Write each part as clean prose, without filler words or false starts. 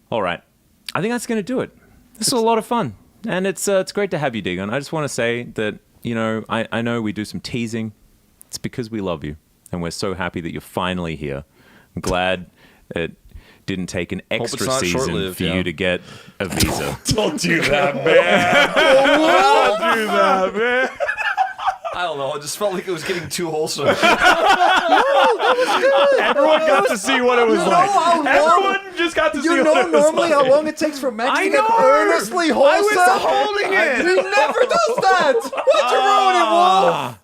All right, I think that's going to do it. This is a lot of fun, and it's great to have you, Digon. I just want to say that, you know, I know we do some teasing. It's because we love you, and we're so happy that you're finally here. I'm glad it didn't take an extra season for you to get a visa. Don't do that, man. Don't do that, man. I don't know. I just felt like it was getting too wholesome. Everyone got to see what it was like. Everyone just got to see what it was like. You know normally how long it takes for Max to get earnestly wholesome? I was holding it. He never does that. Why'd you ruin it, Wolf?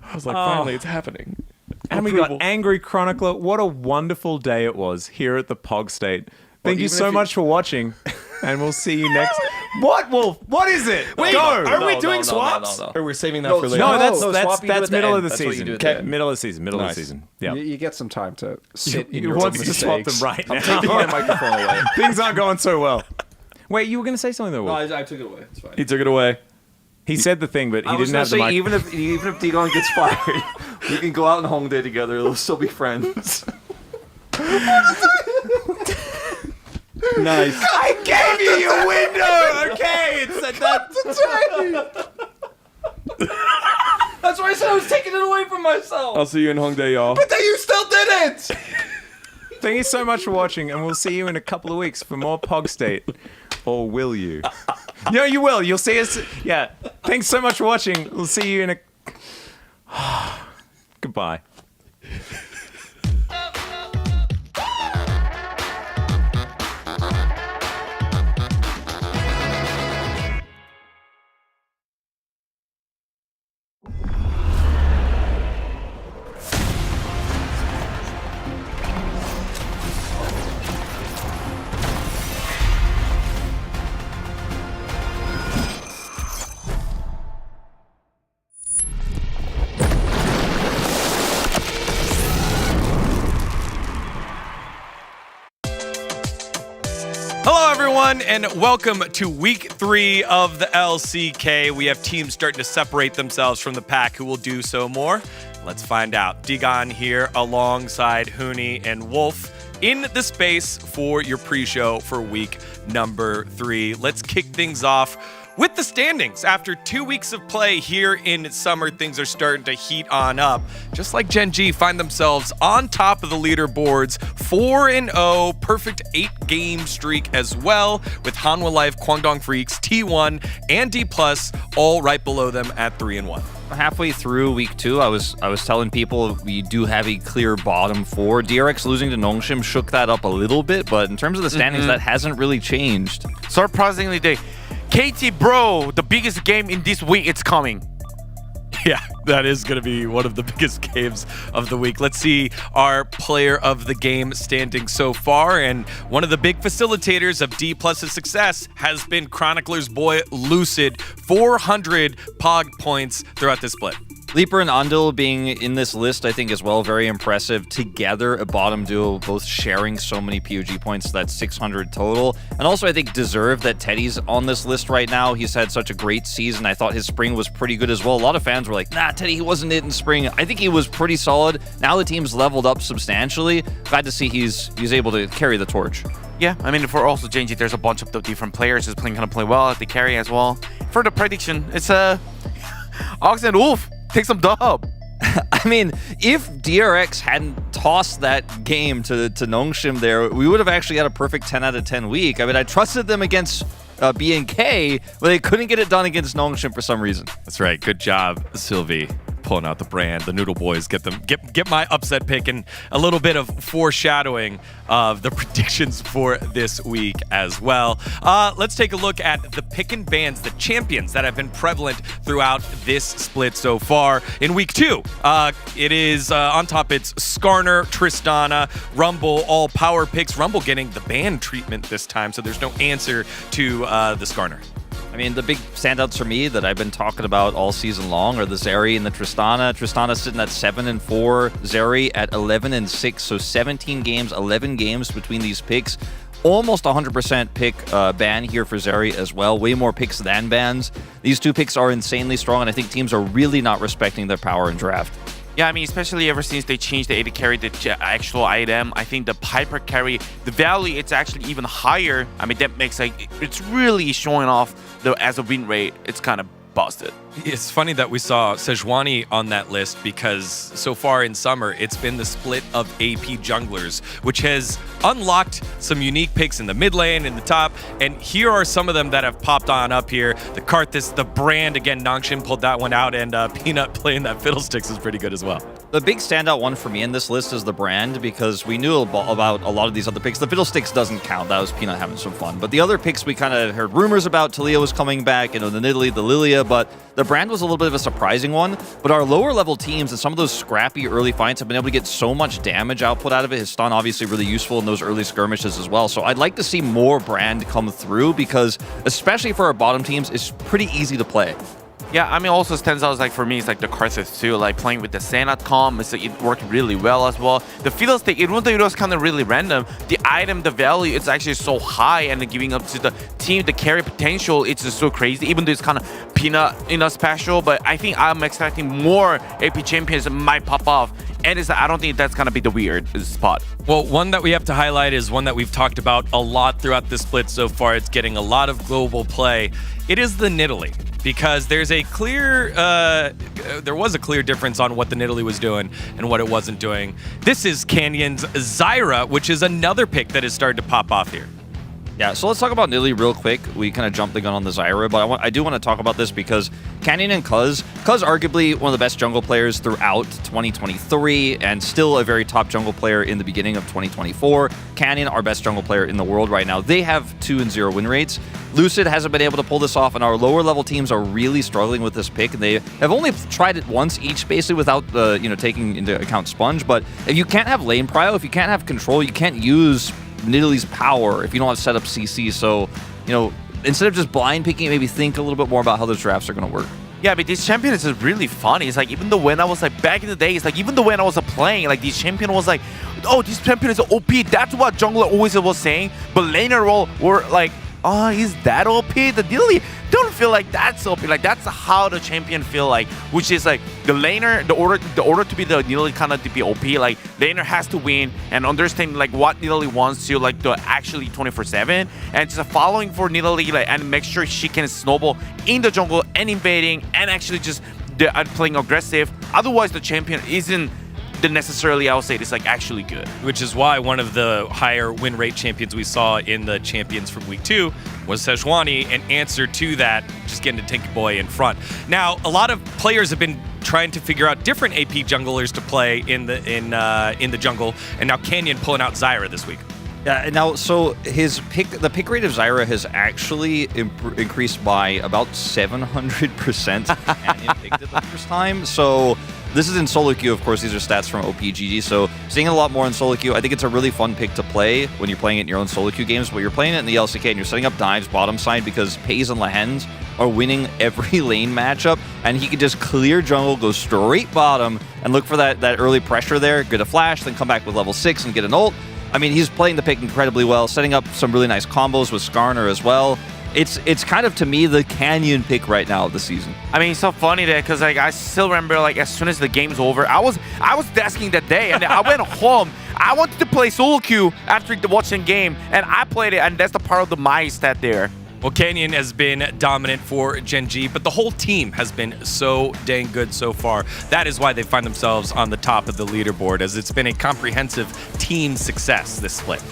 I was like, finally, it's happening. And we got Angry Chronicler. What a wonderful day it was here at the POG State. Thank you so much for watching, and we'll see you next. What, Wolf? What is it? Wait, go. Are we doing swaps? No. Or we're saving that for later? No, that's middle of the That's what you season. do at the end. Middle of the season. Middle of the season. Yeah. You get some time to sit in He your wants own to swap them mistakes. right now. I'm taking my microphone away. Things aren't going so well. Wait, you were going to say something though, No, Wolf? I took it away. It's fine. He took it away. He said the thing, but he I was didn't have the gonna say, mic. even if Digon gets fired, we can go out on Hongdae together. They'll still be friends. Nice. I gave you your window. Okay, it's That's why I said I was taking it away from myself. I'll see you in Hongdae, y'all. But then you still did it. Thank you so much for watching, and we'll see you in a couple of weeks for more POG State. Or will you? No, you will. You'll see us. Yeah. Thanks so much for watching. We'll see you in a... Goodbye. Hello, everyone, and welcome to week 3 of the LCK. We have teams starting to separate themselves from the pack. Who will do so more? Let's find out. Digon here alongside Hooney and Wolf in the space for your pre-show for week number 3. Let's kick things off with the standings. After 2 weeks of play here in summer, things are starting to heat on up. Just like Gen.G find themselves on top of the leaderboards, 4-0, perfect 8-game streak as well, with Hanwha Life, Kwangdong Freaks, T1, and D+, all right below them at 3-1. Halfway through week 2, I was telling people we do have a clear bottom 4. DRX losing to Nongshim shook that up a little bit, but in terms of the standings, that hasn't really changed. Surprisingly, KT, bro, the biggest game in this week, it's coming. Yeah, that is going to be one of the biggest games of the week. Let's see our player of the game standing so far. And one of the big facilitators of D+'s success has been Chronicler's boy, Lucid. 400 POG points throughout this split. Leaper and Undil being in this list, I think, as well, very impressive. Together, a bottom duo, both sharing so many POG points, that's 600 total. And also, I think, deserve that Teddy's on this list right now. He's had such a great season. I thought his spring was pretty good as well. A lot of fans were like, nah, Teddy, he wasn't it in spring. I think he was pretty solid. Now the team's leveled up substantially. Glad to see he's able to carry the torch. Yeah, I mean, for also Gen.G, there's a bunch of the different players who's playing kind of play well at the carry as well. For the prediction, it's Ox and Wolf. Take some dub. I mean, if DRX hadn't tossed that game to Nongshim there, we would have actually had a perfect 10 out of 10 week. I mean, I trusted them against BNK, but they couldn't get it done against Nongshim for some reason. That's right. Good job, Sylvie. pulling out the brand. The Noodle Boys get my upset pick and a little bit of foreshadowing of the predictions for this week as well. Let's take a look at the pick and bans, the champions that have been prevalent throughout this split so far. In week 2, it is on top. It's Skarner, Tristana, Rumble, all power picks. Rumble getting the ban treatment this time, so there's no answer to the Skarner. I mean, the big standouts for me that I've been talking about all season long are the Zyra and the Tristana. Tristana sitting at 7-4, Zyra at 11-6, so 17 games, 11 games between these picks. Almost 100% pick ban here for Zyra as well. Way more picks than bans. These two picks are insanely strong, and I think teams are really not respecting their power in draft. Yeah, I mean, especially ever since they changed the AD carry, the actual item, I think the Piper carry, the value, it's actually even higher. I mean, that makes it's really showing off as a win rate. It's kind of busted. It's funny that we saw Sejuani on that list because so far in summer, it's been the split of AP junglers, which has unlocked some unique picks in the mid lane, in the top, and here are some of them that have popped on up here. The Karthus, the brand, again, Nangshin pulled that one out, and Peanut playing that Fiddlesticks is pretty good as well. The big standout one for me in this list is the brand, because we knew about a lot of these other picks. The Fiddlesticks doesn't count. That was Peanut having some fun. But the other picks we kind of heard rumors about. Talia was coming back, the Nidalee, the Lilia, but the brand was a little bit of a surprising one. But our lower level teams and some of those scrappy early fights have been able to get so much damage output out of it. His stun obviously really useful in those early skirmishes as well. So I'd like to see more brand come through, because especially for our bottom teams, it's pretty easy to play. Yeah, I mean, also stands out for me, it's like the Karthus too, like playing with the Sanat comp, it worked really well as well. The Fiddlestick, even though it was kind of really random, the item, the value, it's actually so high, and then giving up to the team, the carry potential, it's just so crazy, even though it's kind of Peanut, special, but I think I'm expecting more AP champions might pop off, and I don't think that's gonna be the weird spot. Well, one that we have to highlight is one that we've talked about a lot throughout this split so far. It's getting a lot of global play. It is the Nidalee, because there's a clear, there was a clear difference on what the Nidalee was doing and what it wasn't doing. This is Canyon's Zyra, which is another pick that has started to pop off here. Yeah, so let's talk about Nidalee real quick. We kind of jumped the gun on the Zyra, but I do want to talk about this because Canyon and Cuz arguably one of the best jungle players throughout 2023 and still a very top jungle player in the beginning of 2024. Canyon, our best jungle player in the world right now. They have 2-0 win rates. Lucid hasn't been able to pull this off, and our lower level teams are really struggling with this pick. They have only tried it once each, basically, without taking into account Sponge. But if you can't have lane prio, if you can't have control, you can't use Nidalee's power if you don't have set up CC. So, instead of just blind picking, maybe think a little bit more about how those drafts are going to work. Yeah, but this champion is really funny. It's like, even though when I was back in the days, even though when I was playing, this champion was like, oh, this champion is OP. That's what jungler always was saying. But laner role were like, oh, is that OP? The Nidalee don't feel like that's OP. That's how the champion feel like, which is the laner, the order to be the Nidalee kind of to be OP, laner has to win and understand what Nidalee wants to to actually 24/7, and just following for Nidalee and make sure she can snowball in the jungle and invading and actually just playing aggressive. Otherwise, the champion isn't necessarily, I would say, it's actually good. Which is why one of the higher win rate champions we saw in the champions from week 2 was Sejuani, an answer to that, just getting to Tinky Boy in front. Now, a lot of players have been trying to figure out different AP junglers to play in the jungle, and now Canyon pulling out Zyra this week. Yeah, now, so the pick rate of Zyra has actually increased by about 700%. Canyon picked it the first time, so this is in solo queue, of course. These are stats from OPGG, so seeing a lot more in solo queue. I think it's a really fun pick to play when you're playing it in your own solo queue games, but you're playing it in the LCK and you're setting up dives bottom side because Pays and Lahens are winning every lane matchup, and he can just clear jungle, go straight bottom, and look for that early pressure there, get a flash, then come back with level 6 and get an ult. I mean, he's playing the pick incredibly well, setting up some really nice combos with Skarner as well. It's kind of, to me, the Canyon pick right now of the season. I mean, it's so funny that because I still remember as soon as the game's over, I was desking that day and I went home. I wanted to play solo queue after watching game, and I played it, and that's the part of the my stat there. Well, Canyon has been dominant for Gen.G, but the whole team has been so dang good so far. That is why they find themselves on the top of the leaderboard, as it's been a comprehensive team success this split.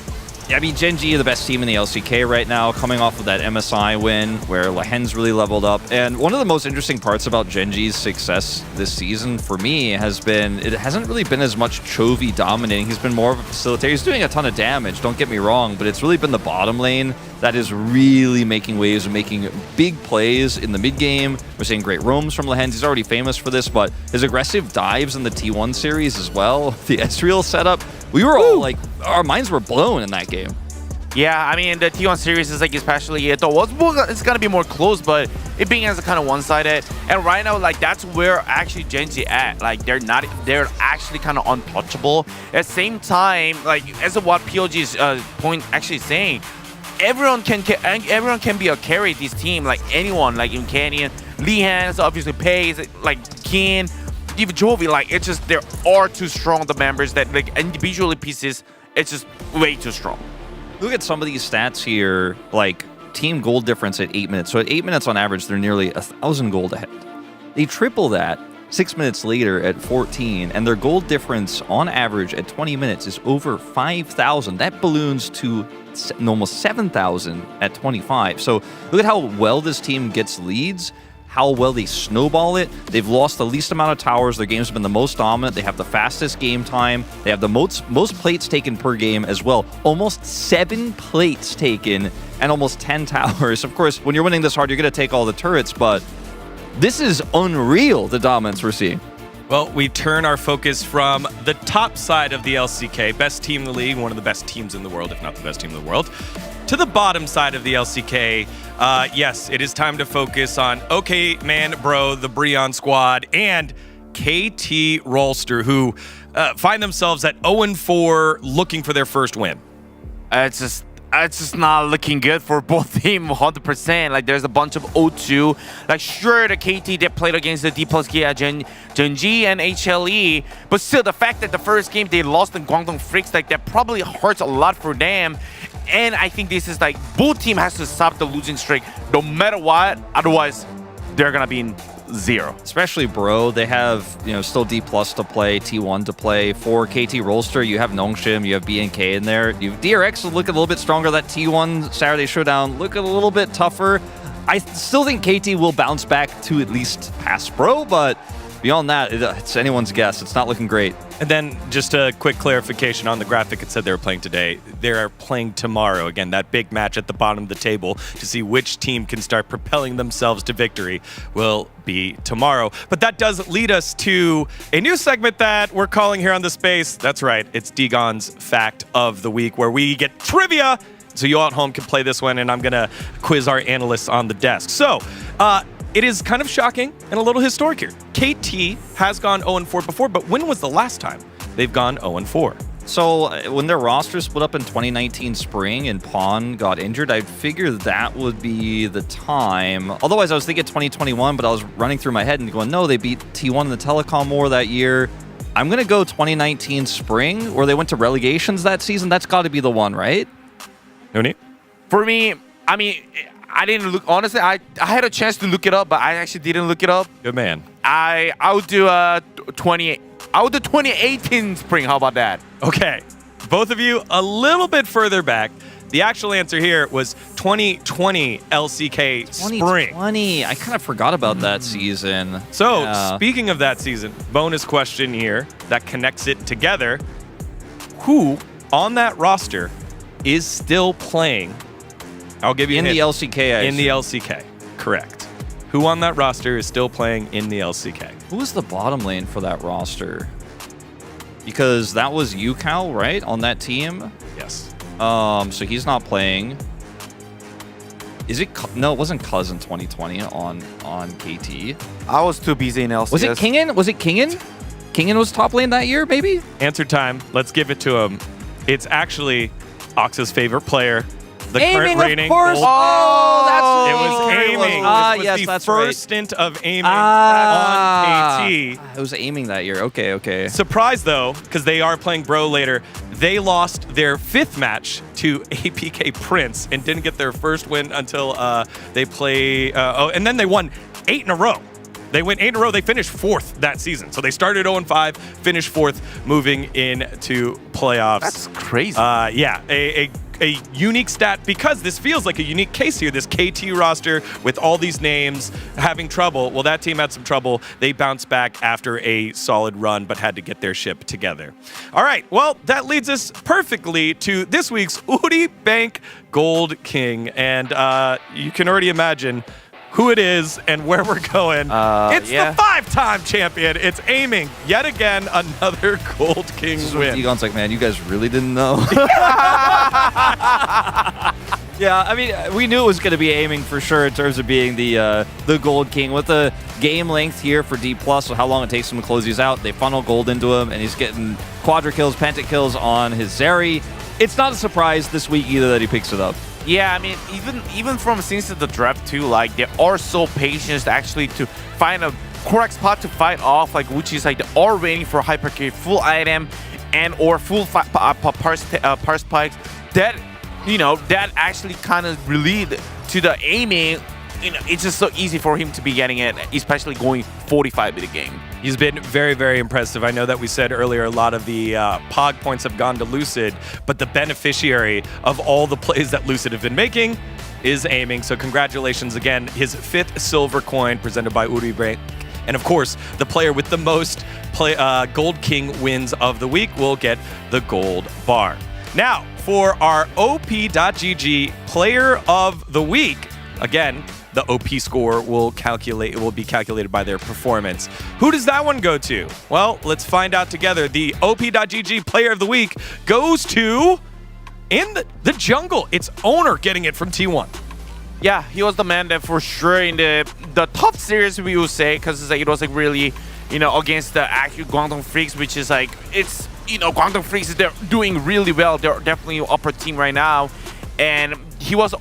I mean, Gen.G are the best team in the LCK right now, coming off of that MSI win where Lahen's really leveled up. And one of the most interesting parts about Gen.G's success this season for me has been it hasn't really been as much Chovy dominating. He's been more of a facilitator. He's doing a ton of damage, don't get me wrong, but it's really been the bottom lane that is really making waves and making big plays in the mid game. We're seeing great roams from Lahen. He's already famous for this, but his aggressive dives in the T1 series as well, the Ezreal setup, we were all like, our minds were blown in that game. Yeah, I mean, the T1 series is like especially it's gonna be more close, but it being as a kind of one-sided. And right now, like that's where actually Gen.G at. Like they're actually kind of untouchable. At the same time, like as of what POG's point actually saying, everyone can be a carry this team. Like anyone, like in Canyon, Lehan, obviously Pays, like Keen, even Chovy. Like it's just there are too strong the members that like individually pieces. It's just way too strong. Look at some of these stats here, like team gold difference at 8 minutes. So at 8 minutes on average, they're nearly 1,000 gold ahead. They triple that 6 minutes later at 14, and their gold difference on average at 20 minutes is over 5,000. That balloons to almost 7,000 at 25. So look at how well this team gets leads, how well they snowball it. They've lost the least amount of towers. Their games have been the most dominant. They have the fastest game time. They have the most plates taken per game as well. Almost 7 plates taken and almost 10 towers. Of course, when you're winning this hard, you're going to take all the turrets, but this is unreal, the dominance we're seeing. Well, we turn our focus from the top side of the LCK, best team in the league, one of the best teams in the world, if not the best team in the world, to the bottom side of the LCK. Yes, it is time to focus on OK Man Bro, the Breon squad, and KT Rolster, who find themselves at 0-4 looking for their first win. It's just not looking good for both teams 100%. Like there's a bunch of 0-2. Like sure, the KT that played against the D plus Gia, Gen.G and HLE, but still the fact that the first game they lost in Guangdong Freaks, like that probably hurts a lot for them. And I think this is like both team has to stop the losing streak no matter what. Otherwise, they're gonna be in 0. Especially Bro, they have still D plus to play, T1 to play. For KT Rolster, you have Nongshim, you have BNK in there. You have DRX look a little bit stronger. That T1 Saturday Showdown look a little bit tougher. I still think KT will bounce back to at least pass Bro, but beyond that, it's anyone's guess. It's not looking great. And then just a quick clarification on the graphic. It said they were playing today. They are playing tomorrow. Again, that big match at the bottom of the table to see which team can start propelling themselves to victory will be tomorrow. But that does lead us to a new segment that we're calling here on the space. That's right. It's Digon's Fact of the Week, where we get trivia. So you all at home can play this one, and I'm going to quiz our analysts on the desk. So, it is kind of shocking and a little historic here. KT has gone 0-4 before, but when was the last time they've gone 0-4? So when their roster split up in 2019 spring and Pawn got injured, I figured that would be the time. Otherwise, I was thinking 2021, but I was running through my head and going, no, they beat T1 in the Telecom War that year. I'm going to go 2019 spring, where they went to relegations that season. That's got to be the one, right? Noni? For me, I mean, I didn't look, honestly, I had a chance to look it up, but I actually didn't look it up. Good man. I would do 2018 spring. How about that? Okay. Both of you a little bit further back. The actual answer here was 2020 LCK spring. 2020. I kind of forgot about that season. So, speaking of that season, bonus question here that connects it together. Who on that roster is still playing? I'll give you in the LCK. In the LCK, correct. Who on that roster is still playing in the LCK? Who's the bottom lane for that roster? Because that was Yukao, right, on that team? Yes. So he's not playing. Is it? No, it wasn't Cuz in 2020 on KT. I was too busy in LCS. Was it Kingen? Was it Kingen? Kingen was top lane that year, maybe? Answer time. Let's give it to him. It's actually Ox's favorite player. The aiming, current reigning. Of course. Oh, that's it was aiming. This was the first stint of aiming on KT. It was aiming that year. Okay. Surprise though, because they are playing Bro later. They lost their 5th match to APK Prince and didn't get their first win until they play. And then they won 8 in a row. They went 8 in a row. They finished 4th that season. So they started 0-5, finished 4th, moving into playoffs. That's crazy. Yeah, a a unique stat because this feels like a unique case here. This KT roster with all these names having trouble. Well, that team had some trouble. They bounced back after a solid run, but had to get their ship together. All right, well, that leads us perfectly to this week's Uri Bank Gold King. And you can already imagine who it is and where we're going. It's the 5-time champion. It's aiming yet again another Gold King win. Egon's like, man, you guys really didn't know. Yeah, I mean, we knew it was going to be aiming for sure in terms of being the Gold King. With the game length here for D+, so how long it takes him to close these out, they funnel gold into him, and he's getting quadra kills, penta kills on his Zyra. It's not a surprise this week either that he picks it up. Yeah, I mean, even from since the draft too, like they are so patient actually to find a correct spot to fight off, like which is like they are waiting for hypercare, full item, and or full parse spikes. That that actually kind of relieved to the aiming. It's just so easy for him to be getting it, especially going 45 in the game. He's been very, very impressive. I know that we said earlier a lot of the POG points have gone to Lucid, but the beneficiary of all the plays that Lucid have been making is aiming. So congratulations again. His 5th silver coin presented by Uri Bank. And of course, the player with the most Gold King wins of the week will get the gold bar. Now, for our OP.GG player of the week, again, the OP score will be calculated by their performance. Who does that one go to? Well, let's find out together. The OP.GG player of the week goes to, in the jungle, it's Owner getting it from T1. Yeah, he was the man that for sure in the top series, we will say, because it was like really, against the actual Guangdong Freaks, which is like, it's, Guangdong Freaks, they're doing really well. They're definitely an upper team right now. And he was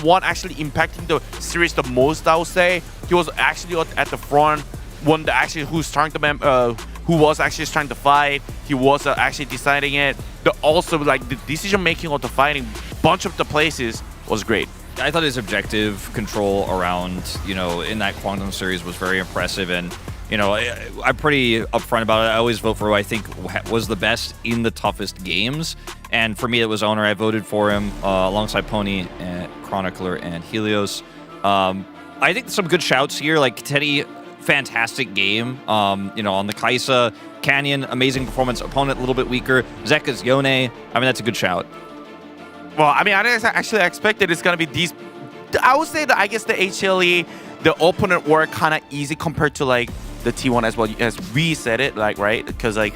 one actually impacting the series the most, I would say. He was actually at the front, one that actually who was actually trying to fight. He was actually deciding it. Also, like the decision making of the fighting, bunch of the places was great. I thought his objective control around, in that Guangdong series was very impressive, and I'm pretty upfront about it. I always vote for who I think was the best in the toughest games. And for me, it was Owner. I voted for him alongside Pony, and Chronicler, and Helios. I think some good shouts here. Like Teddy, fantastic game. On the Kaisa, Canyon, amazing performance. Opponent a little bit weaker. Zeka's Yone. I mean, that's a good shout. Well, I mean, I actually expected it's going to be these. I would say that I guess the HLE, the opponent were kind of easy compared to like the T1 as well, as we said it, like, right? Because like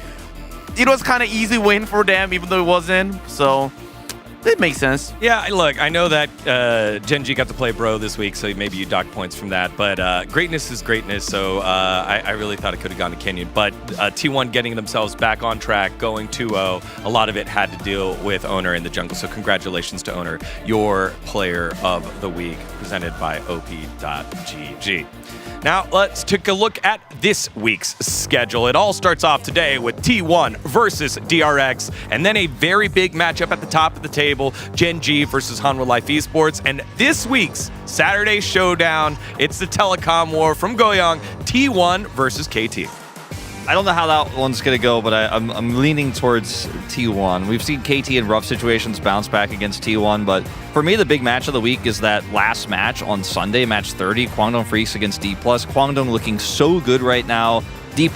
it was kind of easy win for them, even though it wasn't. So it makes sense. Yeah, look, I know that Gen.G got to play Bro this week, so maybe you dock points from that. But greatness is greatness, so I really thought it could have gone to Kenyon. But T1 getting themselves back on track, going 2-0, a lot of it had to deal with Owner in the jungle. So congratulations to Owner, your player of the week, presented by OP.GG. Now, let's take a look at this week's schedule. It all starts off today with T1 versus DRX, and then a very big matchup at the top of the table, Gen.G versus Hanwha Life Esports. And this week's Saturday showdown, it's the telecom war from Goyang, T1 versus KT. I don't know how that one's going to go, but I'm leaning towards T1. We've seen KT in rough situations bounce back against T1, but for me, the big match of the week is that last match on Sunday, match 30, Guangdong Freaks against D+. Guangdong looking so good right now. D+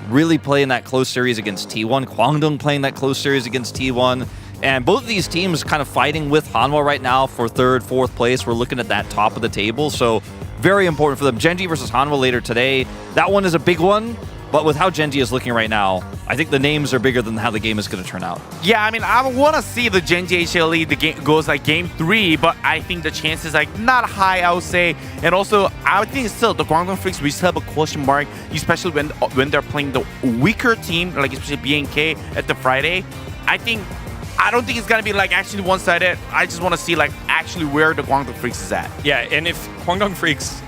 really playing that close series against T1. Guangdong playing that close series against T1. And both of these teams kind of fighting with Hanwha right now for 3rd, 4th place. We're looking at that top of the table, so very important for them. Gen.G versus Hanwha later today. That one is a big one. But with how Gen.G is looking right now, I think the names are bigger than how the game is going to turn out. Yeah, I mean, I want to see the Gen.G HLE, the game goes like game 3, but I think the chances like not high, I would say. And also, I think still the Guangdong Freaks, we still have a question mark, especially when they're playing the weaker team, like especially BNK at the Friday. I don't think it's going to be like actually one-sided. I just want to see like actually where the Guangdong Freaks is at. Yeah, and if Guangdong Freaks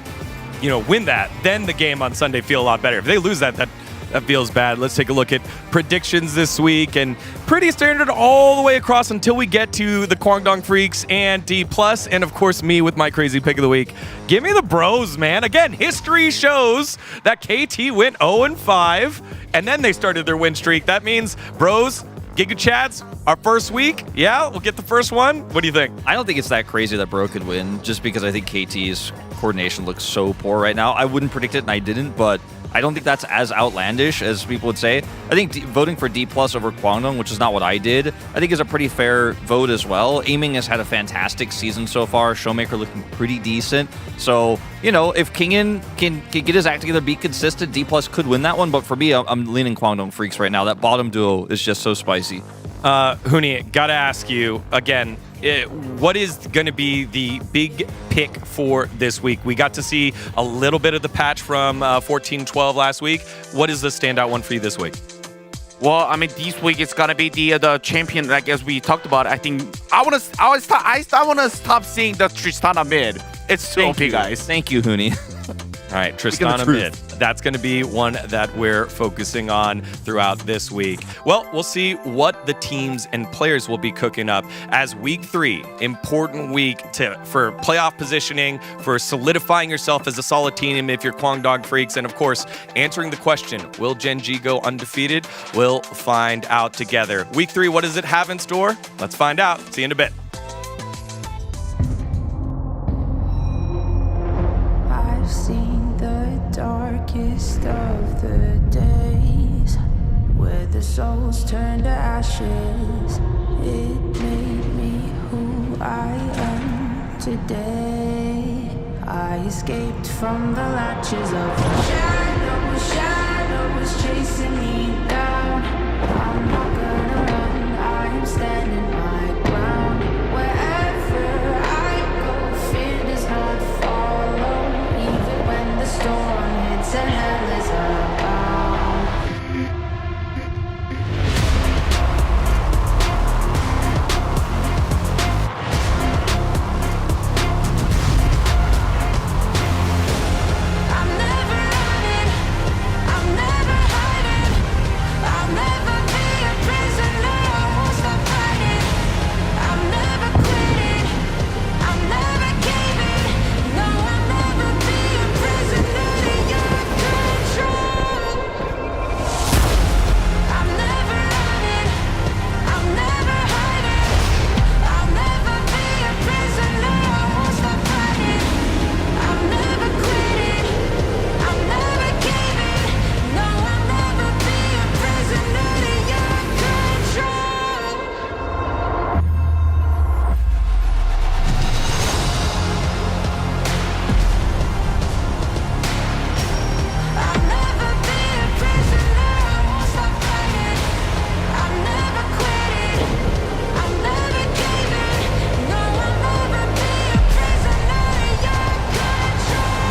win that, then the game on Sunday feel a lot better. If they lose that feels bad. Let's take a look at predictions this week, and pretty standard all the way across until we get to the Guangdong Freaks and D+, and of course me with my crazy pick of the week. Give me the Bros, man. Again, history shows that KT went 0-5, and then they started their win streak. That means Bros Giga Chads, our first week. Yeah, we'll get the first one. What do you think? I don't think it's that crazy that Bro could win, just because I think KT's coordination looks so poor right now. I wouldn't predict it, and I didn't, but I don't think that's as outlandish as people would say. I think voting for D+ over Kwangdong, which is not what I did, I think is a pretty fair vote as well. Aiming has had a fantastic season so far. Showmaker looking pretty decent. So, you know, if Kingin can get his act together, be consistent, D+ could win that one. But for me, I'm leaning Kwangdong Freaks right now. That bottom duo is just so spicy. Huni, gotta ask you again, what is going to be the big pick for this week? We got to see a little bit of the patch from 14-12 last week. What is the standout one for you this week? Well, I mean, this week it's gonna be the champion. Like as we talked about, I think I wanna stop seeing the Tristana mid. It's so OP, guys. Thank you, Huni. All right, Tristana mid. That's going to be one that we're focusing on throughout this week. Well, we'll see what the teams and players will be cooking up as week 3, important week for playoff positioning, for solidifying yourself as a solid team if you're Kwangdong Freaks, and of course, answering the question, will Gen.G go undefeated? We'll find out together. Week 3, what does it have in store? Let's find out. See you in a bit. I've seen the darkest of the days, where the souls turn to ashes. It made me who I am today. I escaped from the latches of the shadows chasing me down. I'm not gonna run, I am standing my ground. Wherever I go, fear does not follow, even when the storm hits and hell is abound. I'm never running, I'm never hiding, I'll never be a prisoner, I won't stop fighting. I'm never quitting, I'm never caving, no, I'll never be a prisoner to your control. I'm never running, I'm never hiding, I'll never be a prisoner, I won't stop fighting. I'm never quitting, I'm never caving, no, I'll never be a prisoner to your control. I'll never be a prisoner, I won't stop fighting. I'm never quitting, I'm never caving, no, I'll never be a prisoner to your control.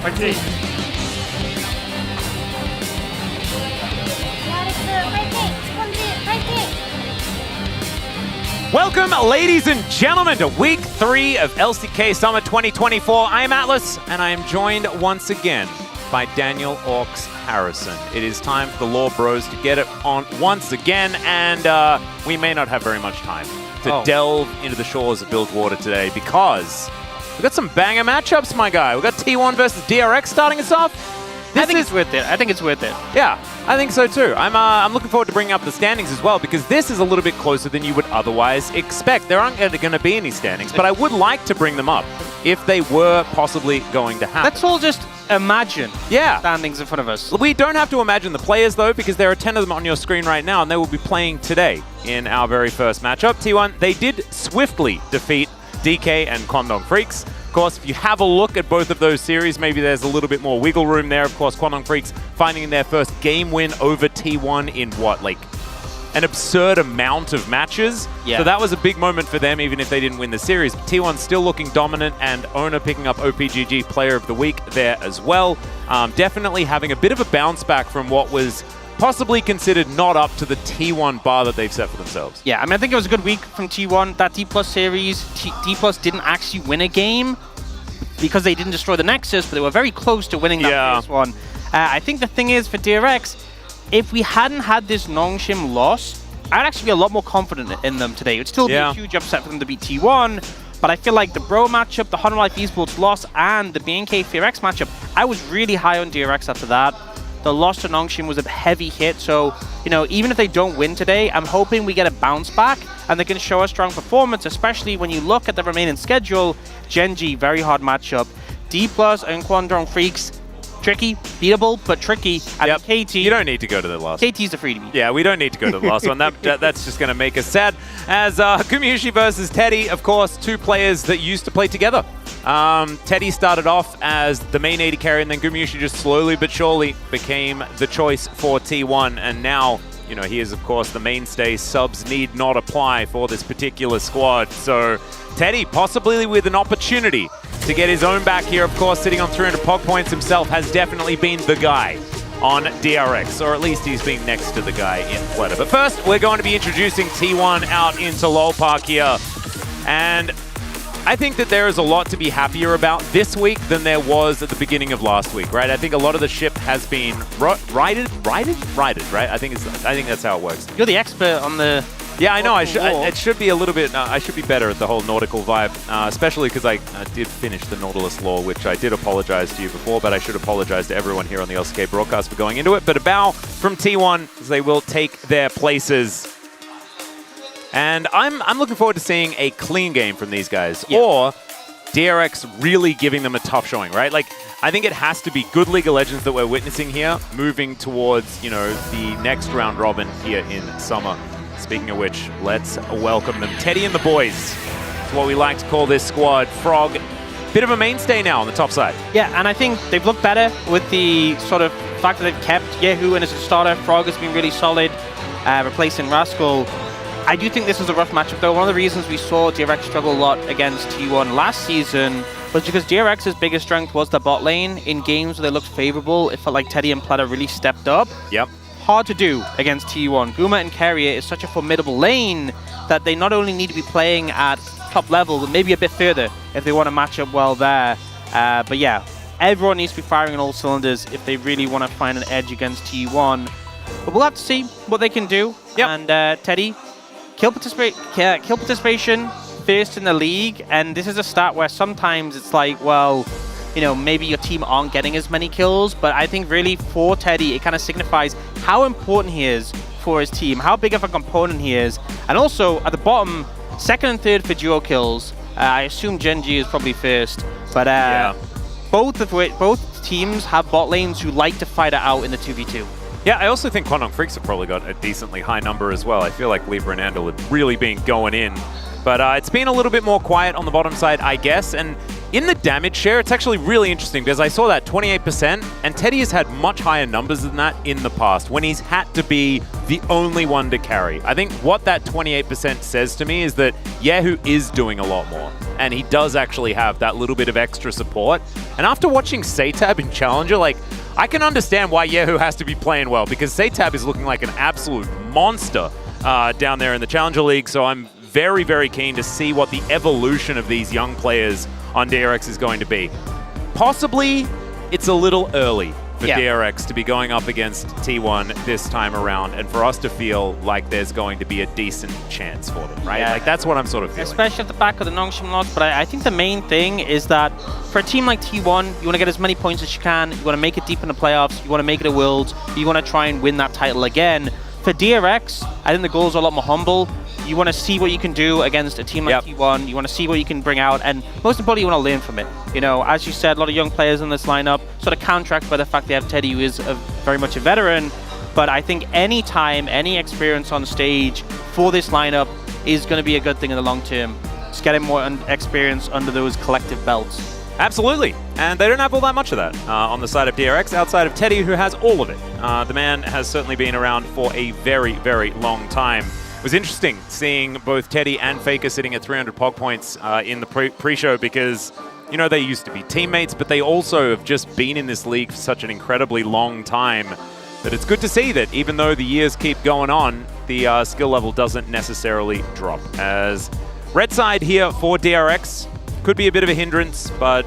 파이팅! DRX 파이팅! 스펀지 파이팅! Welcome, ladies and gentlemen, to week 3 of LCK Summer 2024. I am Atlas, and I am joined once again by Daniel Orcs Harrison. It is time for the Law Bros to get it on once again, and we may not have very much time to delve into the shores of Bilgewater today because we've got some banger matchups, my guy. We've got T1 versus DRX starting us off. I think it's worth it. Yeah, I think so too. I'm looking forward to bringing up the standings as well because this is a little bit closer than you would otherwise expect. There aren't going to be any standings, but I would like to bring them up if they were possibly going to happen. Let's all just imagine standings in front of us. We don't have to imagine the players though because there are 10 of them on your screen right now and they will be playing today in our very first matchup. T1, they did swiftly defeat DK and Kwangdong Freaks. Of course, if you have a look at both of those series, maybe there's a little bit more wiggle room there. Of course, Kwangdong Freaks finding their first game win over T1 in what, like an absurd amount of matches. Yeah. So that was a big moment for them, even if they didn't win the series. But T1 still looking dominant, and Owner picking up OPGG Player of the Week there as well. Definitely having a bit of a bounce back from what was possibly considered not up to the T1 bar that they've set for themselves. Yeah, I mean, I think it was a good week from T1. That D+ series, D+ didn't actually win a game because they didn't destroy the Nexus, but they were very close to winning that first one. I think the thing is, for DRX, if we hadn't had this Nongshim loss, I'd actually be a lot more confident in them today. It would still be a huge upset for them to beat T1, but I feel like the Bro matchup, the Honor Life Esports loss, and the BNK FearX matchup, I was really high on DRX after that. The loss to Nongshim was a heavy hit, so, you know, even if they don't win today, I'm hoping we get a bounce back and they can show a strong performance, especially when you look at the remaining schedule. Gen.G, very hard matchup. D+ and Quandong Freaks, tricky, beatable, but tricky. And KT, you don't need to go to the last one. KT's a freebie. Yeah, we don't need to go to the last one. That's just going to make us sad. As Gumayusi versus Teddy, of course, two players that used to play together. Teddy started off as the main AD carry, and then Gumayusi just slowly but surely became the choice for T1. And now, you know, he is, of course, the mainstay. Subs need not apply for this particular squad. So Teddy, possibly with an opportunity to get his own back here, of course, sitting on 300 POG points himself, has definitely been the guy on DRX, or at least he's been next to the guy in Fleta. But first, we're going to be introducing T1 out into LoL Park here. And I think that there is a lot to be happier about this week than there was at the beginning of last week, right? I think a lot of the ship has been righted, right? I think that's how it works. You're the expert on the... Yeah, I know. It should be a little bit. I should be better at the whole nautical vibe, especially because I did finish the Nautilus lore, which I did apologize to you before, but I should apologize to everyone here on the LCK broadcast for going into it. But a bow from T1 as they will take their places. And I'm looking forward to seeing a clean game from these guys, or DRX really giving them a tough showing, right? Like, I think it has to be good League of Legends that we're witnessing here, moving towards, you know, the next round robin here in summer. Speaking of which, let's welcome them. Teddy and the boys. It's what we like to call this squad. Frog, bit of a mainstay now on the top side. Yeah, and I think they've looked better with the sort of fact that they've kept Yehu in as a starter. Frog has been really solid, replacing Rascal. I do think this was a rough matchup, though. One of the reasons we saw DRX struggle a lot against T1 last season was because DRX's biggest strength was the bot lane. In games where they looked favorable, it felt like Teddy and Plata really stepped up. Yep. Hard to do against T1. Guma and Carrier is such a formidable lane that they not only need to be playing at top level, but maybe a bit further if they want to match up well there. But yeah, everyone needs to be firing on all cylinders if they really want to find an edge against T1. But we'll have to see what they can do. Yep. And Teddy, kill participation first in the league, and this is a stat where sometimes it's like, well, you know, maybe your team aren't getting as many kills, but I think really for Teddy, it kind of signifies how important he is for his team, how big of a component he is. And also, at the bottom, second and third for duo kills. I assume Gen.G is probably first, but both teams have bot lanes who like to fight it out in the 2v2. Yeah, I also think Quandong Freaks have probably got a decently high number as well. I feel like Libra and Andal have really been going in. But it's been a little bit more quiet on the bottom side, I guess. And in the damage share, it's actually really interesting because I saw that 28%, and Teddy has had much higher numbers than that in the past when he's had to be the only one to carry. I think what that 28% says to me is that Yehu is doing a lot more, and he does actually have that little bit of extra support. And after watching Satab in Challenger, like, I can understand why Yehu has to be playing well, because Satab is looking like an absolute monster down there in the Challenger League, so I'm very, very keen to see what the evolution of these young players on DRX is going to be. Possibly, it's a little early for DRX to be going up against T1 this time around, and for us to feel like there's going to be a decent chance for them, right? Yeah. Like, that's what I'm sort of feeling. Especially at the back of the Nongshim loss, but I think the main thing is that for a team like T1, you want to get as many points as you can, you want to make it deep in the playoffs, you want to make it a Worlds, you want to try and win that title again. For DRX, I think the goals are a lot more humble. You want to see what you can do against a team like T1. You want to see what you can bring out, and most importantly, you want to learn from it. You know, as you said, a lot of young players in this lineup, sort of counteract by the fact they have Teddy, who is very much a veteran. But I think any time, any experience on stage for this lineup is going to be a good thing in the long term. Just getting more experience under those collective belts. Absolutely. And they don't have all that much of that on the side of DRX, outside of Teddy, who has all of it. The man has certainly been around for a very, very long time. It was interesting seeing both Teddy and Faker sitting at 300 POG points in the pre-show because, you know, they used to be teammates, but they also have just been in this league for such an incredibly long time that it's good to see that even though the years keep going on, the skill level doesn't necessarily drop. As red side here for DRX could be a bit of a hindrance, but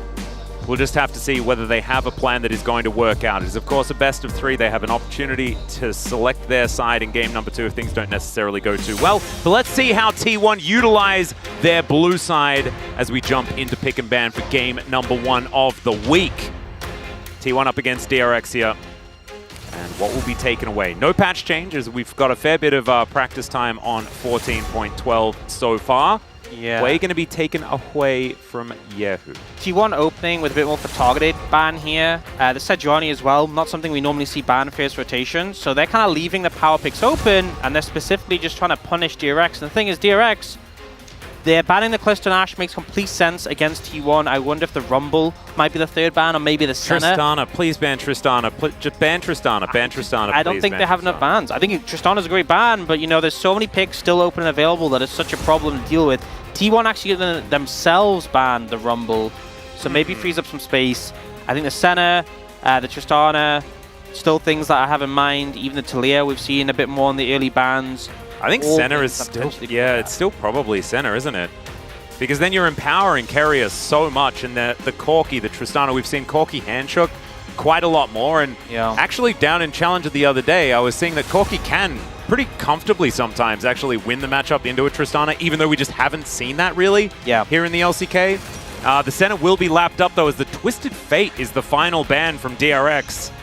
we'll just have to see whether they have a plan that is going to work out. It is, of course, a best of 3. They have an opportunity to select their side in game number 2 if things don't necessarily go too well. But let's see how T1 utilize their blue side as we jump into pick and ban for game number 1 of the week. T1 up against DRX here. And what will be taken away? No patch change, as we've got a fair bit of practice time on 14.12 so far. Yeah. We're going to be taken away from Yahoo. T1 opening with a bit more of a targeted ban here. The Sejuani as well, not something we normally see ban first rotation. So they're kind of leaving the power picks open, and they're specifically just trying to punish DRX. And the thing is, DRX, they're banning the Clifton Ash, makes complete sense against T1. I wonder if the Rumble might be the 3rd ban, or maybe the Senna. Tristana, please ban Tristana. Just ban Tristana. Ban Tristana. I don't think they have enough bans. I think Tristana's a great ban, but you know, there's so many picks still open and available that it's such a problem to deal with. T1 actually themselves ban the Rumble, so maybe frees up some space. I think the Senna, the Tristana, still things that I have in mind. Even the Talia, we've seen a bit more in the early bans. I think Senna is still, it's still probably Senna, isn't it? Because then you're empowering carriers so much, and the Corki, the Tristana, we've seen Corki handshook quite a lot more, and actually down in Challenger the other day, I was seeing that Corki can pretty comfortably sometimes actually win the matchup into a Tristana, even though we just haven't seen that really here in the LCK. The Senna will be lapped up though, as the Twisted Fate is the final ban from DRX.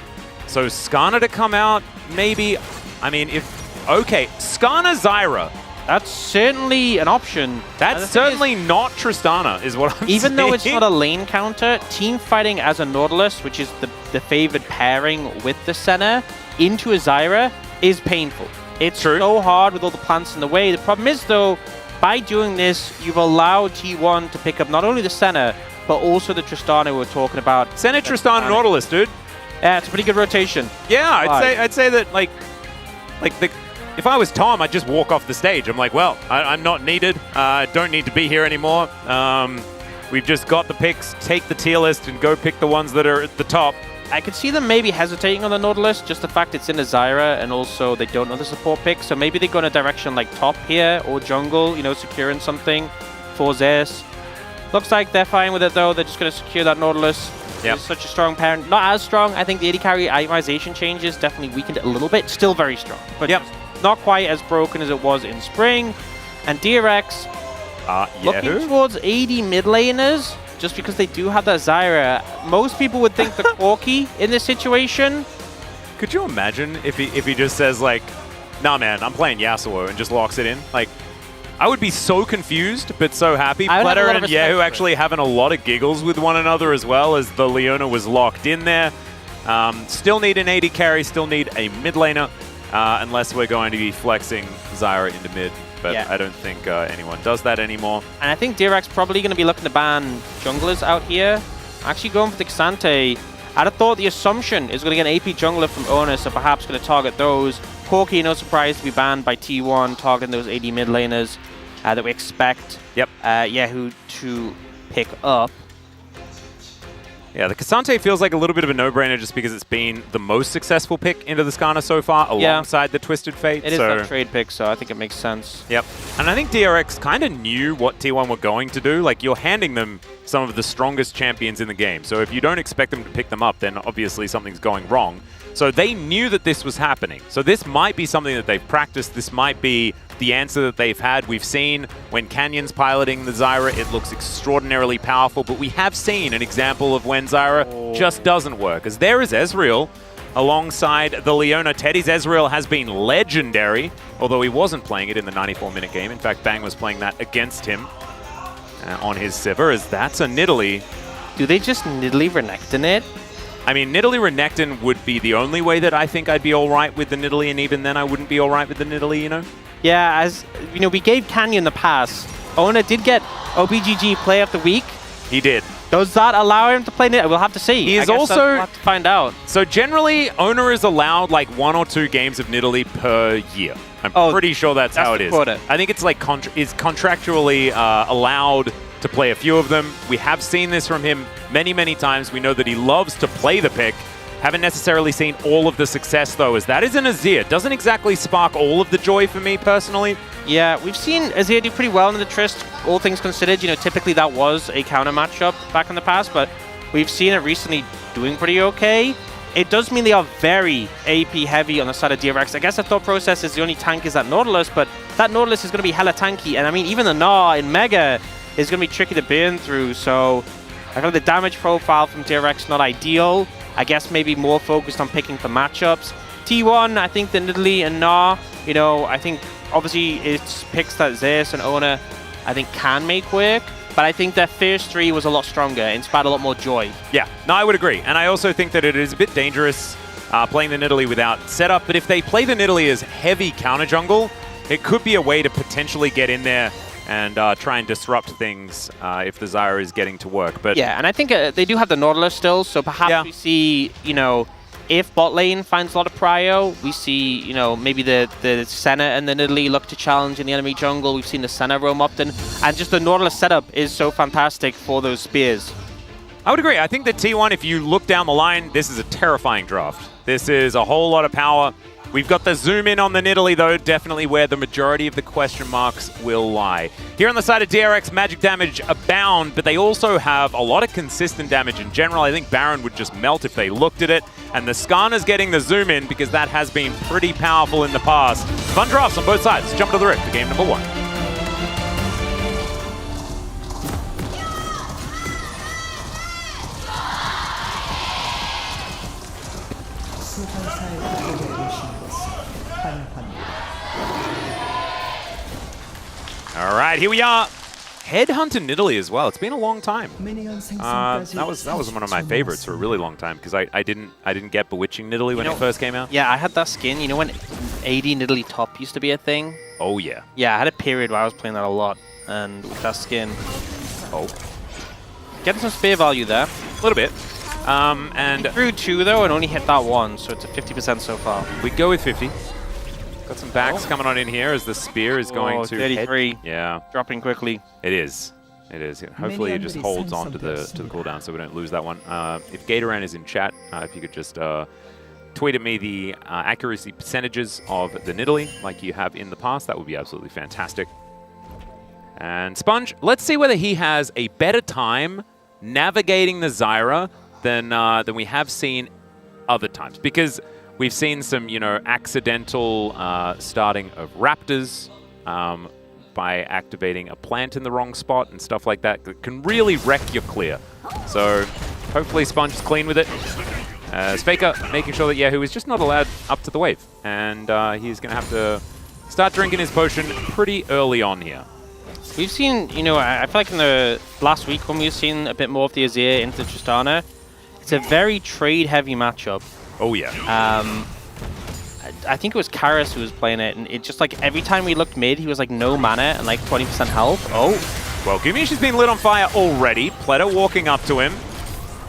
So Skarner to come out, maybe, I mean, okay, Skarner Zyra. That's certainly an option. That's certainly not Tristana, is what I'm saying. Even though it's not a lane counter, team fighting as a Nautilus, which is the favored pairing with the Senna, into a Zyra is painful. It's so hard with all the plants in the way. The problem is, though, by doing this, you've allowed T1 to pick up not only the Senna, but also the Tristana we were talking about. Senna, Tristana, Nautilus, dude. Yeah, it's a pretty good rotation. Yeah, I'd say that, if I was Tom, I'd just walk off the stage. I'm like, well, I'm not needed. I don't need to be here anymore. We've just got the picks. Take the tier list and go pick the ones that are at the top. I could see them maybe hesitating on the Nautilus, just the fact it's in a Zyra, and also they don't know the support pick. So maybe they go in a direction like top here or jungle, you know, securing something for Zeus. Looks like they're fine with it, though. They're just going to secure that Nautilus. It's such a strong parent. Not as strong. I think the AD carry itemization changes definitely weakened it a little bit. Still very strong, but not quite as broken as it was in spring. And DRX looking towards AD mid laners, just because they do have that Zyra. Most people would think the Corki in this situation. Could you imagine if he just says, like, nah, man, I'm playing Yasuo, and just locks it in? Like, I would be so confused, but so happy. Platter and Yahoo actually having a lot of giggles with one another as well, as the Leona was locked in there. Still need an AD carry, still need a mid laner, unless we're going to be flexing Zyra into mid. But I don't think anyone does that anymore. And I think DRX probably going to be looking to ban junglers out here. Actually going for the Xante. I'd have thought the assumption is going to get an AP jungler from Owner, so perhaps going to target those. Corki, no surprise to be banned by T1, targeting those AD mid laners that we expect Yahoo to pick up. Yeah, the Xante feels like a little bit of a no-brainer just because it's been the most successful pick into the Skarner so far, alongside the Twisted Fate. It is that trade pick, so I think it makes sense. Yep. And I think DRX kind of knew what T1 were going to do. Like, you're handing them some of the strongest champions in the game. So if you don't expect them to pick them up, then obviously something's going wrong. So they knew that this was happening. So this might be something that they've practiced. This might be the answer that they've had. We've seen when Canyon's piloting the Zyra, it looks extraordinarily powerful, but we have seen an example of when Zyra just doesn't work. As there is Ezreal alongside the Leona. Teddy's Ezreal has been legendary, although he wasn't playing it in the 94-minute game. In fact, Bang was playing that against him on his Sivir, as that's a Nidalee. Do they just Nidalee Renekton it? I mean, Nidalee Renekton would be the only way that I think I'd be all right with the Nidalee, and even then I wouldn't be all right with the Nidalee, you know? Yeah, as you know, we gave Canyon the pass. Ona did get OBGG Player of the Week. He did. Does that allow him to play Nidalee? We'll have to see. He is I guess also- we'll have to find out. So generally, owner is allowed like 1 or 2 games of Nidalee per year. I'm pretty sure that's how it the is. quota. I think it's like is contractually allowed to play a few of them. We have seen this from him many, many times. We know that he loves to play the pick. Haven't necessarily seen all of the success, though, as that is an Azir. Doesn't exactly spark all of the joy for me, personally. Yeah, we've seen Azir do pretty well in the Trist, all things considered. You know, typically that was a counter matchup back in the past, but we've seen it recently doing pretty okay. It does mean they are very AP heavy on the side of DRX. I guess the thought process is the only tank is that Nautilus, but that Nautilus is going to be hella tanky. And I mean, even the Gnar in Mega is going to be tricky to burn through. So I feel the damage profile from DRX not ideal. I guess maybe more focused on picking for matchups. T1, I think the Nidalee and Gnar, you know, I think obviously it's picks that Zeus and Ona, I think can make work. But I think their first 3 was a lot stronger, inspired a lot more joy. Yeah, no, I would agree. And I also think that it is a bit dangerous playing the Nidalee without setup. But if they play the Nidalee as heavy counter jungle, it could be a way to potentially get in there and try and disrupt things if the Zyra is getting to work. But yeah, and I think they do have the Nautilus still, so perhaps we see, you know, if bot lane finds a lot of prio, we see, you know, maybe the Senna and the Nidalee look to challenge in the enemy jungle. We've seen the Senna roam often, and just the Nautilus setup is so fantastic for those spears. I would agree. I think that T1, if you look down the line, this is a terrifying draft. This is a whole lot of power. We've got the zoom in on the Nidalee, though, definitely where the majority of the question marks will lie. Here on the side of DRX, magic damage abound, but they also have a lot of consistent damage in general. I think Baron would just melt if they looked at it. And the Skarner's getting the zoom in because that has been pretty powerful in the past. Fun drafts on both sides. Jump to the rip for game number 1. All right, here we are. Headhunter Nidalee as well. It's been a long time. That was one of my favorites for a really long time because I didn't get Bewitching Nidalee when it first came out. Yeah, I had that skin. You know when AD Nidalee top used to be a thing? Oh yeah. Yeah, I had a period where I was playing that a lot, and with that skin, getting some spear value there. A little bit. And threw 2 though, and only hit that 1, so it's a 50% so far. We go with 50. Got some backs coming on in here as the spear is going to 33. Head. Yeah. Dropping quickly. It is. It is. Hopefully it just holds on to the cooldown so we don't lose that one. If Gatoran is in chat, if you could just tweet at me the accuracy percentages of the Nidalee like you have in the past, that would be absolutely fantastic. And Sponge, let's see whether he has a better time navigating the Zyra than we have seen other times. Because we've seen some, you know, accidental starting of Raptors by activating a plant in the wrong spot and stuff like that that can really wreck your clear. So hopefully Sponge is clean with it. Faker making sure that Yahoo is just not allowed up to the wave. And he's going to have to start drinking his potion pretty early on here. We've seen, you know, I feel like in the last week when we've seen a bit more of the Azir into Tristana, it's a very trade-heavy matchup. Oh, yeah. I think it was Karis who was playing it, and it just like every time we looked mid, he was like no mana and like 20% health. Oh. Well, Gumish has been lit on fire already. Pletter walking up to him.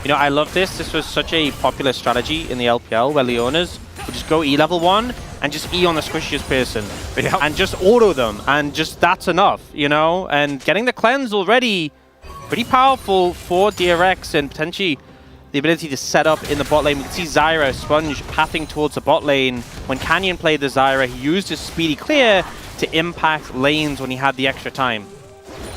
You know, I love this. This was such a popular strategy in the LPL where Leonas would just go E level 1 and just E on the squishiest person. Yep. And just auto them, and just that's enough, you know? And getting the cleanse already pretty powerful for DRX and potentially the ability to set up in the bot lane. We can see Zyra, Sponge, pathing towards the bot lane. When Canyon played the Zyra, he used his speedy clear to impact lanes when he had the extra time.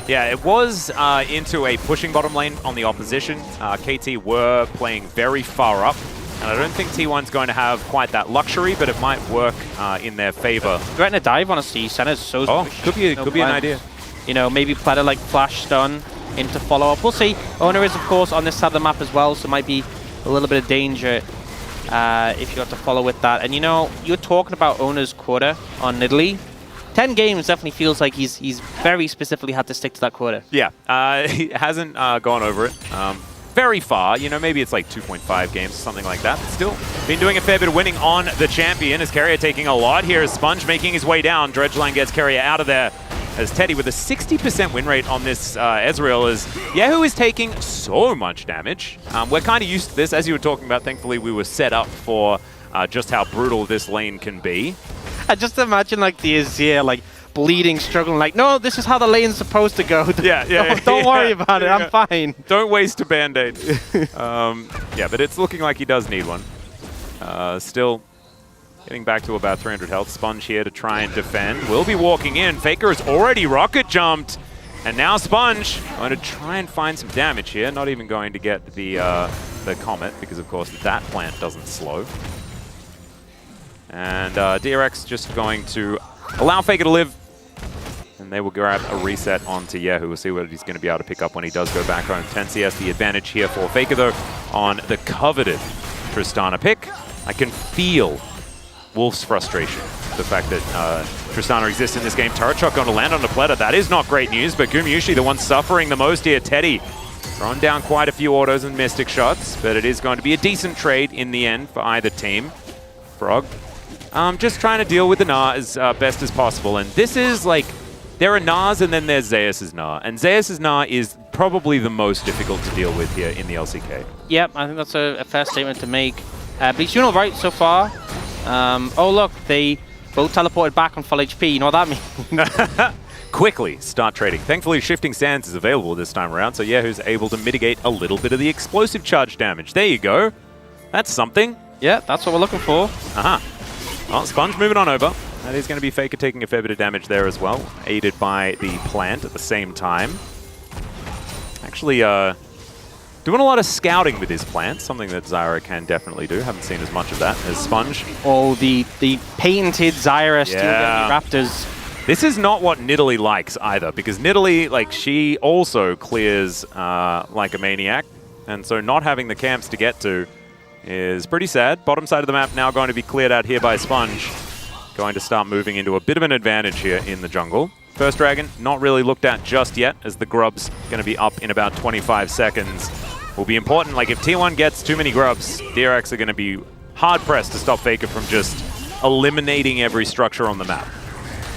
Yeah, it was into a pushing bottom lane on the opposition. KT were playing very far up, and I don't think T1's going to have quite that luxury, but it might work in their favor. Threaten a dive, honestly. Senna's so squishy. Could be an idea. You know, maybe Platter like flash stun into follow-up. We'll see. Owner is, of course, on this side of the map as well, so might be a little bit of danger if you got to follow with that. And, you know, you're talking about Owner's quota on Nidalee. 10 games definitely feels like he's very specifically had to stick to that quota. Yeah, he hasn't gone over it very far. You know, maybe it's like 2.5 games, something like that. Still, been doing a fair bit of winning on the champion. As Carrier taking a lot here. Sponge making his way down. Dredgeline gets Carrier out of there. as Teddy with a 60% win rate on this Ezreal as Yehu is taking so much damage. We're kind of used to this, as you were talking about. Thankfully, we were set up for just how brutal this lane can be. I just imagine like the Azir like bleeding, struggling, like, no, this is how the lane's supposed to go. Don't worry about it, I'm fine. Don't waste a band-aid. Yeah, but it's looking like he does need one. Still getting back to about 300 health. Sponge here to try and defend. Will be walking in. Faker has already rocket jumped. And now Sponge going to try and find some damage here. Not even going to get the Comet, because of course that plant doesn't slow. And DRX just going to allow Faker to live. And they will grab a reset onto Yehu. We'll see what he's going to be able to pick up when he does go back home. 10 CS the advantage here for Faker, though, on the coveted Tristana pick. I can feel Wolf's frustration. The fact that Tristana exists in this game. Turret shot going to land on the platter. That is not great news, but Gumyushi, the one suffering the most here. Teddy throwing down quite a few autos and mystic shots, but it is going to be a decent trade in the end for either team. Frog just trying to deal with the Gnar as best as possible. And this is like, there are Gnars and then there's Zeus' Gnar. And Zeus' Gnar is probably the most difficult to deal with here in the LCK. Yep, I think that's a fair statement to make. But he's doing all right so far. Oh, look, they both teleported back on full HP. You know what that means? Quickly start trading. Thankfully, Shifting Sands is available this time around, so Yehu's able to mitigate a little bit of the explosive charge damage. There you go. That's something. Yeah, that's what we're looking for. Well, Sponge moving on over. That is going to be Faker taking a fair bit of damage there as well, aided by the plant at the same time. Actually, doing a lot of scouting with his plant, something that Zyra can definitely do. Haven't seen as much of that as Sponge. Oh, the patented Zyra steal Raptors. This is not what Nidalee likes either, because Nidalee, like, she also clears like a maniac, and so not having the camps to get to is pretty sad. Bottom side of the map now going to be cleared out here by Sponge. Going to start moving into a bit of an advantage here in the jungle. First Dragon, not really looked at just yet, as the grub's going to be up in about 25 seconds. Will be important. Like, if T1 gets too many grubs, DRX are going to be hard-pressed to stop Faker from just eliminating every structure on the map.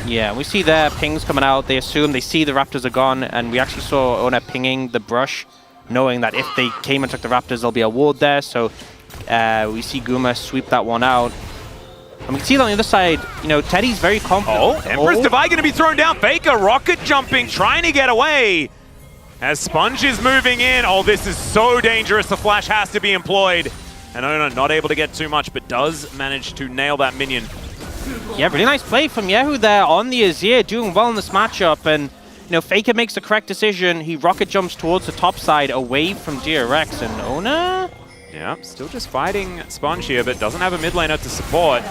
Yeah, we see their pings coming out. They assume they see the Raptors are gone, and we actually saw Ona pinging the brush, knowing that if they came and took the Raptors, there'll be a ward there. So we see Guma sweep that one out. And we can see on the other side, you know, Teddy's very confident. Oh, Empress Divide going to be thrown down. Faker rocket jumping, trying to get away. As Sponge is moving in. Oh, this is so dangerous. The flash has to be employed. And Ona not able to get too much, but does manage to nail that minion. Yeah, really nice play from Yehu there on the Azir, doing well in this matchup. And, you know, Faker makes the correct decision. He rocket jumps towards the top side, away from DRX. And Ona? Yeah, still just fighting Sponge here, but doesn't have a mid laner to support.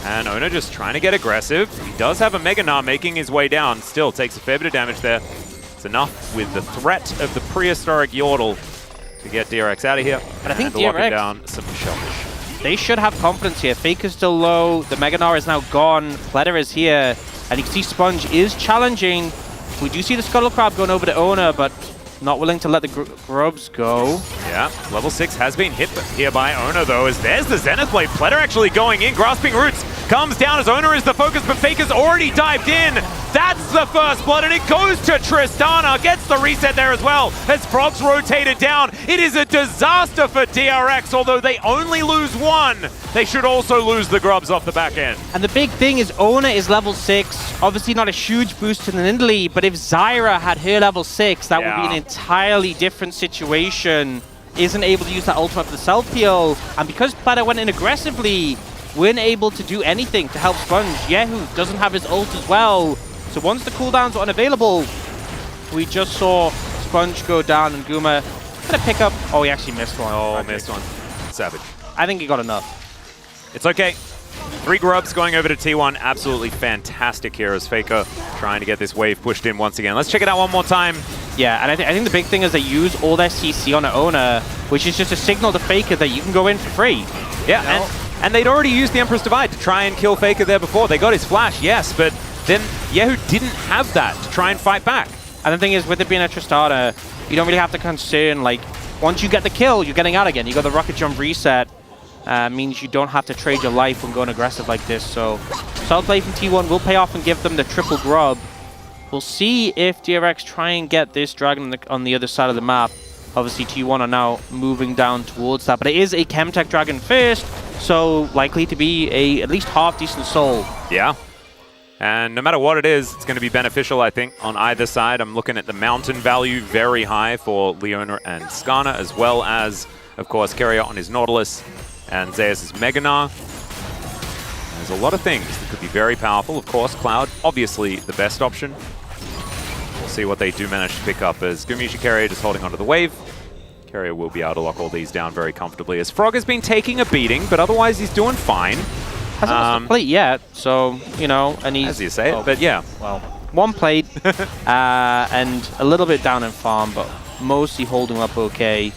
And Ona just trying to get aggressive. He does have a Mega Gnar making his way down. Still takes a fair bit of damage there. It's enough with the threat of the prehistoric Yordle to get DRX out of here. But I think locking DRX, down some Shellfish. They should have confidence here. Faker's still low. The Mega Gnar is now gone. Pletter is here. And you can see Sponge is challenging. We do see the Scuttle Crab going over to Ona, but not willing to let the grubs go. Yeah, level 6 has been hit here by Ona, though, as there's the Zenith Blade. Pletter actually going in, grasping roots. Comes down as Ona is the focus, but Faker's already dived in. That's the first blood, and it goes to Tristana. Gets the reset there as well, as Frog's rotated down. It is a disaster for DRX, although they only lose one. They should also lose the grubs off the back end. And the big thing is Ona is level 6. Obviously not a huge boost to the Nidalee, but if Zyra had her level 6, that would be an entirely different situation. Isn't able to use that ultimate for the self-heal, and because Pletter went in aggressively, weren't able to do anything to help Sponge. Yehu doesn't have his ult as well, so once the cooldowns are unavailable, we just saw Sponge go down and Guma gonna pick up. Oh, he actually missed one. Oh, missed one. Savage. I think he got enough. It's okay. 3 grubs going over to T1. Absolutely fantastic here as Faker trying to get this wave pushed in once again. Let's check it out one more time. Yeah, and I think the big thing is they use all their CC on Ona, which is just a signal to Faker that you can go in for free. Yeah, and they'd already used the Empress Divide to try and kill Faker there before. They got his flash, yes, but then Yehu didn't have that to try and fight back. And the thing is, with it being a Tristana, you don't really have to concern, like, once you get the kill, you're getting out again. You got the rocket jump reset. Means you don't have to trade your life when going aggressive like this. So solid play from T1 will pay off and give them the triple grub. We'll see if DRX try and get this dragon on the other side of the map. Obviously, T1 are now moving down towards that, but it is a Chemtech dragon first, so likely to be a at least half decent soul. Yeah. And no matter what it is, it's going to be beneficial, I think, on either side. I'm looking at the mountain value very high for Leona and Skarner, as well as, of course, Carrier on his Nautilus and Zeus' Meganar. There's a lot of things that could be very powerful. Of course, Cloud, obviously the best option. We'll see what they do manage to pick up as Gumiushi Carrier just holding onto the wave. Carrier will be able to lock all these down very comfortably as Frog has been taking a beating, but otherwise he's doing fine. Hasn't lost a plate yet, so, you know, and he's... As you say it, but yeah. Well, one plate, and a little bit down in farm, but mostly holding up okay.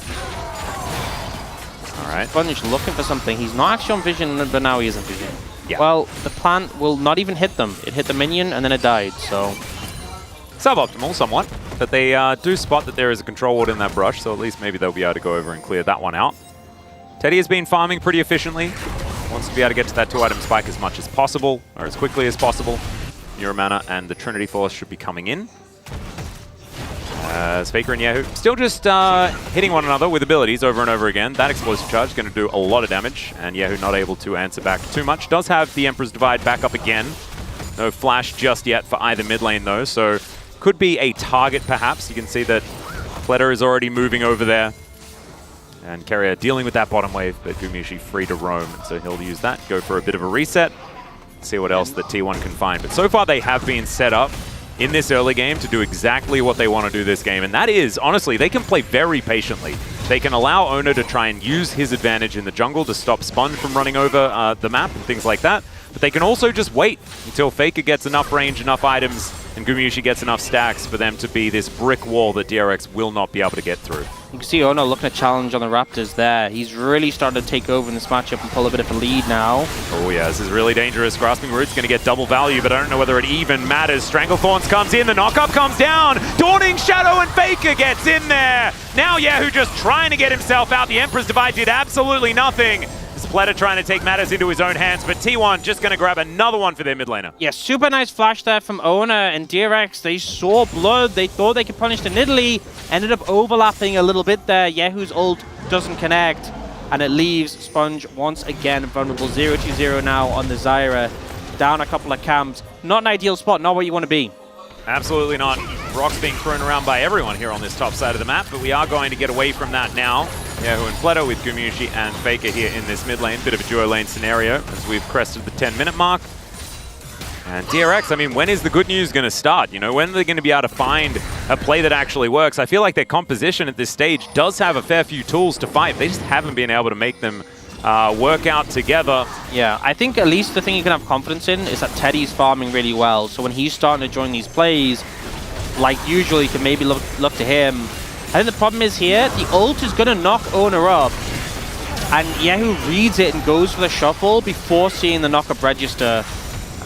All right. Sponge looking for something. He's not actually on vision, but now he is on vision. Yeah. Well, the plant will not even hit them. It hit the minion, and then it died, so... Suboptimal, somewhat. But they do spot that there is a control ward in that brush, so at least maybe they'll be able to go over and clear that one out. Teddy has been farming pretty efficiently. Wants to be able to get to that 2-item spike as much as possible, or as quickly as possible. Neuromana and the Trinity Force should be coming in. As Faker and Yahoo still just hitting one another with abilities over and over again. That explosive charge is going to do a lot of damage, and Yahoo not able to answer back too much. Does have the Emperor's Divide back up again. No flash just yet for either mid lane though, so could be a target perhaps. You can see that Pletter is already moving over there. And Carrier dealing with that bottom wave, but Gumiushi free to roam, so he'll use that, go for a bit of a reset, see what else that T1 can find. But so far they have been set up in this early game to do exactly what they want to do this game, and that is, honestly, they can play very patiently. They can allow Ono to try and use his advantage in the jungle to stop Sponge from running over the map and things like that, but they can also just wait until Faker gets enough range, enough items, and Gumiushi gets enough stacks for them to be this brick wall that DRX will not be able to get through. You can see Ono looking at challenge on the Raptors there. He's really starting to take over in this matchup and pull a bit of a lead now. Oh yeah, this is really dangerous. Grasping Root's going to get double value, but I don't know whether it even matters. Stranglethorns comes in, the knockup comes down. Dawning Shadow and Faker gets in there. Now Yahoo just trying to get himself out. The Emperor's Divide did absolutely nothing. Splatter trying to take matters into his own hands, but T1 just going to grab another one for their mid laner. Yeah, super nice flash there from Ona and DRX. They saw blood. They thought they could punish the Nidalee. Ended up overlapping a little bit there. Yahoo's ult doesn't connect, and it leaves Sponge once again vulnerable. 0-2-0 now on the Zyra. Down a couple of camps. Not an ideal spot, not where you want to be. Absolutely not. Rocks being thrown around by everyone here on this top side of the map, but we are going to get away from that now. Yahoo and Fleto with Gumiushi and Faker here in this mid lane. Bit of a duo lane scenario as we've crested the 10-minute mark. And DRX, I mean, when is the good news going to start? You know, when are they going to be able to find a play that actually works? I feel like their composition at this stage does have a fair few tools to fight. They just haven't been able to make them work out together. Yeah, I think at least the thing you can have confidence in is that Teddy's farming really well. So when he's starting to join these plays, like usually you can maybe look to him. I think the problem is here, the ult is going to knock Ona up. And Yahoo reads it and goes for the shuffle before seeing the knockup register.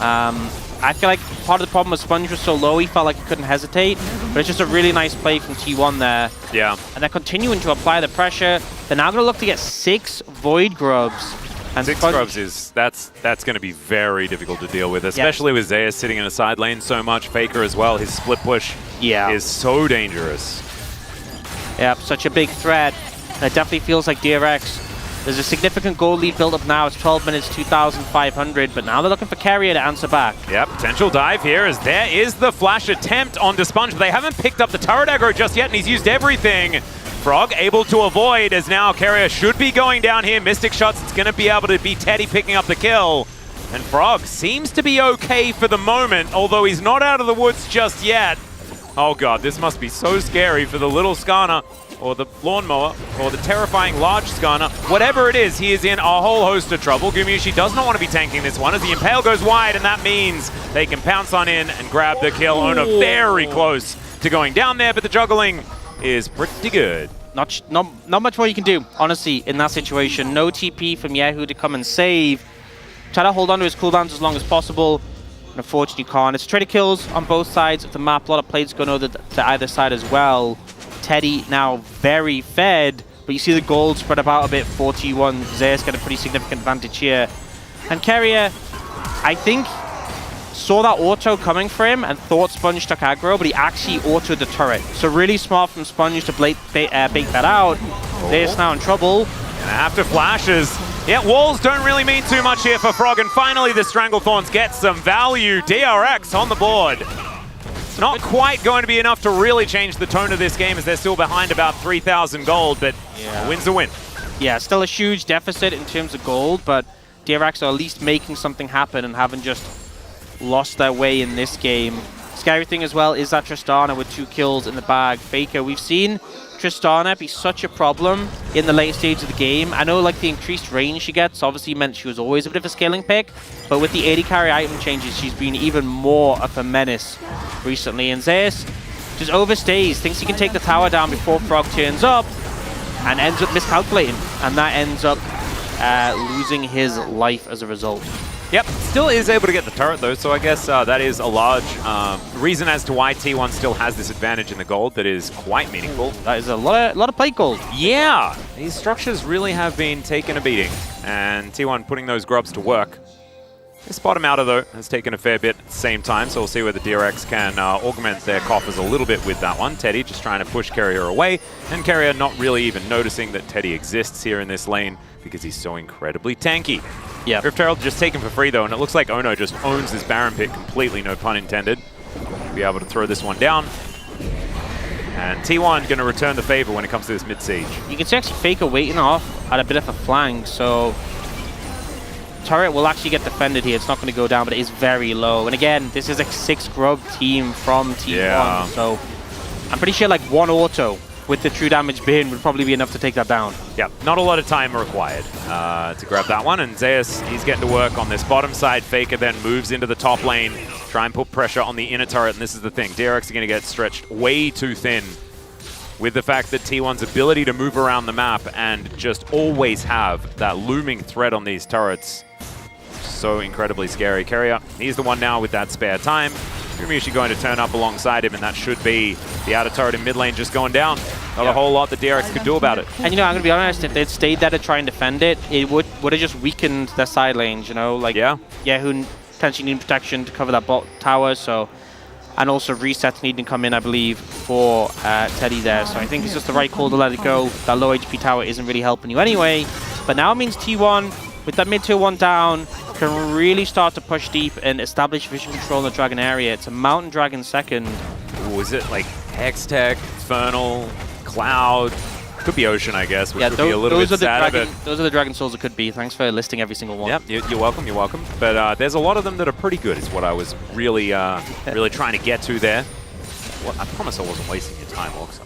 I feel like part of the problem was Sponge was so low, he felt like he couldn't hesitate. But it's just a really nice play from T1 there. Yeah. And they're continuing to apply the pressure. They're now going to look to get 6 Void Grubs. And 6 Grubs is, that's going to be very difficult to deal with, especially with Zeus sitting in a side lane so much. Faker as well, his split push is so dangerous. Yep, such a big threat. And it definitely feels like DRX. There's a significant goal lead build up now. It's 12 minutes, 2,500, but now they're looking for Carrier to answer back. Yep, potential dive here as there is the flash attempt onto Sponge, but they haven't picked up the turret aggro just yet, and he's used everything. Frog able to avoid as now Carrier should be going down here. Mystic shots, it's going to be able to be Teddy picking up the kill. And Frog seems to be okay for the moment, although he's not out of the woods just yet. Oh god, this must be so scary for the little Skarner, or the lawnmower, or the terrifying large Skarner. Whatever it is, he is in a whole host of trouble. Gumiushi does not want to be tanking this one as the Impale goes wide, and that means they can pounce on in and grab the kill. Ona very close to going down there, but the juggling is pretty good. Not much more you can do, honestly, in that situation. No TP from Yahoo to come and save. Try to hold on to his cooldowns as long as possible. And unfortunately, you can't. It's trade kills on both sides of the map. A lot of plays going over to either side as well. Teddy now very fed, but you see the gold spread about a bit. 41. Zeus got a pretty significant advantage here. And Carrier, I think saw that auto coming for him and thought Sponge took aggro, but he actually autoed the turret. So really smart from Sponge to bait that out. Zeus now in trouble. And after flashes, yeah, walls don't really mean too much here for Frog, and finally the Stranglethorns get some value. DRX on the board. It's not quite going to be enough to really change the tone of this game as they're still behind about 3,000 gold, but a win's a win. Yeah, still a huge deficit in terms of gold, but DRX are at least making something happen and haven't just lost their way in this game. Scary thing as well is that Tristana with 2 kills in the bag. Faker, we've seen Tristana be such a problem in the late stage of the game. I know like the increased range she gets obviously meant she was always a bit of a scaling pick, but with the 80 carry item changes, she's been even more of a menace recently. And Zeus just overstays, thinks he can take the tower down before Frog turns up, and ends up miscalculating, and that ends up losing his life as a result. Yep, still is able to get the turret though, so I guess that is a large reason as to why T1 still has this advantage in the gold that is quite meaningful. That is a lot of plate gold. Yeah, these structures really have been taking a beating, and T1 putting those grubs to work. This bottom outer though has taken a fair bit at the same time, so we'll see whether DRX can augment their coffers a little bit with that one. Teddy just trying to push Carrier away, and Carrier not really even noticing that Teddy exists here in this lane because he's so incredibly tanky. Yeah. Rift Herald just taken for free though, and it looks like Ono just owns this Baron pit completely, no pun intended. Be able to throw this one down. And T1 going to return the favor when it comes to this mid-siege. You can see actually Faker waiting off at a bit of a flank, so turret will actually get defended here. It's not going to go down, but it is very low. And again, this is a 6 grub team from T1, so I'm pretty sure like 1 auto with the true damage bin would probably be enough to take that down. Yeah, not a lot of time required to grab that one. And Zeus, he's getting to work on this bottom side. Faker then moves into the top lane, try and put pressure on the inner turret. And this is the thing, DRX are going to get stretched way too thin with the fact that T1's ability to move around the map and just always have that looming threat on these turrets. So incredibly scary. Carrier, he's the one now with that spare time. Gumiushi going to turn up alongside him, and that should be the outer turret in mid lane just going down. Not a whole lot that DRX could do about it. And you know, I'm going to be honest, if they'd stayed there to try and defend it, it would have just weakened their side lanes, you know? Like, who potentially need protection to cover that bot tower, so... And also resets needing to come in, I believe, for Teddy there. So I think it's just the right call to let it go. That low HP tower isn't really helping you anyway. But now it means T1, with that mid-tier 1 down, can really start to push deep and establish vision control in the Dragon area. It's a Mountain Dragon second. Ooh, is it like Hextech, Infernal, Cloud? Could be Ocean, I guess, which would be a little bit sad. Those are the Dragon Souls it could be. Thanks for listing every single one. Yep, you're welcome, you're welcome. But there's a lot of them that are pretty good, is what I was really really trying to get to there. Well, I promise I wasn't wasting your time, Orcs.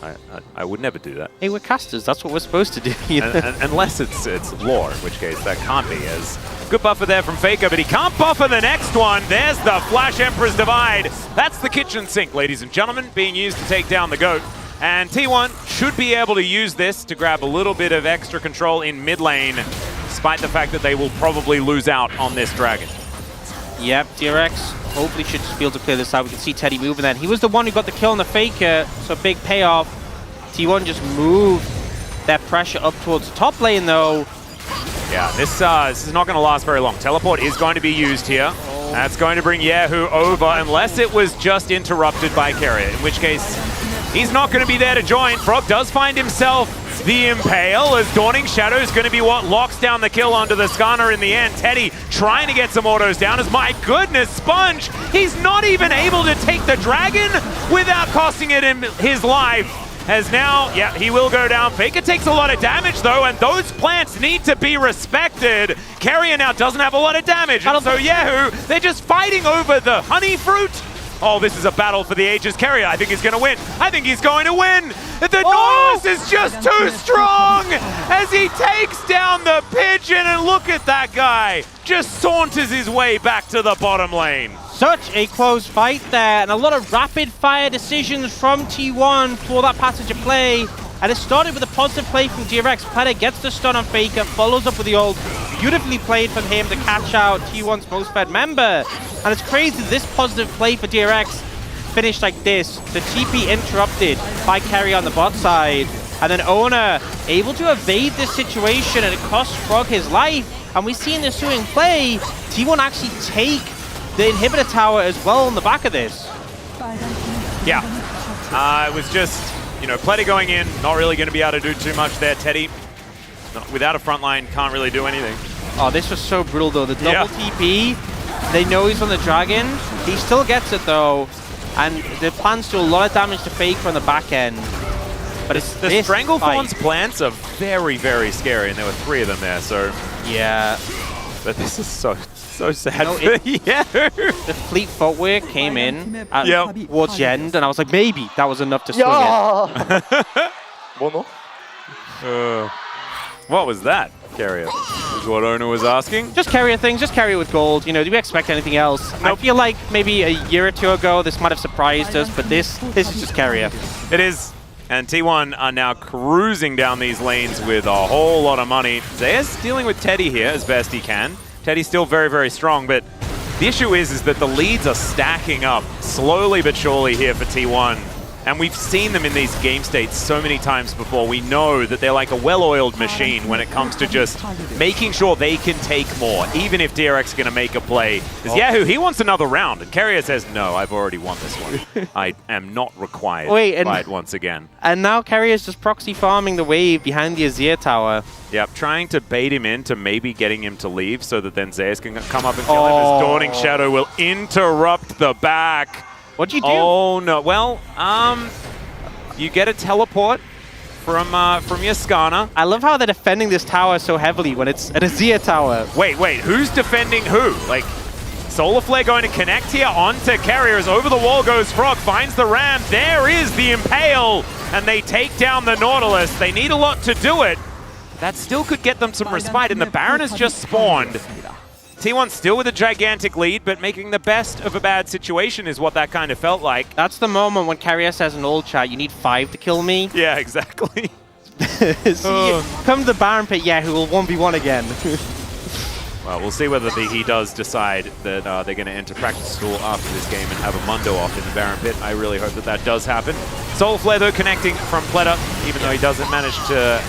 I would never do that. Hey, we're casters. That's what we're supposed to do. Unless it's lore, in which case that can't be. As good buffer there from Faker, but he can't buffer the next one. There's the Flash Emperor's Divide. That's the kitchen sink, ladies and gentlemen, being used to take down the GOAT. And T1 should be able to use this to grab a little bit of extra control in mid lane, despite the fact that they will probably lose out on this dragon. Yep, DRX hopefully should just be able to clear this out. We can see Teddy moving then. He was the one who got the kill on the Faker, so big payoff. T1 just moved that pressure up towards the top lane though. Yeah, this is not going to last very long. Teleport is going to be used here. That's going to bring Yahoo over, unless it was just interrupted by Carrier, in which case he's not going to be there to join. Frog does find himself the Impale, as Dawning Shadow is going to be what locks down the kill onto the Skarner in the end. Teddy trying to get some autos down, as my goodness, Sponge, he's not even able to take the dragon without costing it his life. As now, yeah, he will go down. Faker takes a lot of damage though, and those plants need to be respected. Carrier now doesn't have a lot of damage, and so Yahoo, they're just fighting over the honey fruit. Oh, this is a battle for the ages. Carrier, I think he's going to win. I think he's going to win. The Norris is just too strong as he takes down the pigeon, and look at that guy. Just saunters his way back to the bottom lane. Such a close fight there, and a lot of rapid-fire decisions from T1 for that passage of play. And it started with a positive play from DRX. Peta gets the stun on Faker, follows up with the ult. Beautifully played from him to catch out T1's most fed member. And it's crazy, this positive play for DRX finished like this. The TP interrupted by Carry on the bot side. And then Ona able to evade this situation, and it costs Frog his life. And we see in the ensuing play, T1 actually take the inhibitor tower as well on the back of this. Yeah. It was just, you know, Pletty going in, not really going to be able to do too much there. Teddy, without a front line, can't really do anything. Oh, this was so brutal though. The double TP, they know he's on the dragon. He still gets it though. And the plans do a lot of damage to Faker on the back end. But it's The Stranglethorn's plants are very, very scary, and there were 3 of them there, so... Yeah. But this is so sad No, for yeah. The fleet footwork came in towards the end, and I was like, maybe that was enough to swing it. Mono? What was that, Carrier? Is what Ono was asking. Just carrier things, just carry it with gold. You know, do we expect anything else? I feel like maybe a year or 2 ago this might have surprised us, but this is just carrier. It is. And T1 are now cruising down these lanes with a whole lot of money. Zaya's dealing with Teddy here as best he can. Teddy's still very, very strong, but the issue is that the leads are stacking up slowly but surely here for T1. And we've seen them in these game states so many times before. We know that they're like a well-oiled machine when it comes to just making sure they can take more, even if DRX is going to make a play. Because Yahoo, he wants another round, and Carrier says, no, I've already won this one. I am not required to fight once again. And now Carrier's just proxy farming the wave behind the Azir tower. Yep, trying to bait him into maybe getting him to leave so that then Zayas can come up and kill him as Dawning Shadow will interrupt the back. What'd you do? Oh, no. Well, you get a teleport from your Skana. I love how they're defending this tower so heavily when it's an Azir tower. Wait, who's defending who? Like, Solar Flare going to connect here onto Carrier as over the wall goes Frog, finds the Ram. There is the Impale, and they take down the Nautilus. They need a lot to do it. That still could get them some respite, and the Baron has just spawned. T1 still with a gigantic lead, but making the best of a bad situation is what that kind of felt like. That's the moment when Carrier says in old chat, you need 5 to kill me. Yeah, exactly. Come to the Baron pit, yeah, who will 1v1 again. Well, we'll see whether he does decide that they're going to enter practice school after this game and have a Mundo off in the Baron pit. I really hope that does happen. Soul Flare, though, connecting from Pleta, even though he doesn't manage to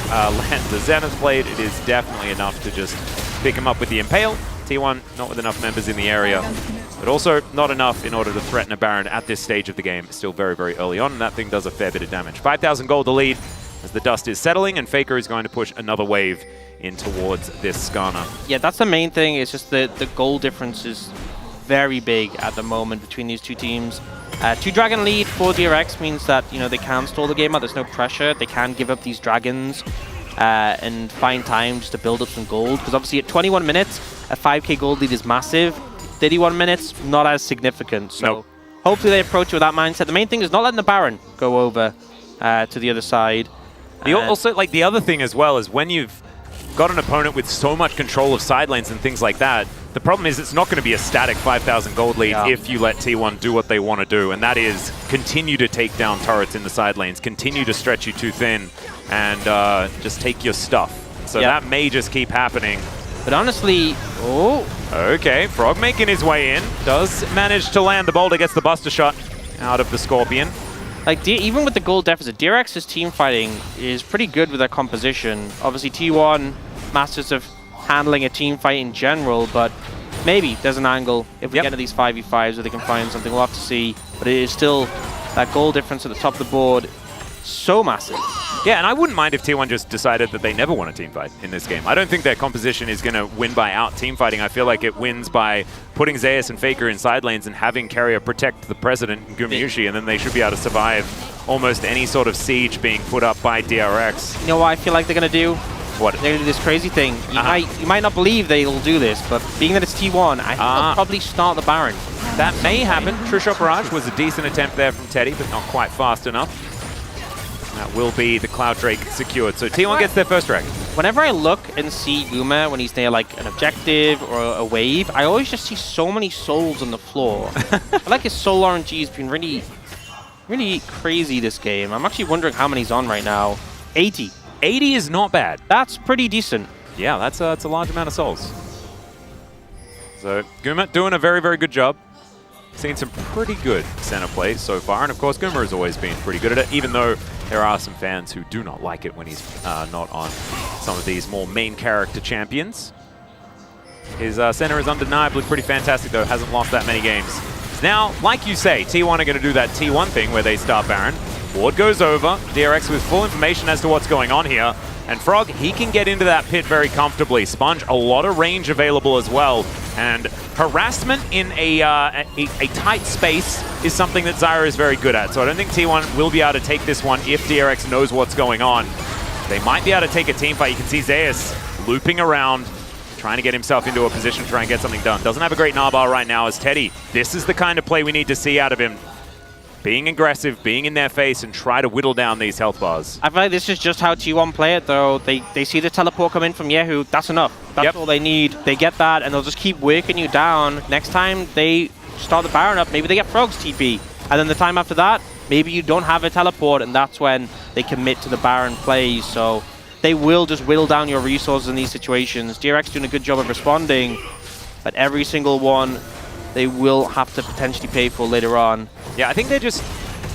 land the Zenith Blade, it is definitely enough to just pick him up with the Impale. T1 not with enough members in the area, but also not enough in order to threaten a Baron at this stage of the game. Still very, very early on, and that thing does a fair bit of damage. 5,000 gold to lead as the dust is settling, and Faker is going to push another wave in towards this Skana. Yeah, that's the main thing. It's just the goal difference is very big at the moment between these two teams. 2 dragon lead for DRX means that, you know, they can stall the game out. There's no pressure. They can give up these dragons and find time just to build up some gold. Because obviously at 21 minutes, a 5k gold lead is massive. 31 minutes, not as significant. So hopefully they approach it with that mindset. The main thing is not letting the Baron go over to the other side. Also, like, the other thing as well is when you've got an opponent with so much control of side lanes and things like that, the problem is it's not going to be a static 5,000 gold lead if you let T1 do what they want to do, and that is continue to take down turrets in the side lanes, continue to stretch you too thin, and just take your stuff. So that may just keep happening. But honestly, okay, Frog making his way in, does manage to land the boulder, gets the Buster Shot out of the Scorpion. Like, even with the gold deficit, DRX's team fighting is pretty good with their composition. Obviously, T1, masters of handling a team fight in general, but maybe there's an angle if we get into these 5v5s where they can find something. We'll have to see. But it is still that goal difference at the top of the board. So massive. Yeah, and I wouldn't mind if T1 just decided that they never want a team fight in this game. I don't think their composition is going to win by out-team fighting. I feel like it wins by putting Zayas and Faker in side lanes and having Carrier protect the President and Gumayushi, and then they should be able to survive almost any sort of siege being put up by DRX. You know what I feel like they're going to do? What? They're going to do this crazy thing. You might not believe they'll do this, but being that it's T1, I think they'll probably start the Baron. That may happen. Trishop Barrage was a decent attempt there from Teddy, but not quite fast enough. That will be the Cloud Drake secured. So T1 gets their first dragon. Whenever I look and see Guma when he's near like an objective or a wave, I always just see so many souls on the floor. I feel like his soul RNG has been really, really crazy this game. I'm actually wondering how many he's on right now. 80. 80 is not bad. That's pretty decent. Yeah, that's a large amount of souls. So Guma doing a very, very good job. Seen some pretty good center plays so far, and of course Guma has always been pretty good at it, even though there are some fans who do not like it when he's not on some of these more main character champions. His center is undeniably pretty fantastic, though. Hasn't lost that many games. Now, like you say, T1 are going to do that T1 thing where they start Baron. Ward goes over. DRX with full information as to what's going on here. And Frog, he can get into that pit very comfortably. Sponge, a lot of range available as well. And harassment in a tight space is something that Zyra is very good at. So I don't think T1 will be able to take this one if DRX knows what's going on. They might be able to take a team fight. You can see Zeus looping around, trying to get himself into a position to try and get something done. Doesn't have a great Narbal right now as Teddy. This is the kind of play we need to see out of him. Being aggressive, being in their face, and try to whittle down these health bars. I feel like this is just how T1 play it, though. They see the teleport come in from Yehu. That's enough. That's all they need. They get that, and they'll just keep working you down. Next time they start the Baron up, maybe they get Frog's TP. And then the time after that, maybe you don't have a teleport, and that's when they commit to the Baron plays. So they will just whittle down your resources in these situations. DRX doing a good job of responding, but every single one they will have to potentially pay for later on. Yeah, I think they're just...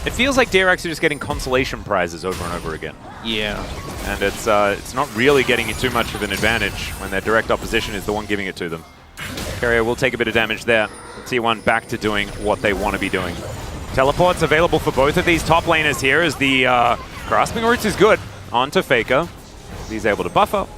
It feels like DRX are just getting consolation prizes over and over again. Yeah. And it's not really getting you too much of an advantage when their direct opposition is the one giving it to them. Carrier will take a bit of damage there. T1 back to doing what they want to be doing. Teleports available for both of these top laners here as the grasping roots is good. On to Faker. He's able to buffer.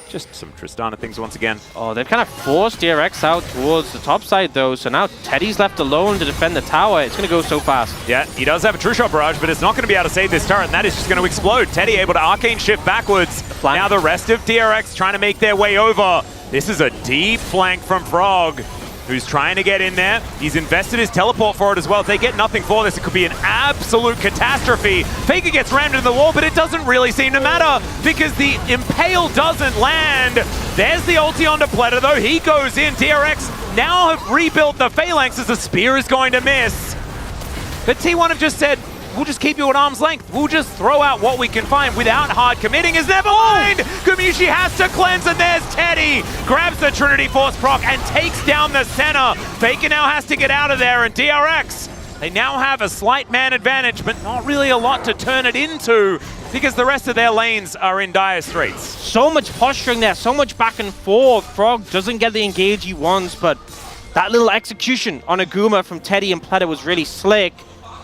Just some Tristana things once again. Oh, they've kind of forced DRX out towards the top side, though, so now Teddy's left alone to defend the tower. It's going to go so fast. Yeah, he does have a True Shot Barrage, but it's not going to be able to save this turret, and that is just going to explode. Teddy able to Arcane Shift backwards. Now the rest of DRX trying to make their way over. This is a deep flank from Frog, who's trying to get in there. He's invested his teleport for it as well. If they get nothing for this, it could be an absolute catastrophe. Faker gets rammed into the wall, but it doesn't really seem to matter because the Impale doesn't land. There's the ulti onto Pleta, though. He goes in. DRX now have rebuilt the Phalanx as the spear is going to miss. But T1 have just said, we'll just keep you at arm's length. We'll just throw out what we can find without hard committing. Is Nevermind! Gumiushi has to cleanse, and there's Teddy. Grabs the Trinity Force proc and takes down the center. Faker now has to get out of there, and DRX, they now have a slight man advantage, but not really a lot to turn it into because the rest of their lanes are in dire straits. So much posturing there, so much back and forth. Frog doesn't get the engage he wants, but that little execution on Aguma from Teddy and Pleta was really slick.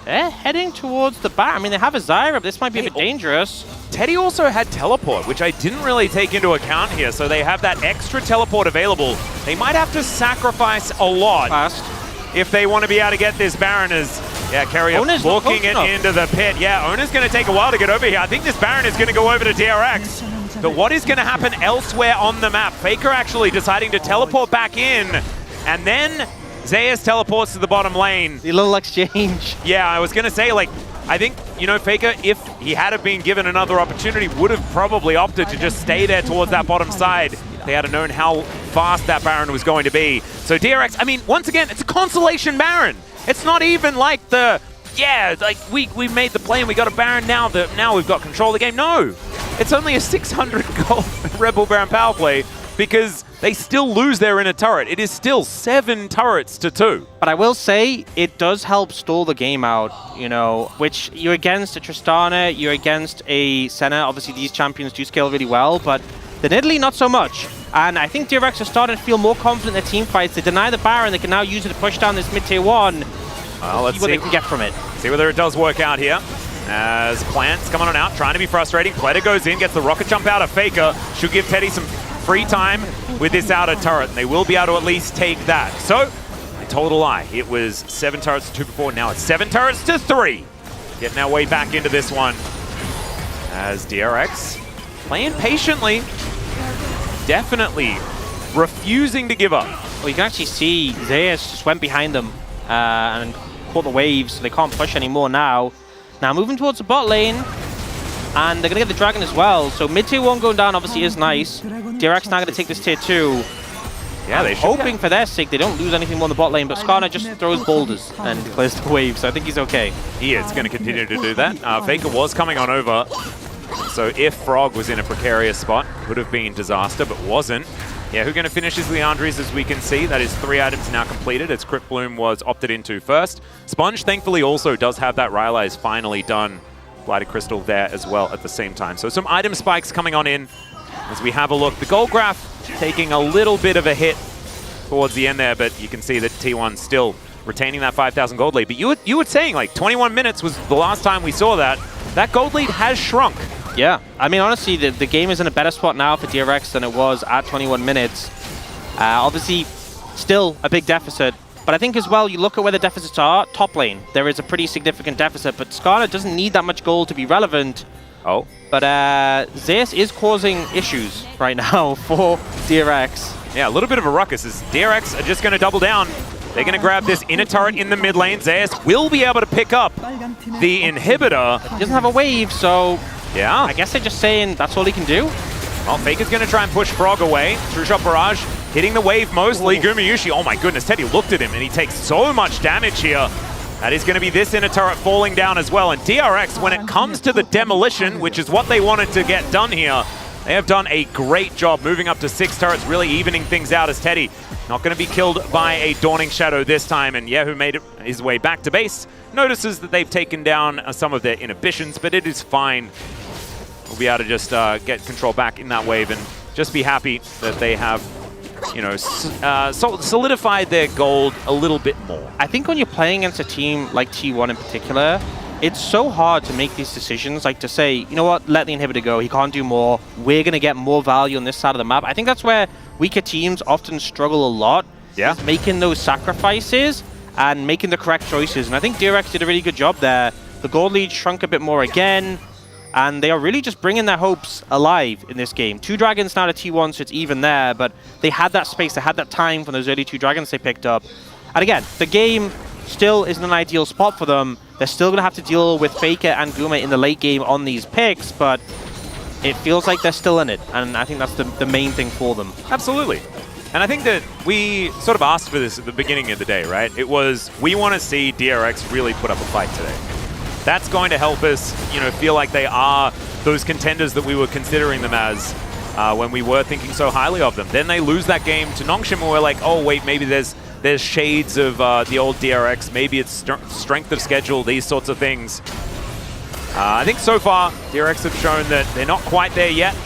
They're heading towards the back. I mean, they have a Zyra, but this might be a bit dangerous. Teddy also had teleport, which I didn't really take into account here, so they have that extra teleport available. They might have to sacrifice a lot if they want to be able to get this Baron as, yeah, Carrier booking it into the pit. Yeah, Ona's going to take a while to get over here. I think this Baron is going to go over to DRX. But what is going to happen elsewhere on the map? Faker actually deciding to teleport back in, and then Zeus teleports to the bottom lane. The little exchange. Yeah, I was going to say, like, I think, you know, Faker, if he had been given another opportunity, would have probably opted to just stay there towards that bottom side. They had known how fast that Baron was going to be. So DRX, I mean, once again, it's a consolation Baron. It's not even like the, yeah, like we made the play and we got a Baron now we've got control of the game. No, it's only a 600 gold Rebel Baron power play because they still lose their inner turret. It is still 7 turrets to 2. But I will say, it does help stall the game out, you know, which you're against a Tristana, you're against a Senna. Obviously, these champions do scale really well, but the Nidalee, not so much. And I think DRX are starting to feel more confident in their team fights. They deny the Baron, they can now use it to push down this mid-tier 1. Well, let's see what they can get from it. See whether it does work out here. As Plant's coming on out, trying to be frustrating. Pleta goes in, gets the rocket jump out of Faker. Should give Teddy some free time with this outer turret, and they will be able to at least take that. So, I told a lie. It was 7 turrets to 2 before, now it's 7 turrets to 3. Getting our way back into this one. As DRX playing patiently, definitely refusing to give up. Well, you can actually see Zeus just went behind them and caught the waves, so they can't push anymore now. Now moving towards the bot lane, and they're going to get the dragon as well. So mid-tier 1 going down obviously is nice. DRX now going to take this tier 2. Yeah, they should. Hoping for their sake they don't lose anything more in the bot lane, but Skarner just throws boulders and clears the wave, so I think he's okay. He is going to continue to do that. Faker was coming on over, so if Frog was in a precarious spot, could have been disaster, but wasn't. Yeah, who's going to finish his Leandries, as we can see. That is 3 items now completed, as Crypt Bloom was opted into first. Sponge, thankfully, also does have that Rylai's finally done. Blighted Crystal there as well at the same time. So some item spikes coming on in. as we have a look. The gold graph taking a little bit of a hit towards the end there, but you can see that T1 still retaining that 5,000 gold lead. But you were saying like 21 minutes was the last time we saw that. That gold lead has shrunk. Yeah, I mean, honestly, the game is in a better spot now for DRX than it was at 21 minutes. Obviously, still a big deficit. But I think as well, you look at where the deficits are, top lane, there is a pretty significant deficit. But Skarner doesn't need that much gold to be relevant. Oh. But Zeus is causing issues right now for DRX. Yeah, a little bit of a ruckus as DRX are just going to double down. They're going to grab this inner turret in the mid lane. Zeus will be able to pick up the inhibitor. He doesn't have a wave, so yeah, I guess they're just saying that's all he can do. Well, Faker's going to try and push Frog away. True Shot Barrage hitting the wave mostly. Gumayushi, oh my goodness, Teddy looked at him and he takes so much damage here. That is going to be this inner turret falling down as well. And DRX, when it comes to the demolition, which is what they wanted to get done here, they have done a great job moving up to 6 turrets, really evening things out as Teddy not going to be killed by a Dawning Shadow this time. And Yehu made his way back to base. Notices that they've taken down some of their inhibitions, but it is fine. We'll be able to just get control back in that wave and just be happy that they have, you know, solidified their gold a little bit more. I think when you're playing against a team like T1 in particular, it's so hard to make these decisions, like to say, you know what, let the inhibitor go, he can't do more, we're going to get more value on this side of the map. I think that's where weaker teams often struggle a lot, yeah, making those sacrifices and making the correct choices. And I think DRX did a really good job there. The gold lead shrunk a bit more again, and they are really just bringing their hopes alive in this game. 2 dragons now to T1, so it's even there, but they had that space, they had that time from those early 2 dragons they picked up. And again, the game still isn't an ideal spot for them. They're still going to have to deal with Faker and Guma in the late game on these picks, but it feels like they're still in it, and I think that's the main thing for them. Absolutely. And I think that we sort of asked for this at the beginning of the day, right? It was, we want to see DRX really put up a fight today. That's going to help us, you know, feel like they are those contenders that we were considering them as when we were thinking so highly of them. Then they lose that game to Nongshim, and we're like, oh wait, maybe there's shades of the old DRX. Maybe it's strength of schedule, these sorts of things. I think so far DRX have shown that they're not quite there yet.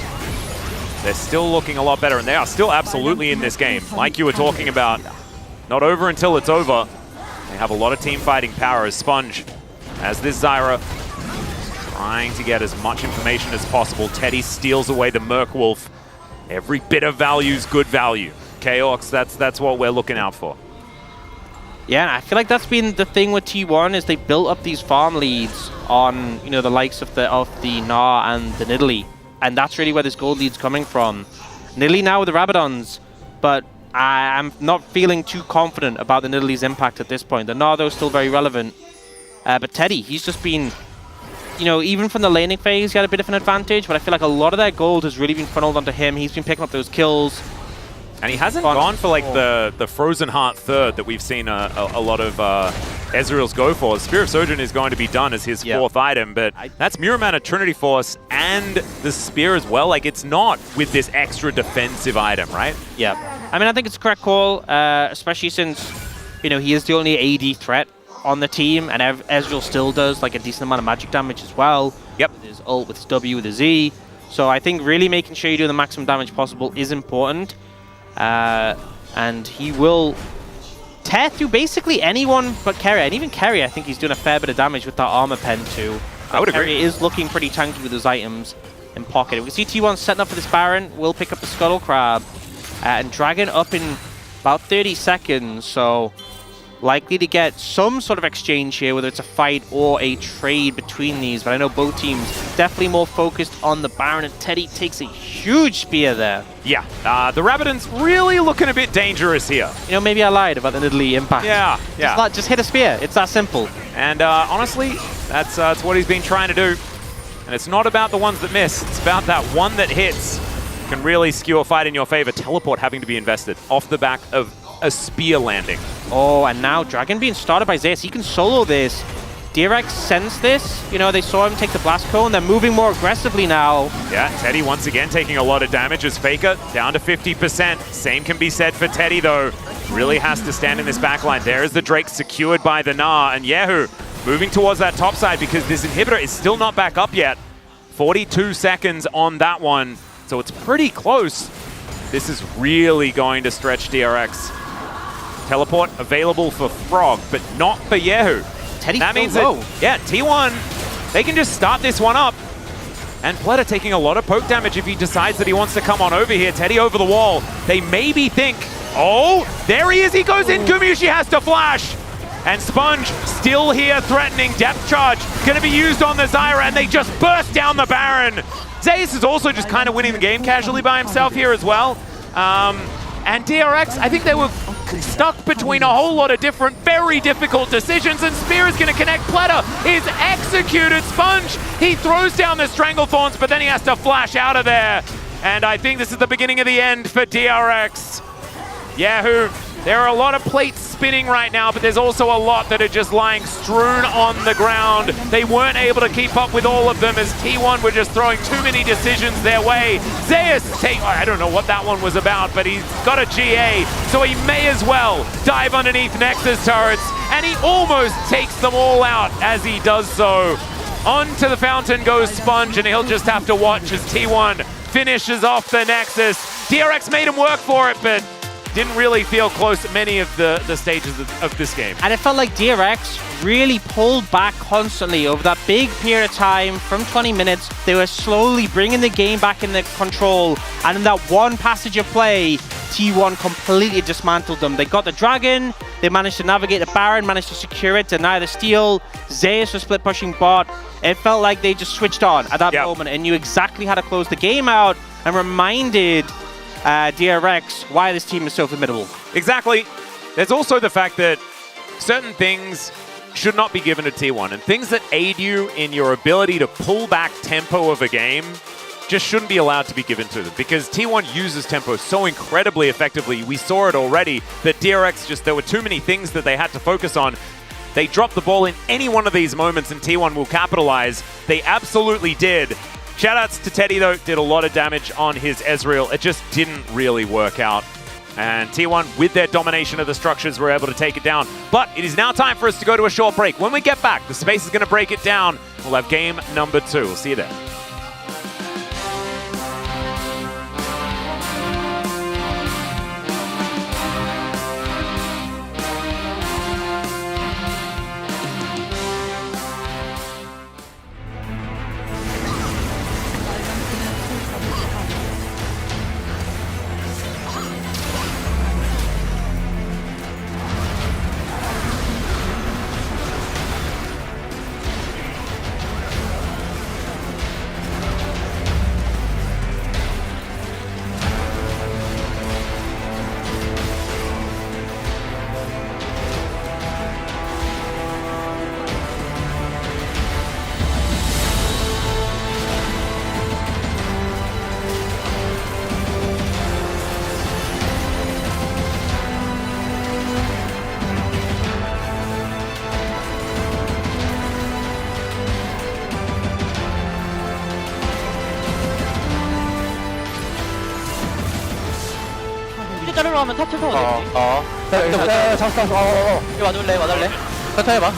They're still looking a lot better, and they are still absolutely in this game. Like you were talking about, not over until it's over. They have a lot of team fighting power as Sponge, as this Zyra, trying to get as much information as possible. Teddy steals away the Merc Wolf. Every bit of value is good value. Chaos, that's what we're looking out for. Yeah, and I feel like that's been the thing with T1 is they built up these farm leads on, you know, the likes of the Gnar and the Nidalee, and that's really where this gold lead's coming from. Nidalee now with the Rabadons, but I'm not feeling too confident about the Nidalee's impact at this point. The Gnar, though, is still very relevant. But Teddy, he's just been, you know, even from the laning phase, he had a bit of an advantage, but I feel like a lot of their gold has really been funneled onto him. He's been picking up those kills. And he hasn't gone for like the Frozen Heart third that we've seen a lot of Ezreal's go for. Spear of Sojourn is going to be done as his 4th item, but that's Mirror Mana, Trinity Force, and the Spear as well. Like, it's not with this extra defensive item, right? Yeah. I mean, I think it's a correct call, especially since, you know, he is the only AD threat on the team, and Ezreal still does like a decent amount of magic damage as well. Yep. With his ult, with his W, with his Z. So I think really making sure you do the maximum damage possible is important. And he will tear through basically anyone but Carrier. And even Carrier, I think he's doing a fair bit of damage with that armor pen too. I would agree. Carrier is looking pretty tanky with his items in pocket. We can see T1 setting up for this Baron. Will pick up the Scuttle Crab. And Dragon up in about 30 seconds. So likely to get some sort of exchange here, whether it's a fight or a trade between these. But I know both teams definitely more focused on the Baron, and Teddy takes a huge spear there. Yeah, the Rabadon's really looking a bit dangerous here. You know, maybe I lied about the Nidalee impact. Yeah, yeah. Just hit a spear. It's that simple. And honestly, that's what he's been trying to do. And it's not about the ones that miss. It's about that one that hits. Can really skew a fight in your favor. Teleport having to be invested off the back of a spear landing. Oh, and now Dragon being started by Zeus. He can solo this. DRX sensed this. You know, they saw him take the Blast Cone. They're moving more aggressively now. Yeah, Teddy once again taking a lot of damage as Faker down to 50%. Same can be said for Teddy, though. Really has to stand in this backline. There is the Drake secured by the Gnar, and Yehu moving towards that top side because this inhibitor is still not back up yet. 42 seconds on that one. so it's pretty close. This is really going to stretch DRX. Teleport available for Frog, but not for Yehu. Teddy's That so means low. that, yeah, T1, they can just start this one up. And Pleta taking a lot of poke damage if he decides that he wants to come on over here. Teddy over the wall. They maybe think, oh, there he is, he goes in. Gumayushi has to flash. And Sponge still here threatening. Depth charge gonna be used on the Zyra, and they just burst down the Baron. Zeus is also just kind of winning the game casually by himself here as well. And DRX, I think they were stuck between a whole lot of different, very difficult decisions, and Spear is going to connect. Pleta is executed. Sponge, he throws down the Stranglethorns, but then he has to flash out of there. And I think this is the beginning of the end for DRX. Yahoo, there are a lot of plates spinning right now, but there's also a lot that are just lying strewn on the ground. They weren't able to keep up with all of them as T1 were just throwing too many decisions their way. Zeus, I don't know what that one was about, but he's got a GA, so he may as well dive underneath Nexus turrets, and he almost takes them all out as he does so. Onto the fountain goes Sponge, and he'll just have to watch as T1 finishes off the Nexus. DRX made him work for it, but didn't really feel close at many of the stages of this game. And it felt like DRX really pulled back constantly over that big period of time from 20 minutes. They were slowly bringing the game back in their control. And in that one passage of play, T1 completely dismantled them. They got the Dragon, they managed to navigate the Baron, managed to secure it, deny the steal. Zeus was split pushing bot. It felt like they just switched on at that moment and knew exactly how to close the game out, and reminded DRX why this team is so formidable. Exactly. There's also the fact that certain things should not be given to T1, and things that aid you in your ability to pull back tempo of a game just shouldn't be allowed to be given to them, because T1 uses tempo so incredibly effectively. We saw it already that DRX there were too many things that they had to focus on. They dropped the ball in any one of these moments and T1 will capitalize. They absolutely did. Shoutouts to Teddy, though, did a lot of damage on his Ezreal. It just didn't really work out. And T1, with their domination of the structures, were able to take it down. But it is now time for us to go to a short break. When we get back, the space is going to break it down. We'll have game number 2. We'll see you there. 자르러 가면 탑 칠퍼가 되지. 잡았어. 이거 와줄래? 천천히 해봐.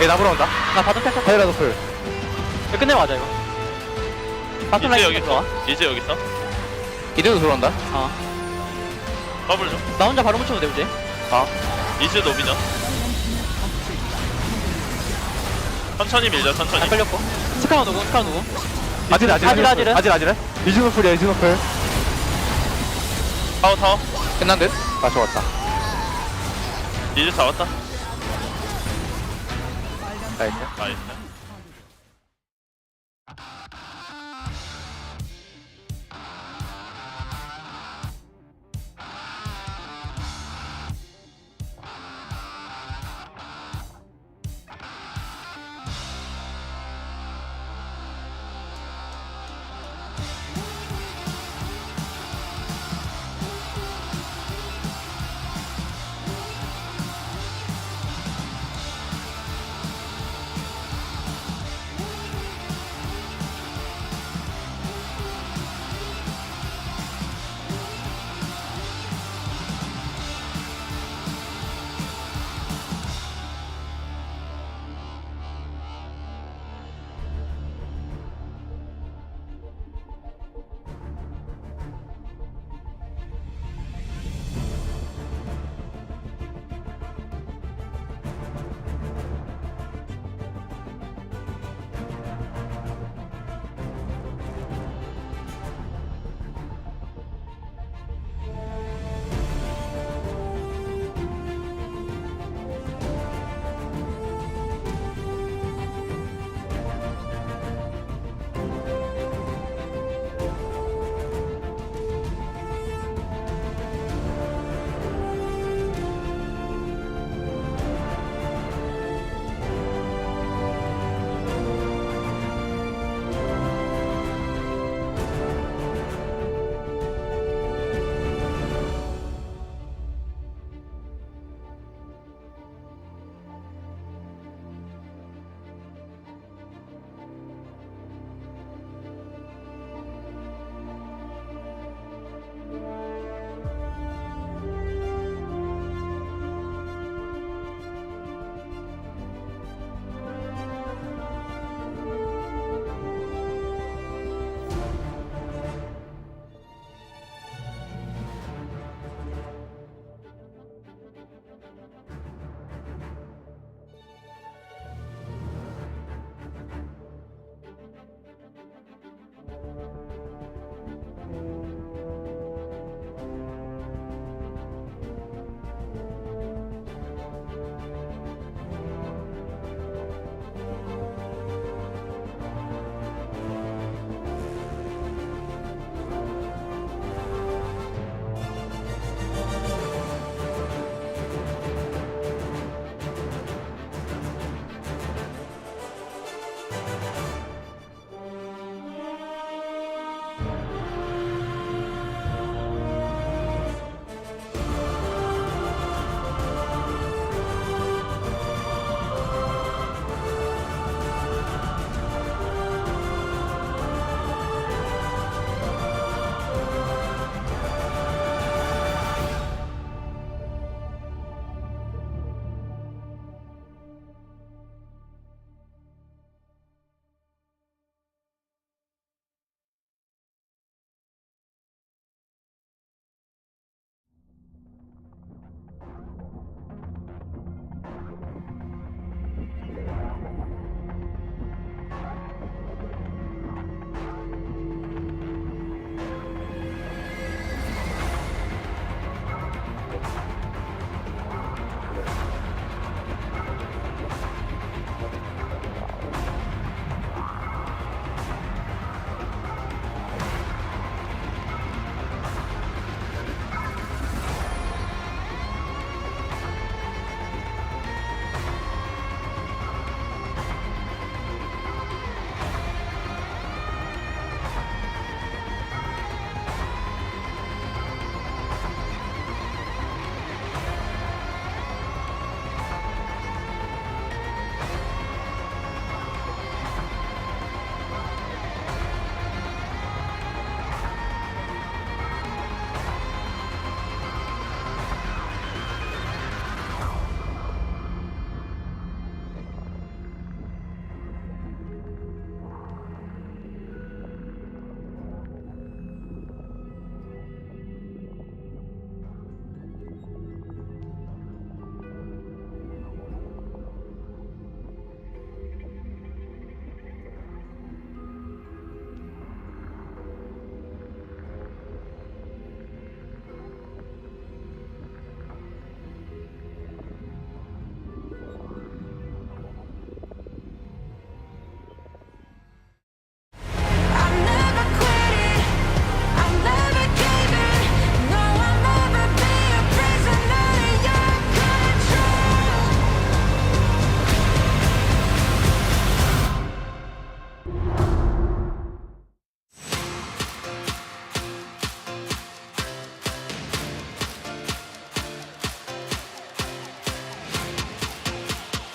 얘 나보러 온다. 나 바텀 탈 타이라 노플. 이거 끝내 맞아 이거. 바텀 라인 여기 좋아. 이제 여기 있어. 이제도 들어온다. 더블 좀. 나 혼자 바로 묻혀도 돼 이제. 이제 노비전. 천천히 밀자, 천천히. 안 걸렸고. 스카우 누구? 아질. 이즈 노플이야, 이즈 노플. 타워. 끝난 듯? 아, 좋았다. 이제 잡았다. 나이스. 나이스.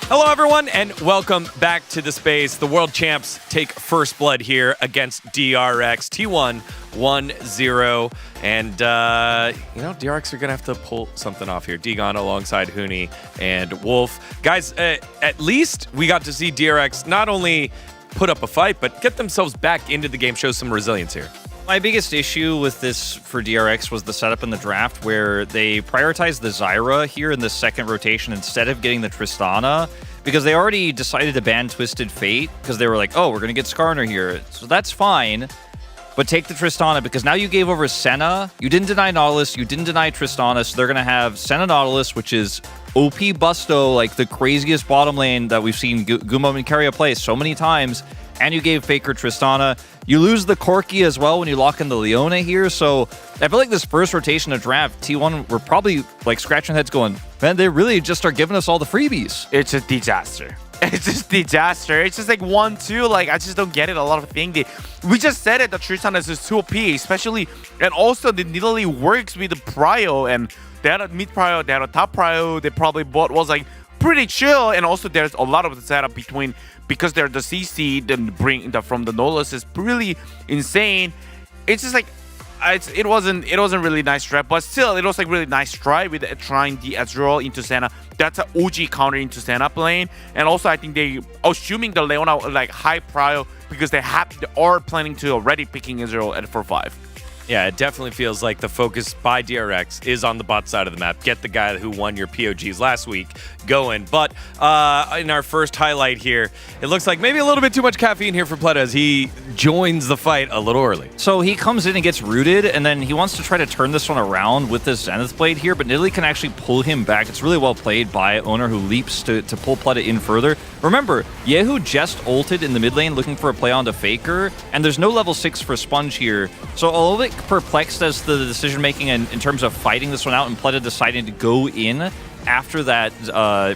Hello, everyone, and welcome back to the space. The world champs take first blood here against DRX. T1 1-0. And, DRX are going to have to pull something off here. Digon alongside Huni and Wolf. Guys, at least we got to see DRX not only put up a fight, but get themselves back into the game, show some resilience here. My biggest issue with this for DRX was the setup in the draft where they prioritized the Zyra here in the second rotation instead of getting the Tristana because they already decided to ban Twisted Fate because they were like, oh, we're going to get Skarner here. So that's fine, but take the Tristana because now you gave over Senna. You didn't deny Nautilus. You didn't deny Tristana. So they're going to have Senna Nautilus, which is OP Busto, like the craziest bottom lane that we've seen Guma and Keria play so many times. And you gave Faker Tristana. You lose the Corki as well when you lock in the Leona here. So I feel like this first rotation of draft, T1 were probably like scratching their heads going, man, they really just are giving us all the freebies. It's a disaster. It's just disaster. It's just like 1-2. Like, I just don't get it. A lot of things. We just said it. The Tristana is just too OP, especially. And also, the Nidalee works with the Prio. And they had a mid Prio, they had a top Prio. They probably bought was like pretty chill. And also, there's a lot of the setup between. Because they're the CC, then bring the from the Nautilus is really insane. It's just like it wasn't really nice strat, but still it was like really nice try with trying the Ezreal into Senna. That's an OG counter into Senna lane, and also I think they assuming the Leona like high prio because they are planning to already picking Ezreal at 4-5. Yeah, it definitely feels like the focus by DRX is on the bot side of the map. Get the guy who won your POGs last week going. But in our first highlight here, it looks like maybe a little bit too much caffeine here for Pleta as he joins the fight a little early. So he comes in and gets rooted, and then he wants to try to turn this one around with this Zenith Blade here, but Nidalee can actually pull him back. It's really well played by Owner, who leaps to pull Pleta in further. Remember, Yehu just ulted in the mid lane looking for a play onto Faker, and there's no level 6 for Sponge here. So a little bit perplexed as the decision making in terms of fighting this one out, and Pleta deciding to go in after that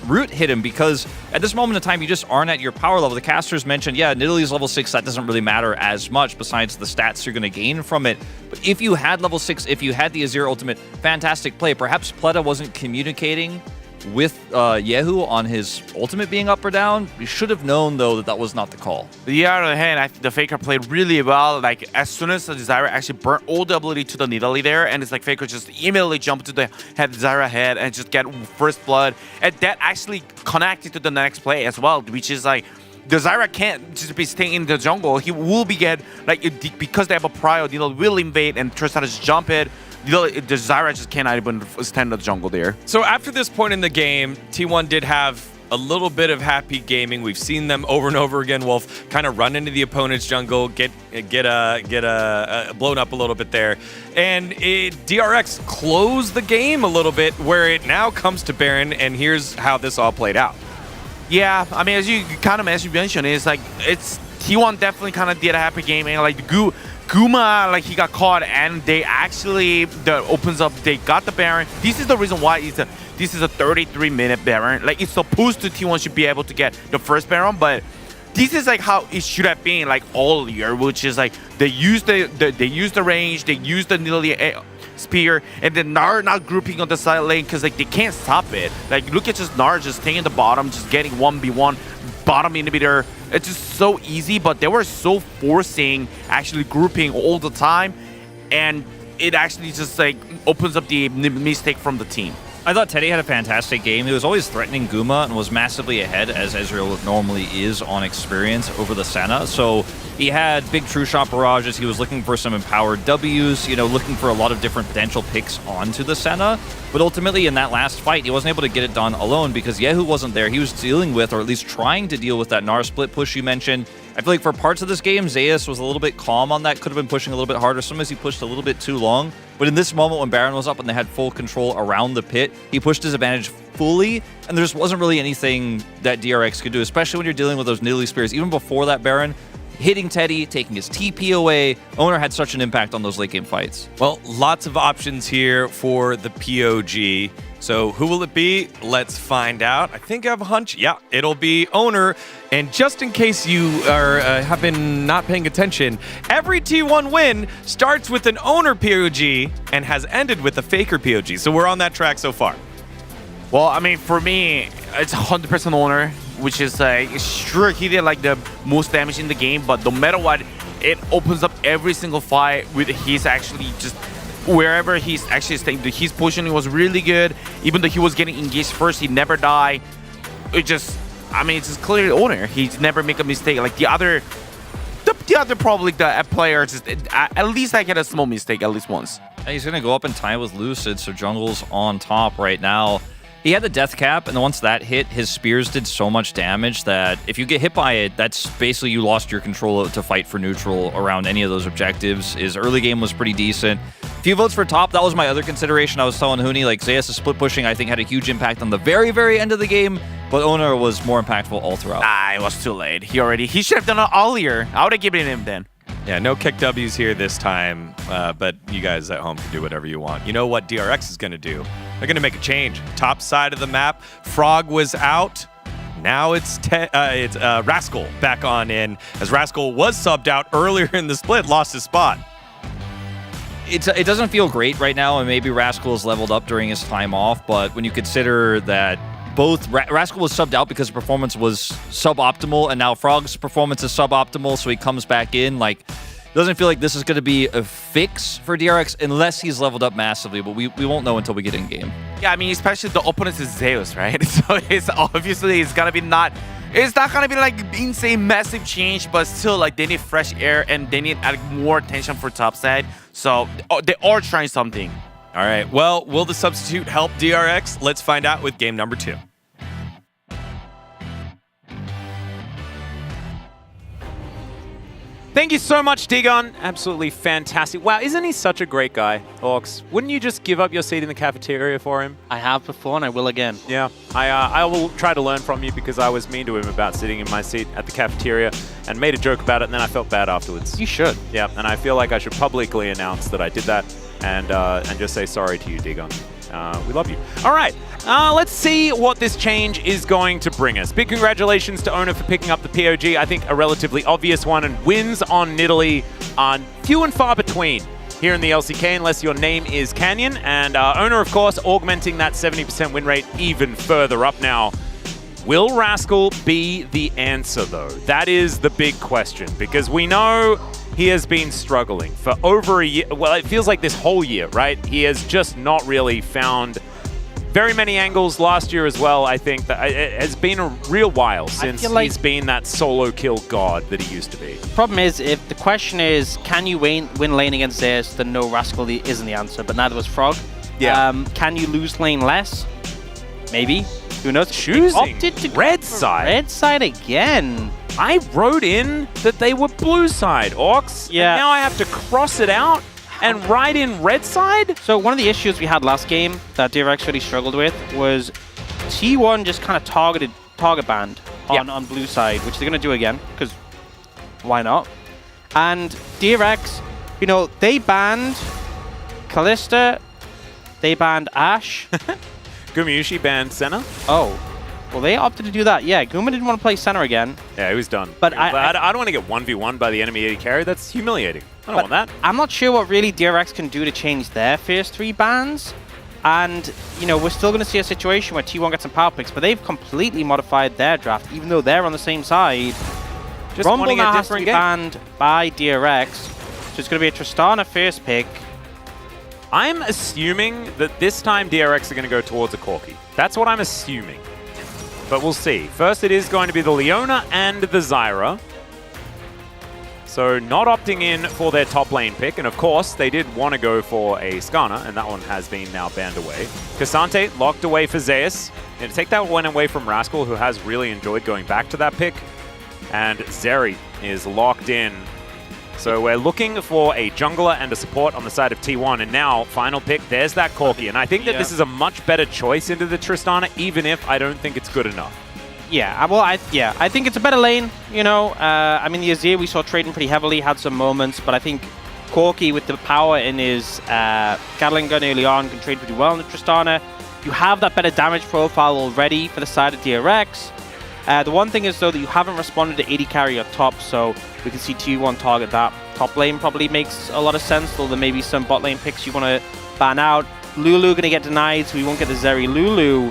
root hit him, because at this moment in time you just aren't at your power level. The casters mentioned, yeah, Nidalee's level 6, that doesn't really matter as much besides the stats you're going to gain from it. But if you had level 6, if you had the Azir ultimate, fantastic play. Perhaps Pleta wasn't communicating with Yehu on his ultimate being up or down. We should have known, though, that that was not the call. Yeah, on the other hand, I think the Faker played really well. Like, as soon as the Zyra actually burnt all the ability to the Nidalee there, and it's like Faker just immediately jumped to the Zyra head and just get first blood. And that actually connected to the next play as well, which is like, the Zyra can't just be staying in the jungle. He will be because they have a prio, Nidalee will invade and Tristana just jump it. The Zyra just cannot even stand in the jungle there. So after this point in the game, T1 did have a little bit of happy gaming. We've seen them over and over again, Wolf, kind of run into the opponent's jungle, get blown up a little bit there. And DRX closed the game a little bit where it now comes to Baron, and here's how this all played out. Yeah, I mean, as you mentioned, it's like, T1 definitely kind of did a happy game, and like Guma, like, he got caught, and they actually opens up. They got the Baron. This is the reason why this is a 33-minute Baron. Like, it's supposed to T1 should be able to get the first Baron, but this is like how it should have been like all year, which is like they use the range, they use the Nidalee spear, and then Gnar not grouping on the side lane because like they can't stop it. Like, look at just Gnar just staying in the bottom, just getting 1v1 bottom inhibitor. It's just so easy, but they were so forcing actually grouping all the time, and it actually just like opens up the mistake from the team. I thought Teddy had a fantastic game. He was always threatening Guma and was massively ahead, as Ezreal normally is on experience over the Senna. So he had big true shot barrages. He was looking for some empowered Ws, looking for a lot of different potential picks onto the Senna. But ultimately, in that last fight, he wasn't able to get it done alone because Yehu wasn't there. He was dealing with, or at least trying to deal with, that Gnar split push you mentioned. I feel like for parts of this game, Zeus was a little bit calm on that. Could have been pushing a little bit harder. Sometimes he pushed a little bit too long. But in this moment when Baron was up and they had full control around the pit, he pushed his advantage fully, and there just wasn't really anything that DRX could do, especially when you're dealing with those Nidalee spears. Even before that Baron, hitting Teddy, taking his TP away, Owner had such an impact on those late game fights. Well, lots of options here for the POG. So who will it be? Let's find out. I think I have a hunch. Yeah, it'll be Owner. And just in case you have been not paying attention, every T1 win starts with an Owner POG and has ended with a Faker POG. So we're on that track so far. Well, I mean, for me, it's 100% owner, which is like sure he did like the most damage in the game, but no matter what, it opens up every single fight with he's actually just wherever he's actually staying. His positioning was really good, even though he was getting engaged first, he never died. It just, I mean, it's just clearly owner. He's never make a mistake like the other probably the player. Just at least I get a small mistake at least once. And he's gonna go up and tie with Lucid, so jungle's on top right now. He had the death cap, and once that hit, his spears did so much damage that if you get hit by it, that's basically you lost your control to fight for neutral around any of those objectives. His early game was pretty decent. Few votes for top, that was my other consideration. I was telling Huni, like, Zeus' split pushing, I think, had a huge impact on the very, very end of the game, but Owner was more impactful all throughout. Ah, it was too late. He should have done it earlier. I would have given it him then. Yeah, no kick W's here this time, but you guys at home can do whatever you want. You know what DRX is going to do? They're going to make a change. Top side of the map, Frog was out. Now it's Rascal back on in, as Rascal was subbed out earlier in the split, lost his spot. It doesn't feel great right now, and maybe Rascal is leveled up during his time off, but when you consider that both Rascal was subbed out because performance was suboptimal, and now Frog's performance is suboptimal, so he comes back in. Like, it doesn't feel like this is going to be a fix for DRX unless he's leveled up massively, but we won't know until we get in game. Yeah, I mean, especially the opponent is Zeus, right? So it's obviously it's gonna be it's not gonna be like insane massive change, but still like they need fresh air and they need more attention for top side. So they are trying something. All right, well, will the substitute help DRX? Let's find out with game number 2. Thank you so much, Digon. Absolutely fantastic. Wow, isn't he such a great guy, Orcs? Wouldn't you just give up your seat in the cafeteria for him? I have before and I will again. Yeah, I will try to learn from you because I was mean to him about sitting in my seat at the cafeteria and made a joke about it, and then I felt bad afterwards. You should. Yeah, and I feel like I should publicly announce that I did that and just say sorry to you, Digon. We love you. All right, let's see what this change is going to bring us. Big congratulations to Owner for picking up the POG. I think a relatively obvious one, and wins on Nidalee are few and far between here in the LCK unless your name is Canyon. And Owner, of course, augmenting that 70% win rate even further up now. Will Rascal be the answer, though? That is the big question, because we know he has been struggling for over a year. Well, it feels like this whole year, right? He has just not really found very many angles last year as well. I think that it has been a real while since he's been that solo kill god that he used to be. Problem is, if the question is, can you win lane against Zeus, then no, Rascal isn't the answer, but neither was Frog. Yeah. Can you lose lane less? Maybe. Who knows? Choosing red side. Red side again. I wrote in that they were blue side, Orcs. Yeah. And now I have to cross it out and write in red side? So one of the issues we had last game that DRX really struggled with was T1 just kind of target banned on blue side, which they're going to do again, because why not? And DRX, you know, they banned Kalista, they banned Ashe. Gumayushi banned Senna? Oh. Well, they opted to do that. Yeah, Guma didn't want to play center again. Yeah, he was done. But I don't want to get 1v1 by the enemy AD carry. That's humiliating. I don't want that. I'm not sure what really DRX can do to change their first 3 bans. And, you know, we're still going to see a situation where T1 gets some power picks, but they've completely modified their draft, even though they're on the same side. Just Rumble now a has to be different game. banned by DRX, so it's going to be a Tristana first pick. I'm assuming that this time DRX are going to go towards a Corki. That's what I'm assuming. But we'll see. First, it is going to be the Leona and the Zyra. So not opting in for their top lane pick. And of course, they did want to go for a Skarner, and that one has been now banned away. Cassante locked away for Zeus. And take that one away from Rascal, who has really enjoyed going back to that pick. And Zeri is locked in. So we're looking for a jungler and a support on the side of T1. And now, final pick, there's that Corki. And I think that this is a much better choice into the Tristana, even if I don't think it's good enough. Yeah, well, I think it's a better lane, you know. I mean, the Azir we saw trading pretty heavily, had some moments, but I think Corki with the power in his Gatling gun early on can trade pretty well in the Tristana. You have that better damage profile already for the side of DRX. The one thing is, though, that you haven't responded to AD carry up top, so we can see T1 target that. Top lane probably makes a lot of sense, though there may be some bot lane picks you want to ban out. Lulu going to get denied, so we won't get the Zeri Lulu.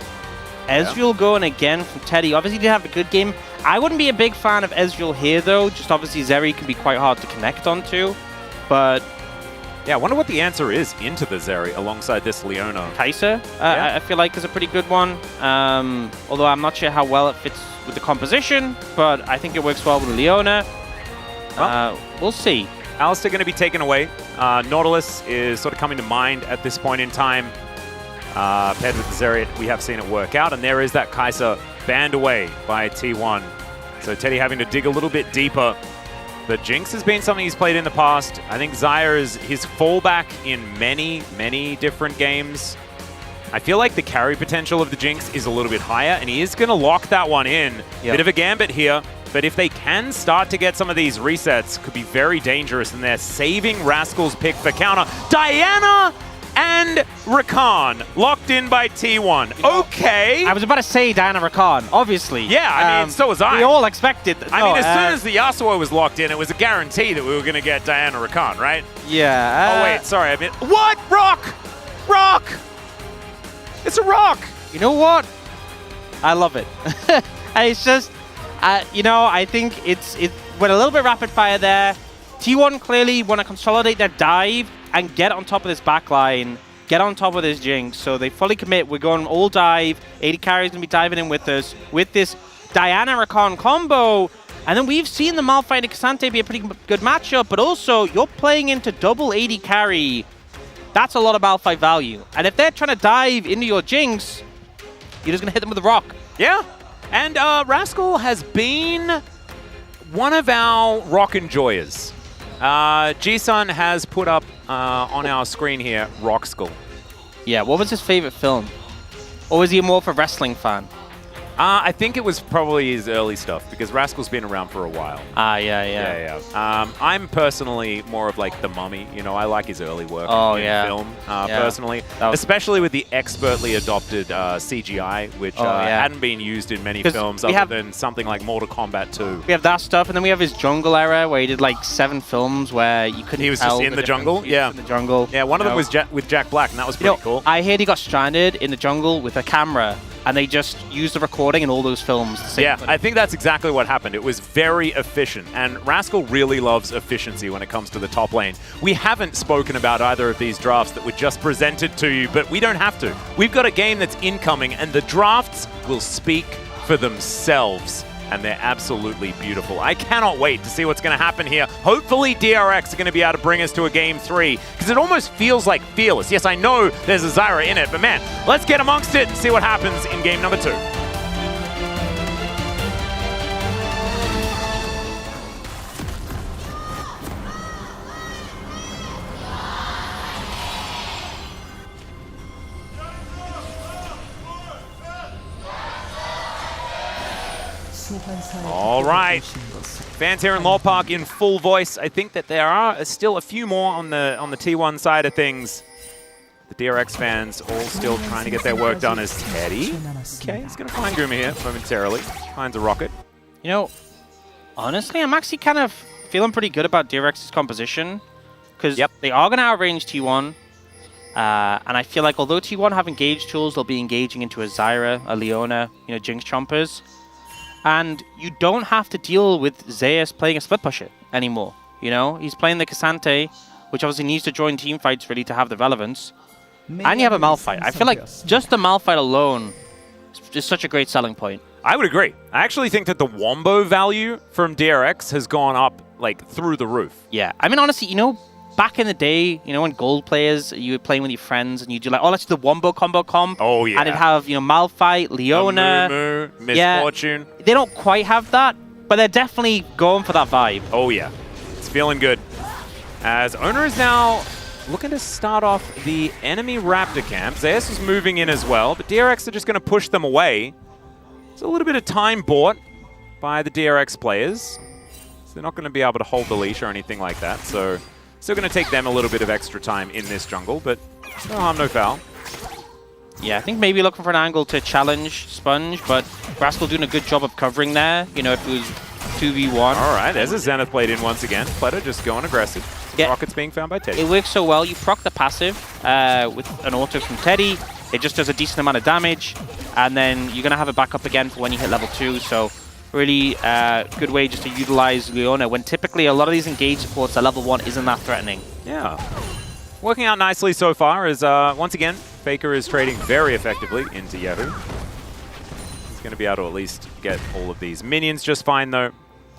Ezreal going again from Teddy. Obviously, did have a good game. I wouldn't be a big fan of Ezreal here, though. Just obviously, Zeri can be quite hard to connect onto. But yeah, I wonder what the answer is into the Zeri alongside this Leona. Kai'Sa, I feel like, is a pretty good one. Although I'm not sure how well it fits with the composition, but I think it works well with Leona. We'll see. Alistair going to be taken away. Nautilus is sort of coming to mind at this point in time. Paired with the Zeri, we have seen it work out, and there is that Kai'Sa banned away by T1. So Teddy having to dig a little bit deeper. But Jinx has been something he's played in the past. I think Zyra is his fallback in many, many different games. I feel like the carry potential of the Jinx is a little bit higher, and he is going to lock that one in. Yep. Bit of a gambit here, but if they can start to get some of these resets, could be very dangerous, and they're saving Rascal's pick for counter. Diana and Rakan locked in by T1. Okay. I was about to say Diana Rakan, obviously. Yeah, I mean, so was I. We all expected. I mean, as soon as the Yasuo was locked in, it was a guarantee that we were going to get Diana Rakan, right? Yeah. Oh, wait, sorry. I mean, what? Rock! Rock! It's a rock! You know what? I love it. It's just, you know, I think it went a little bit rapid fire there. T1 clearly want to consolidate their dive and get on top of this backline, get on top of this Jinx. So they fully commit. We're going all dive. AD carry is going to be diving in with us with this Diana Rakan combo. And then we've seen the Malphite and Cassante be a pretty good matchup, but also you're playing into double AD carry. That's a lot of Malphite value. And if they're trying to dive into your Jinx, you're just going to hit them with a rock. Yeah. And Rascal has been one of our rock enjoyers. G-Sun has put up on our screen here, Rock Skull. Yeah, what was his favorite film? Or was he more of a wrestling fan? I think it was probably his early stuff, because Rascal's been around for a while. Yeah. I'm personally more of like The Mummy. You know, I like his early work in film, personally. Especially with the expertly adopted CGI, which hadn't been used in many films other than something like Mortal Kombat 2. We have that stuff, and then we have his jungle era, where he did like 7 films where you couldn't He was just in the jungle? Yeah. In the jungle. Yeah, one of them was with Jack Black, and that was pretty cool. I heard he got stranded in the jungle with a camera, and they just used the recording in all those films. I think that's exactly what happened. It was very efficient, and Rascal really loves efficiency when it comes to the top lane. We haven't spoken about either of these drafts that were just presented to you, but we don't have to. We've got a game that's incoming, and the drafts will speak for themselves, and they're absolutely beautiful. I cannot wait to see what's going to happen here. Hopefully DRX are going to be able to bring us to a game 3, because it almost feels like Fearless. Yes, I know there's a Zyra in it, but man, let's get amongst it and see what happens in game number 2. All right, fans here in Lore Park in full voice. I think that there are still a few more on the T1 side of things. The DRX fans all still trying to get their work done as Teddy. Okay, he's going to find Guma here momentarily. Finds a rocket. You know, honestly, I'm actually kind of feeling pretty good about DRX's composition, because they are going to outrange T1. And I feel like although T1 have engaged tools, they'll be engaging into a Zyra, a Leona, you know, Jinx chompers. And you don't have to deal with Zeus playing a split pusher anymore. You know, he's playing the Cassante, which obviously needs to join team fights really to have the relevance. And you have a Malphite. I feel like just the Malphite alone is such a great selling point. I would agree. I actually think that the Wombo value from DRX has gone up like through the roof. Yeah, I mean, honestly, you know, back in the day, you know, when gold players, you were playing with your friends and you do like, oh, let's do the Wombo combo comp. Oh, yeah. And it'd have, you know, Malphite, Leona. Misfortune. Yeah, they don't quite have that, but they're definitely going for that vibe. Oh, yeah. It's feeling good. As Owner is now looking to start off the enemy Raptor camp. Zeus is moving in as well, but DRX are just going to push them away. It's a little bit of time bought by the DRX players. So they're not going to be able to hold the leash or anything like that, so still going to take them a little bit of extra time in this jungle, but no harm, no foul. Yeah, I think maybe looking for an angle to challenge Sponge, but Rascal doing a good job of covering there. You know, if it was 2v1. All right, there's a Zenith played in once again. Pletter just going aggressive. Yeah. Rockets being found by Teddy. It works so well. You proc the passive with an auto from Teddy. It just does a decent amount of damage. and then you're going to have it back up again for when you hit level 2. So really good way just to utilize Leona when typically a lot of these engage supports at level 1 isn't that threatening. Yeah. Working out nicely so far as, once again, Faker is trading very effectively into Yahoo. He's going to be able to at least get all of these minions just fine, though.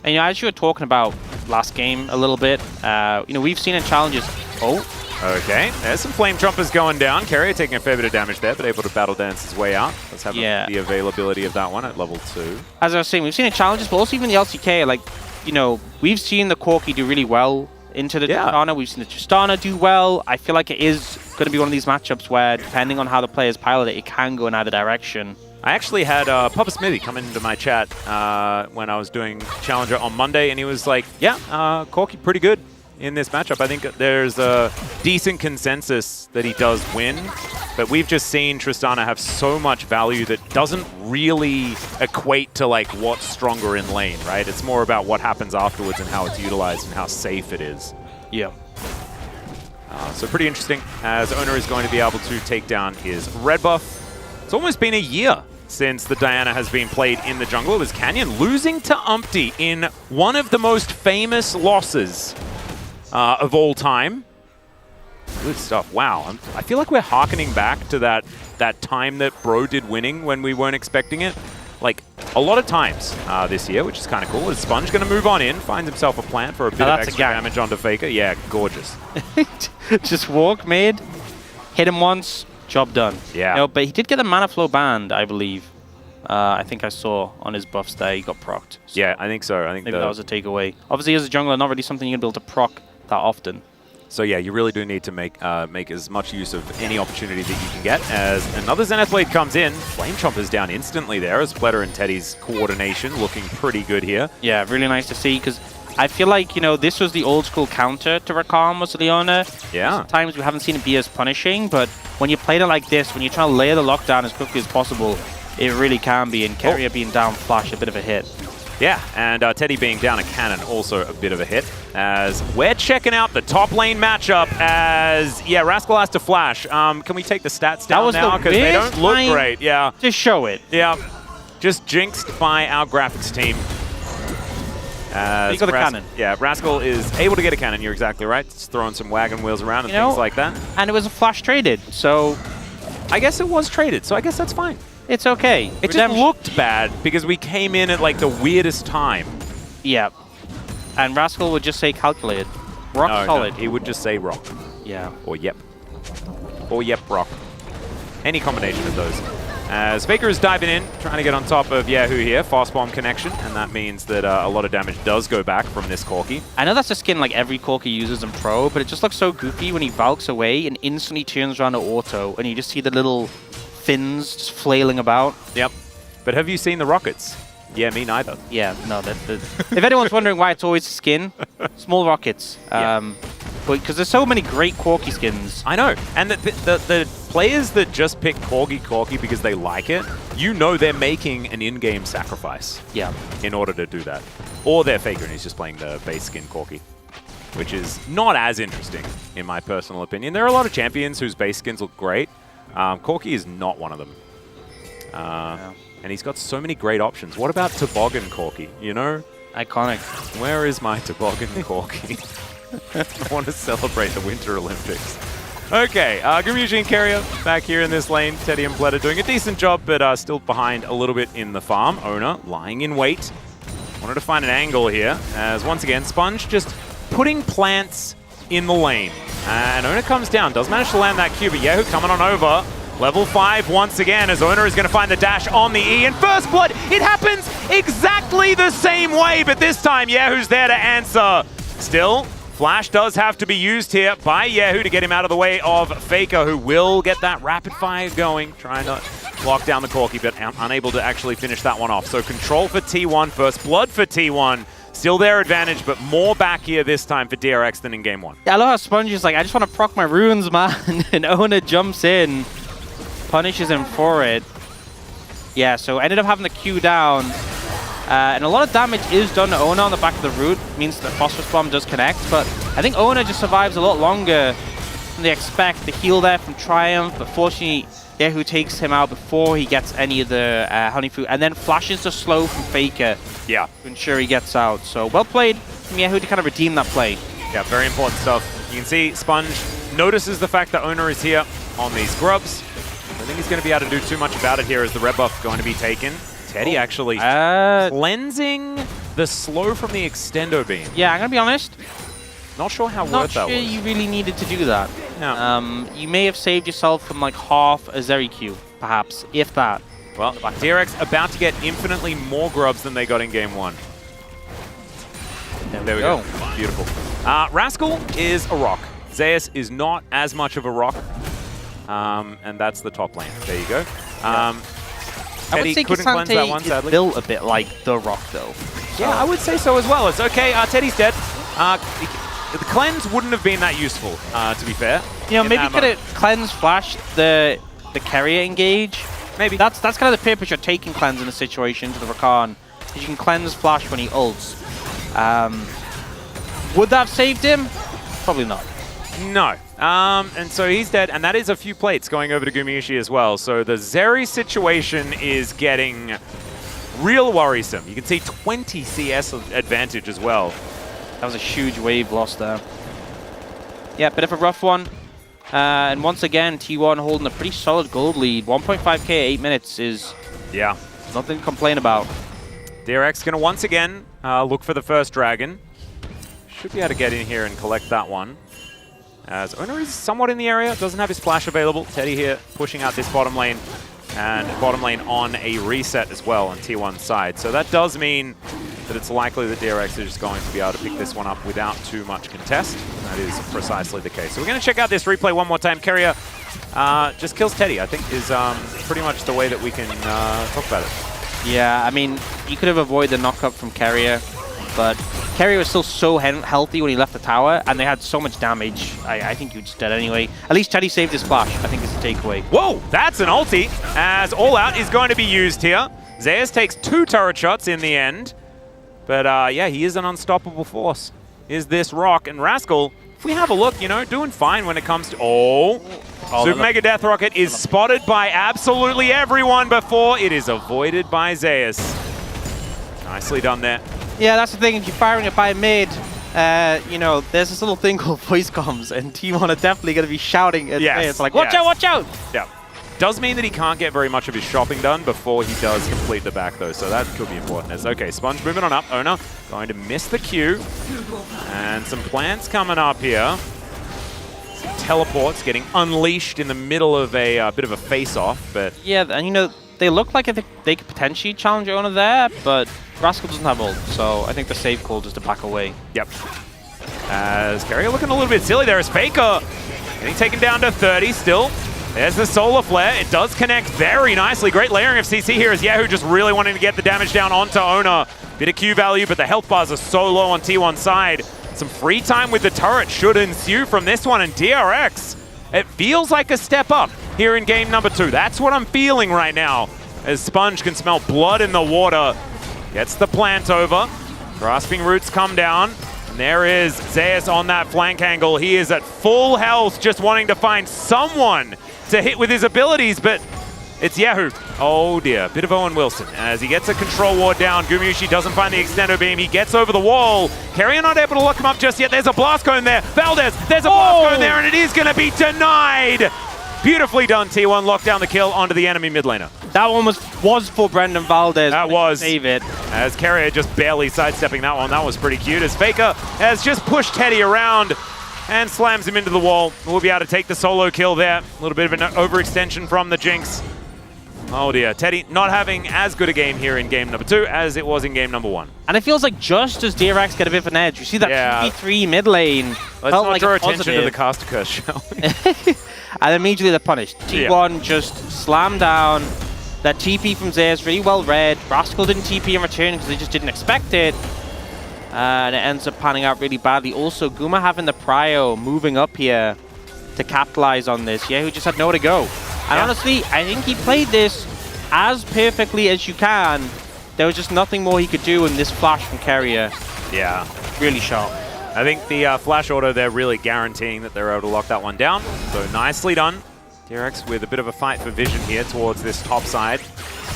And as you were talking about last game a little bit, we've seen in challenges... Oh. Okay, there's some Flame Chompers going down. Carrier taking a fair bit of damage there, but able to battle dance his way out. Let's have the availability of that one at level 2. As I was saying, we've seen in challenges, but also even the LCK, we've seen the Corki do really well into the Tristana. We've seen the Tristana do well. I feel like it is going to be one of these matchups where, depending on how the players pilot it can go in either direction. I actually had Papa Smithy come into my chat when I was doing Challenger on Monday, and he was like, Corki pretty good in this matchup. I think there's a decent consensus that he does win, but we've just seen Tristana have so much value that doesn't really equate to what's stronger in lane, right? It's more about what happens afterwards and how it's utilized and how safe it is. Yeah. So pretty interesting, as Owner is going to be able to take down his red buff. It's almost been a year since the Diana has been played in the jungle. It was Canyon losing to Umpty in one of the most famous losses of all time. Good stuff. Wow. I feel like we're harkening back to that time that Bro did winning when we weren't expecting it. A lot of times this year, which is kind of cool. Is Sponge going to move on in, finds himself a plant for a bit of extra damage onto Faker. Yeah, gorgeous. Just walk mid, hit him once, job done. Yeah. But he did get a mana flow banned, I believe. I think I saw on his buffs there he got procced. So yeah, I think so. I think maybe that was a takeaway. Obviously, as a jungler, not really something you're going to be able to proc that often. So yeah, you really do need to make as much use of any opportunity that you can get. As another Zenith Blade comes in, Flame Chomper's down instantly there as Splatter and Teddy's coordination looking pretty good here. Yeah, really nice to see, because I feel like, this was the old school counter to Rakan was Leona. Yeah. Sometimes we haven't seen it be as punishing, but when you played it like this, when you're trying to layer the lockdown as quickly as possible, it really can be, and Carrier being down flash, a bit of a hit. Yeah, and Teddy being down a cannon, also a bit of a hit. As we're checking out the top lane matchup as, Rascal has to flash. Can we take the stats down now? Because they don't look great. Yeah. Just show it. Yeah. Just jinxed by our graphics team. You got the cannon. Yeah, Rascal is able to get a cannon. You're exactly right. It's throwing some wagon wheels around and things like that. And it was a flash traded, so I guess it was traded, so I guess that's fine. It's okay. It just looked bad because we came in at the weirdest time. Yeah. And Rascal would just say calculated. Rock solid. No, he would just say rock. Yeah. Or yep. Or yep, rock. Any combination of those. As Faker is diving in, trying to get on top of Yahoo here. Fast bomb connection, and that means that a lot of damage does go back from this Corki. I know that's a skin every Corki uses in Pro, but it just looks so goofy when he Valks away and instantly turns around to auto, and you just see the little fins just flailing about. Yep. But have you seen the rockets? Yeah, me neither. Yeah, no. If anyone's wondering why it's always a skin, small rockets. Because there's so many great Corki skins. I know. And the players that just pick Corki because they like it, they're making an in-game sacrifice. Yeah. In order to do that. Or they're Faker and he's just playing the base skin Corki, which is not as interesting, in my personal opinion. There are a lot of champions whose base skins look great. Corki is not one of them. And he's got so many great options. What about Toboggan Corki, Iconic. Where is my Toboggan Corki? I want to celebrate the Winter Olympics. Okay, Grimmuji and Carrier back here in this lane. Teddy and Bled are doing a decent job, but still behind a little bit in the farm. Owner lying in wait. Wanted to find an angle here, as once again, Sponge just putting plants in the lane. And Owner comes down, does manage to land that Q, but Yahoo coming on over. Level 5 once again, as Owner is going to find the dash on the E. And First Blood, it happens exactly the same way, but this time Yahoo's there to answer. Still, Flash does have to be used here by Yahoo to get him out of the way of Faker, who will get that rapid fire going, trying to lock down the Corki, but unable to actually finish that one off. So control for T1, First Blood for T1. Still their advantage, but more back here this time for DRX than in game 1. Yeah, I love how Sponge is like, I just want to proc my runes, man. And Owner jumps in, punishes him for it. Yeah, so ended up having the Q down. And a lot of damage is done to Owner on the back of the root. Means the Phosphorus Bomb does connect. But I think Owner just survives a lot longer than they expect. The heal there from Triumph. But fortunately, Yehu takes him out before he gets any of the honey fruit, and then flashes the slow from Faker Yeah. to ensure he gets out. So well played from Yehu to kind of redeem that play. Yeah, very important stuff. You can see Sponge notices the fact that Owner is here on these grubs. I think he's going to be able to do too much about it here as the red buff going to be taken. Teddy actually cleansing the slow from the extendo beam. Yeah, I'm going to be honest. Not sure how Not worth that sure was. you really needed to do that. No. You may have saved yourself from like half a Zeri Q, perhaps, if that. Well, DRX about to get infinitely more grubs than they got in game 1. There we go. Beautiful. Rascal is a rock. Zeus is not as much of a rock. And that's the top lane. There you go. I would say couldn't cleanse that one, Kisante sadly. is built a bit like the Rock, though. Yeah, I would say so as well. It's okay. Teddy's dead. The cleanse wouldn't have been that useful, to be fair. You know, in maybe that could mode. it cleanse flash the carrier engage? Maybe. That's kind of the purpose you're taking cleanse in a situation to the Rakan. You can cleanse flash when he ults. Would that have saved him? Probably not. No. And so he's dead, and that is a few plates going over to Gumayushi as well. So the Zeri situation is getting real worrisome. You can see 20 CS advantage as well. That was a huge wave loss there. Yeah, bit of a rough one. And once again, T1 holding a pretty solid gold lead. 1.5k 8 minutes is nothing to complain about. DRX going to once again look for the first dragon. Should be able to get in here and collect that one. As Owner is somewhat in the area, doesn't have his flash available. Teddy here pushing out this bottom lane, and bottom lane on a reset as well on T1's side. So that does mean that it's likely that DRX is just going to be able to pick this one up without too much contest. That is precisely the case. So we're going to check out this replay one more time. Carrier just kills Teddy, I think, is pretty much the way that we can talk about it. Yeah, I mean, you could have avoided the knock-up from Carrier, but Carrier was still so healthy when he left the tower, and they had so much damage. I think he was dead anyway. At least Teddy saved his flash, I think is the takeaway. Whoa, that's an ulti, as All Out is going to be used here. Zeus takes 2 turret shots in the end. But yeah, he is an unstoppable force. Is this Rock? And Rascal, if we have a look, you know, doing fine when it comes to... Super Mega Death Rocket is spotted by absolutely everyone before it is avoided by Zeus. Nicely done there. Yeah, that's the thing. If you're firing it by mid, you know, there's this little thing called voice comms, and T1 are definitely going to be shouting at Zeus, like, watch out, watch out! Yeah. Does mean that he can't get very much of his shopping done before he does complete the back, though, so that could be important. As okay, Sponge moving on up. Owner going to miss the Q. And some plants coming up here. Some teleports getting unleashed in the middle of a bit of a face-off, but... Yeah, and you know, they look like they could potentially challenge Owner there, but Rascal doesn't have ult, so I think the safe call is to back away. Yep. As Carrier looking a little bit silly there as Faker getting taken down to 30 still. There's the Solar Flare. It does connect very nicely. Great layering of CC here as Yahoo just really wanting to get the damage down onto Owner. Bit of Q value, but the health bars are so low on T1's side. Some free time with the turret should ensue from this one. And DRX, it feels like a step up here in game number 2. That's what I'm feeling right now as Sponge can smell blood in the water. Gets the plant over. Grasping Roots come down. And there is Zeus on that flank angle. He is at full health, just wanting to find someone to hit with his abilities, but it's Yahoo. Oh dear, bit of Owen Wilson as he gets a control ward down. Gumayushi doesn't find the extendo beam. He gets over the wall. Carrier not able to lock him up just yet. There's a blast cone there. Valdez, there's a blast cone there, and it is going to be denied. Beautifully done, T1. Lock down the kill onto the enemy mid laner. That one was for Brendan Valdez. That was. Save it. As Carrier just barely sidestepping that one. That was pretty cute. As Faker has just pushed Teddy around and slams him into the wall. We'll be able to take the solo kill there. A little bit of an overextension from the Jinx. Oh dear, Teddy not having as good a game here in game number 2 as it was in game number 1. And it feels like just as DRX get a bit of an edge, you see that 2v3 mid lane. Let's not draw attention to the caster curse, shall we? And immediately they're punished. T1 just slammed down. That TP from Zeus really well read. Rascal didn't TP in return because they just didn't expect it. And it ends up panning out really badly. Also, Guma having the prio moving up here to capitalize on this. Yeah, who just had nowhere to go. And honestly, I think he played this as perfectly as you can. There was just nothing more he could do in this flash from Carrier. Yeah. Really sharp. I think the flash auto, they're really guaranteeing that they're able to lock that one down. So nicely done. DRX with a bit of a fight for vision here towards this top side.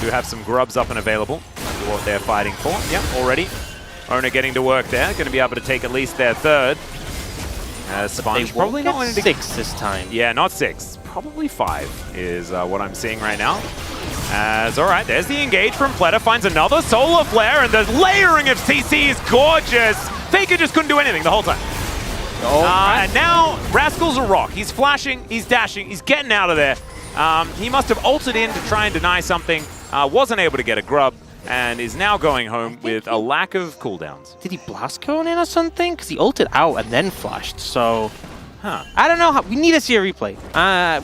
Do have some grubs up and available. What they're fighting for. Yep, already. Owner getting to work there. Going to be able to take at least their third. Sponge Probably not going to 6 this time. Yeah, not 6. Probably 5 is what I'm seeing right now. As, all right, there's the engage from Pleta. Finds another solar flare, and the layering of CC is gorgeous. Faker just couldn't do anything the whole time. And now Rascal's a rock. He's flashing, he's dashing, he's getting out of there. He must have ulted in to try and deny something. Wasn't able to get a grub, and is now going home with a lack of cooldowns. Did he blast cone in or something? Because he ulted out and then flashed, so... I don't know how. We need to see a replay.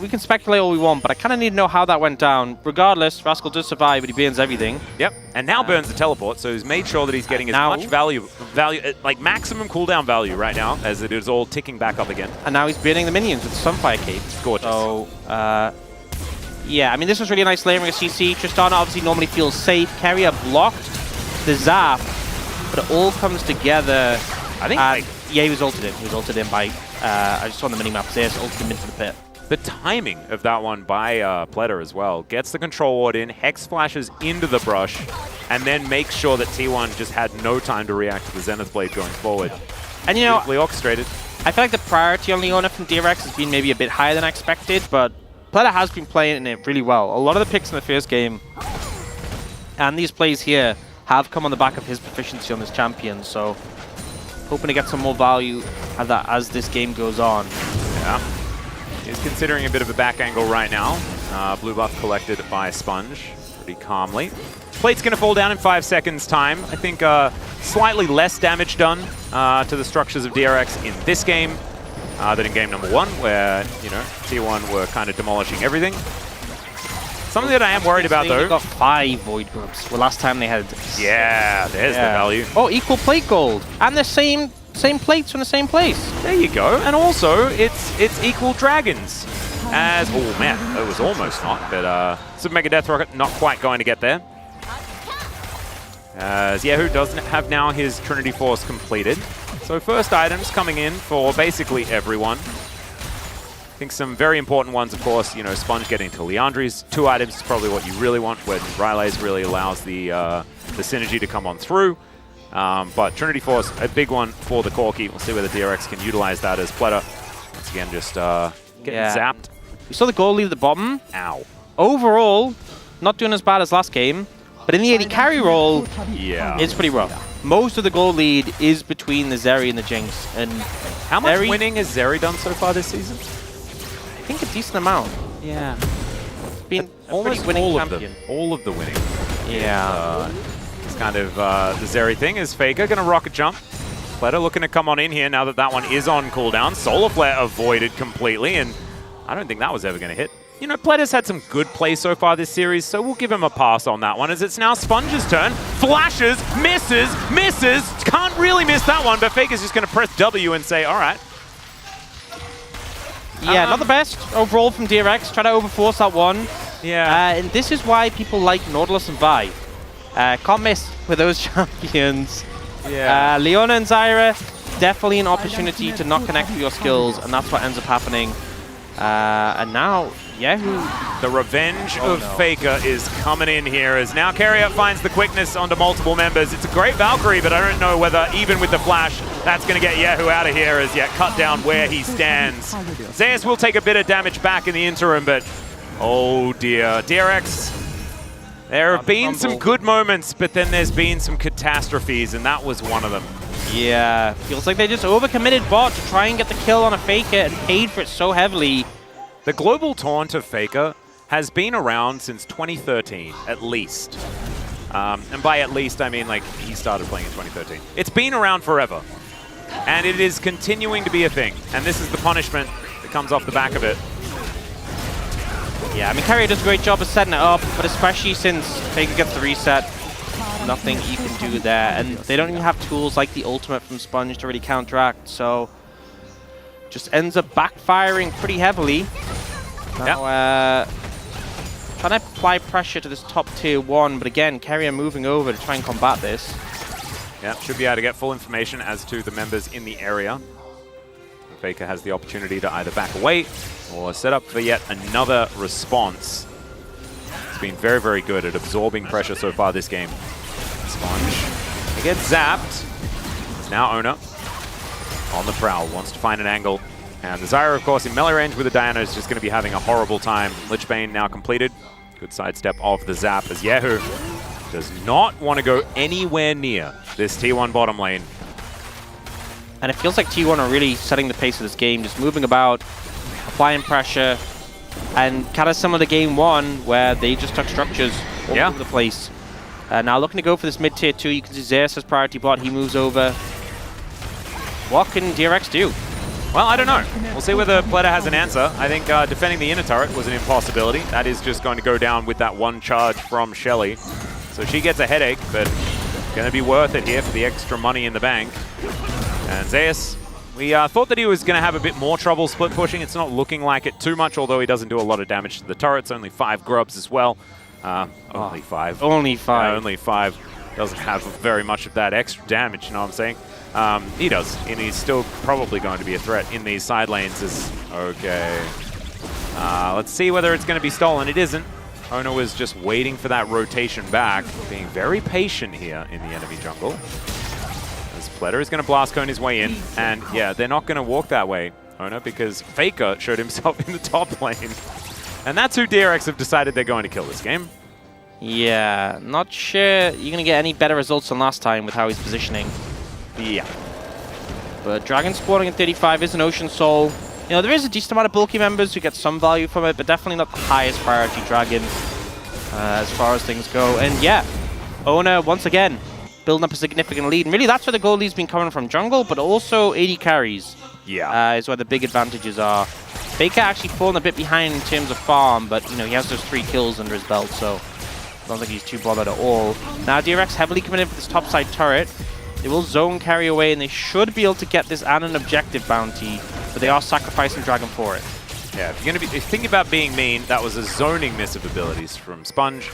We can speculate all we want, but I kind of need to know how that went down. Regardless, Rascal does survive, but he burns everything. Yep, and now burns the teleport, so he's made sure that he's getting as much value, like maximum cooldown value right now, as it is all ticking back up again. And now he's burning the minions with Sunfire Cape. It's gorgeous. So, yeah, I mean, this was really a nice layering of CC. Tristana obviously normally feels safe. Carrier blocked the zap, but it all comes together. I think, yeah, he was ulted in. He was ulted in by... I just saw on the minimap there, so ulted him into the pit. The timing of that one by Pleta as well. Gets the control ward in, Hex flashes into the brush, and then makes sure that T1 just had no time to react to the Zenith Blade going forward. And you know, beautifully orchestrated. I feel like the priority on Leona from DRX has been maybe a bit higher than I expected, but Pleta has been playing it really well. A lot of the picks in the first game, and these plays here, have come on the back of his proficiency on this champion, so... hoping to get some more value as this game goes on. Yeah. He's considering a bit of a back angle right now. Blue buff collected by Sponge pretty calmly. Plate's going to fall down in 5 seconds time. I think slightly less damage done to the structures of DRX in this game than in game number 1, where, you know, T1 were kind of demolishing everything. Something that I am worried about, though. They got 5 Void Grubs. Well, last time they had... Yeah, there's the value. Oh, equal plate gold. And the same plates from the same place. There you go. And also, it's equal dragons. As... Oh, man. It was almost not. But Super Mega Death Rocket not quite going to get there. As Yehu doesn't have now his Trinity Force completed. So first items coming in for basically everyone. I think some very important ones, of course, you know, Sponge getting to Leandri's. 2 items is probably what you really want, when Rylays really allows the synergy to come on through. But Trinity Force, a big one for the Corki. We'll see whether DRX can utilize that as Pleta. Once again, just getting zapped. We saw the goal lead at the bottom. Ow. Overall, not doing as bad as last game, but in the AD carry role, it's pretty rough. Most of the goal lead is between the Zeri and the Jinx. And how much winning has Zeri done so far this season? I think a decent amount. Yeah. Been almost winning all champion. of them. All of the winning. Yeah. It's kind of the Zeri thing. Is Faker going to rocket jump? Pleta looking to come on in here now that that one is on cooldown. Solar Flare avoided completely, and I don't think that was ever going to hit. You know, Pleta's had some good play so far this series, so we'll give him a pass on that one, as it's now Sponge's turn. Flashes, misses, can't really miss that one, but Faker's just going to press W and say, all right. Yeah, not the best overall from DRX. Try to overforce that one. Yeah. And this is why people like Nautilus and Vi. Can't miss with those champions. Yeah. Leona and Zyra, definitely an opportunity to not connect with your skills, and that's what ends up happening. And now, Yehu. The revenge of Faker is coming in here, as now Carrier finds the quickness onto multiple members. It's a great Valkyrie, but I don't know whether, even with the flash, that's going to get Yehu out of here, as yet cut down where he stands. Zeus will take a bit of damage back in the interim, but oh dear. DRX, there have been some good moments, but then there's been some catastrophes, and that was one of them. Yeah, feels like they just overcommitted bot to try and get the kill on a Faker and paid for it so heavily. The global taunt of Faker has been around since 2013, at least. And by at least, I mean, like, he started playing in 2013. It's been around forever. And it is continuing to be a thing. And this is the punishment that comes off the back of it. Yeah, I mean, Carrier does a great job of setting it up, but especially since Faker gets the reset, nothing you can do there. And they don't even have tools like the ultimate from Sponge to really counteract, so just ends up backfiring pretty heavily. Now, trying to apply pressure to this top tier 1, but again, Carrier moving over to try and combat this. Yeah, should be able to get full information as to the members in the area. Faker has the opportunity to either back away or set up for yet another response. It's been very, very good at absorbing pressure so far this game. Sponge, he gets zapped. It's now Ona on the prowl, wants to find an angle. And the Zyra, of course, in melee range with the Diana is just going to be having a horrible time. Lichbane now completed. Good sidestep of the zap as Yehu does not want to go anywhere near this T1 bottom lane. And it feels like T1 are really setting the pace of this game, just moving about, applying pressure, and kind of similar to game 1 where they just took structures all over the place. Now looking to go for this mid-tier 2, you can see Zeus' priority bot, he moves over. What can DRX do? Well, I don't know. We'll see whether Pleta has an answer. I think defending the inner turret was an impossibility. That is just going to go down with that one charge from Shelly. So she gets a headache, but going to be worth it here for the extra money in the bank. And Zeus, we thought that he was going to have a bit more trouble split pushing. It's not looking like it too much, although he doesn't do a lot of damage to the turrets. Only 5 grubs as well. Only 5. Only 5. Only 5. Doesn't have very much of that extra damage, you know what I'm saying? He does, and he's still probably going to be a threat in these side lanes. Okay. Let's see whether it's going to be stolen. It isn't. Ona was just waiting for that rotation back, being very patient here in the enemy jungle. As Pleta is going to blast cone his way in, and yeah, they're not going to walk that way, Ona, because Faker showed himself in the top lane. And that's who DRX have decided they're going to kill this game. Yeah, not sure you're going to get any better results than last time with how he's positioning. Yeah. But Dragon spawning at 35 is an Ocean Soul. You know, there is a decent amount of bulky members who get some value from it, but definitely not the highest priority Dragon as far as things go. And yeah, Ona, once again, building up a significant lead. And really, that's where the gold lead's been coming from jungle, but also AD carries. Yeah. Is where the big advantages are. Faker actually fallen a bit behind in terms of farm, but, you know, he has those 3 kills under his belt, so I don't think he's too bothered at all. Now, DRX heavily coming in for this topside turret. They will zone carry away, and they should be able to get this and an objective bounty, but they are sacrificing Dragon for it. Yeah, if you're going to be thinking about being mean, that was a zoning miss of abilities from Sponge.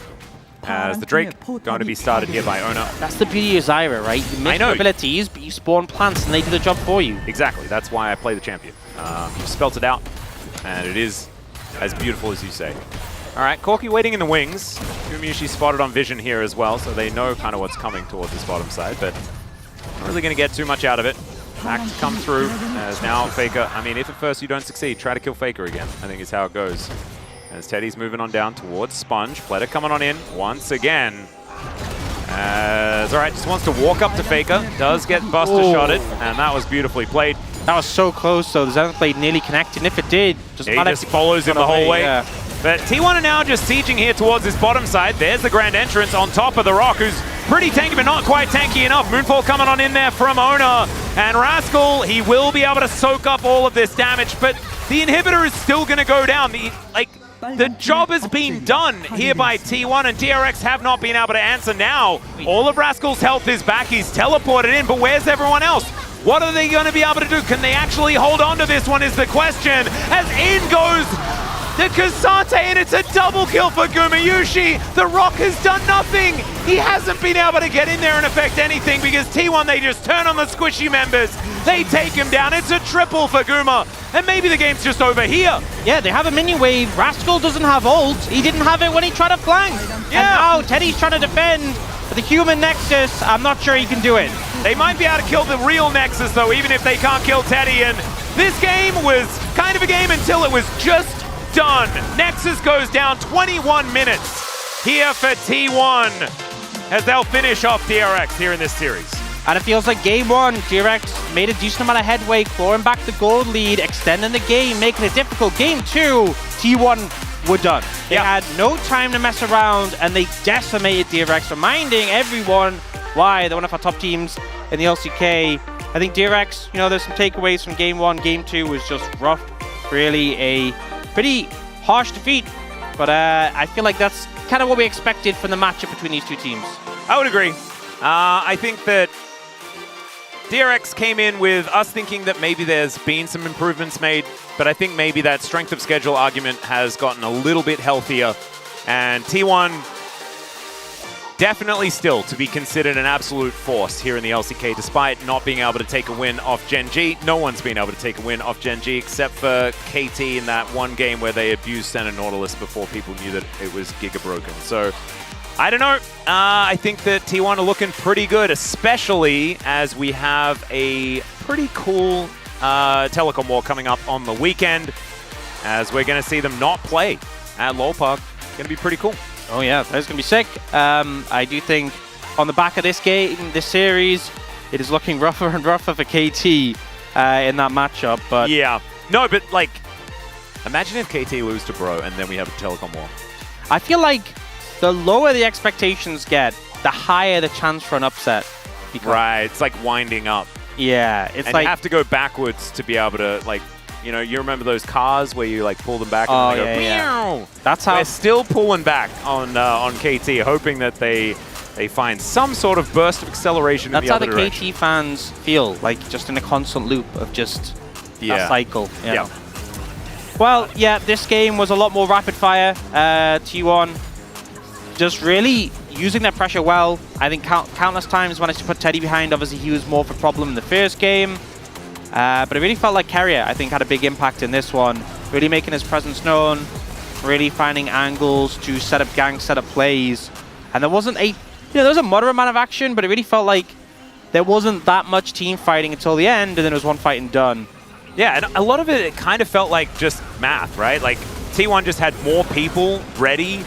As the Drake going to be started here by Ona. That's the beauty of Zyra, right? You miss abilities, but you spawn plants, and they do the job for you. Exactly. That's why I play the champion. You spelt it out, and it is as beautiful as you say. All right, Corki waiting in the wings. Kumiushi spotted on vision here as well, so they know kind of what's coming towards this bottom side, but not really going to get too much out of it. Back to come through as now Faker. I mean, if at first you don't succeed, try to kill Faker again, I think is how it goes. As Teddy's moving on down towards Sponge. Pleta coming on in once again. All right, just wants to walk up to Faker. Does get Buster shotted, and that was beautifully played. That was so close, though. The Zenith Blade nearly connected, and if it did, he just follows him the whole way. Yeah. But T1 are now just sieging here towards this bottom side. There's the Grand Entrance on top of the rock, who's pretty tanky, but not quite tanky enough. Moonfall coming on in there from Ona. And Rascal, he will be able to soak up all of this damage, but the inhibitor is still going to go down. The job has been done here by T1, and DRX have not been able to answer now. All of Rascal's health is back. He's teleported in, but where's everyone else? What are they going to be able to do? Can they actually hold on to this one is the question. As in goes the Kazate, and it's a double kill for Gumayushi. The Rock has done nothing. He hasn't been able to get in there and affect anything because T1, they just turn on the squishy members. They take him down. It's a triple for Guma. And maybe the game's just over here. Yeah, they have a minion wave. Rascal doesn't have ult. He didn't have it when he tried to flank. Yeah. And now Teddy's trying to defend. But the human Nexus, I'm not sure he can do it. They might be able to kill the real Nexus, though, even if they can't kill Teddy. And this game was kind of a game until it was just done. Nexus goes down 21 minutes here for T1 as they'll finish off DRX here in this series. And it feels like game 1, DRX made a decent amount of headway, clawing back the gold lead, extending the game, making it difficult. Game 2, T1 were done. They had no time to mess around, and they decimated DRX, reminding everyone why they're one of our top teams in the LCK. I think DRX, you know, there's some takeaways from game 1. Game 2 was just rough. Really a pretty harsh defeat. But I feel like that's kind of what we expected from the matchup between these two teams. I would agree. I think that DRX came in with us thinking that maybe there's been some improvements made, but I think maybe that strength of schedule argument has gotten a little bit healthier. And T1 definitely still to be considered an absolute force here in the LCK, despite not being able to take a win off Gen.G. No one's been able to take a win off Gen.G except for KT in that one game where they abused Center Nautilus before people knew that it was Giga broken. So, I don't know. I think that T1 are looking pretty good, especially as we have a pretty cool telecom war coming up on the weekend, as we're going to see them not play at LoL Park. Going to be pretty cool. Oh yeah, that's going to be sick. I do think on the back of this game, this series, it is looking rougher and rougher for KT in that matchup. But yeah, no, but like, imagine if KT lose to Bro and then we have a telecom war. I feel like the lower the expectations get, the higher the chance for an upset. Right, it's like winding up. Yeah, it's and like you have to go backwards to be able to, like, you know, you remember those cars where you like pull them back and Oh, then they go, yeah. meow. That's how We're still pulling back on KT, hoping that they find some sort of burst of acceleration in that's the how other the direction. KT fans feel, like just in a constant loop of just that cycle. Yeah. Well, yeah, this game was a lot more rapid fire. T1 just really using their pressure well. I think countless times managed to put Teddy behind. Obviously, he was more of a problem in the first game. But it really felt like Carrier, I think, had a big impact in this one. Really making his presence known, really finding angles to set up ganks, set up plays. And there wasn't there was a moderate amount of action, but it really felt like there wasn't that much team fighting until the end, and then it was one fight and done. Yeah, and a lot of it kind of felt like just math, right? Like, T1 just had more people ready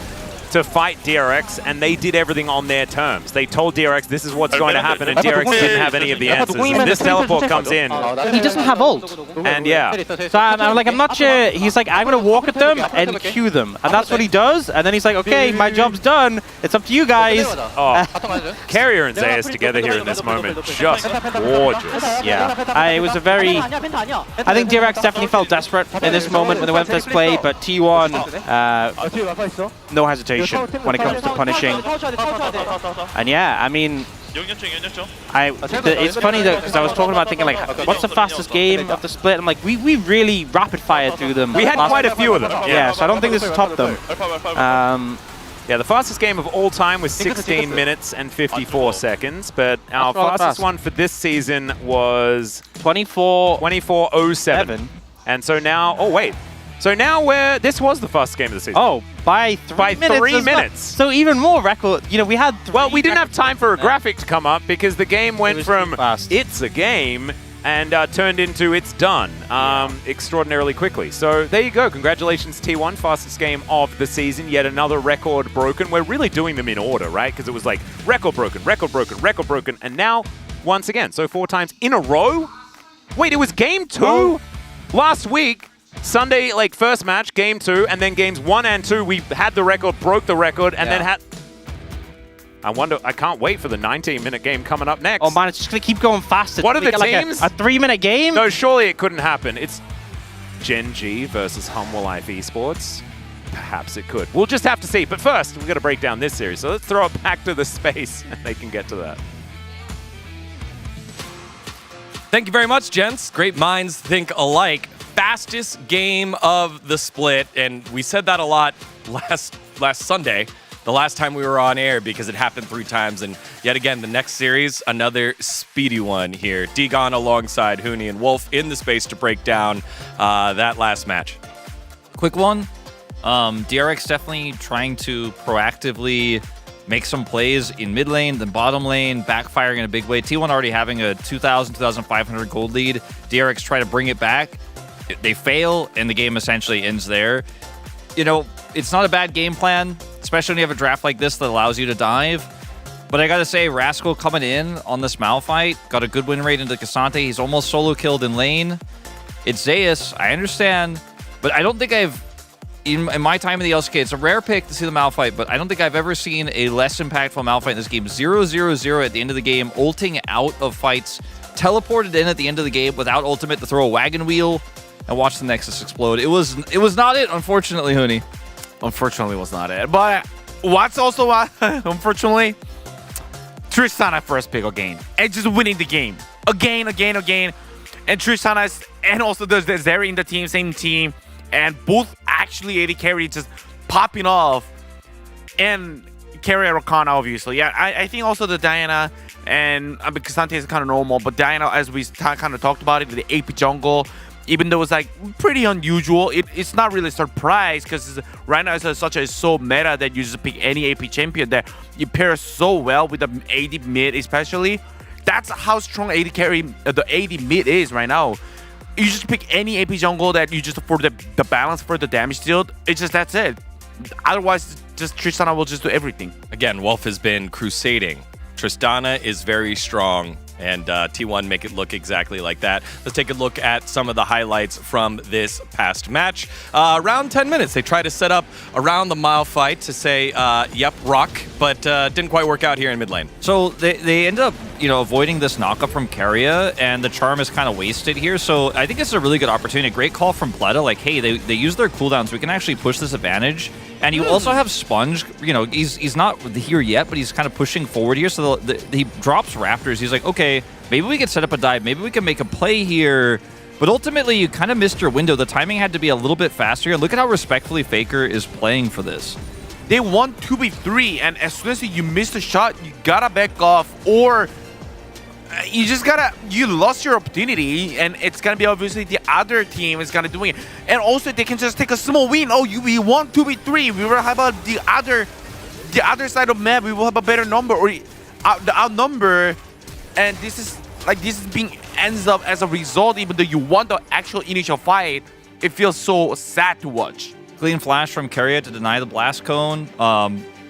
to fight DRX, and they did everything on their terms. They told DRX this is what's going to happen, and DRX didn't have any of the answers. And this teleport comes in, He doesn't have ult. and yeah. So I'm not sure. He's like, I'm going to walk at them and queue them. And that's what he does. And then he's like, okay, my job's done. It's up to you guys. Oh, Carrier and Zayas together here in this moment, just gorgeous. Yeah, it was a very... I think DRX definitely felt desperate in this moment when they went for this play, but T1, no hesitation when it comes to punishing. And yeah, I mean, it's funny though, because I was talking about thinking like, what's the fastest game of the split? I'm like, we really rapid fired through them. We had quite a few of them. Yeah, so I don't think this has topped them. Yeah, the fastest game of all time was 16 minutes and 54 seconds, but our fastest one for this season was 24:07. And so now, oh wait. So now this was the fastest game of the season. Oh, by 3 minutes. So even more record. You know, we had we didn't have time for a graphic to come up because the game went from it's a game and turned into it's done extraordinarily quickly. So there you go. Congratulations, T1, fastest game of the season. Yet another record broken. We're really doing them in order, right? Because it was like record broken, record broken, record broken, and now once again. So 4 times in a row. Wait, it was game 2 last week. Sunday, like, first match, game 2, and then games 1 and 2, we had the record, broke the record, and then had... I can't wait for the 19-minute game coming up next. Oh man, it's just going to keep going faster. What are the teams? Like a 3-minute game? No, surely it couldn't happen. It's Gen.G versus Humble Life Esports. Perhaps it could. We'll just have to see. But first, we've got to break down this series. So let's throw it back to the space, and they can get to that. Thank you very much, gents. Great minds think alike. Fastest game of the split, and we said that a lot last Sunday, the last time we were on air, because it happened 3 times, and yet again, the next series, another speedy one here. Digon alongside Huni and Wolf in the space to break down that last match. Quick one. DRX definitely trying to proactively make some plays in mid lane, then bottom lane, backfiring in a big way. T1 already having a 2,000, 2,500 gold lead. DRX try to bring it back. They fail, and the game essentially ends there. You know, it's not a bad game plan, especially when you have a draft like this that allows you to dive. But I gotta say, Rascal coming in on this Malphite, got a good win rate into Cassante. He's almost solo killed in lane. It's Zayas, I understand, but I don't think in my time in the LCK, it's a rare pick to see the Malphite, but I don't think I've ever seen a less impactful Malphite in this game. 0-0-0 at the end of the game, ulting out of fights, teleported in at the end of the game without ultimate to throw a wagon wheel and watch the Nexus explode. It was not it, unfortunately, Huni. Unfortunately, was not it. But what's also, unfortunately, Tristana first pick again. And just winning the game. Again. And Tristana and also there's Zyra in the team, same team. And both actually AD carry just popping off. And carry Rakan, obviously. Yeah, I think also the Diana and Cassante is kind of normal, but Diana, as we kind of talked about it, the AP jungle, even though it's like pretty unusual, it's not really a surprise because right now it's so meta that you just pick any AP champion that you pair so well with the AD mid, especially. That's how strong AD carry the AD mid is right now. You just pick any AP jungle that you just for the balance for the damage deal. It's just that's it. Otherwise, just Tristana will just do everything. Again, Wolf has been crusading. Tristana is very strong, and T1 make it look exactly like that. Let's take a look at some of the highlights from this past match. Around 10 minutes, they try to set up around the mile fight to say, yep, rock, but didn't quite work out here in mid lane. So they end up, avoiding this knockup from Keria, and the charm is kind of wasted here. So I think it's a really good opportunity. A great call from Bleda, like, hey, they use their cooldowns. We can actually push this advantage. And you also have Sponge, he's not here yet, but he's kind of pushing forward here. So he drops Raptors. He's like, okay, maybe we can set up a dive. Maybe we can make a play here. But ultimately, you kind of missed your window. The timing had to be a little bit faster. Look at how respectfully Faker is playing for this. They won 2v3, and as soon as you miss the shot, you gotta back off, or you lost your opportunity, and it's gonna be obviously the other team is gonna do it. And also they can just take a small win. Oh, we won 2v3. We will have the other side of map. We will have a better number or the outnumber, and this is being ends up as a result. Even though you won the actual initial fight, it feels so sad to watch. Clean flash from Keria to deny the blast cone.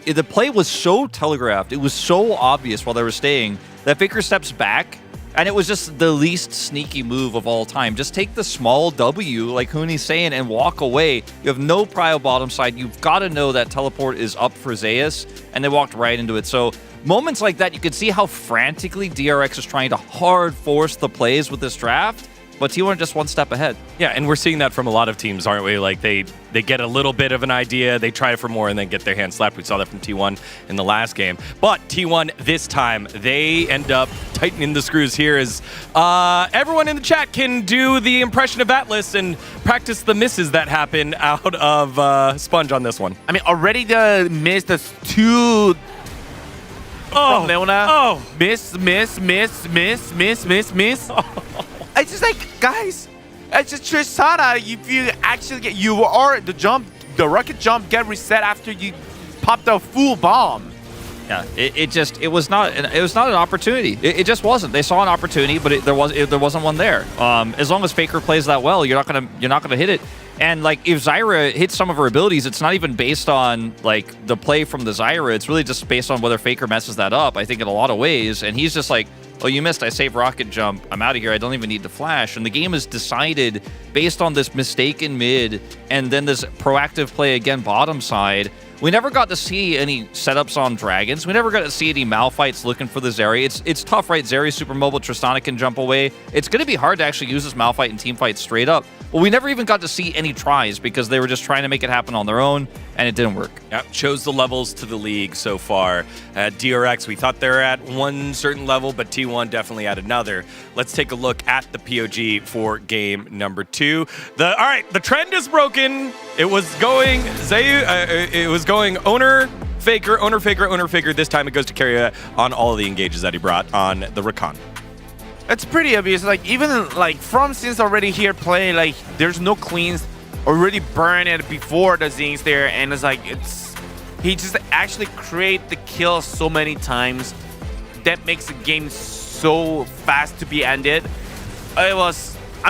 The play was so telegraphed. It was so obvious while they were staying that Faker steps back, and it was just the least sneaky move of all time. Just take the small W, like Hooney's saying, and walk away. You have no prio bottom side. You've got to know that teleport is up for Zeus, and they walked right into it. So moments like that, you could see how frantically DRX is trying to hard force the plays with this draft, but T1 just one step ahead. Yeah, and we're seeing that from a lot of teams, aren't we? Like they get a little bit of an idea, they try for more, and then get their hand slapped. We saw that from T1 in the last game. But T1 this time, they end up tightening the screws here as everyone in the chat can do the impression of Atlas and practice the misses that happen out of Sponge on this one. I mean, already the miss, the two from Leona. Oh. Miss. It's just like, guys, it's just Tristana. If you actually get, the rocket jump get reset after you pop the full bomb. Yeah, it was not an opportunity. It just wasn't. They saw an opportunity, but there wasn't one there. As long as Faker plays that well, you're not gonna hit it. And like if Zyra hits some of her abilities, it's not even based on like the play from the Zyra. It's really just based on whether Faker messes that up. I think in a lot of ways, and he's just like, oh, you missed. I saved rocket jump. I'm out of here. I don't even need to flash. And the game is decided based on this mistake in mid and then this proactive play again bottom side. We never got to see any setups on Dragons. We never got to see any Malphites looking for the Zeri. It's tough, right? Zeri's super mobile. Tristana can jump away. It's going to be hard to actually use this Malphite in team fights straight up. But we never even got to see any tries because they were just trying to make it happen on their own, and it didn't work. Yep, shows the levels to the league so far. At DRX, we thought they were at one certain level, but T1 definitely at another. Let's take a look at the POG for game number 2. All right, the trend is broken. It was going owner, faker, owner, faker, owner, faker. This time it goes to Keria on all of the engages that he brought on the Rakan. It's pretty obvious. Like even like from since already here playing, like there's no cleans, already burned it before the Zing's there, and it's like he just actually create the kill so many times that makes the game so fast to be ended. I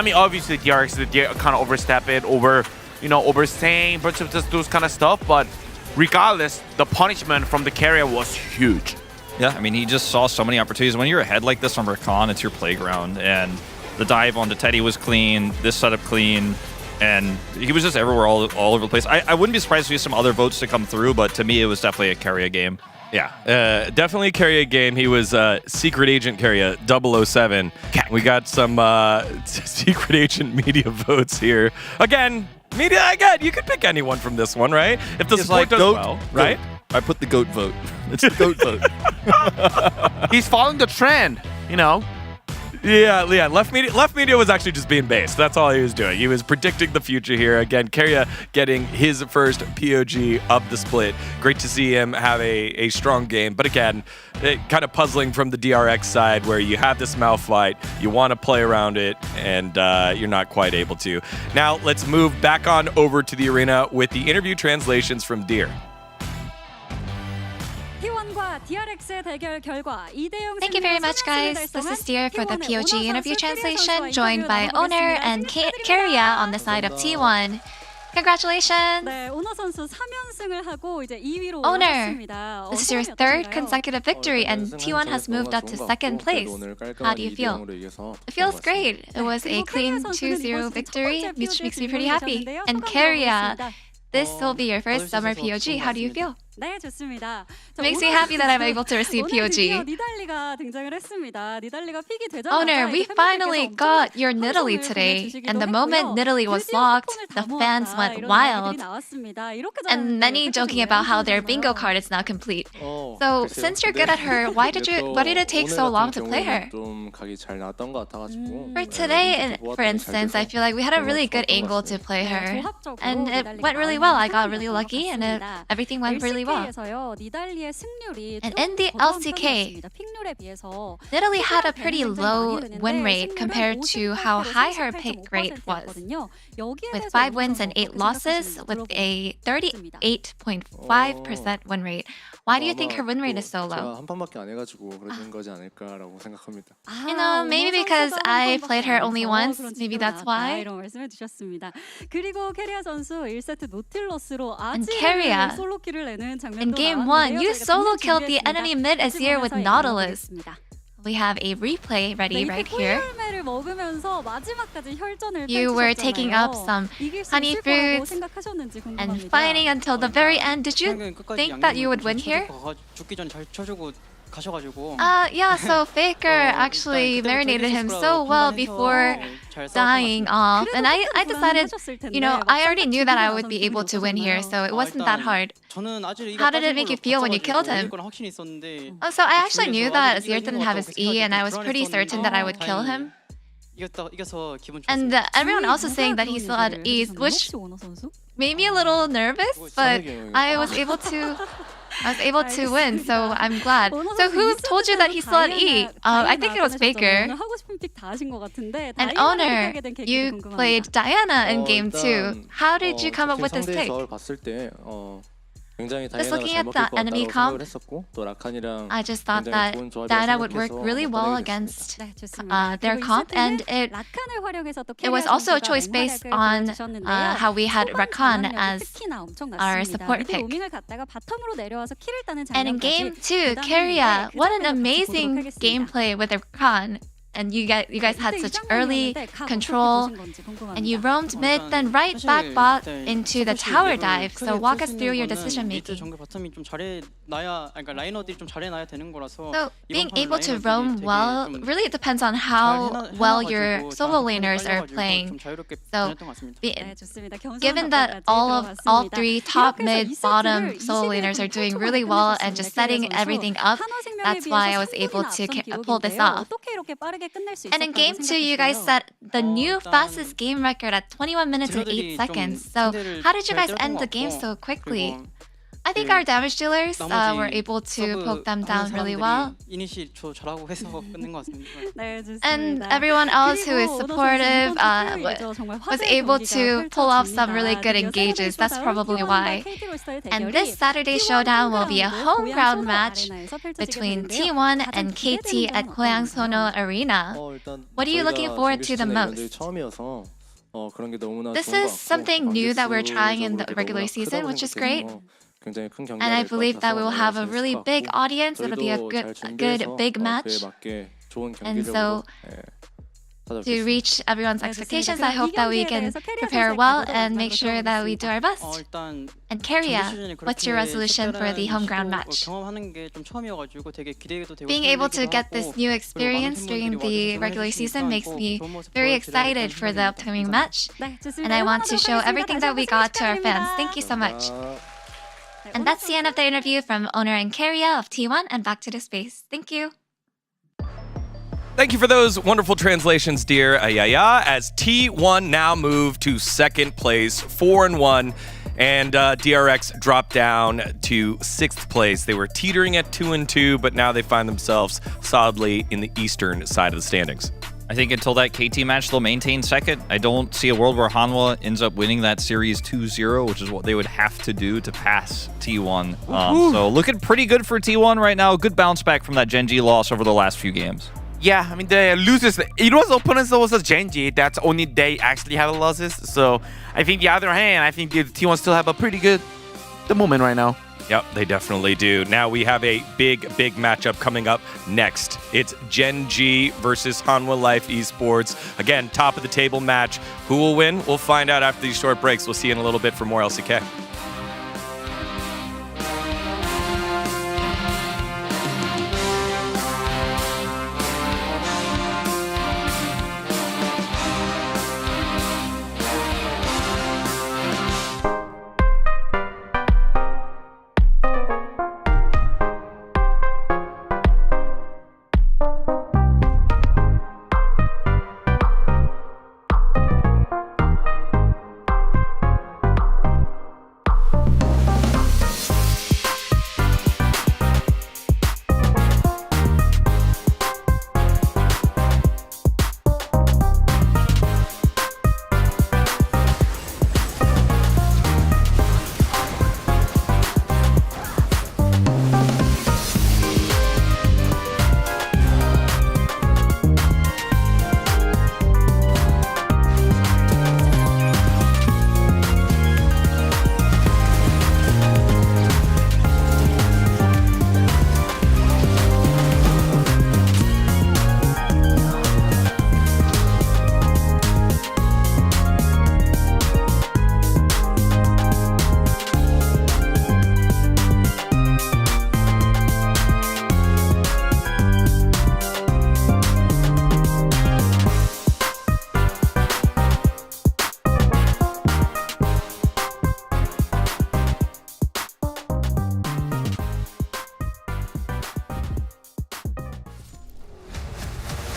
mean obviously DRX kind of overstep it, overstaying, bunch of just those kind of stuff, but regardless, the punishment from the carrier was huge. Yeah, I mean, he just saw so many opportunities. When you're ahead like this on Rakan, it's your playground. And the dive onto Teddy was clean, this setup clean, and he was just everywhere, all over the place. I wouldn't be surprised to see some other votes to come through, but to me, it was definitely a Keria game. Yeah, definitely a Keria game. He was Secret Agent Keria 007. We got some Secret Agent media votes here. Again, you could pick anyone from this one, right? If the support does well, right? I put the GOAT vote. It's the GOAT vote. He's following the trend, Yeah, Left Media was actually just being based. That's all he was doing. He was predicting the future here. Again, Keria getting his first POG of the split. Great to see him have a strong game. But again, kind of puzzling from the DRX side where you have this Malphite, you want to play around it, and you're not quite able to. Now, let's move back on over to the arena with the interview translations from Deer. Thank you very much, guys. This is Deer for the POG interview translation, joined by Owner and Keria on the side of T1. Congratulations! Owner, this is your third consecutive victory, and T1 has moved up to second place. How do you feel? It feels great. It was a clean 2-0 victory, which makes me pretty happy. And Keria, this will be your first summer POG. How do you feel? It makes me happy that I'm able to receive POG. Owner, we finally got your Nidalee today, and the moment Nidalee was locked, the fans went wild. And many joking about how their bingo card is now complete. So, since you're good at her, why did it take so long to play her? For today, for instance, I feel like we had a really good angle to play her, and it went really well. I got really lucky, and everything went really well. And in the LCK, Nidalee had a pretty low win rate compared to how high her pick rate was, with 5 wins and 8 losses, with a 38.5% win rate. Why do you think her win rate is so low? You know, maybe because I played her only once. Maybe that's why. And Keria, in game 1, you solo killed the enemy mid Azir with Nautilus. We have a replay ready right here. You were taking up some honey fruits and fighting until the very end. Did you think that you would win here? Yeah, so Faker actually marinated him so well before dying off. And I decided, you know, I already knew that I would be able to win here, so it wasn't that hard. How did it make you feel when you killed him? Oh, so I actually knew that Azir didn't have his E, and I was pretty certain that I would kill him. And everyone else was saying that he still had E's, which made me a little nervous, but I was able to win, so I'm glad. So who told you that he still had E? I think it was Faker. And Owner, you played Diana in game 2. How did you come up with this pick? Just looking at the enemy comp, I just thought that Diana would work really well against their comp, and it was also a choice based on how we had Rakan as our support pick. And in game 2, Keria, what an amazing gameplay with Rakan. And you guys had such early control, and you roamed mid, then right back bot into the tower dive. So walk us through your decision making. So being able to roam well really depends on how well your solo laners are playing. So given that all 3 top, mid, bottom solo laners are doing really well and just setting everything up, that's why I was able to pull this off. And in game 2, you guys set the new fastest game record at 21 minutes and 8 seconds. So how did you guys end the game so quickly? I think our damage dealers were able to poke them down really well. And everyone else who is supportive was able to pull off some really good engages. That's probably why. And this Saturday showdown will be a home ground match between T1 and KT at Goyang Sono Arena. What are you looking forward to the most? This is something new that we're trying in the regular season, which is great. And I believe that we will have a really big audience. It'll be a good big match. And so to reach everyone's expectations, I hope that we can prepare well and make sure that we do our best. And Keria, what's your resolution for the home ground match? Being able to get this new experience during the regular season makes me very excited for the upcoming match. And I want to show everything that we got to our fans. Thank you so much. And that's the end of the interview from Owner and Keria of T1, and back to the space. Thank you. Thank you for those wonderful translations, dear Ayaya, as T1 now move to second place, 4-1, and DRX dropped down to 6th place. They were teetering at 2-2, but now they find themselves solidly in the eastern side of the standings. I think until that KT match, they'll maintain second. I don't see a world where Hanwha ends up winning that series 2-0, which is what they would have to do to pass T1. So looking pretty good for T1 right now. Good bounce back from that Gen.G loss over the last few games. Yeah, I mean, the losers, it was opponents that was a Gen.G. That's only they actually have losses. So I think the other hand, I think the T1 still have a pretty good moment right now. Yep, they definitely do. Now we have a big matchup coming up next. It's Gen.G versus Hanwha Life Esports. Again, top of the table match. Who will win? We'll find out after these short breaks. We'll see you in a little bit for more LCK.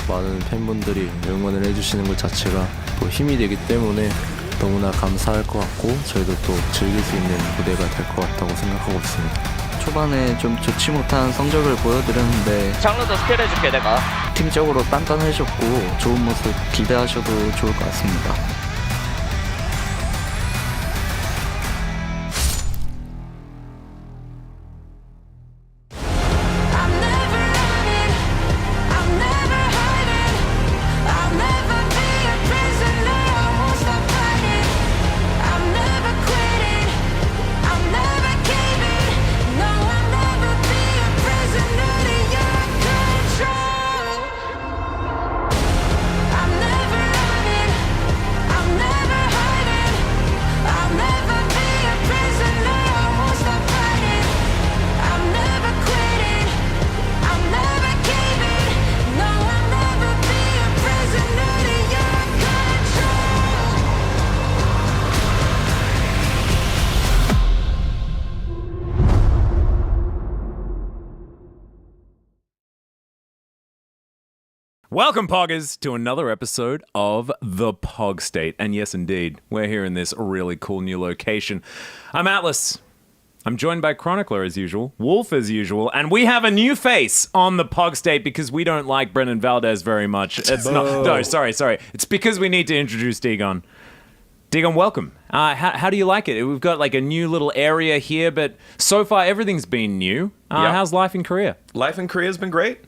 많은 팬분들이 응원을 해주시는 것 자체가 또 힘이 되기 때문에 너무나 감사할 것 같고 저희도 또 즐길 수 있는 무대가 될 것 같다고 생각하고 있습니다. 초반에 좀 좋지 못한 성적을 보여드렸는데 장르도 스킬 해줄게 내가. 팀적으로 단단해졌고 좋은 모습 기대하셔도 좋을 것 같습니다. Welcome, Poggers, to another episode of the POG State. And yes, indeed, we're here in this really cool new location. I'm Atlas. I'm joined by Chronicler as usual, Wolf as usual, and we have a new face on the POG State because we don't like Brennan Valdez very much. It's not. No, sorry. It's because we need to introduce Dagon. Dagon, welcome. How do you like it? We've got like a new little area here, but so far everything's been new. How's life in Korea? Life in Korea has been great.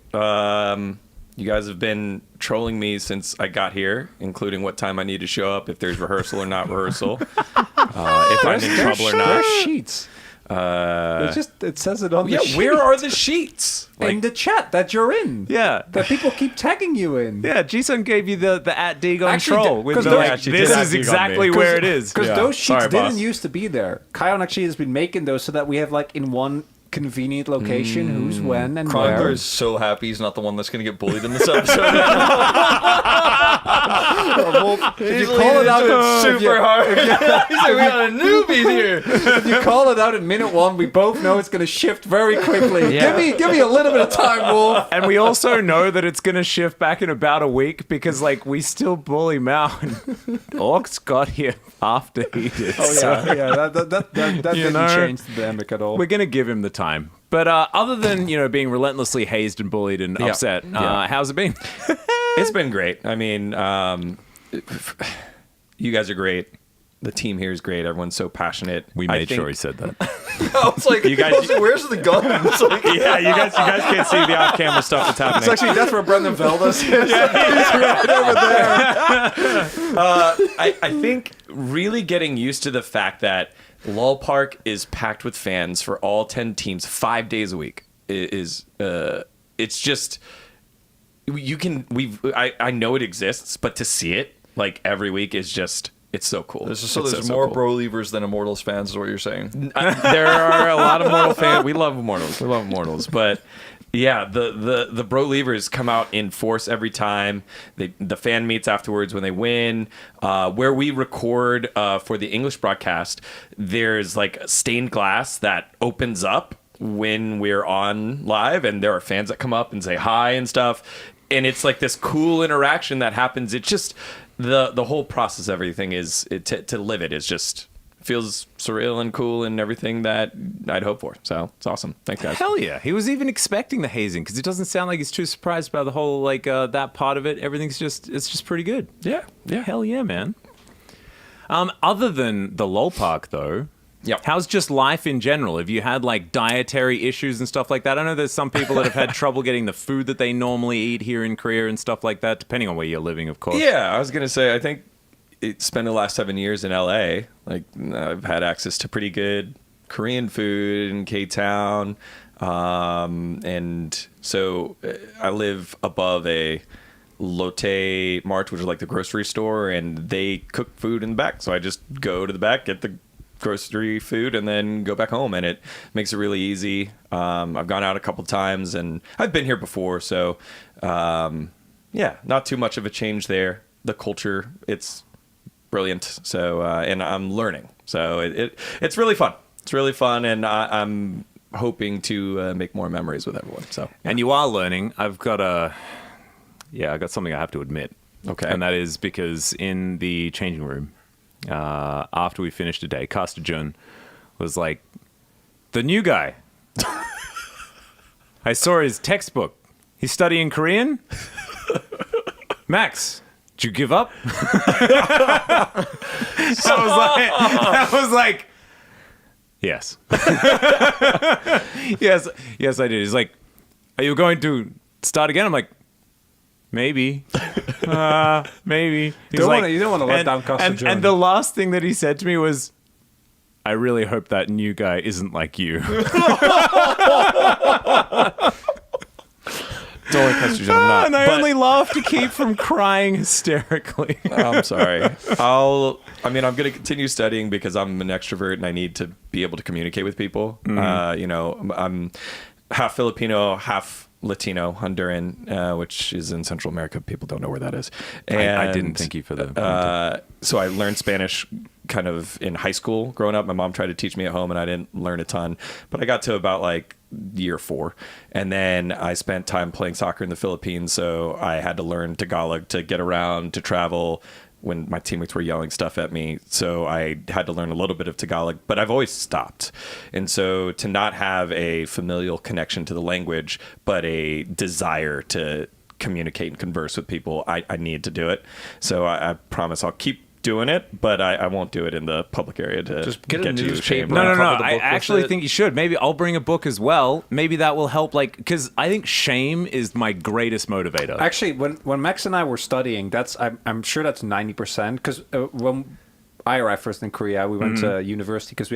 You guys have been trolling me since I got here, including what time I need to show up, if there's rehearsal or not rehearsal, if I'm in trouble or not. There's sheets. It says it on the sheet. Where are the sheets? In the chat that you're in. Yeah. That people keep tagging you in. Yeah, Jisun gave you the at Dagon Actually, troll. With because this is exactly where it is. Because those sheets Sorry, didn't boss. used to be there. Kion actually has been making those so that we have like in one convenient location, who's when and Chronicler where. is so happy he's not the one that's going to get bullied in this episode. If you call it out super hard. He's like, we got a newbie here. If you call it out in minute 1, we both know it's going to shift very quickly. Yeah. Give me a little bit of time, Wolf. And we also know that it's going to shift back in about a week because, like, we still bully Mao. And Orcs got here after he did. Oh yeah, that didn't change the dynamic at all. We're going to give him the time. But other than, being relentlessly hazed and bullied and upset, how's it been? It's been great. I mean, you guys are great. The team here is great. Everyone's so passionate. We made sure he said that. I was like, You guys- where's the gun? It's like, Yeah, you guys can't see the off-camera stuff that's happening. It's actually that's where Brendan Veldas is. He's right over there. I think really getting used to the fact that Lol Park is packed with fans for all 10 teams 5 days a week is it's just I know it exists, but to see it like every week is just it's so cool. there's more cool. Bro Leavers than Immortals fans is what you're saying. There are a lot of Mortal fans. We love Immortals, but yeah, the Bro Leavers come out in force every time. The fan meets afterwards when they win. Where we record for the English broadcast, there's like stained glass that opens up when we're on live, and there are fans that come up and say hi and stuff. And it's like this cool interaction that happens. It's just the whole process, everything is to live it is just feels surreal and cool and everything that I'd hope for. So it's awesome. Thanks, guys. Hell yeah. He was even expecting the hazing because it doesn't sound like he's too surprised by the whole, like, that part of it. Everything's it's just pretty good. Yeah. Hell yeah, man. Other than the LOL Park, though, how's just life in general? Have you had, like, dietary issues and stuff like that? I know there's some people that have had trouble getting the food that they normally eat here in Korea and stuff like that, depending on where you're living, of course. Yeah, I was going to say, I think spent the last 7 years in LA. Like, I've had access to pretty good Korean food in K-Town. And so I live above a Lotte Mart, which is like the grocery store, and they cook food in the back. So I just go to the back, get the grocery food, and then go back home, and it makes it really easy. I've gone out a couple times, and I've been here before, so yeah, not too much of a change there. The culture, it's brilliant. So and I'm learning, so it's really fun. It's really fun, and I'm hoping to make more memories with everyone. So and you are learning. I got something I have to admit. Okay, and that is because in the changing room, after we finished a day, Caster Jun was like, the new guy. I saw his textbook. He's studying Korean? Max, did you give up? I was like, yes. yes, I did. He's like, are you going to start again? I'm like, maybe. Maybe. You don't want to let down Caster Jun. And the last thing that he said to me was, I really hope that new guy isn't like you. Don't like Caster Jun, I'm not. And I only laughed to keep from crying hysterically. I'm sorry. I'm going to continue studying because I'm an extrovert and I need to be able to communicate with people. I'm half Filipino, half Latino, Honduran, which is in Central America. People don't know where that is. And I didn't thank you for the so I learned Spanish kind of in high school growing up. My mom tried to teach me at home and I didn't learn a ton, but I got to about like year 4. And then I spent time playing soccer in the Philippines. So I had to learn Tagalog to get around, to travel when my teammates were yelling stuff at me. So I had to learn a little bit of Tagalog, but I've always stopped. And so to not have a familial connection to the language, but a desire to communicate and converse with people, I need to do it. So I promise I'll keep doing it, but I won't do it in the public area to just get a to newspaper. shame. No. I actually think you should. Maybe I'll bring a book as well. Maybe that will help, like, because I think shame is my greatest motivator. Actually, when Max and I were studying, I'm sure that's 90%. Because when I arrived first in Korea, we went to university because we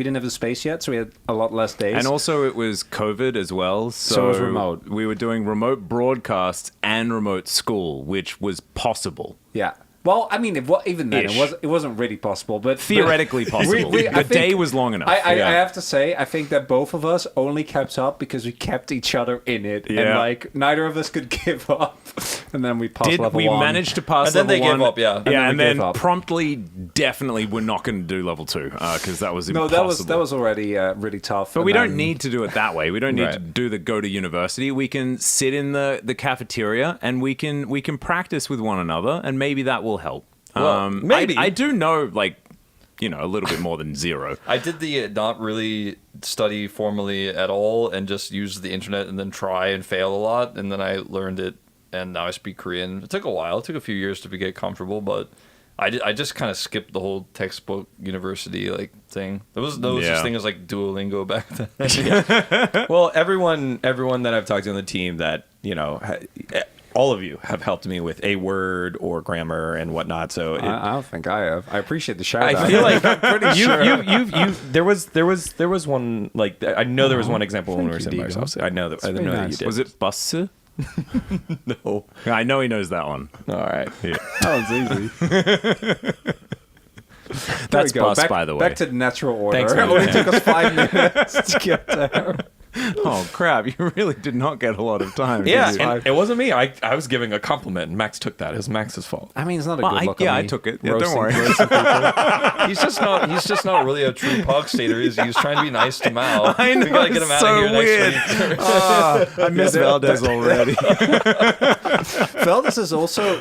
didn't have the space yet, so we had a lot less days. And also it was COVID as well, so it was remote. We were doing remote broadcasts and remote school, which was possible. Yeah. Well, I mean, even then, it wasn't really possible, but Theoretically possible. The day was long enough. I have to say, I think that both of us only kept up because we kept each other in it, and like neither of us could give up. And then we passed level 1. We managed to pass and then level 1. they gave up, yeah. Yeah, and then promptly, definitely, we're not going to do level 2 because that was impossible. No, that was already really tough. But we don't need to do it that way. We don't need to do the go to university. We can sit in the cafeteria and we can practice with one another, and maybe that will help. Well, maybe. I do know, like, a little bit more than zero. I did the not really study formally at all and just use the internet and then try and fail a lot, and then I learned it, and now I speak Korean. It took a while. It took a few years to get comfortable, but I just kind of skipped the whole textbook university thing. There was no such thing as Duolingo back then. Well, everyone that I've talked to on the team that all of you have helped me with a word or grammar and whatnot. So I don't think I have. I appreciate the shout out. I feel like I'm pretty sure there was one I know there was one example when we were sitting by ourselves. I know that you did. Was it Busse? No. I know he knows that one. All right. Yeah. That one's easy. That's Bus, by the way. Back to the natural order. Thanks, it only took us 5 minutes to get there. Oh crap! You really did not get a lot of time. Yeah, and it wasn't me. I was giving a compliment, and Max took that. It was Max's fault. I mean, it's not a good look. I took it. Yeah, don't worry. He's just not really a true POG stater. He's trying to be nice to Mao. I know, we gotta get him out of here weird. next week. I miss Valdez already. Valdez is also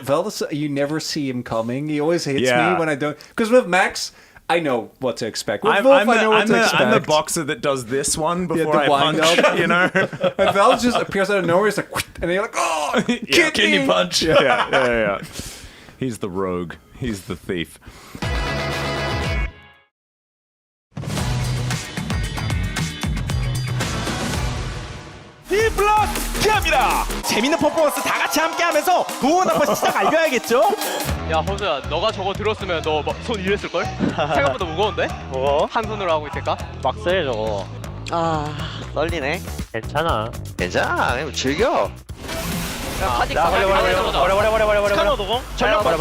you never see him coming. He always hits me when I don't. Because with Max, I know what to expect. With Wolf, I know what to expect. I'm the boxer that does this one before I punch. And Valdez just appears out of nowhere. He's like, and then you're like, oh, kidney punch. Yeah. He's the rogue. He's the thief. B입니다. 재밌는 퍼포먼스 다 같이 함께하면서 구원 한번 시작 알려야겠죠? 야 호수야, 너가 저거 들었으면 너 손 이랬을걸? 생각보다 무거운데? 뭐? 한 손으로 하고 있을까? 막세 저거. 떨리네. 괜찮아. 그냥 즐겨. 야, 카디 버려. 스카노 노공. 전력 먹고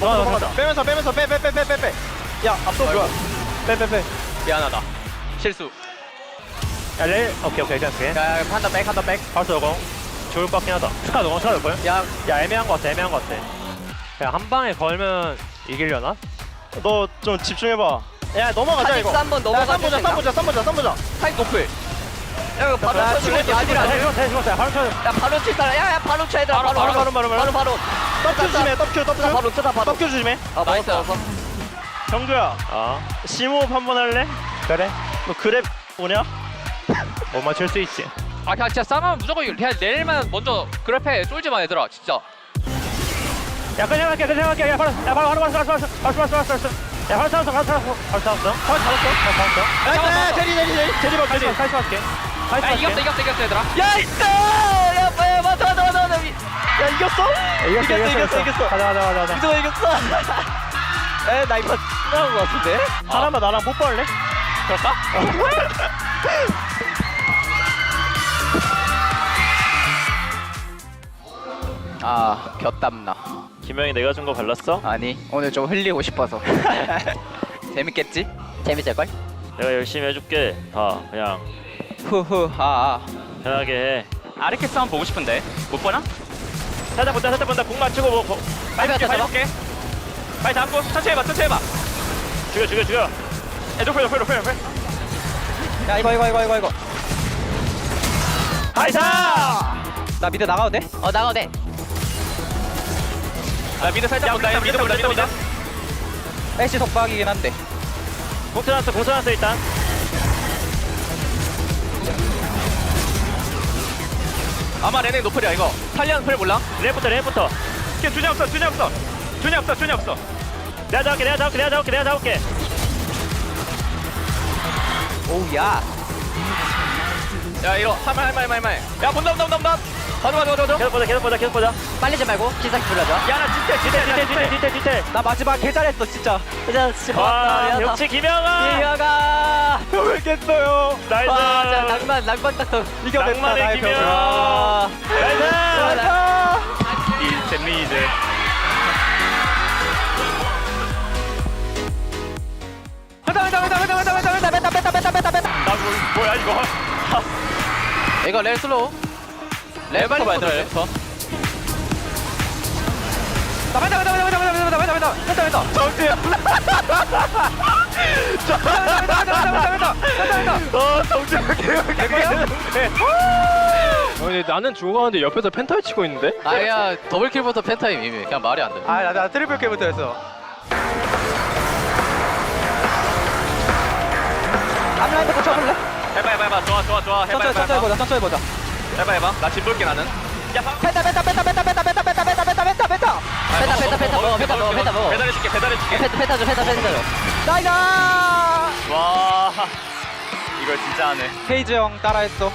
도망가자. 빼면서 빼. 야, 앞서 좋아. 빼. 미안하다. 실수. 야, 오케이, 괜찮게. 야, 한다 백. 발수 노공. 좋을 것 같긴 하다. 스카 노공 찾을 거야? 야, 애매한 것 같아. 그냥 한 방에 걸면 이기려나? 너 좀 집중해봐. 야, 넘어가자 이거. 한번 넘어가자. 쌈 보자. 타임 노플. 야, 이거 바로 쳐주고 아니라. 죽었어. 바로 쳐. 야, 바로 칠다. 야, 바로 쳐야 돼. 바로. 떡큐 조심해. 떡큐. 바로. 떡큐 조심해. 나이스. 정주야. 심호흡 한번 할래? 그래. 너 그랩 오냐? 못 맞출 수 있지. 아, 그냥 진짜 싸면 무조건 그냥 내일만 먼저 그래프에 쫄지 마 얘들아, 진짜. 야, 그냥 할게. 야, 바로. 야, 바로 잡았어. 제리 카이스 할게. 야, 이겼어 얘들아. 야, 있어! 야, 빨리 맞아. 야, 이겼어. 가자. 이거 이겼어. 나 이거 끝나는 거 같은데? 하나만 나랑 뽀뽀할래? 그럴까? 곁담나. 김영이 내가 준 거 발랐어? 아니, 오늘 좀 흘리고 싶어서. 재밌겠지? 재밌을걸? 내가 열심히 해줄게. 다 그냥 편하게 해. 아르케스 한번 보고 싶은데 못 보나? 살짝 본다. 공 맞추고 뭐 빨리 볼게. 빨리 잡고 천천히 해봐. 죽여. 야, 높여. 야, 이거. 나이스! 나 미드 나가도 돼? 나가도 돼. 나 미드 살짝 본다. 미드 본다. 애쉬 속박이긴 한데. 공 써놨어 일단. 아마 레넥 노플이야 이거. 탈리안 플 몰라? 레부터. 준이 없어. 내가 잡을게. 오우 야. 야 이거 할말. 야 본다. 봐줘. 계속 보자. 빨리지 말고 기사기 불러줘. 야, 나 디테일. 나 마지막 개 잘했어 진짜. 와, 역시 김영아. 왜 깼어요? 나이스. 진짜 낭만 딱터 이겨냈다. 낭만의 김영. 나이스. 잼리이즈. 이거? 이거 레일 슬로우. 레일부터 봐야 돼. 레일부터. 정지야. 정지야 아니 나는 죽어가는데 옆에서 펜타를 치고 있는데? 아야 더블킬부터 펜타임 이미 그냥 말이 안 돼. 나 트리플 킬부터 했어. 앞라인도 고쳐볼래? 해봐. 좋아. 해봐. 천천히 보자. 해봐. 나 집 볼게 나는. 야, 펜타 먹어. 배달해줄게. 펜타 줘. 나이스! 와, 이걸 진짜 하네. 페이즈 형 따라했어.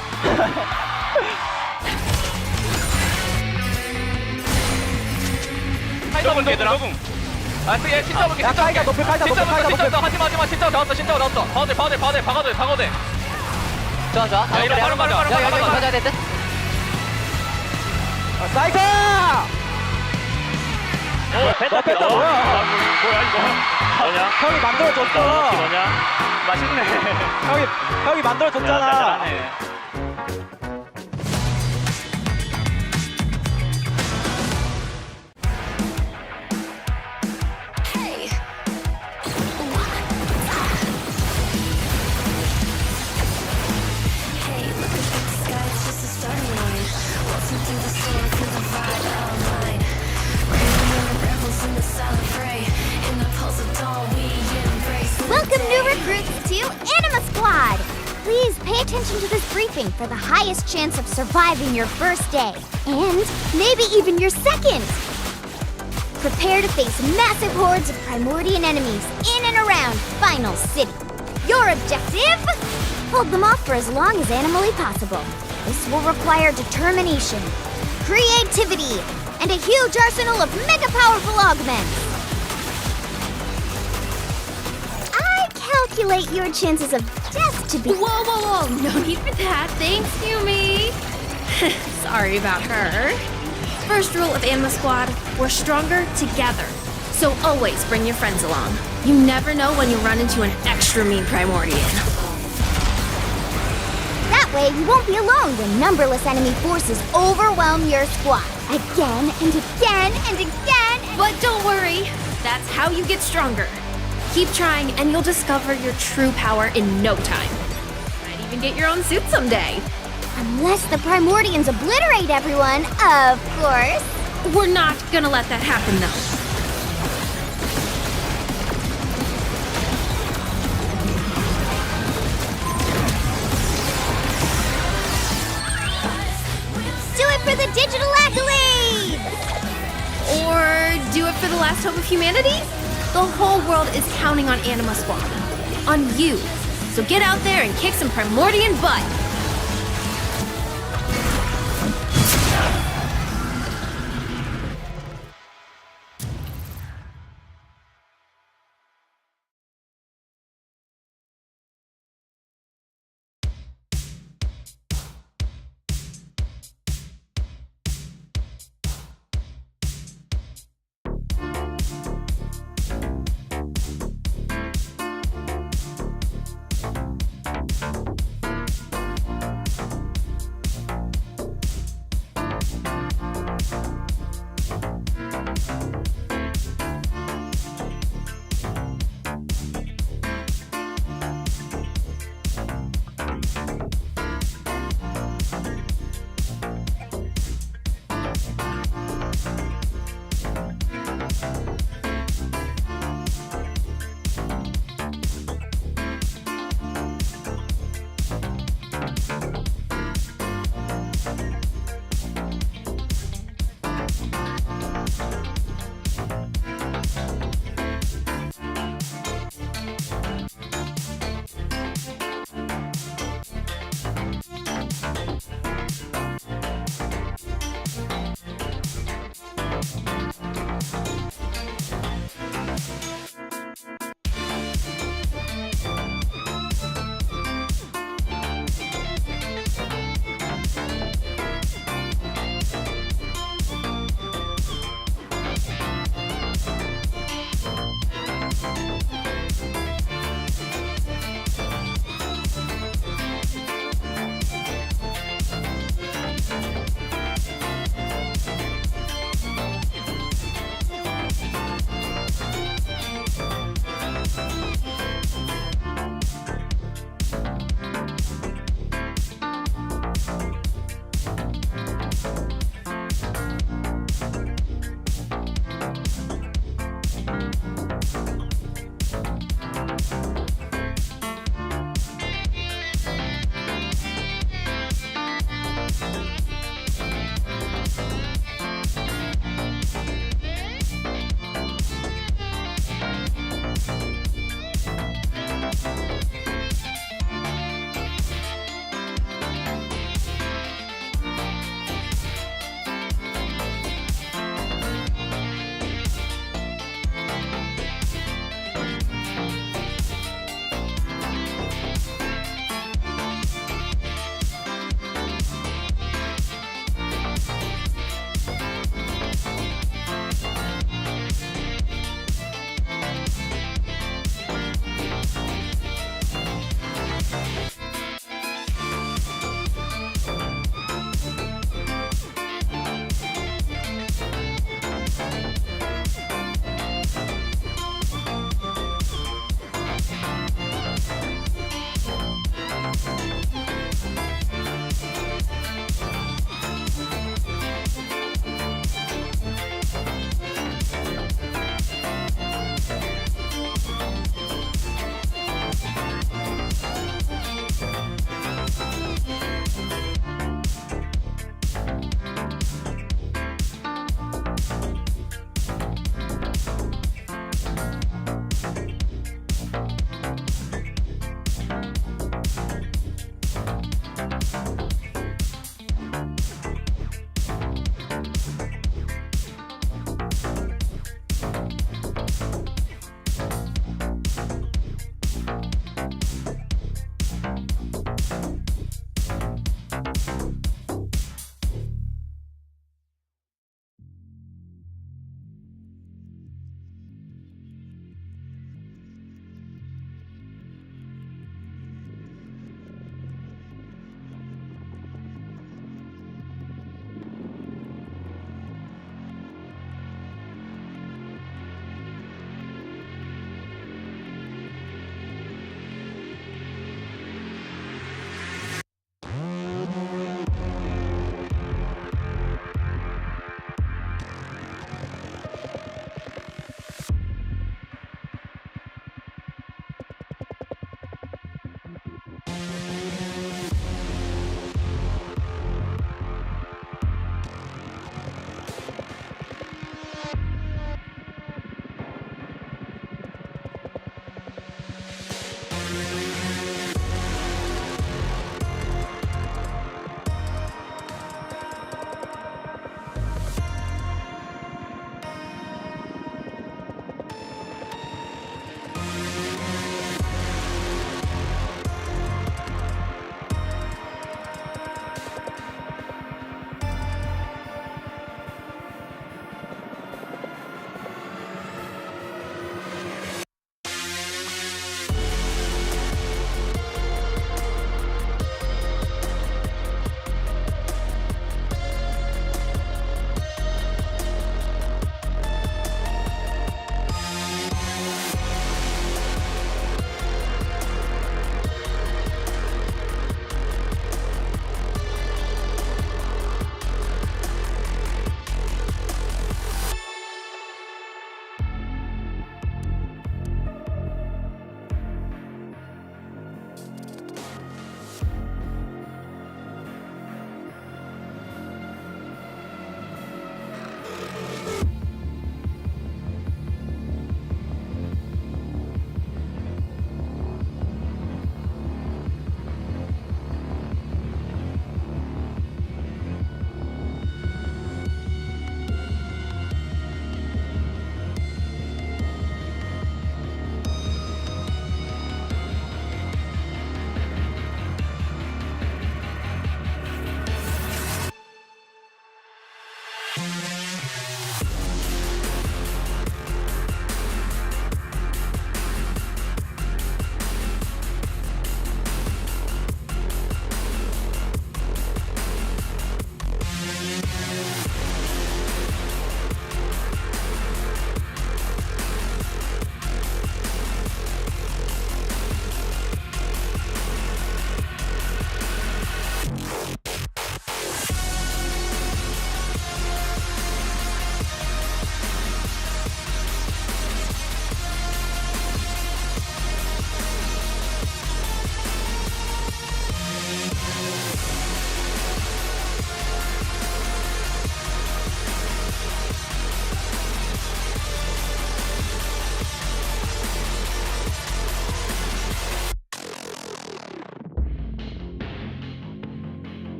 파이터 볼게 얘들아. 아, 얘 진짜 볼게. 진짜 볼게. 진짜 하지마. 진짜 나왔어. 방어대. 좋아. 야, 이거 바로 맞아. 가져야 돼. 나이스! 펜타 뭐야? 뭐야 이거? 뭐냐? 형이 만들어줬어. 뭐냐? 맛있네. 형이 만들어줬잖아. 잘하네. Welcome new recruits to Anima Squad! Please pay attention to this briefing for the highest chance of surviving your first day, and maybe even your second! Prepare to face massive hordes of Primordian enemies in and around Final City. Your objective? Hold them off for as long as animally possible. This will require determination, creativity, and a huge arsenal of mega powerful augments. I calculate your chances of death to be— Whoa! No need for that. Thanks, Yumi. Sorry about her. First rule of Anima Squad, we're stronger together. So always bring your friends along. You never know when you run into an extra mean Primordian. That way you won't be alone when numberless enemy forces overwhelm your squad. Again and again and again. But don't worry, that's how you get stronger. Keep trying and you'll discover your true power in no time. Might even get your own suit someday. Unless the Primordians obliterate everyone, of course. We're not gonna let that happen though. Do it for the digital accolades! Or do it for the last hope of humanity? The whole world is counting on Anima Squad. On you. So get out there and kick some Primordian butt.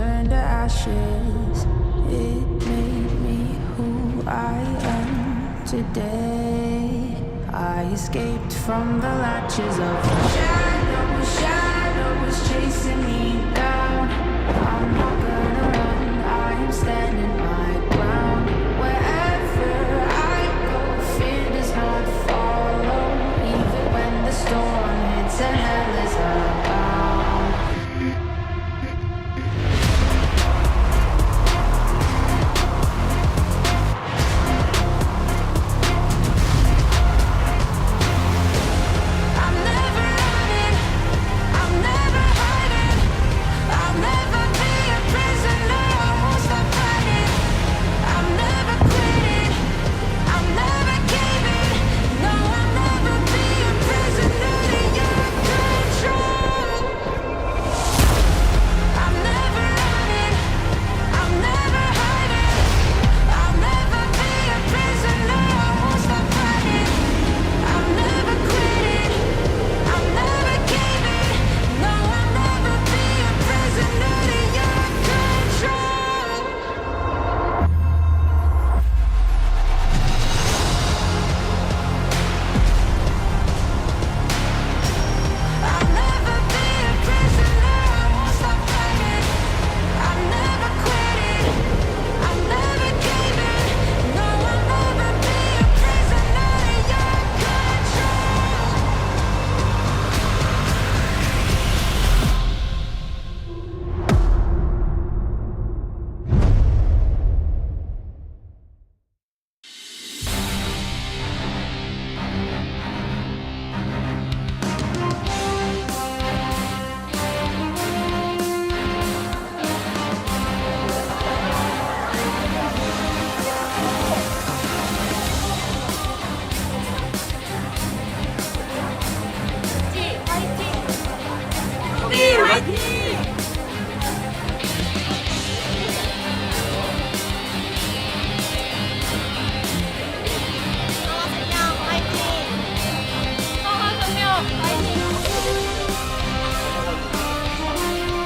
turned to ashes. It made me who I am today. I escaped from the latches of shadows chasing me down. I'm not gonna run, I am standing my ground. Wherever I go, fear does not follow. Even when the storm hits and hell is abound.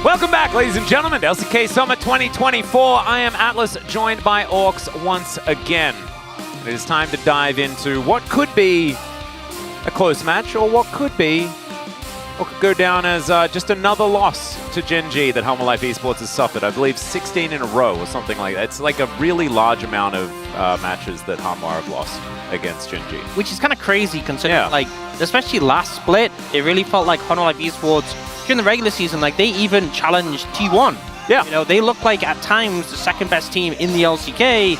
Welcome back, ladies and gentlemen, to LCK Summer 2024. I am Atlas, joined by Orcs once again. It is time to dive into what could be a close match, or what could go down as just another loss to Gen.G that Home Life Esports has suffered. I believe 16 in a row or something like that. It's like a really large amount of matches that Hanwha have lost against Gen.G. Which is kind of crazy considering, like, especially last split, it really felt like Home Life Esports during the regular season, like, they even challenged T1. Yeah. You know, they look like at times the second best team in the LCK,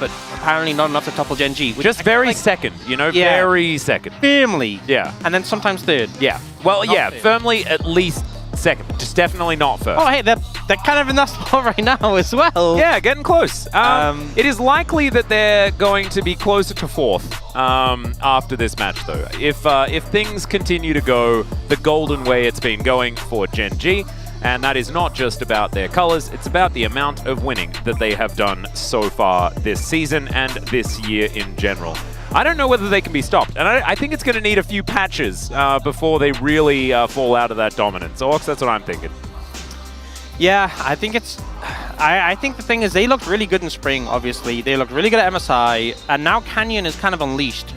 but apparently not enough to topple Gen.G. Just very second, you know, very second. Firmly. Yeah. And then sometimes third. Yeah. Well, Not yeah, third. firmly at least second. Just definitely not first. Oh, hey, they're kind of in that spot right now as well. Yeah, getting close. It is likely that they're going to be closer to fourth after this match, though. If things continue to go the golden way it's been going for Gen.G, and that is not just about their colors, it's about the amount of winning that they have done so far this season and this year in general. I don't know whether they can be stopped, and I think it's going to need a few patches before they really fall out of that dominance. Orcs, that's what I'm thinking. Yeah, I think it's... I think the thing is they looked really good in spring, obviously. They looked really good at MSI, and now Canyon is kind of unleashed.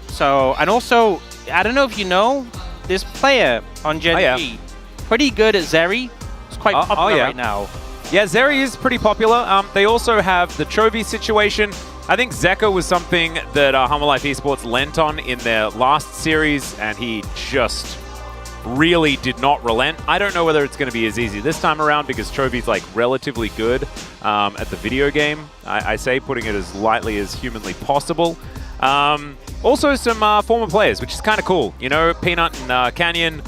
So, and also, I don't know if you know, this player on Gen.G, pretty good at Zeri. It's quite popular right now. Yeah, Zeri is pretty popular. They also have the Chovy situation. I think Zeka was something that Home Life Esports lent on in their last series, and he just really did not relent. I don't know whether it's going to be as easy this time around because Chovy's like relatively good at the video game. I say putting it as lightly as humanly possible. Also some former players, which is kind of cool. You know, Peanut and Canyon.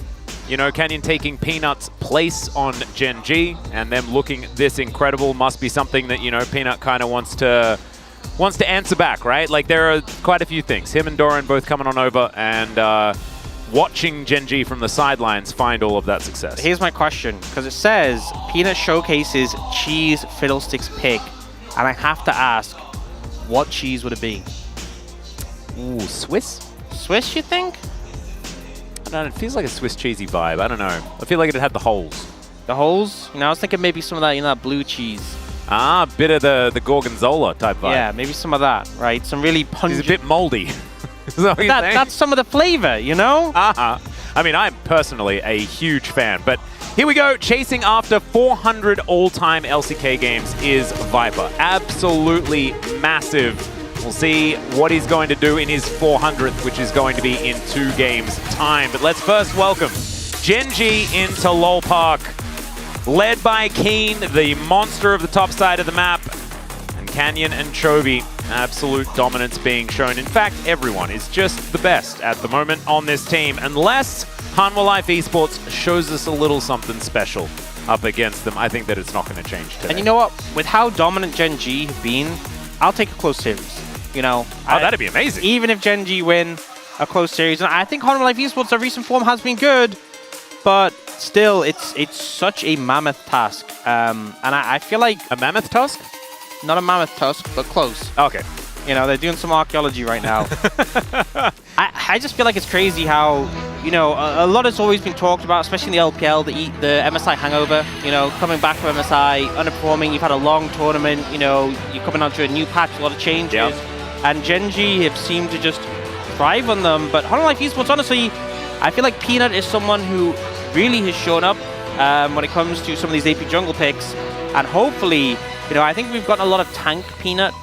You know, Canyon taking Peanut's place on Gen.G and them looking this incredible must be something that, you know, Peanut kind of wants to answer back, right? Like, there are quite a few things. Him and Doran both coming on over and watching Gen.G from the sidelines find all of that success. Here's my question, because it says Peanut showcases cheese fiddlesticks pick, and I have to ask, what cheese would it be? Ooh, Swiss? Swiss, you think? I don't know, it feels like a Swiss cheesy vibe. I don't know. I feel like it had the holes. The holes? You know, I was thinking maybe some of that, that blue cheese. Ah, bit of the gorgonzola type vibe. Yeah, maybe some of that, right? Some really pungent. It's a bit moldy. Is that what you're saying? That's some of the flavor, you know? I mean, I'm personally a huge fan, but here we go. Chasing after 400 all-time LCK games is Viper. Absolutely massive. We'll see what he's going to do in his 400th, which is going to be in 2 games' time. But let's first welcome Gen.G into LoL Park. Led by Keen, the monster of the top side of the map, and Canyon and Chovy. Absolute dominance being shown. In fact, everyone is just the best at the moment on this team, unless Hanwha Life Esports shows us a little something special up against them. I think that it's not going to change today. And you know what? With how dominant Gen.G have been, I'll take a close series. You know, that'd be amazing. Even if Gen.G win a close series, and I think Hanwha Life Esports, their recent form has been good, but still, it's such a mammoth task. And I feel like a mammoth tusk. Not a mammoth tusk, but close. Okay. You know, they're doing some archaeology right now. I just feel like it's crazy how, you know, a lot has always been talked about, especially in the LPL, the MSI hangover, you know, coming back from MSI, underperforming, you've had a long tournament, you know, you're coming onto a new patch, a lot of changes. Yep. And Gen.G have seemed to just thrive on them. But Hanwha Life Esports, honestly, I feel like Peanut is someone who really has shown up when it comes to some of these AP jungle picks. And hopefully, you know, I think we've gotten a lot of tank Peanut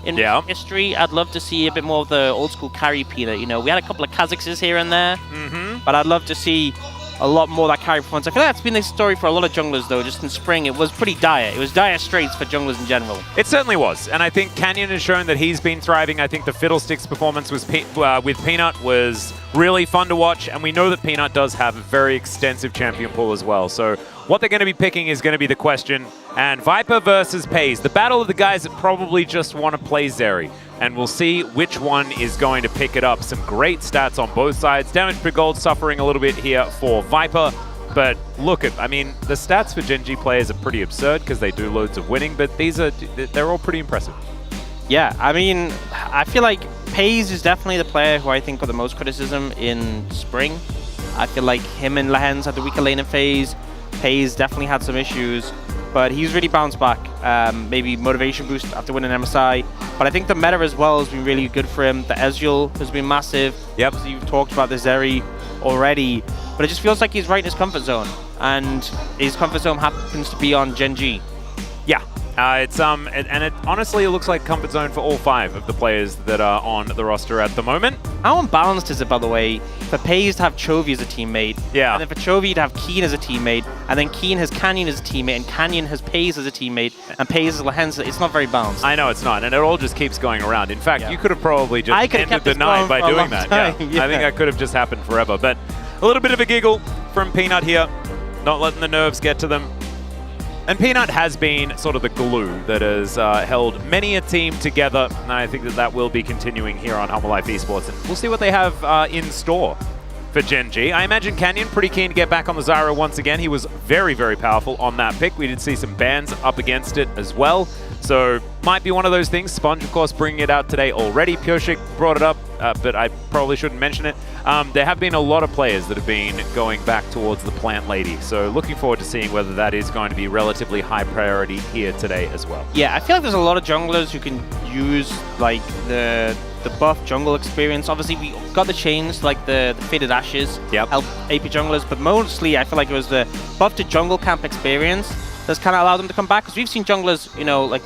in history. I'd love to see a bit more of the old school carry Peanut. You know, we had a couple of Kazakhs here and there, but I'd love to see a lot more of that carry performance. I feel like that's been the story for a lot of junglers, though. Just in spring, it was pretty dire. It was dire straits for junglers in general. It certainly was, and I think Canyon has shown that he's been thriving. I think the Fiddlesticks performance was with Peanut was really fun to watch, and we know that Peanut does have a very extensive champion pool as well. So what they're going to be picking is going to be the question. And Viper versus POG, the battle of the guys that probably just want to play Zeri. And we'll see which one is going to pick it up. Some great stats on both sides. Damage per gold suffering a little bit here for Viper. But look at, I mean, the stats for Gen.G players are pretty absurd because they do loads of winning, but they're all pretty impressive. Yeah, I mean, I feel like POG is definitely the player who I think got the most criticism in spring. I feel like him and Lehens had the weaker laning phase. POG definitely had some issues, but he's really bounced back. Maybe motivation boost after winning MSI. But I think the meta as well has been really good for him. The Ezreal has been massive. Yep. So you've talked about the Zeri already, but it just feels like he's right in his comfort zone. And his comfort zone happens to be on Gen.G. Yeah. It honestly, it looks like comfort zone for all 5 of the players that are on the roster at the moment. How unbalanced is it, by the way, for POG to have Chovy as a teammate, yeah, and then for Chovy to have Keen as a teammate, and then Keen has Canyon as a teammate, and Canyon has POG as a teammate, and POG has Lehens? It's not very balanced. I know it's not, and it all just keeps going around. In fact, you could have probably just ended the night by doing that. Yeah. I think that could have just happened forever. But a little bit of a giggle from Peanut here, not letting the nerves get to them. And Peanut has been sort of the glue that has held many a team together, and I think that will be continuing here on Hanwha Life Esports. And we'll see what they have in store for Gen.G. I imagine Canyon pretty keen to get back on the Zyra once again. He was very, very powerful on that pick. We did see some bans up against it as well. So might be one of those things. Sponge, of course, bringing it out today already. Pioshik brought it up, but I probably shouldn't mention it. There have been a lot of players that have been going back towards the Plant Lady. So looking forward to seeing whether that is going to be relatively high priority here today as well. Yeah, I feel like there's a lot of junglers who can use like the buff jungle experience. Obviously, we got the chains, like the Faded Ashes, help AP junglers, but mostly I feel like it was the buff to jungle camp experience that's kind of allowed them to come back. Because we've seen junglers, you know, like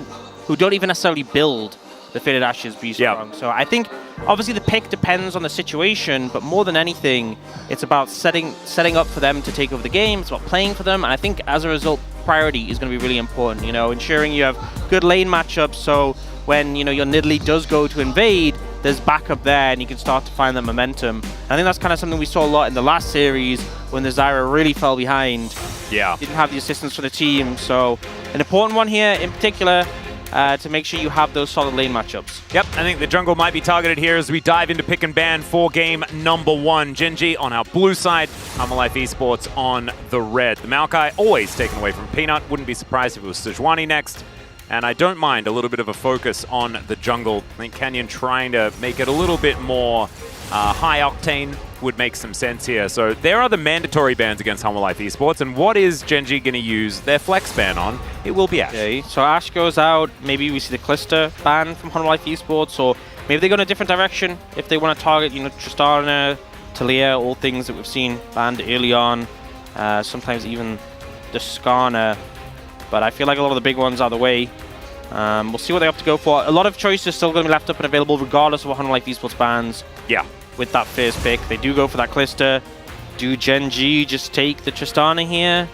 who don't even necessarily build the Faded Ashes be strong. So I think obviously the pick depends on the situation, but more than anything, it's about setting up for them to take over the game. It's about playing for them, and I think as a result, priority is going to be really important. You know, ensuring you have good lane matchups, so when your Nidalee does go to invade, there's backup there, and you can start to find the momentum. And I think that's kind of something we saw a lot in the last series when the Zyra really fell behind. Yeah, didn't have the assistance for the team, so an important one here in particular. To make sure you have those solid lane matchups. Yep, I think the jungle might be targeted here as we dive into pick and ban for game number 1. Gen.G on our blue side, Hanwha Life Esports on the red. The Maokai always taken away from Peanut. Wouldn't be surprised if it was Sejuani next. And I don't mind a little bit of a focus on the jungle. I think Canyon trying to make it a little bit more high octane would make some sense here. So there are the mandatory bans against Humble Life Esports, and what is Gen.G going to use their flex ban on? It will be Ashe. Okay, so Ashe goes out. Maybe we see the Clister ban from Humble Life Esports, or maybe they go in a different direction if they want to target, Tristana, Talia, all things that we've seen banned early on. Sometimes even the Skarner. But I feel like a lot of the big ones are the way. We'll see what they have to go for. A lot of choices still going to be left up and available regardless of what Humble Life Esports bans. Yeah. With that first pick. They do go for that Clister. Do Gen.G just take the Tristana here?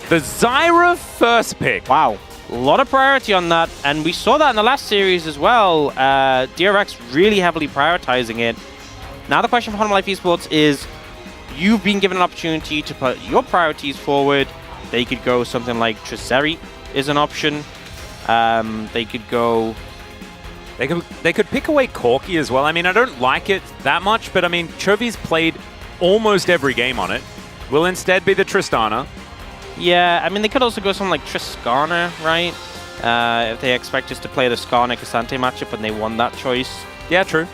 The Zyra first pick. Wow. A lot of priority on that. And we saw that in the last series as well. DRX really heavily prioritizing it. Now the question for Humble Life Esports is, you've been given an opportunity to put your priorities forward. They could go something like Trizeri is an option. They could go... They could pick away Corki as well. I mean, I don't like it that much, but I mean, Chovi's played almost every game on it. Will instead be the Tristana. Yeah, I mean, they could also go something like Triskarner, right? If they expect us to play the Skarner-Cassante matchup and they won that choice. Yeah, true.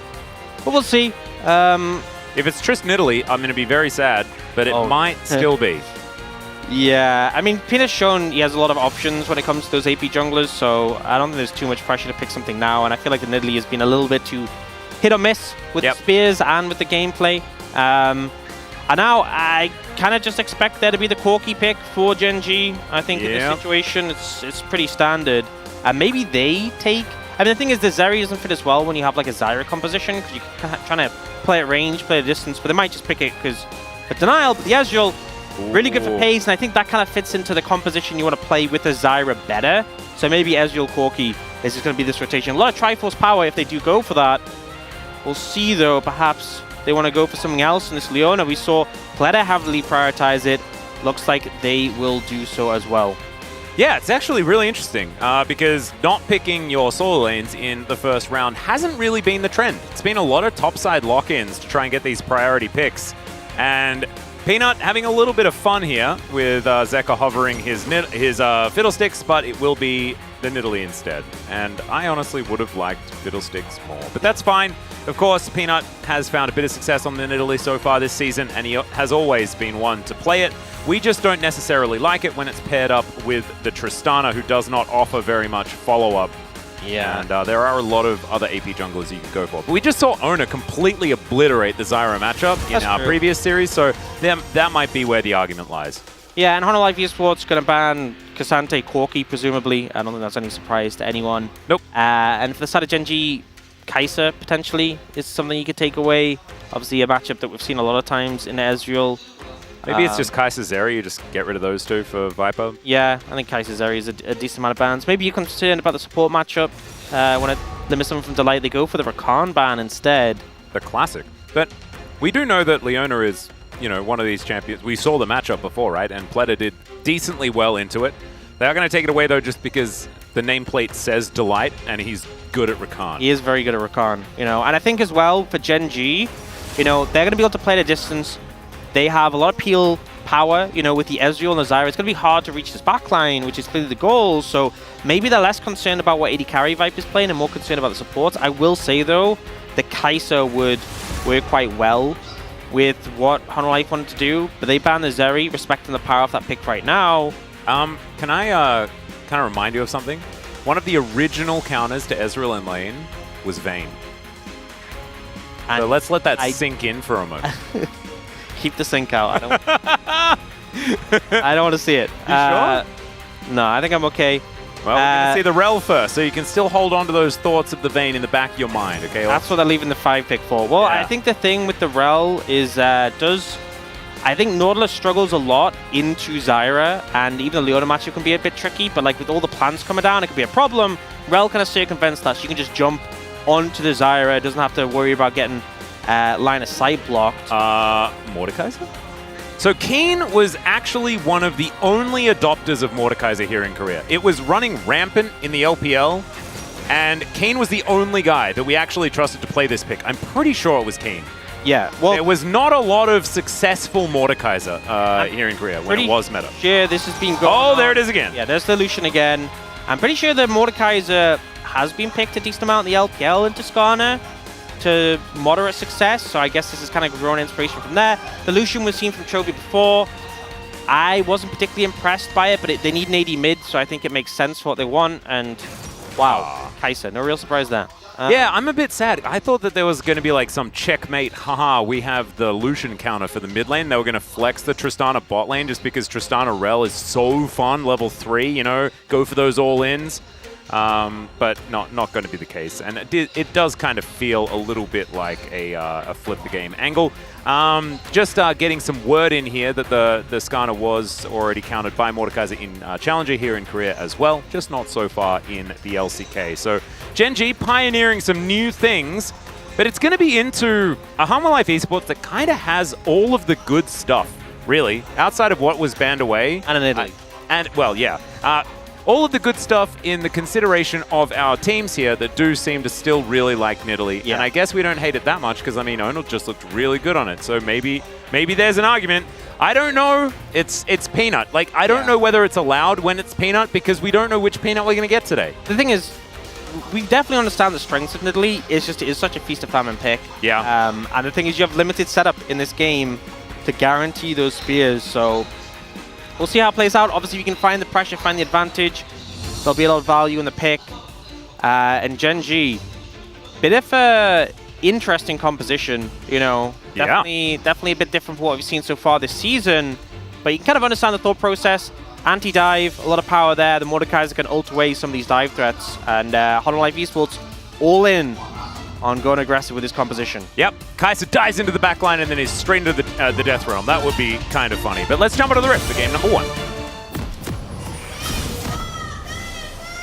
But we'll see. If it's Trist Nidalee, I'm going to be very sad, but it might still be. Yeah, I mean, Peanut's shown he has a lot of options when it comes to those AP junglers, so I don't think there's too much pressure to pick something now, and I feel like the Nidalee has been a little bit too hit or miss with the spears and with the gameplay. And now I kind of just expect there to be the Corki pick for Gen.G. I think in this situation, it's pretty standard. And maybe they take... I mean, the thing is, the Zeri doesn't fit as well when you have like a Zyra composition, because you're trying to play at range, play at distance, but they might just pick it because for Denial, but the Ezreal, really good for pace, and I think that kind of fits into the composition you want to play with the Zyra better. So maybe Ezreal Corki is just going to be this rotation. A lot of Triforce power if they do go for that. We'll see, though, perhaps they want to go for something else in this Leona. We saw Pleta heavily prioritize it. Looks like they will do so as well. Yeah, it's actually really interesting because not picking your solo lanes in the first round hasn't really been the trend. It's been a lot of topside lock-ins to try and get these priority picks. And Peanut having a little bit of fun here with Zeka hovering his Fiddlesticks, but it will be the Nidalee instead. And I honestly would have liked Fiddlesticks more, but that's fine. Of course, Peanut has found a bit of success on the Nidalee so far this season, and he has always been one to play it. We just don't necessarily like it when it's paired up with the Tristana, who does not offer very much follow-up. Yeah. And there are a lot of other AP junglers you can go for. But we just saw Ona completely obliterate the Zyra matchup in our previous series, so that might be where the argument lies. Yeah, and Honor Life Esports going to ban Cassante Corki, presumably. I don't think that's any surprise to anyone. Nope. And for the side of Gen.G, Kai'Sa potentially is something you could take away. Obviously a matchup that we've seen a lot of times in Ezreal. Maybe it's just Kai'Sa Zeri, you just get rid of those two for Viper. Yeah, I think Kai'Sa Zeri is a decent amount of bans. Maybe you're concerned about the support matchup. Want to limit someone from Delight, they go for the Rakan ban instead. The classic. But we do know that Leona is, one of these champions. We saw the matchup before, right? And Pleta did decently well into it. They are going to take it away, though, just because the nameplate says Delight, and he's good at Rakan. He is very good at Rakan, And I think as well, for Gen.G, they're going to be able to play at a distance. They have a lot of peel power, with the Ezreal and the Zyra. It's going to be hard to reach this backline, which is clearly the goal. So maybe they're less concerned about what AD carry Viper is playing and more concerned about the supports. I will say, though, the Kai'Sa would work quite well with what Honor Life wanted to do. But they ban the Zeri, respecting the power of that pick right now. Can I kind of remind you of something? One of the original counters to Ezreal in lane was Vayne. So let's let that sink in for a moment. Keep the sync out. I don't want to see it. You sure? No, I think I'm okay. Well, we're going to see the Rel first, so you can still hold on to those thoughts of the Vayne in the back of your mind, okay? That's what they're leaving the 5 pick for. Well, I think the thing with the Rel is I think Nautilus struggles a lot into Zyra, and even the Leona matchup can be a bit tricky, but like with all the plants coming down, it could be a problem. Rel kind of circumvents that, so you can just jump onto the Zyra, doesn't have to worry about getting line of sight blocked. Mordekaiser? So Keen was actually one of the only adopters of Mordekaiser here in Korea. It was running rampant in the LPL, and Keen was the only guy that we actually trusted to play this pick. I'm pretty sure it was Keen. Yeah, well, there was not a lot of successful Mordekaiser here in Korea when it was meta. Yeah, this has been going on. There it is again. Yeah, there's the Lucian again. I'm pretty sure the Mordekaiser has been picked a decent amount in the LPL into Skarner. to moderate success, so I guess this is kind of grown inspiration from there. The Lucian was seen from Chovy before. I wasn't particularly impressed by it, but they need an AD mid, so I think it makes sense for what they want, and wow, Kai'Sa, no real surprise there. Yeah, I'm a bit sad. I thought that there was going to be like some checkmate, haha, we have the Lucian counter for the mid lane. They were going to flex the Tristana bot lane just because Tristana Rel is so fun, level 3, you know, go for those all-ins. But not going to be the case. And it does kind of feel a little bit like a flip the game angle. Just getting some word in here that the Skarner was already countered by Mordekaiser in Challenger here in Korea as well, just not so far in the LCK. So Gen.G pioneering some new things, but it's going to be into a Humble Life Esports that kind of has all of the good stuff, really, outside of what was banned away. And in Italy. Well, yeah. All of the good stuff in the consideration of our teams here that do seem to still really like Nidalee. Yeah. And I guess we don't hate it that much because, I mean, Onal just looked really good on it. So maybe there's an argument. I don't know. It's Peanut. Like, I don't know whether it's allowed when it's Peanut because we don't know which Peanut we're going to get today. The thing is, we definitely understand the strengths of Nidalee. It's just, it is such a feast of famine pick. Yeah. And the thing is, you have limited setup in this game to guarantee those spears. So we'll see how it plays out. Obviously, if you can find the pressure, find the advantage, there'll be a lot of value in the pick. And Gen.G, bit of a interesting composition, you know. Definitely a bit different from what we've seen so far this season. But you can kind of understand the thought process. Anti-dive, a lot of power there. The Mordekaiser can ult away some of these dive threats. And Humble Life Esports all in on going aggressive with his composition. Yep, Kai'Sa dives into the backline and then is straight into the Death Realm. That would be kind of funny. But let's jump into the Rift for game number 1.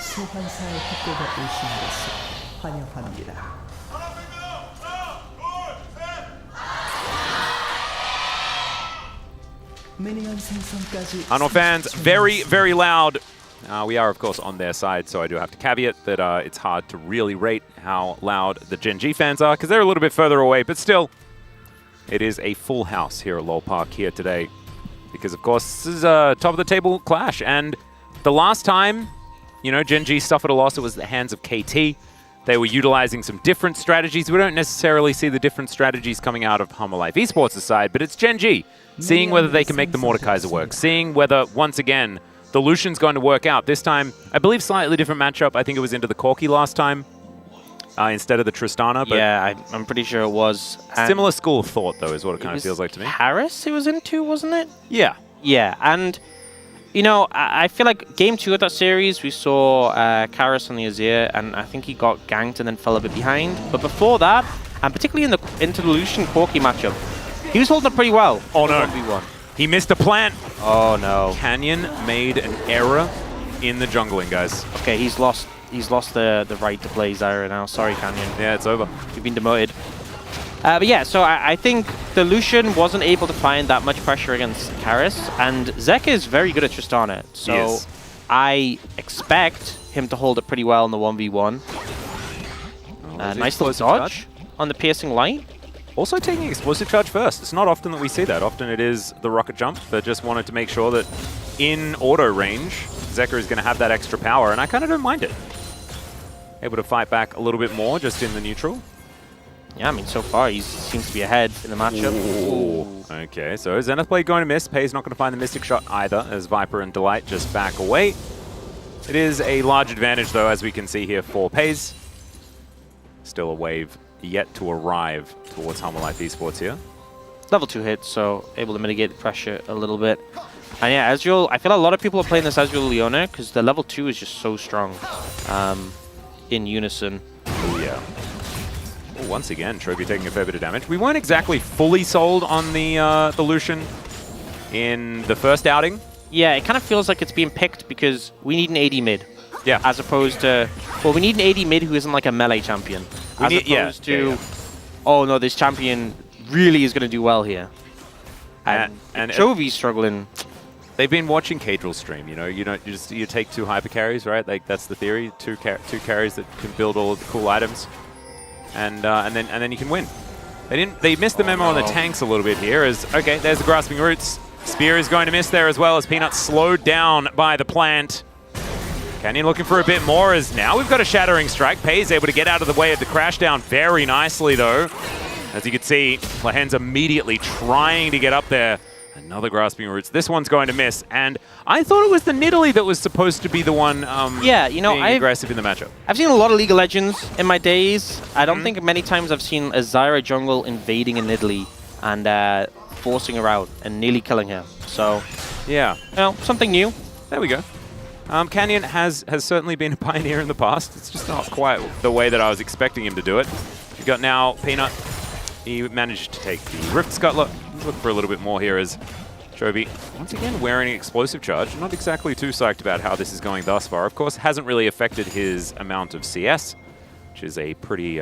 소환사의 협곡에 오신 것을 환영합니다. 미니언 생성까지 Anor fans, very, very loud. We are, of course, on their side, so I do have to caveat that it's hard to really rate how loud the Gen.G fans are, because they're a little bit further away, but still, it is a full house here at LoL Park here today, because, of course, this is a top-of-the-table clash, and the last time, you know, Gen.G suffered a loss, it was at the hands of KT. They were utilizing some different strategies. We don't necessarily see the different strategies coming out of Humble Life Esports' side, but it's Gen.G seeing whether they can make the Mordekaiser work, seeing whether, once again, the Lucian's going to work out. This time, I believe slightly different matchup. I think it was into the Corki last time instead of the Tristana. But yeah, I'm pretty sure it was. Similar school of thought, though, is what it kind of feels like to me. Paris it was into, wasn't it? Yeah. Yeah, and, you know, I feel like game 2 of that series, we saw Karis on the Azir, and I think he got ganked and then fell a bit behind. But before that, and particularly in the into the Lucian Corki matchup, he was holding up pretty well. Oh, no. 1v1. He missed a plant. Oh, no. Canyon made an error in the jungling, guys. Okay, he's lost the right to play Zyra now. Sorry, Canyon. Yeah, it's over. You've been demoted. But yeah, so I think the Lucian wasn't able to find that much pressure against Karis, and Zek is very good at Tristana, so I expect him to hold it pretty well in the 1v1. Nice little dodge on the piercing light. Also taking explosive charge first. It's not often that we see that. Often it is the rocket jump, but just wanted to make sure that in auto range, Zeker is going to have that extra power, and I kind of don't mind it. Able to fight back a little bit more just in the neutral. Yeah, I mean, so far he seems to be ahead in the matchup. Ooh. Okay, so Zenith Blade going to miss. Pei's not going to find the Mystic Shot either, as Viper and Delight just back away. It is a large advantage, though, as we can see here for Pei's. Still a wave yet to arrive towards Humble Life Esports here. Level 2 hits, so able to mitigate the pressure a little bit. And yeah, Ezreal, I feel a lot of people are playing this Ezreal Leona because the level 2 is just so strong in unison. Oh, yeah. Well, once again, Trophy taking a fair bit of damage. We weren't exactly fully sold on the Lucian in the first outing. Yeah, it kind of feels like it's being picked because we need an AD mid. Yeah. As opposed to, well, we need an AD mid who isn't like a melee champion. As opposed to, oh no, this champion really is going to do well here. And Chovy's struggling. They've been watching Kadril stream, you know, you take 2 hyper carries, right? Like that's the theory, two carries that can build all of the cool items, and then you can win. They missed the memo on the tanks a little bit here. As okay, there's the grasping roots. Spear is going to miss there as well as Peanut slowed down by the plant. Canyon looking for a bit more as now we've got a Shattering Strike. Pei is able to get out of the way of the crash down very nicely though. As you can see, Lahen's immediately trying to get up there. Another Grasping Roots. This one's going to miss. And I thought it was the Nidalee that was supposed to be the one being aggressive in the matchup. I've seen a lot of League of Legends in my days. I don't think many times I've seen a Zyra jungle invading a Nidalee and forcing her out and nearly killing her. So, yeah, something new. There we go. Canyon has certainly been a pioneer in the past. It's just not quite the way that I was expecting him to do it. You've got now Peanut. He managed to take the Rift Scuttler. He's looking for a little bit more here as Chovy, once again, wearing Explosive Charge. Not exactly too psyched about how this is going thus far. Of course, hasn't really affected his amount of CS, which is a pretty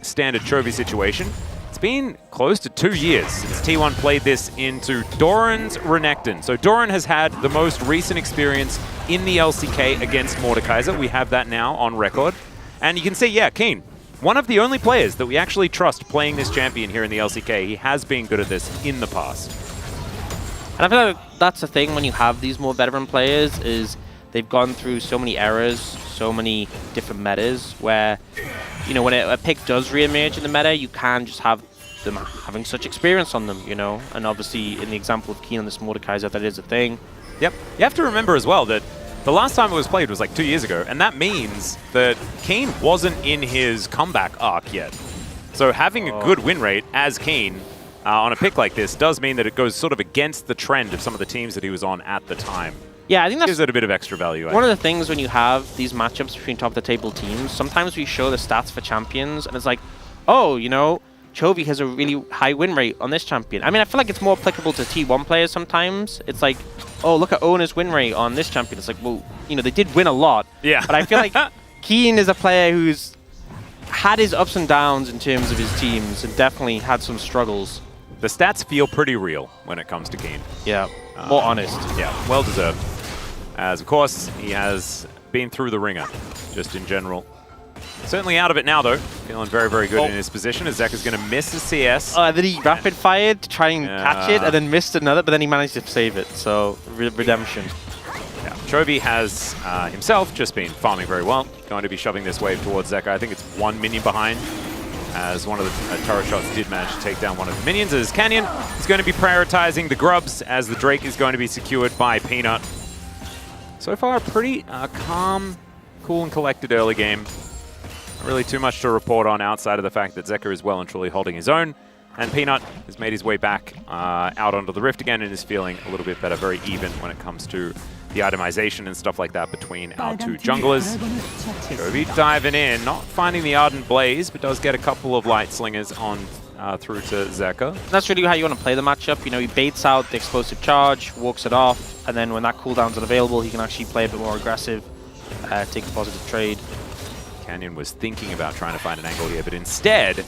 standard Chovy situation. It's been close to 2 years since T1 played this into Doran's Renekton. So Doran has had the most recent experience in the LCK against Mordekaiser. We have that now on record. And you can see, yeah, Keen, one of the only players that we actually trust playing this champion here in the LCK. He has been good at this in the past. And I feel like that's the thing when you have these more veteran players is they've gone through so many eras, so many different metas where, you know, when a pick does re-emerge in the meta, you can just have them having such experience on them, you know? And obviously in the example of Keen on this Mordekaiser, that is a thing. Yep. You have to remember as well that the last time it was played was like 2 years ago, and that means that Keen wasn't in his comeback arc yet. So having a good win rate as Keen on a pick like this does mean that it goes sort of against the trend of some of the teams that he was on at the time. Yeah, I think that gives it a bit of extra value. One of the things when you have these matchups between top-of-the-table teams, sometimes we show the stats for champions, and it's like, oh, you know, Chovy has a really high win rate on this champion. I mean, I feel like it's more applicable to T1 players sometimes. It's like, oh, look at Owner's win rate on this champion. It's like, well, you know, they did win a lot. Yeah. But I feel like Keen is a player who's had his ups and downs in terms of his teams and definitely had some struggles. The stats feel pretty real when it comes to Keen. Yeah, more honest. Yeah, well deserved. As, of course, he has been through the ringer, just in general. Certainly out of it now, though. Feeling very, very good in his position as Zeka's going to miss his CS. And then he rapid-fired to try and catch it, and then missed another, but then he managed to save it. So, redemption. Yeah, Chovy has himself just been farming very well. Going to be shoving this wave towards Zeka. I think it's 1 minion behind, as one of the turret shots did manage to take down one of the minions. As Canyon is going to be prioritizing the grubs, as the Drake is going to be secured by Peanut. So far, a pretty calm, cool, and collected early game. Not really too much to report on outside of the fact that Zeka is well and truly holding his own. And Peanut has made his way back out onto the Rift again and is feeling a little bit better, very even when it comes to the itemization and stuff like that between our two junglers. Chovy diving in, not finding the Ardent Blaze, but does get a couple of Light Slingers on through to Zeka. That's really how you want to play the matchup. You know, he baits out the Explosive Charge, walks it off, and then when that cooldown's unavailable, he can actually play a bit more aggressive, take a positive trade. Canyon was thinking about trying to find an angle here, but instead,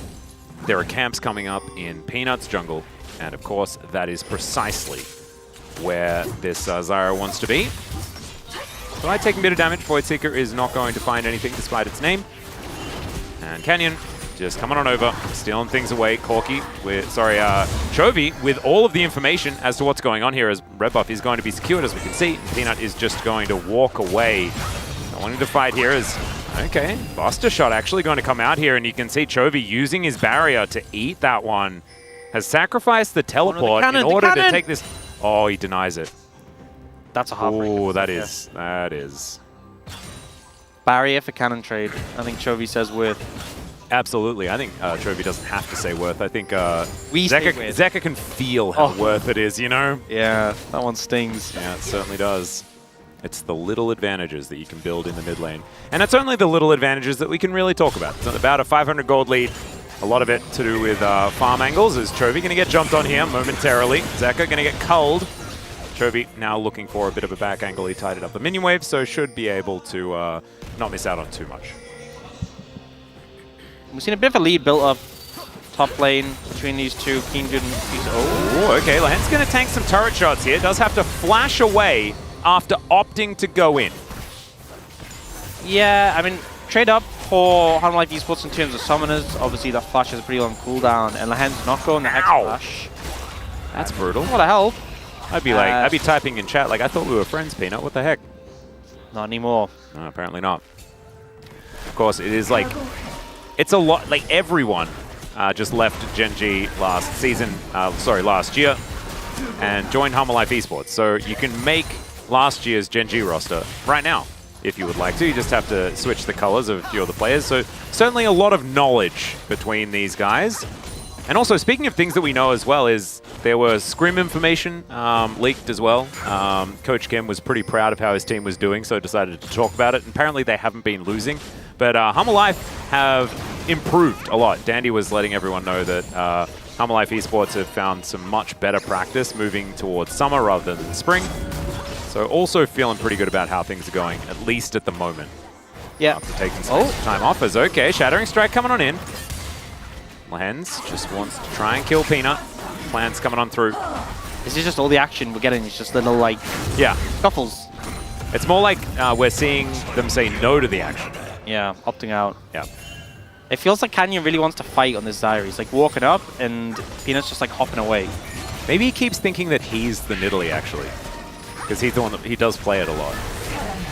there are camps coming up in Peanut's jungle, and of course, that is precisely where this Zyra wants to be. So I take a bit of damage. Void Seeker is not going to find anything despite its name. And Canyon just coming on over, stealing things away. Corki with, Chovy with all of the information as to what's going on here as Red Buff is going to be secured, as we can see. Peanut is just going to walk away. Not wanting to fight here is, okay, Buster Shot actually going to come out here, and you can see Chovy using his barrier to eat that one. Has sacrificed the teleport in order to take this. Oh, he denies it. That's a heartbreaker. Oh, that is. Barrier for cannon trade. I think Chovy says worth. Absolutely. I think Chovy doesn't have to say worth. I think Zeka Zeka can feel how worth it is, you know? Yeah, that one stings. Yeah, it certainly does. It's the little advantages that you can build in the mid lane. And it's only the little advantages that we can really talk about. It's about a 500 gold lead. A lot of it to do with farm angles. Is Chovy going to get jumped on here momentarily? Zeka going to get culled. Chovy now looking for a bit of a back angle. He tied it up a minion wave, so should be able to not miss out on too much. We've seen a bit of a lead built up top lane between these two. Keen didn't. Oh, okay. Lahen's going to tank some turret shots here. Does have to flash away after opting to go in. Yeah, I mean, trade up for Hanwha Life Esports in terms of summoners. Obviously, that flash has a pretty long cooldown, and Lahen's not going the Hex Flash. That's brutal. What a help. I'd be like, I'd be typing in chat like, I thought we were friends, Peanut. What the heck? Not anymore. No, apparently not. Of course, it is like, it's a lot, like everyone just left Gen.G last year and joined Humble Life Esports. So you can make last year's Gen.G roster right now if you would like to. You just have to switch the colors of a few of the players. So certainly a lot of knowledge between these guys. And also, speaking of things that we know as well, is there was scrim information leaked as well. Coach Kim was pretty proud of how his team was doing, so decided to talk about it. And apparently they haven't been losing. But Humble Life have improved a lot. Dandy was letting everyone know that Humble Life Esports have found some much better practice moving towards summer rather than spring. So also feeling pretty good about how things are going, at least at the moment. Yeah. After taking some time off. As okay, Shattering Strike coming on in. Lens just wants to try and kill Peanut. Plans coming on through. This is just all the action we're getting. It's just little, like, scuffles. It's more like we're seeing them say no to the action. Yeah, opting out. Yeah. It feels like Canyon really wants to fight on this Zyra. He's like walking up and Peanut's just like hopping away. Maybe he keeps thinking that he's the Nidalee actually. Because he's the one that he does play it a lot.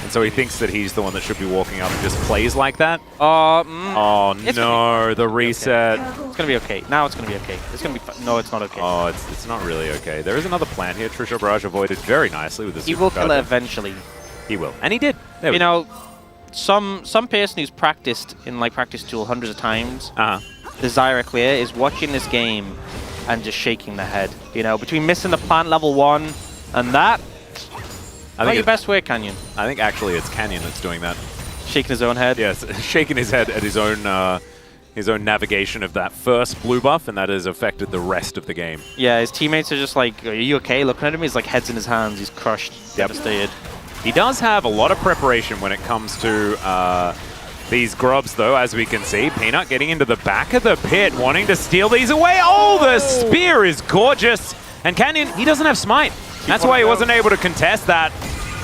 And so he thinks that he's the one that should be walking up and just plays like that. Oh no, the reset. Okay. It's gonna be okay. Now it's gonna be okay. It's gonna be no, it's not okay. Oh, it's not really okay. There is another plan here. Trisha Barrage avoided very nicely with this. He will kill it eventually. He will. And he did. You know, some person who's practiced in like practice tool hundreds of times, the Zyra clear, is watching this game and just shaking their head. You know, between missing the plant level 1 and that, not your best way, Canyon. I think actually it's Canyon that's doing that. Shaking his own head? Yes, shaking his head at his own navigation of that first blue buff, and that has affected the rest of the game. Yeah, his teammates are just like, are you okay? Looking at him, he's like heads in his hands, he's crushed, devastated. He does have a lot of preparation when it comes to these grubs, though, as we can see. Peanut getting into the back of the pit, wanting to steal these away. Oh, the spear is gorgeous. And Canyon, he doesn't have smite. That's why he wasn't able to contest that.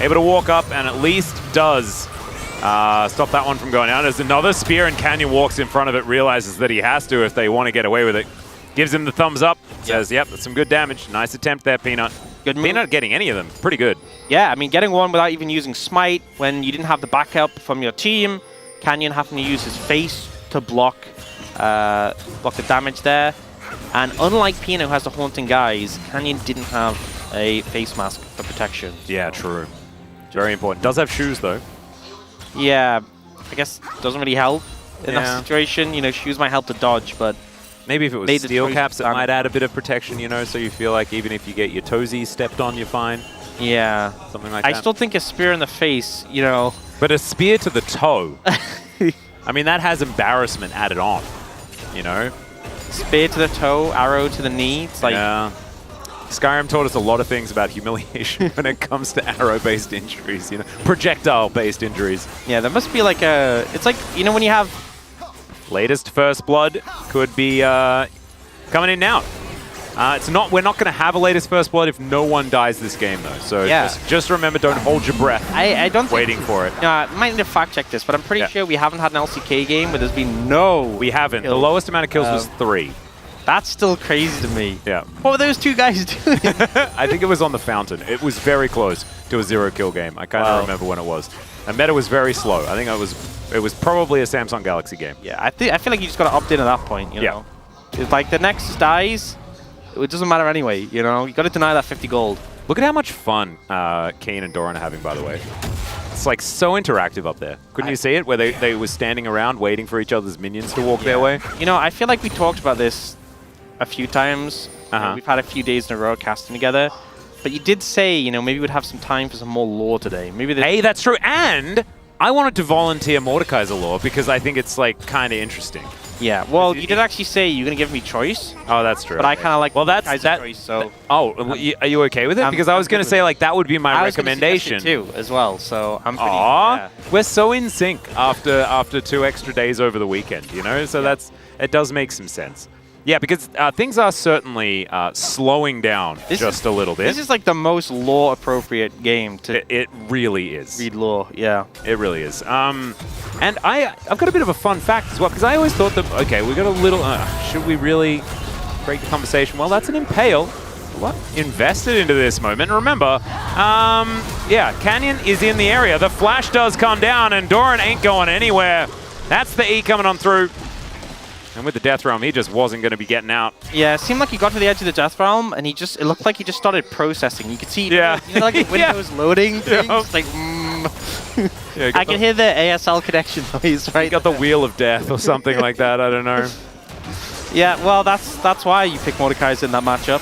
Able to walk up and at least does stop that one from going out. There's another spear and Canyon walks in front of it, realizes that he has to if they want to get away with it. Gives him the thumbs up, says, yep, that's some good damage. Nice attempt there, Peanut. Good move. Peanut getting any of them, pretty good. Yeah, I mean, getting one without even using smite when you didn't have the backup from your team. Canyon having to use his face to block the damage there. And unlike Peanut, who has the Haunting Guise, Canyon didn't have a face mask for protection. Yeah, true. Very important. Does have shoes, though. Yeah, I guess doesn't really help in that situation. You know, shoes might help to dodge, but maybe if it was steel caps, it might add a bit of protection, you know, so you feel like even if you get your toesies stepped on, you're fine. Yeah. Something like that. I still think a spear in the face, you know. But a spear to the toe, I mean, that has embarrassment added on, you know? Spear to the toe, arrow to the knee. It's like... Yeah. Skyrim taught us a lot of things about humiliation when it comes to arrow-based injuries, you know, projectile-based injuries. Yeah, there must be like a... It's like, you know, when you have... Latest First Blood could be coming in now. It's not. We're not going to have a latest First Blood if no one dies this game, though. So just remember, don't hold your breath. I don't waiting for it. I might need to fact check this, but I'm pretty sure we haven't had an LCK game where there's been no... We haven't. The lowest amount of kills was 3. That's still crazy to me. Yeah. What were those two guys doing? I think it was on the Fountain. It was very close to a 0-kill game. I kind of remember when it was. And meta was very slow. I think it was probably a Samsung Galaxy game. Yeah, I feel like you just got to opt in at that point, you know? It's like the Nexus dies, it doesn't matter anyway, you know? You got to deny that 50 gold. Look at how much fun Kane and Doran are having, by the way. It's like so interactive up there. Couldn't you see it? Where they were standing around waiting for each other's minions to walk their way. You know, I feel like we talked about this a few times. We've had a few days in a row casting together. But you did say, you know, maybe we'd have some time for some more lore today. Maybe hey, that's true. And I wanted to volunteer Mordekaiser lore because I think it's like kind of interesting. Yeah, well, you did actually say you're going to give me choice. Oh, that's true. But I kind of like that's that choice, so... are you okay with it? Because I was going to say, like, that would be my recommendation. too, as well, so I'm pretty... Aww, we're so in sync after 2 extra days over the weekend, you know? So it does make some sense. Yeah, because things are certainly slowing down just a little bit. This is like the most lore-appropriate game to... It really is. Read lore, yeah. It really is. And I've got a bit of a fun fact as well, because I always thought that, okay, we got a little... should we really break the conversation? Well, that's an Impale. lot invested into this moment. Remember, yeah, Canyon is in the area. The flash does come down, and Doran ain't going anywhere. That's the E coming on through. And with the Death Realm, he just wasn't going to be getting out. Yeah, it seemed like he got to the edge of the Death Realm, and it looked like he just started processing. You could see, yeah, you know, like the Windows loading things. Yeah. Like, yeah, I can hear the ASL connection noise right. You got the Wheel of Death or something like that. I don't know. Yeah, well, that's why you pick Mordekaiser in that matchup.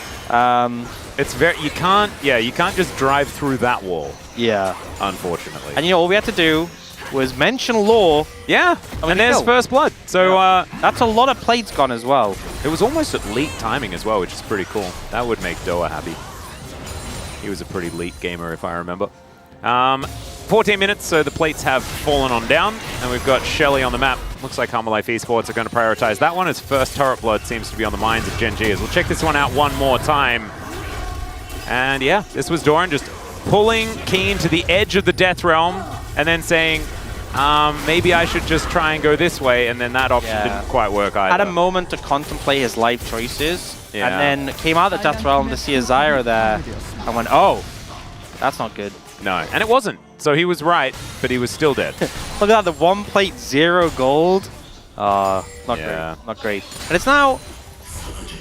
It's very you can't just drive through that wall. Yeah, unfortunately. And you know all we had to do was mention Law. Yeah, and there's First Blood. So that's a lot of plates gone as well. It was almost elite timing as well, which is pretty cool. That would make Doa happy. He was a pretty elite gamer, if I remember. 14 minutes, so the plates have fallen on down, and we've got Shelly on the map. Looks like Humble Life Esports are going to prioritize that one, as first Turret Blood seems to be on the minds of Gen.G. As we'll check this one out one more time. And yeah, this was Doran just pulling Keen to the edge of the Death Realm, and then saying, maybe I should just try and go this way, and then that option didn't quite work either. Had a moment to contemplate his life choices, and then came out of the Death Realm to see a Zyra there, and went, oh, that's not good. No, and it wasn't. So he was right, but he was still dead. Look at that, the 1 plate, 0 gold. Not great, not great. And it's now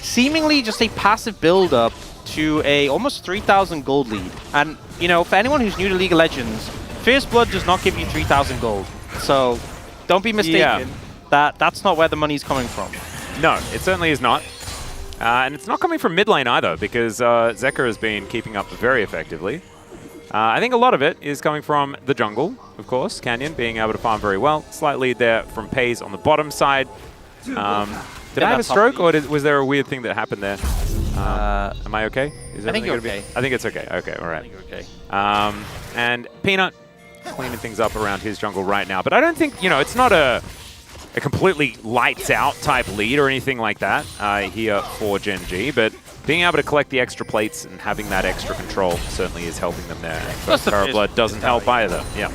seemingly just a passive build-up to a almost 3,000 gold lead. And, you know, for anyone who's new to League of Legends, First Blood does not give you 3,000 gold. So don't be mistaken. That's not where the money's coming from. No, it certainly is not. And it's not coming from mid lane either, because Zeka has been keeping up very effectively. I think a lot of it is coming from the jungle, of course. Canyon being able to farm very well. Slight lead there from Pays on the bottom side. Did I have a stroke, or was there a weird thing that happened there? Am I okay? I think you're okay. I think it's okay. Okay, all right. I think you're okay. And Peanut cleaning things up around his jungle right now. But I don't think, you know, it's not a completely lights out type lead or anything like that here for Gen.G. But being able to collect the extra plates and having that extra control certainly is helping them there. But Turret Blood doesn't help either. Yeah.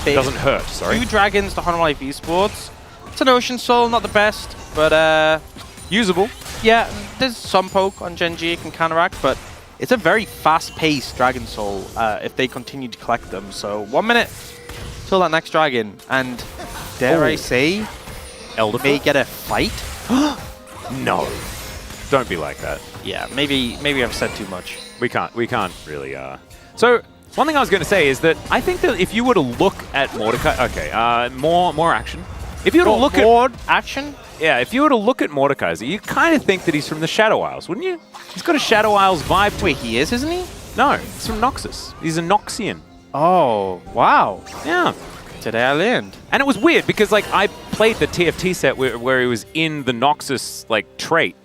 Doesn't hurt, sorry. 2 dragons to Humble Life Esports. It's an Ocean Soul, not the best, but usable. Yeah, there's some poke on Gen.G it can counteract, but it's a very fast-paced Dragon Soul if they continue to collect them. So 1 minute till that next dragon, and dare I say, may get a fight? No. Don't be like that. Yeah, maybe I've said too much. We can't really. So one thing I was going to say is that I think that if you were to look at Mordecai, okay, more action. If you were to look at more action, yeah, if you were to look at Mordekaiser, you kind of think that he's from the Shadow Isles, wouldn't you? He's got a Shadow Isles vibe to Wait, he is, isn't he? No, he's from Noxus. He's a Noxian. Oh, wow. Yeah. Today I learned. And it was weird because like I played the TFT set where he was in the Noxus like trait.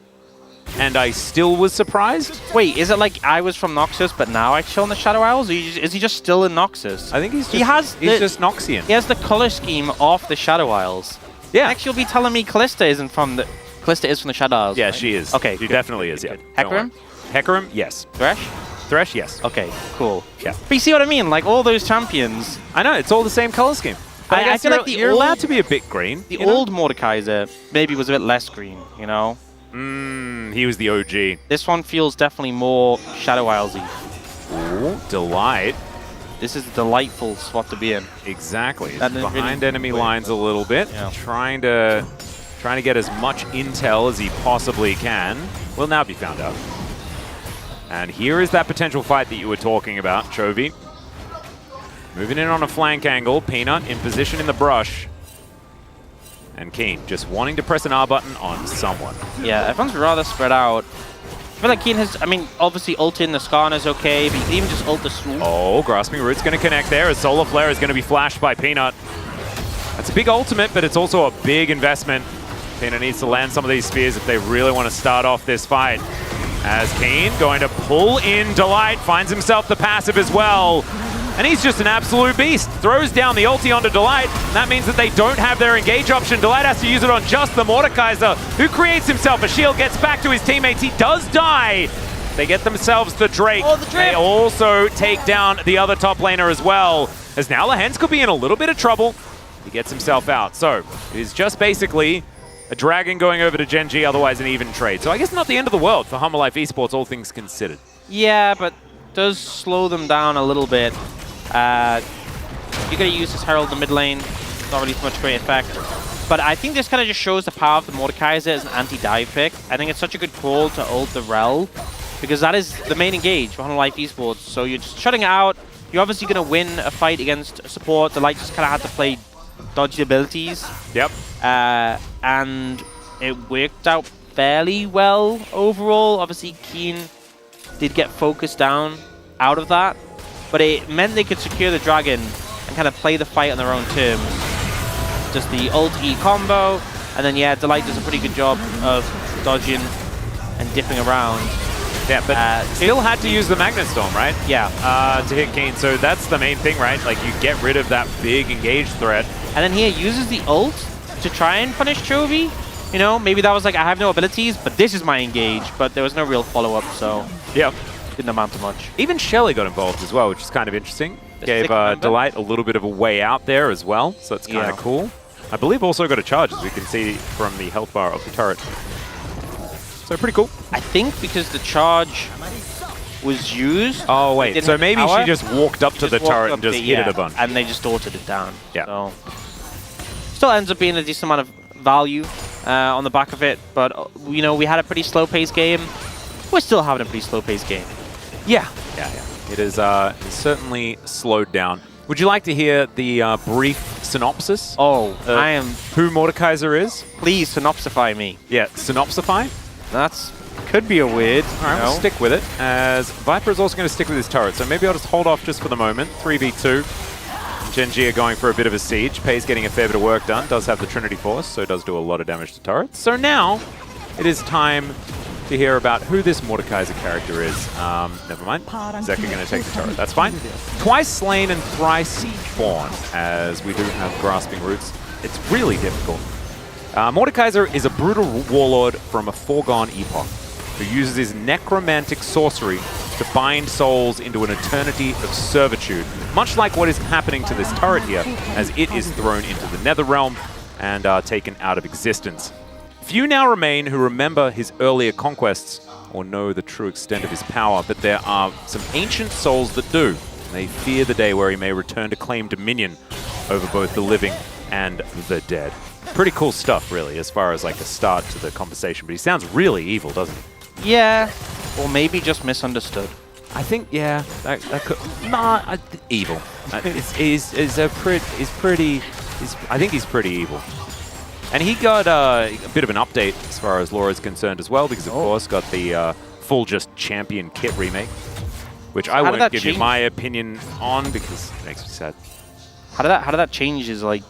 And I still was surprised. Wait, is it like I was from Noxus, but now I chill in the Shadow Isles? Or is he just still in Noxus? I think he's just Noxian. He has the color scheme of the Shadow Isles. Yeah. Actually, you'll be telling me Callista is from the Shadow Isles. Yeah, right? she is. Okay, she definitely is. Yeah. Hecarim? Hecarim, yes. Thresh, yes. Okay, cool. Yeah. But you see what I mean? Like all those champions. I know it's all the same color scheme. But I feel like you're allowed to be a bit green. The old Mordekaiser maybe was a bit less green. You know. He was the OG. This one feels definitely more Shadow Isles-y. Ooh, Delight. This is a delightful spot to be in. Exactly. It's That behind really enemy lines a little bit, trying to get as much intel as he possibly can. Will now be found out. And here is that potential fight that you were talking about, Chovy. Moving in on a flank angle, Peanut in position in the brush. And Keen just wanting to press an R button on someone. Yeah, everyone's rather spread out. I feel like Keen has, I mean, obviously ulting the Skarn is okay, but you can even just ult the Swoop. Oh, Grasping Root's going to connect there as Solar Flare is going to be flashed by Peanut. That's a big ultimate, but it's also a big investment. Peanut needs to land some of these spears if they really want to start off this fight. As Keen going to pull in Delight, finds himself the passive as well. And he's just an absolute beast. Throws down the ulti onto Delight. And that means that they don't have their engage option. Delight has to use it on just the Mordekaiser, who creates himself a shield, gets back to his teammates. He does die. They get themselves the Drake. Oh, the Drake. They also take down the other top laner as well. As now Lehens could be in a little bit of trouble. He gets himself out. So it is just basically A Dragon going over to Gen.G, otherwise an even trade. So I guess not the end of the world for Humble Life Esports, all things considered. Yeah, but does slow them down a little bit. You're going to use this Herald in the mid lane. Not really much great effect. But I think this kind of just shows the power of the Mordekaiser as an anti-dive pick. I think it's such a good call to ult the Rel, because that is the main engage for Humble Life Esports. So you're just shutting it out. You're obviously going to win a fight against support. The Light just kind of had to play dodgy abilities. Yep. And it worked out fairly well overall. Obviously, Keen did get focused down out of that, but it meant they could secure the Dragon and kind of play the fight on their own terms. Just the ult-E combo, and then yeah, Delight does a pretty good job of dodging and dipping around. Yeah, but still had to use the Magnet Storm, right? Yeah. To hit Kane, so that's the main thing, right? Like, you get rid of that big engaged threat. And then here uses the ult to try and punish Chovy. You know, maybe that was like, I have no abilities, but this is my engage. But there was no real follow-up, so yeah, didn't amount to much. Even Shelly got involved as well, which is kind of interesting. Gave Delight a little bit of a way out there as well, so that's kind of cool. I believe also got a charge, as we can see from the health bar of the turret. So pretty cool. I think because the charge was used. Oh wait, so maybe she just walked up to the turret and just hit it a bunch. And they just ordered it down. Yeah. So still ends up being a decent amount of value on the back of it, but you know, we had a pretty slow-paced game. We're still having a pretty slow-paced game. Yeah. It is certainly slowed down. Would you like to hear the brief synopsis? Oh, I am. Who Mordekaiser is? Please synopsify me. Yeah, synopsify? That's could be a weird. All right, we'll stick with it, as Viper is also going to stick with his turret, so maybe I'll just hold off just for the moment. 3v2. Gen.G are going for a bit of a siege. Pei's getting a fair bit of work done. Does have the Trinity Force, so does do a lot of damage to turrets. So now, it is time to hear about who this Mordekaiser character is. Never mind. Zeka going to take the turret. That's fine. Twice slain and thrice born, as we do have grasping roots. It's really difficult. Mordekaiser is a brutal warlord from a foregone epoch who uses his necromantic sorcery to bind souls into an eternity of servitude, much like what is happening to this turret here, as it is thrown into the Netherrealm and taken out of existence. Few now remain who remember his earlier conquests or know the true extent of his power, but there are some ancient souls that do. They fear the day where he may return to claim dominion over both the living and the dead. Pretty cool stuff, really, as far as like a start to the conversation, but he sounds really evil, doesn't he? Yeah, or maybe just misunderstood. I think, yeah, that could... Nah, evil. I think he's pretty evil. And he got a bit of an update as far as lore is concerned as well, because of course got the full just champion kit remake, which I won't give you my opinion on because it makes me sad. How did that change his like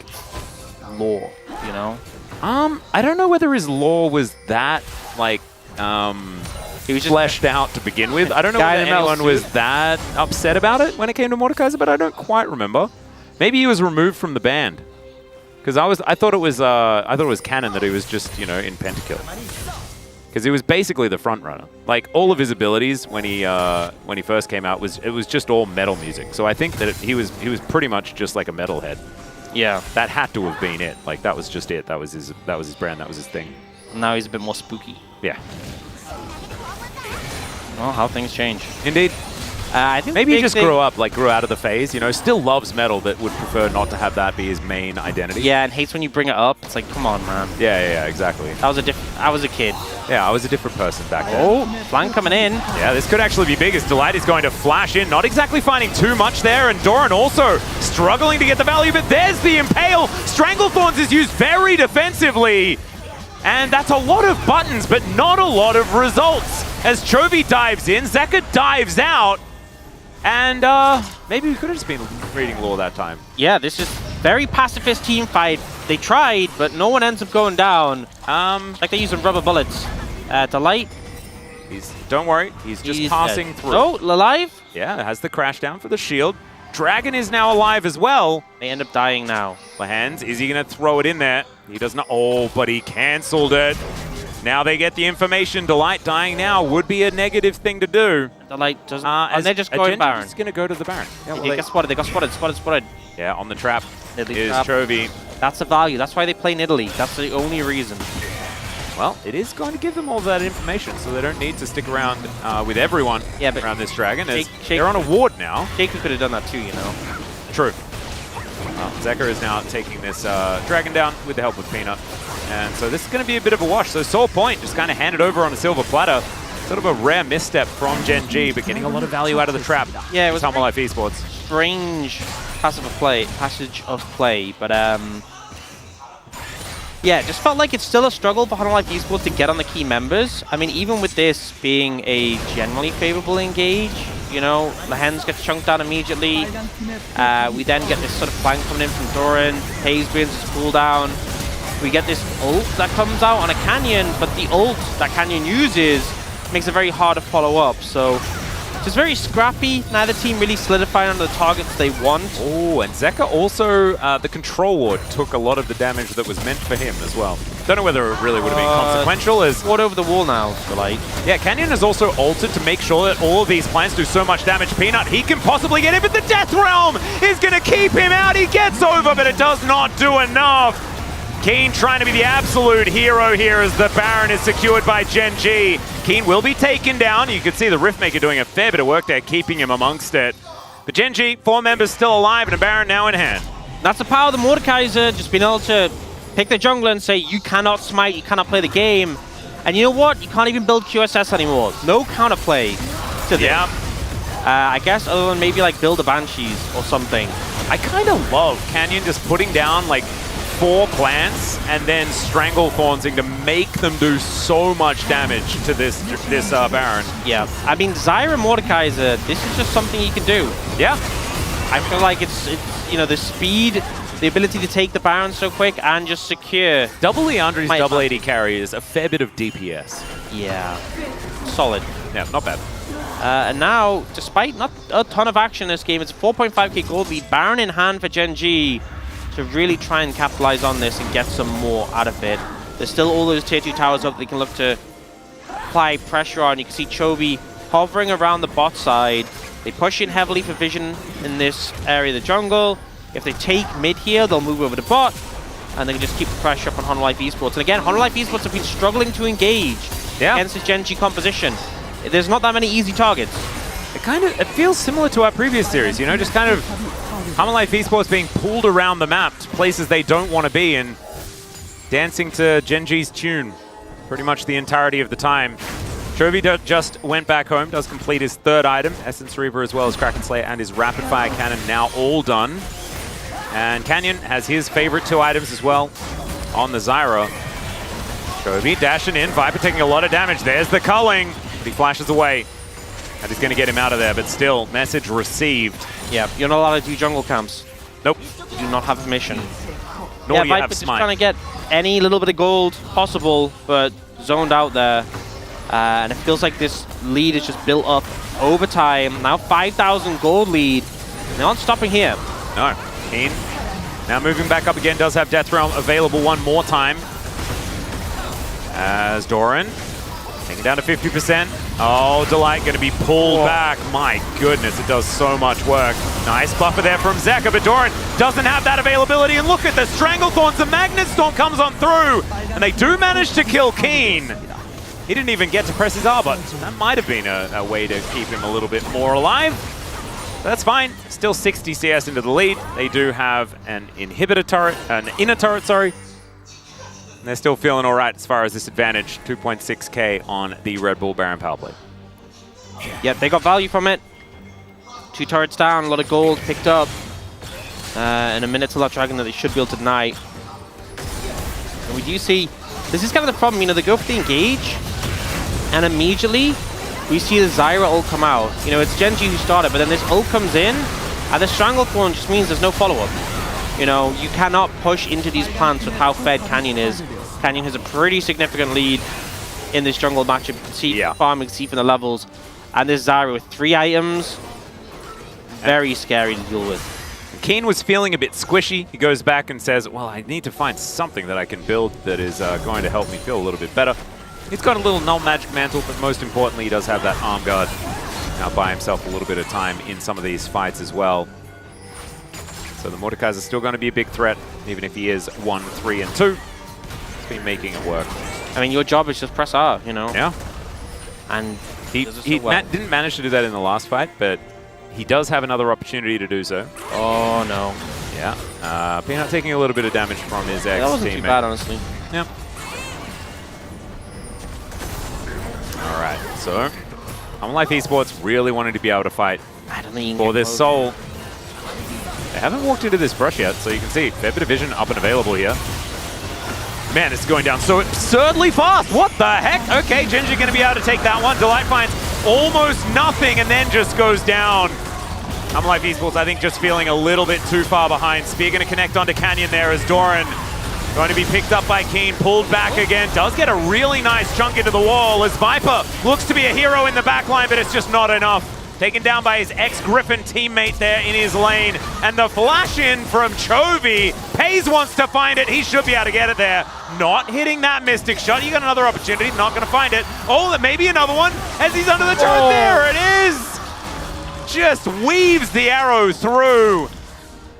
lore? You know? I don't know whether his lore was that like he was just fleshed out to begin with. I don't know whether anyone was that upset about it when it came to Mordekaiser, but I don't quite remember. Maybe he was removed from the band. Because I thought it was canon that he was just, you know, in Pentakill. Because he was basically the front runner. Like all of his abilities when he first came out was just all metal music. So I think that he was pretty much just like a metalhead. Yeah, that had to have been it. Like that was just it. That was his brand. That was his thing. Now he's a bit more spooky. Yeah. Well, how things change. Indeed. I think maybe he just grew up, like grew out of the phase, you know, still loves metal, but would prefer not to have that be his main identity. Yeah, and hates when you bring it up. It's like, come on, man. Yeah, exactly. I was a kid. Yeah, I was a different person back then. Oh, flank coming in. Yeah, this could actually be big as Delight is going to flash in. Not exactly finding too much there, and Doran also struggling to get the value, but there's the Impale. Stranglethorns is used very defensively. And that's a lot of buttons, but not a lot of results. As Chovy dives in, Zeka dives out. And maybe we could have just been reading lore that time. Yeah, this is very pacifist team fight. They tried, but no one ends up going down. Like they're using rubber bullets. Delight. Don't worry, he's just passing through. Oh, alive? Yeah, has the crash down for the shield. Dragon is now alive as well. They end up dying now. Hands, is he going to throw it in there? He does not. Oh, but he cancelled it. Now they get the information. Delight dying now would be a negative thing to do. Delight doesn't. And they're just going Baron. Just going to go to the Baron. Yeah, well, they got spotted. They got spotted. Yeah, on the trap is Chovy. That's the value. That's why they play in Italy. That's the only reason. Well, it is going to give them all that information, so they don't need to stick around with everyone around this dragon. They're on a ward now. Shaker could have done that too, you know. True. Zyra is now taking this dragon down with the help of Peanut. And so this is going to be a bit of a wash. So Soul Point just kind of handed over on a silver platter. Sort of a rare misstep from Gen.G, but getting a lot of value out of the trap. Yeah, it was Humble Life Esports. Strange passage of play, but yeah, it just felt like it's still a struggle for Humble Life Esports to get on the key members. I mean, even with this being a generally favorable engage, you know, the Hens gets chunked down immediately. We then get this sort of flank coming in from Doran. Hayes brings his cooldown. We get this ult that comes out on a Canyon, but the ult that Canyon uses makes it very hard to follow up. So just very scrappy. Neither team really solidifying on the targets they want. Oh, and Zeka also, the control ward took a lot of the damage that was meant for him as well. Don't know whether it really would have been consequential as... Ward over the wall now, so like... Yeah, Canyon has also altered to make sure that all of these plants do so much damage. Peanut, he can possibly get it, but the Death Realm is going to keep him out. He gets over, but it does not do enough. Keen trying to be the absolute hero here as the Baron is secured by Gen.G. Keen will be taken down. You can see the Riftmaker doing a fair bit of work there, keeping him amongst it. But Gen.G, 4 members still alive and a Baron now in hand. That's the power of the Mordekaiser, just being able to pick the jungler and say, you cannot smite, you cannot play the game. And you know what? You can't even build QSS anymore. No counterplay to this. Yeah. I guess other than maybe like build a Banshees or something. I kind of love Canyon just putting down like 4 plants and then Stranglethornsing to make them do so much damage to this Baron. Yeah, I mean, Zyra Mordekaiser, this is just something you can do. Yeah. I feel like it's you know, the speed, the ability to take the Baron so quick and just secure. Double Leandri's double AD carry is a fair bit of DPS. Yeah, solid. Yeah, not bad. And now, despite not a ton of action in this game, it's a 4.5k gold lead. Baron in hand for Gen.G to really try and capitalize on this and get some more out of it. There's still all those tier 2 towers up that they can look to apply pressure on. You can see Chovy hovering around the bot side. They push in heavily for vision in this area of the jungle. If they take mid here, they'll move over to bot, and they can just keep the pressure up on Honor Life Esports. And again, Honor Life Esports have been struggling to engage against this Gen.G composition. There's not that many easy targets. It feels similar to our previous series, you know, just kind of Honor Life Esports being pulled around the map to places they don't want to be and dancing to Gen.G's tune pretty much the entirety of the time. Chovy just went back home, does complete his 3rd item. Essence Reaver as well as Kraken Slayer and his Rapid Fire Cannon now all done. And Canyon has his favorite 2 items as well on the Zyra. Chovy dashing in, Viper taking a lot of damage. There's the culling. He flashes away. And he's going to get him out of there, but still, message received. Yeah, you're not allowed to do jungle camps. Nope. You do not have permission. Nor do you Viper have just smite. trying to get any little bit of gold possible, but zoned out there. And it feels like this lead is just built up over time. Now 5,000 gold lead. They aren't stopping here. No. Keen. Now moving back up again, does have Death Realm available one more time. As Doran taking down to 50%. Oh, Delight going to be pulled back. My goodness, it does so much work. Nice buffer there from Zeka, but Doran doesn't have that availability. And look at the Stranglethorns. The Magnet Storm comes on through. And they do manage to kill Keen. He didn't even get to press his R button. That might have been a way to keep him a little bit more alive. But that's fine. Still 60 CS into the lead. They do have an inhibitor turret, an inner turret, sorry. And they're still feeling all right as far as this advantage. 2.6k on the Red Bull Baron power play. Yep, they got value from it. 2 turrets down, a lot of gold picked up. And a minute to Lot Dragon that they should be able to deny. And we do see, this is kind of the problem, you know, they go for the engage, and immediately we see the Zyra ult come out. You know, it's Gen.G who started, but then this ult comes in, and the Stranglethorn just means there's no follow-up. You know, you cannot push into these plants with how fed Canyon is. Canyon has a pretty significant lead in this jungle matchup. You can see farming, see from the levels. And this Zyra with 3 items, very scary to deal with. Keen was feeling a bit squishy. He goes back and says, well, I need to find something that I can build that is going to help me feel a little bit better. He's got a little null magic mantle, but most importantly, he does have that arm guard. Now buy himself a little bit of time in some of these fights as well. So the Mordekaiser is still going to be a big threat, even if he is 1, 3, and 2. He's been making it work. I mean, your job is just press R, you know? Yeah. And he didn't manage to do that in the last fight, but he does have another opportunity to do so. Oh, no. Yeah. Peanut taking a little bit of damage from his ex-teammate. That wasn't too bad, honestly. Yeah. All right, so Life Esports really wanted to be able to fight for this soul. They haven't walked into this brush yet, so you can see fair bit of vision up and available here. Man, it's going down so absurdly fast. What the heck? Okay, Gen.G going to be able to take that one. Delight finds almost nothing and then just goes down. Life Esports, I think, just feeling a little bit too far behind. Spear going to connect onto Canyon there as Doran going to be picked up by Keen, pulled back again. Does get a really nice chunk into the wall as Viper looks to be a hero in the backline, but it's just not enough. Taken down by his ex-Griffin teammate there in his lane. And the flash in from Chovy. Pays wants to find it. He should be able to get it there. Not hitting that Mystic shot. You got another opportunity. Not going to find it. Oh, maybe another one as he's under the turret. There it is. Just weaves the arrow through.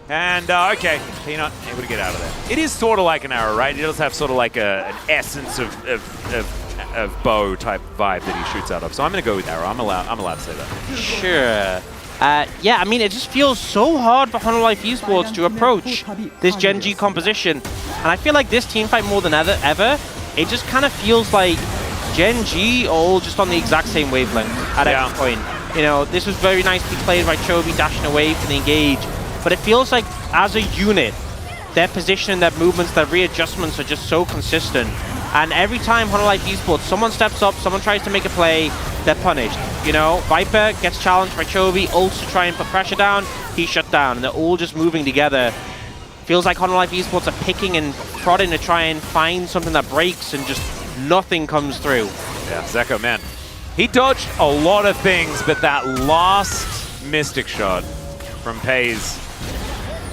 And, okay, Peanut able to get out of there. It is sort of like an arrow, right? It does have sort of like an essence of bow type vibe that he shoots out of. So I'm going to go with arrow. I'm allowed to say that. Sure. Yeah, I mean, it just feels so hard for Life Esports to approach this Gen.G composition. And I feel like this team fight more than ever, it just kind of feels like Gen.G all just on the exact same wavelength at every point. You know, this was very nicely played by Chovy dashing away from the engage. But it feels like, as a unit, their position, their movements, their readjustments are just so consistent. And every time Life Esports, someone steps up, someone tries to make a play, they're punished. You know, Viper gets challenged by Chovy, ults to try and put pressure down, he's shut down. And they're all just moving together. Feels like Life Esports are picking and prodding to try and find something that breaks, and just nothing comes through. Yeah, Zeko, man. He dodged a lot of things, but that last Mystic shot from Pays,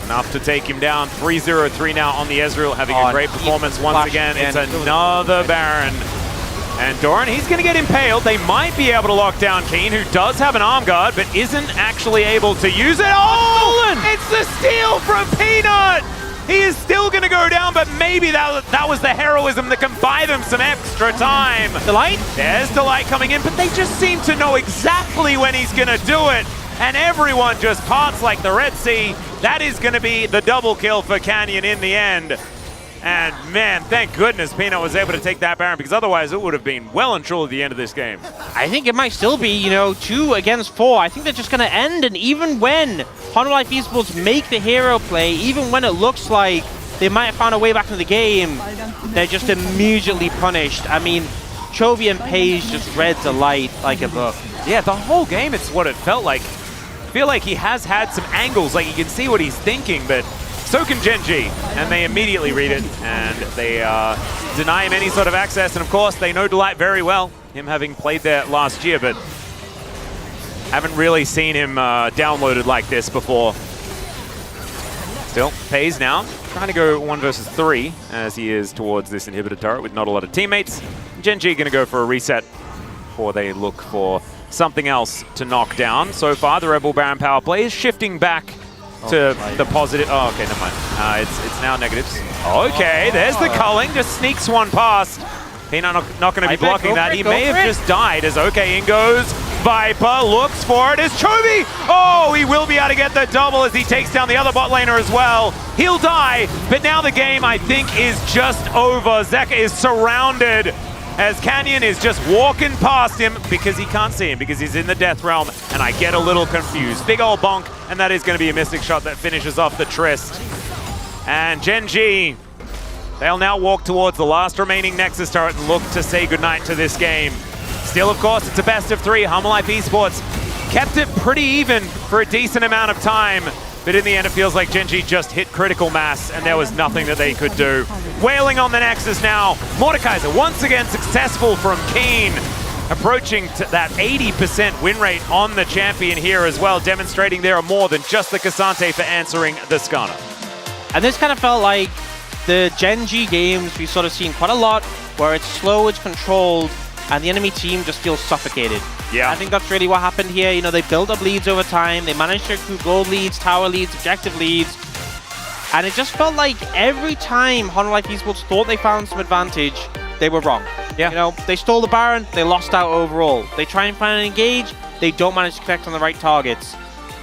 enough to take him down. 3-0-3 now on the Ezreal, having a great performance once again. It's another Baron. And Doran, he's going to get impaled. They might be able to lock down Keen, who does have an arm guard, but isn't actually able to use it. Oh! It's the steal from Peanut! He is still going to go down, but maybe that was the heroism that can buy them some extra time. Delight? There's Delight coming in, but they just seem to know exactly when he's going to do it. And everyone just parts like the Red Sea. That is going to be the double kill for Canyon in the end. And man, thank goodness Peanut was able to take that Baron, because otherwise it would have been well and truly the end of this game. I think it might still be, you know, 2 against 4. I think they're just going to end, and even when Life Esports make the hero play, even when it looks like they might have found a way back into the game, they're just immediately punished. I mean, Chovy and Page just read Delight like a book. Yeah, the whole game, it's what it felt like. I feel like he has had some angles, like you can see what he's thinking, but so can Gen.G, and they immediately read it, and they deny him any sort of access. And of course, they know Delight very well, him having played there last year, but haven't really seen him downloaded like this before. Still, Pays now, trying to go 1 versus 3, as he is towards this inhibitor turret with not a lot of teammates. Gen.G going to go for a reset before they look for something else to knock down. So far, the Rebel Baron power play is shifting back to the positive. Oh, okay, never mind. It's now negatives. Okay, there's the culling. Just sneaks one past. Peanut not going to be blocking that. He may have just died as okay, in goes Viper. Looks for it as Chovy. Oh, he will be able to get the double as he takes down the other bot laner as well. He'll die, but now the game, I think, is just over. Zeka is surrounded as Canyon is just walking past him because he can't see him, because he's in the Death Realm, and I get a little confused. Big old bonk, and that is going to be a Mystic shot that finishes off the Tryst. And Gen.G, they'll now walk towards the last remaining Nexus turret and look to say goodnight to this game. Still, of course, it's a best of 3. Life Esports kept it pretty even for a decent amount of time, but in the end, it feels like Gen.G just hit critical mass, and there was nothing that they could do. Wailing on the Nexus now. Mordekaiser once again successful from Keen, approaching to that 80% win rate on the champion here as well, demonstrating there are more than just the Cassante for answering the Skarner. And this kind of felt like the Gen.G games we've sort of seen quite a lot, where it's slow, it's controlled, and the enemy team just feels suffocated. Yeah. I think that's really what happened here. You know, they built up leads over time. They managed to accrue gold leads, tower leads, objective leads. And it just felt like every time Life Esports thought they found some advantage, they were wrong. Yeah. You know, they stole the Baron, they lost out overall. They try and find an engage, they don't manage to connect on the right targets.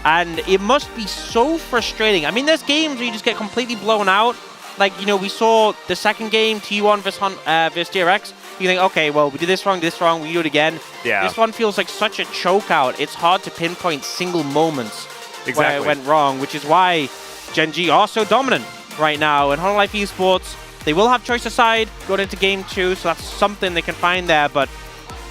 And it must be so frustrating. I mean, there's games where you just get completely blown out. Like, you know, we saw the second game, T1 versus DRX. You think, okay, well, we did this wrong, we can do it again. Yeah. This one feels like such a choke out. It's hard to pinpoint single moments where it went wrong, which is why Gen.G are so dominant right now. And Hololive Esports, they will have choice aside going into game 2, so that's something they can find there. But,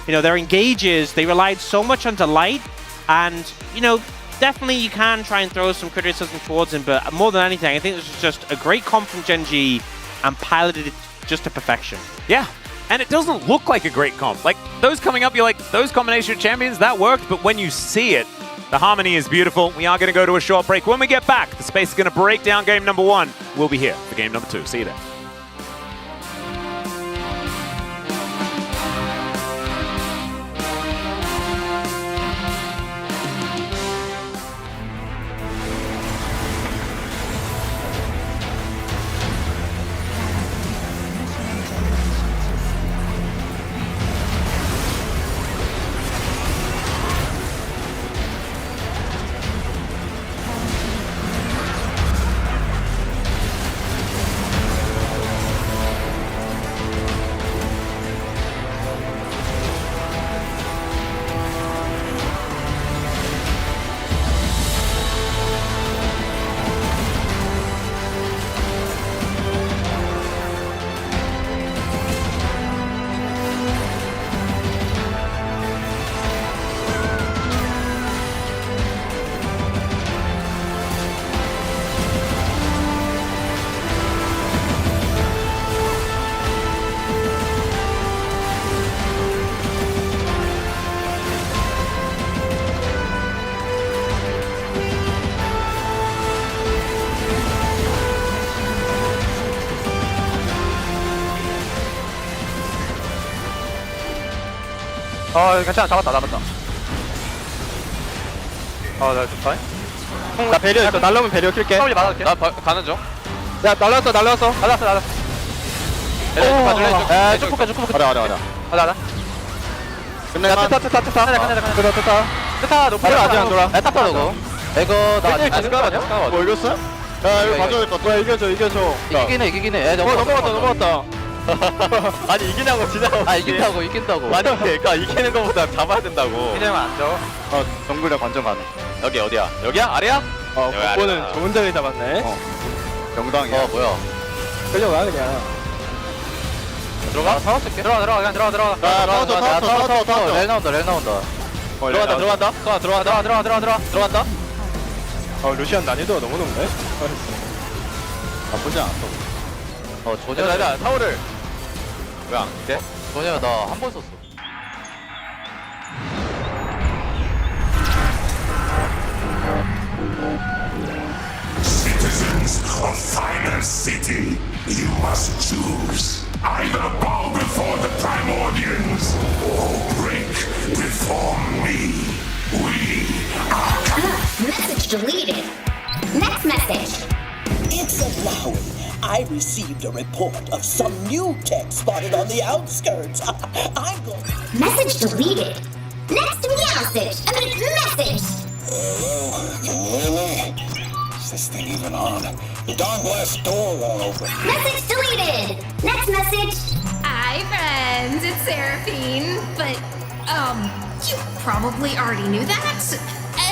you know, their engages, they relied so much on Delight, and, you know, definitely you can try and throw some criticism towards him, but more than anything, I think this was just a great comp from Gen.G and piloted it just to perfection. Yeah. And it doesn't look like a great comp. Like, those coming up, you're like, those combination of champions, that worked. But when you see it, the harmony is beautiful. We are going to go to a short break. When we get back, the space is going to break down game number 1. We'll be here for game number 2. See you there. 괜찮아. 잡았다. 나 좋다. 나 배려 있어. 날라오면 배려 킬게. 처음에 맞아줄게. 나 가는 중. 야, 날라왔어. 날라왔어. 야, 쭉 볼게. 가자. 끝내만. 트타. 높아. 아직 안 돌아. 에타파 너고. 이거 나 아직 잠깐만요. 뭐 이겼어? 야, 이거 봐줘야 될 것 같아. 이겨줘. 이기긴 해. 넘어갔다. 아니 이기냐고 진짜. 이긴다고. 아니 그러니까 이기는 거보다 잡아야 된다고. 이기면 안 져. 정글력 완전 가능. 여기 어디야? 여기야? 아래야? 그거는 좋은 자리 잡았네. 영당이야. 뭐야? 끌려가 그냥. 들어가? 사왔을게. 들어가. 그냥 들어가. 타워. 렐 나온다. 들어간다. 루시안 난이도가 너무 높네. 나쁘지 않았어. 조냐 타워를 왜 안 돼? 조냐 나 한 번 썼어. Citizens of Final City, you must choose. Either bow before the Primordians or break before me. We are... Message deleted. Next message. It's allowing. I received a report of some new tech spotted on the outskirts. I'm going. Message deleted. Next message. Message. Hello, can you hear me? Is this thing even on? The darn glass door won't open. Message deleted. Next message. Hi, friends. It's Seraphine. But, you probably already knew that.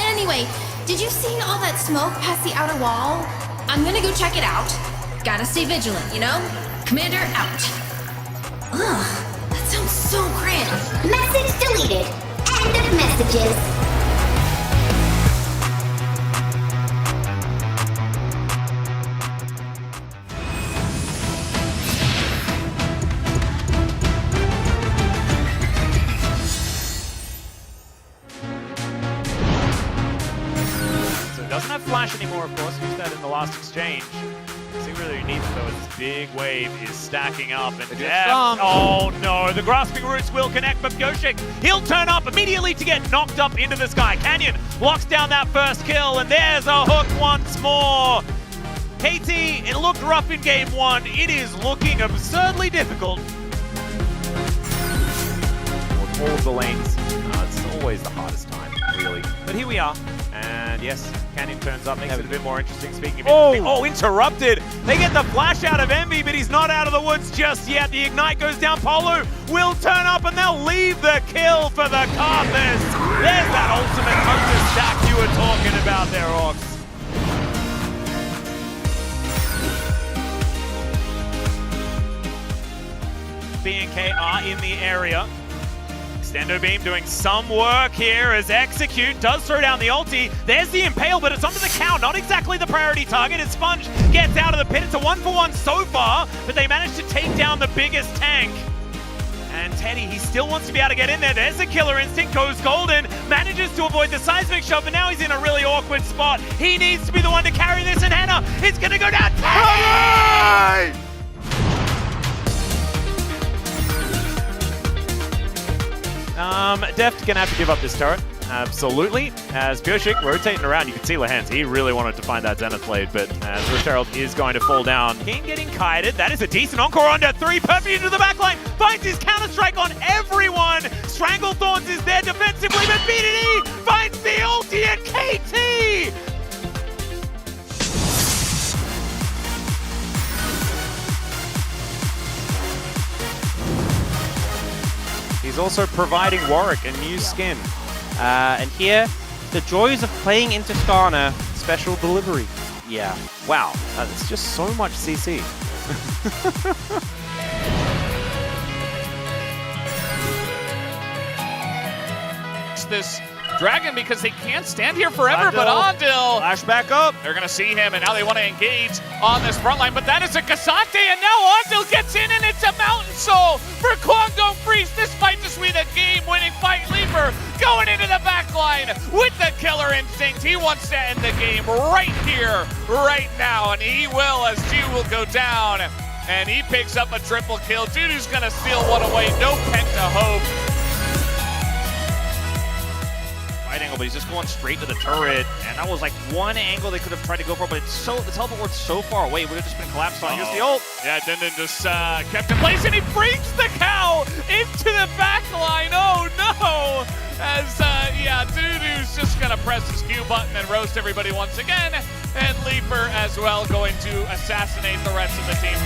Anyway, did you see all that smoke past the outer wall? I'm gonna go check it out. Gotta stay vigilant, you know? Commander out. Ugh, that sounds so grand. Message deleted. End of messages. So it doesn't have flash anymore, of course. Used that in the last exchange. See really neat though, this big wave is stacking up and oh no, the grasping roots will connect, but Goshik, he'll turn up immediately to get knocked up into the sky. Canyon locks down that first kill, and there's a hook once more. KT, it looked rough in game 1. It is looking absurdly difficult all of the lanes. It's always the hardest time, really. But here we are. And yes, Canyon turns up, makes it a bit more interesting. Speaking of interesting, oh, interrupted. They get the flash out of Envy, but he's not out of the woods just yet. The Ignite goes down. Polu will turn up, and they'll leave the kill for the Carthus. There's that ultimate hunter stack you were talking about there, Orcs. B&K are in the area. Extendo Beam doing some work here as Execute does throw down the ulti. There's the Impale, but it's onto the cow. Not exactly the priority target as Sponge gets out of the pit. It's a 1-for-1 so far, but they managed to take down the biggest tank. And Teddy, he still wants to be able to get in there. There's the Killer Instinct, goes golden, manages to avoid the seismic shot, but now he's in a really awkward spot. He needs to be the one to carry this, and Henna, it's gonna go down. Teddy! Deft gonna have to give up this turret. Absolutely. As Pureshik rotating around, you can see Lehans. He really wanted to find that Zenith blade, but as Rush Herald is going to fall down. Game getting kited. That is a decent encore under 3. Perfect into the backline. Finds his counter-strike on everyone. Strangle Thorns is there defensively, but BDD finds the ulti at KT! He's also providing Warwick a new skin. And here, the joys of playing into Skarner. Special delivery. Yeah. Wow, it's just so much CC. This Dragon because they can't stand here forever, but Andil flash back up. They're gonna see him, and now they want to engage on this front line, but that is a Cassante, and now Andil gets in, and it's a Mountain Soul for Kwangdong Freeze. This might just be the game-winning fight. Leaper going into the back line with the Killer Instinct. He wants to end the game right here, right now, and he will, as G will go down, and he picks up a triple kill. Dudu's gonna steal one away. No Penta Hope. Right angle, but he's just going straight to the turret, and that was like one angle they could have tried to go for, but it's the teleport worked so far away, it would have just been collapsed on. Here's the ult. Yeah, Denden just kept in place, and he brings the cow into the back line. Oh no! As yeah, Dudu's just gonna press his Q button and roast everybody once again, and Leaper as well going to assassinate the rest of the team.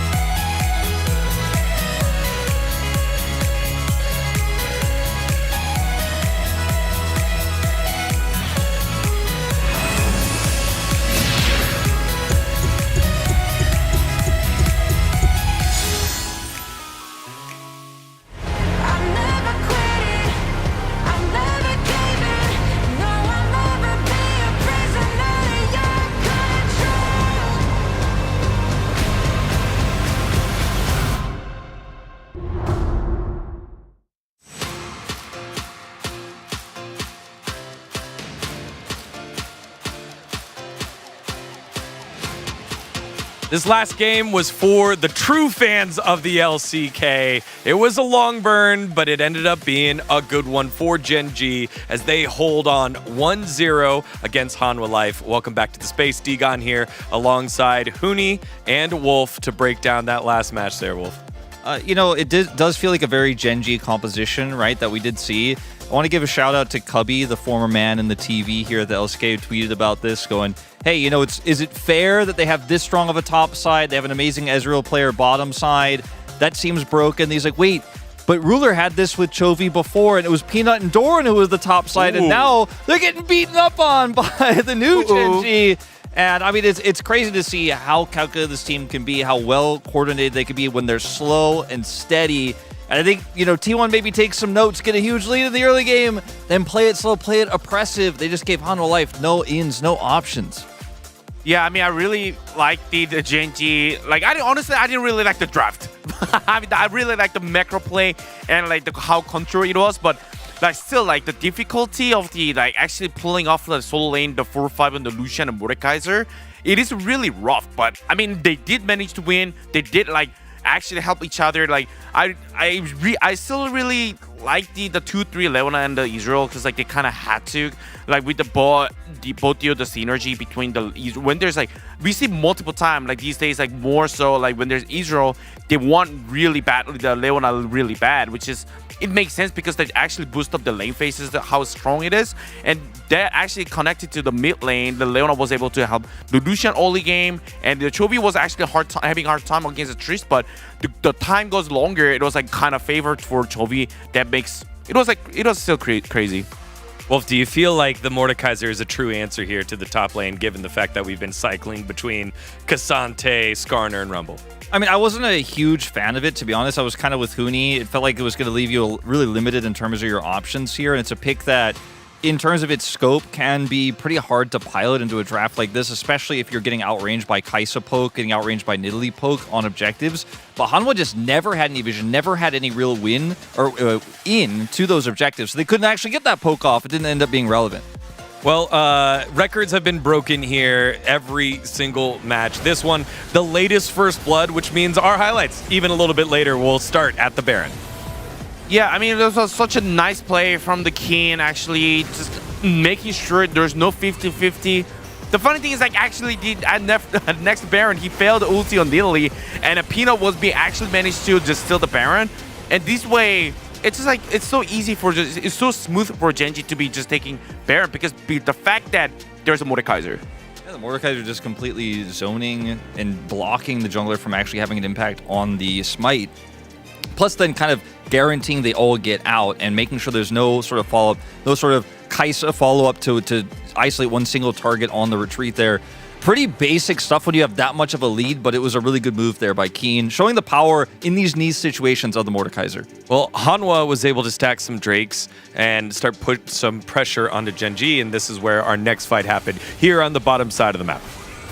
This last game was for the true fans of the LCK. It was a long burn, but it ended up being a good one for Gen.G as they hold on 1-0 against Hanwha Life. Welcome back to the space. D-Gon here alongside Huni and Wolf to break down that last match there, Wolf. You know, it does feel like a very Gen.G composition, right, that we did see. I want to give a shout out to Cubby, the former man in the TV here at the LCK, who tweeted about this, going, hey, you know, is it fair that they have this strong of a top side? They have an amazing Ezreal player bottom side. That seems broken. He's like, wait, but Ruler had this with Chovy before, and it was Peanut and Doran who was the top side, and now they're getting beaten up on by the new Gen.G. And I mean, it's crazy to see how good this team can be, how well coordinated they can be when they're slow and steady. And I think, you know, T1 maybe takes some notes, get a huge lead in the early game, then play it slow, play it oppressive. They just gave Hanwha Life no ins, no options. Yeah, I mean, I really like the Gen.G. Like, honestly, I didn't really like the draft. I mean, I really like the macro play and like how control it was, but like still like the difficulty of the like actually pulling off the solo lane, the 4-5 and the Lucian and Mordekaiser, it is really rough. But I mean, they did manage to win. They did like actually help each other. Like I still really like the 2-3 Leona and the Israel because like they kind of had to, like with both deal the synergy between the when there's like we see multiple times like these days, like more so like when there's Israel, they want really badly the Leona really bad, which is it makes sense because they actually boost up the lane phases, how strong it is, and that actually connected to the mid lane. The Leona was able to help the Lucian early game, and the Chovy was actually having a hard time against the Trish, but the time goes longer. It was like kind of favored for Chovy. That makes it was still crazy. Wolf, do you feel like the Mordekaiser is a true answer here to the top lane, given the fact that we've been cycling between Cassante, Skarner, and Rumble? I mean, I wasn't a huge fan of it, to be honest. I was kind of with Huni. It felt like it was going to leave you really limited in terms of your options here, and it's a pick that, in terms of its scope, can be pretty hard to pilot into a draft like this, especially if you're getting outranged by Kai'Sa poke, getting outranged by Nidalee poke on objectives. But Hanwha just never had any vision, never had any real win or in to those objectives, so they couldn't actually get that poke off. It didn't end up being relevant. Well, records have been broken here every single match. This one, the latest first blood, which means our highlights, even a little bit later, will start at the Baron. Yeah, I mean, it was such a nice play from the King, actually, just making sure there's no 50-50. The funny thing is, like, actually, at next Baron, he failed the ulti on Nidalee, and a Peanut was actually managed to just steal the Baron. And this way, it's just like, it's so easy it's so smooth for Gen.G to be just taking Baron because the fact that there's a Mordekaiser. Yeah, the Mordekaiser just completely zoning and blocking the jungler from actually having an impact on the smite. Plus then kind of guaranteeing they all get out and making sure there's no sort of follow-up, no sort of Kai'Sa follow-up to isolate one single target on the retreat there. Pretty basic stuff when you have that much of a lead, but it was a really good move there by Keen, showing the power in these niche situations of the Mordekaiser. Well, Hanwha was able to stack some Drakes and start put some pressure onto Gen.G, and this is where our next fight happened, here on the bottom side of the map.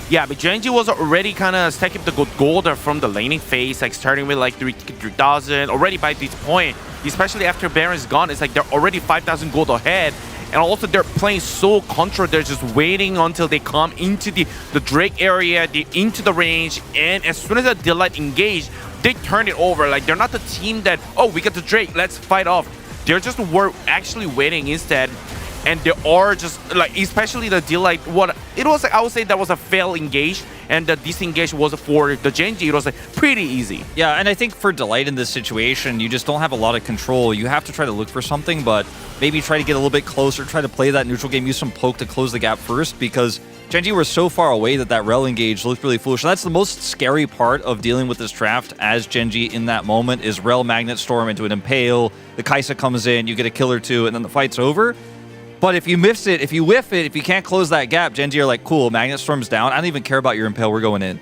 Yeah, but Gen.G was already kind of stacking the gold from the laning phase, like starting with like 3,000 already by this point, especially after Baron's gone. It's like they're already 5,000 gold ahead. And also they're playing so control, they're just waiting until they come into the Drake area, into the range, and as soon as the Delight engage, they turn it over. Like, they're not the team that, oh, we got the Drake, let's fight off. They're just actually waiting instead. And they are just like, especially the Delight, it was like, I would say that was a fail engage, and the disengage was for the Gen.G. It was like pretty easy. Yeah, and I think for Delight in this situation, you just don't have a lot of control. You have to try to look for something, but maybe try to get a little bit closer, try to play that neutral game, use some poke to close the gap first, because Gen.G were so far away that rel engage looked really foolish. And that's the most scary part of dealing with this draft as Gen.G in that moment is rel Magnet Storm into an Impale, the Kai'Sa comes in, you get a kill or two, and then the fight's over. But if you miss it, if you whiff it, if you can't close that gap, Gen.G are like, cool, Magnet Storm's down. I don't even care about your Impale, we're going in.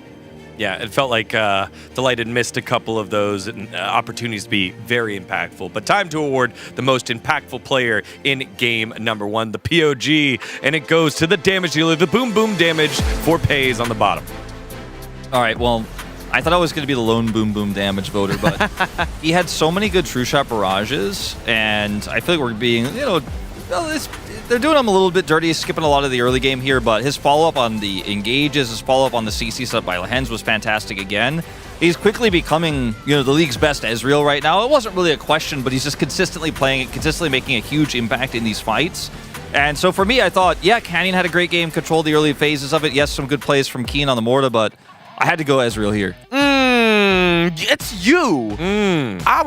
Yeah, it felt like Delight had missed a couple of those opportunities to be very impactful. But time to award the most impactful player in game number 1, the POG, and it goes to the damage dealer, the boom boom damage for Pays on the bottom. All right, well, I thought I was going to be the lone boom boom damage voter, but he had so many good True Shot barrages, and I feel like we're being, they're doing him a little bit dirty, skipping a lot of the early game here, but his follow-up on the engages, his follow-up on the CC set by Lehens was fantastic again. He's quickly becoming, the league's best Ezreal right now. It wasn't really a question, but he's just consistently playing it, consistently making a huge impact in these fights. And so for me, I thought, yeah, Canyon had a great game, controlled the early phases of it. Yes, some good plays from Keen on the Morta, but I had to go Ezreal here. It's you. I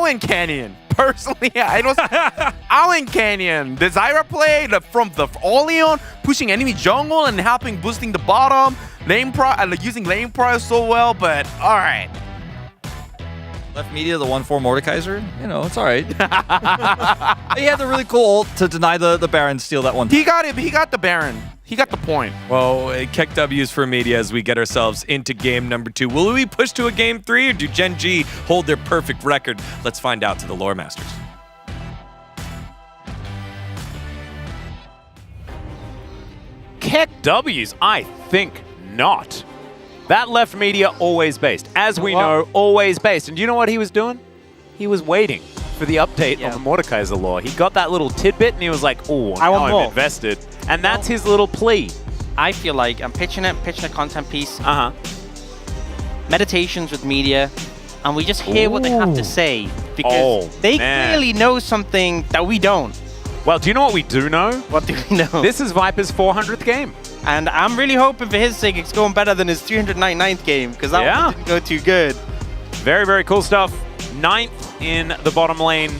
win Canyon. Personally, I went Canyon. The Zyra play from the Oleon, pushing enemy jungle and helping boosting the bottom, using lane price so well, but all right. Left media, the 1-4 Mordekaiser, it's all right. He had the really cool ult to deny the Baron steal that one time. He got it, he got the Baron. He got the point. Well, kick W's for media as we get ourselves into game number 2. Will we push to a game 3, or do Gen.G hold their perfect record? Let's find out to the Lore Masters. Kick W's? I think not. That left media always based. As we know, always based. And do you know what he was doing? He was waiting for the update on the Mordekaiser lore. He got that little tidbit and he was like, oh, I'm invested. And that's his little plea. I feel like I'm pitching a content piece. Meditations with media, and we just hear what they have to say because they clearly know something that we don't. Well, do you know what we do know? What do we know? This is Viper's 400th game. And I'm really hoping for his sake it's going better than his 399th game, because that one didn't go too good. Very, very cool stuff. 9th in the bottom lane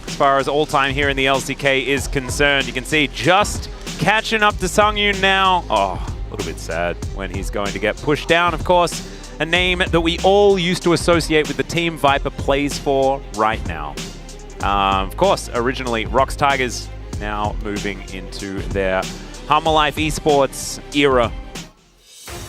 as far as all-time here in the LCK is concerned. You can see just catching up to Sungyun now. Oh, a little bit sad when he's going to get pushed down, of course. A name that we all used to associate with the team Viper plays for right now. Of course, originally Rox Tigers, now moving into their Hummer Life Esports era.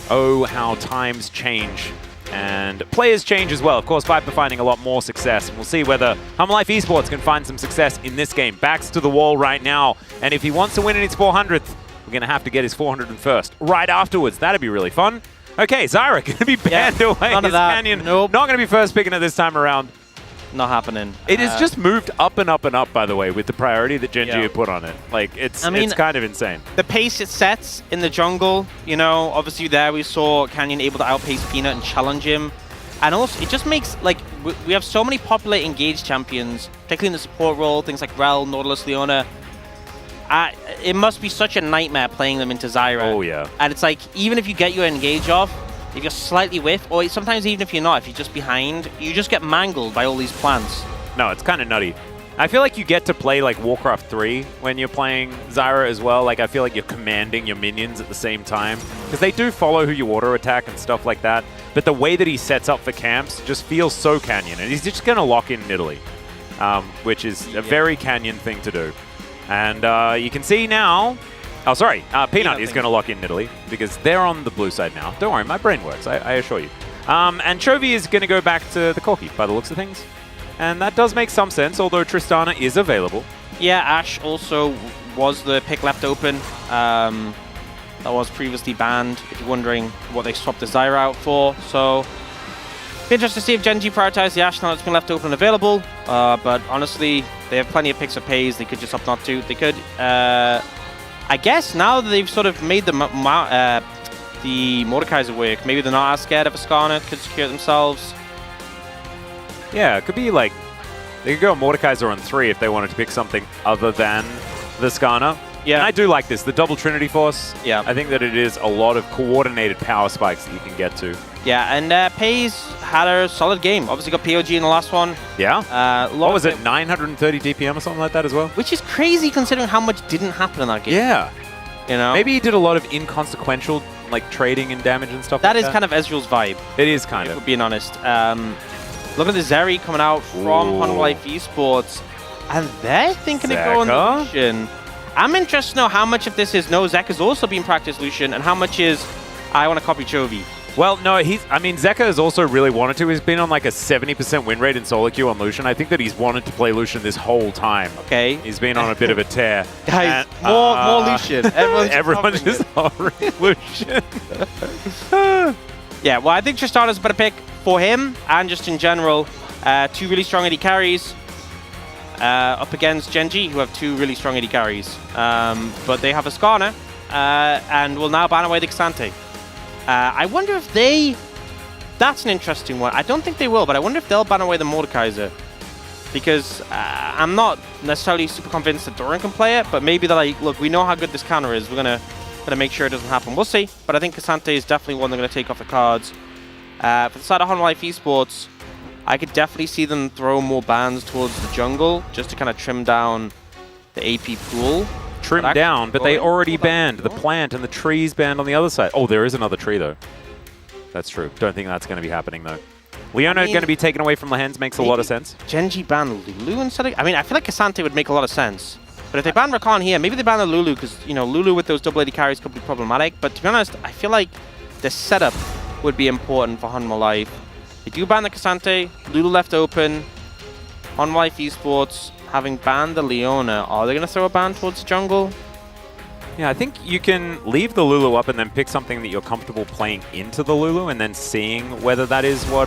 Oh, how times change. And players change as well. Of course, Viper finding a lot more success. And we'll see whether Hummer Life Esports can find some success in this game. Backs to the wall right now. And if he wants to win in his 400th, we're going to have to get his 401st right afterwards. That'd be really fun. Okay, Zyra going to be banned away. None of His that. Canyon Nope. not going to be first picking it this time around. Not happening. It has just moved up and up and up, by the way, with the priority that Gen.G Yeah. had put on it. Like, it's I mean, it's kind of insane. The pace it sets in the jungle, you know, obviously there we saw Canyon able to outpace Peanut and challenge him. And also, it just makes, like, we have so many popular engaged champions, particularly in the support role, things like Rel, Nautilus, Leona. It must be such a nightmare playing them into Zyra. Oh, yeah. And it's like, even if you get your engage off, if you're slightly whiff, or sometimes even if you're not, if you're just behind, you just get mangled by all these plants. No, it's kind of nutty. I feel like you get to play like Warcraft 3 when you're playing Zyra as well. Like, I feel like you're commanding your minions at the same time. Because they do follow who you auto attack and stuff like that. But the way that he sets up for camps just feels so Canyon. And he's just going to lock in Italy, which is a very Canyon thing to do. And you can see now... Oh, sorry. Peanut is going to lock in Italy because they're on the blue side now. Don't worry, my brain works, I assure you. And Chovy is going to go back to the Corki by the looks of things. And that does make some sense, although Tristana is available. Yeah, Ashe also was the pick left open. That was previously banned, if you're wondering what they swapped the Zyra out for. So, be interested to see if Gen.G prioritize the Ashe now it's been left open and available. But honestly, they have plenty of picks of pays. They could just opt not to. They could, I guess now that they've sort of made the Mordekaiser work, maybe they're not as scared of a Skarner, could secure it themselves. Yeah, it could be like, they could go Mordekaiser on 3 if they wanted to pick something other than the Skarner. Yeah. And I do like this, the double Trinity Force. Yeah. I think that it is a lot of coordinated power spikes that you can get to. Yeah, and Pays had a solid game. Obviously got POG in the last one. Yeah? What was it, 930 DPM or something like that as well? Which is crazy considering how much didn't happen in that game. Yeah. You know? Maybe he did a lot of inconsequential like trading and damage and stuff like that. That is kind of Ezreal's vibe. It is kind if of. we're being honest. Look at the Zeri coming out from Hummer Life Esports. And they're thinking of going Lucian. I'm interested to know how much of this is no, Zekka's also being practiced Lucian, and how much is I want to copy Chovy. Well, no, Zekka has also really wanted to. He's been on like a 70% win rate in solo queue on Lucian. I think that he's wanted to play Lucian this whole time. Okay. He's been on a bit of a tear. Guys, more Lucian. Everyone's just hovering Lucian. Yeah, well, I think Tristana's a better pick for him, and just in general. 2 really strong AD carries up against Gen.G, who have 2 really strong AD carries. But they have a Skarner, and will now ban away the Xante. I wonder if they... That's an interesting one. I don't think they will, but I wonder if they'll ban away the Mordekaiser. Because I'm not necessarily super convinced that Doran can play it, but maybe they're like, look, we know how good this counter is. We're gonna make sure it doesn't happen. We'll see. But I think Xante is definitely one they're going to take off the cards. For the side of Hummer Life Esports, I could definitely see them throw more bans towards the jungle, just to kind of trim down the AP pool. Trim down, but they already banned the plant and the trees banned on the other side. Oh, there is another tree, though. That's true. Don't think that's going to be happening, though. Leona going to be taken away from the hands makes a lot of sense. Gen.G ban Lulu instead of... I mean, I feel like Xante would make a lot of sense. But if they ban Rakan here, maybe they ban the Lulu, because, you know, Lulu with those double AD carries could be problematic. But to be honest, I feel like the setup would be important for Hummer Life. They do ban the Xante, Lulu left open. Hummer Life Esports, having banned the Leona, are they going to throw a ban towards the jungle? Yeah, I think you can leave the Lulu up and then pick something that you're comfortable playing into the Lulu and then seeing whether that is what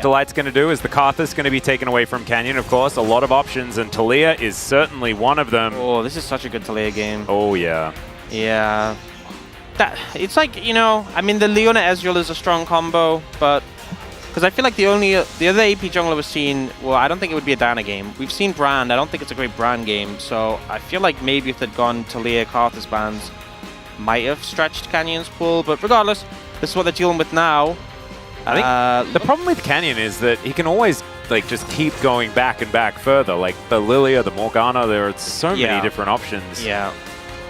Delight's going to do. Is the Karthus going to be taken away from Canyon, of course. A lot of options, and Talia is certainly one of them. Oh, this is such a good Talia game. Oh, yeah. Yeah. It's like, you know, I mean, the Leona Ezreal is a strong combo, but... Because I feel like the other AP jungler we've seen, well, I don't think it would be a Diana game. We've seen Brand. I don't think it's a great Brand game. So I feel like maybe if they'd gone Talia, Karthus bans, might have stretched Canyon's pool. But regardless, this is what they're dealing with now. I think the problem with Canyon is that he can always like just keep going back and back further. Like the Lilia, the Morgana, there are so many different options. Yeah.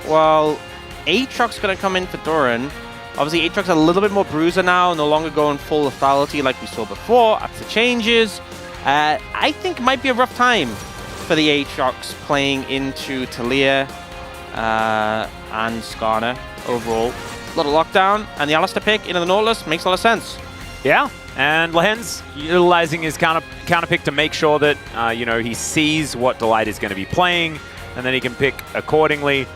Well, Aatrox's going to come in for Doran. Obviously, Aatrox a little bit more bruiser now, no longer going full lethality like we saw before after changes. I think it might be a rough time for the Aatrox playing into Talia and Skarner overall. A lot of lockdown, and the Alistar pick into the Nautilus makes a lot of sense. Yeah, and Lehen's utilizing his counter pick to make sure that he sees what Delight is going to be playing, and then he can pick accordingly.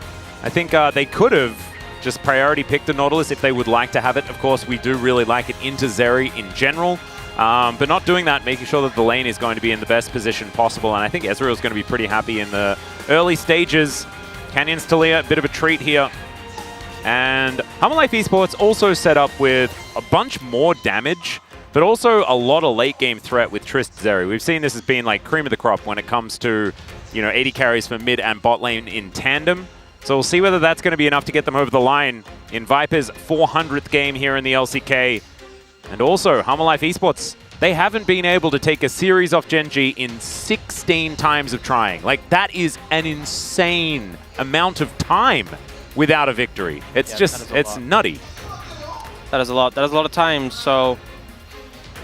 I think they could have just priority picked the Nautilus if they would like to have it. Of course, we do really like it into Zeri in general, but not doing that, making sure that the lane is going to be in the best position possible, and I think Ezreal's going to be pretty happy in the early stages. Canyon's Talia, a bit of a treat here. And Humble Life Esports also set up with a bunch more damage, but also a lot of late game threat with Trist Zeri. We've seen this as being like cream of the crop when it comes to, 80 carries for mid and bot lane in tandem. So we'll see whether that's going to be enough to get them over the line in Viper's 400th game here in the LCK. And also, Humble Life Esports, they haven't been able to take a series off Gen.G in 16 times of trying. Like, that is an insane amount of time without a victory. It's it's nutty. That is a lot. That is a lot of time. So,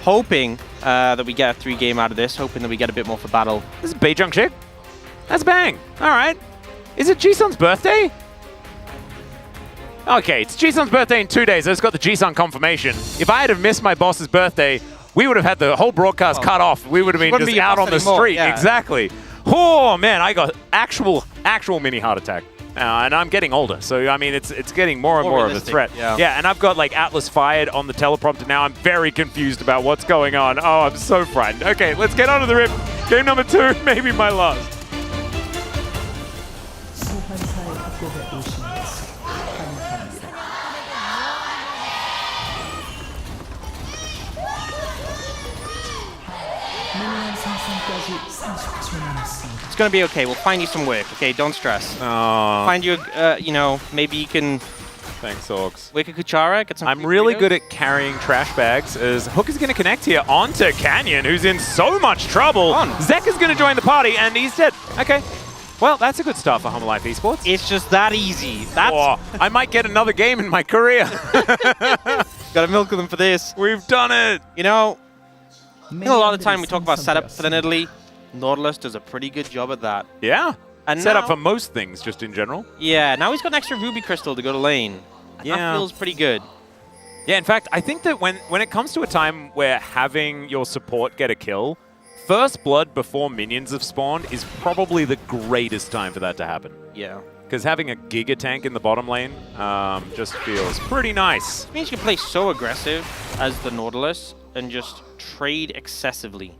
hoping that we get a 3-game out of this, hoping that we get a bit more for battle. This is Beijing chick. That's bang. All right. Is it Jisun's birthday? Okay, it's Jisun's birthday in 2 days. I just got the Jisun confirmation. If I had have missed my boss's birthday, we would have had the whole broadcast cut off. We would have been just out on the street. Yeah. Exactly. Oh, man, I got actual mini heart attack. And I'm getting older, so I mean, it's getting more and more of a threat. Yeah, and I've got like Atlas fired on the teleprompter now. I'm very confused about what's going on. Oh, I'm so frightened. Okay, let's get onto the rip. Game number 2, maybe my last. 소환사의 협곡에 오신 것을 환영합니다. 미니언 생성까지 30초 남았습니다. It's gonna be okay. We'll find you some work. Okay, don't stress. Find you, maybe you can. Thanks, Orcs. Wicked Kuchara, get some. I'm really good at carrying trash bags. As Hook is going to connect here onto Canyon, who's in so much trouble. Zekka's going to join the party, and he's dead. Okay. Well, that's a good start for Humble Life Esports. It's just that easy. That's. I might get another game in my career. Gotta milk them for this. We've done it. I think a lot of the time we talk about setup for the Nidalee. Nautilus does a pretty good job at that. Yeah. And set up for most things, just in general. Yeah, now he's got an extra Ruby Crystal to go to lane. Yeah. That feels pretty good. Yeah, in fact, I think that when it comes to a time where having your support get a kill, First Blood before minions have spawned is probably the greatest time for that to happen. Yeah. Because having a Giga Tank in the bottom lane just feels pretty nice. It means you can play so aggressive as the Nautilus and just trade excessively.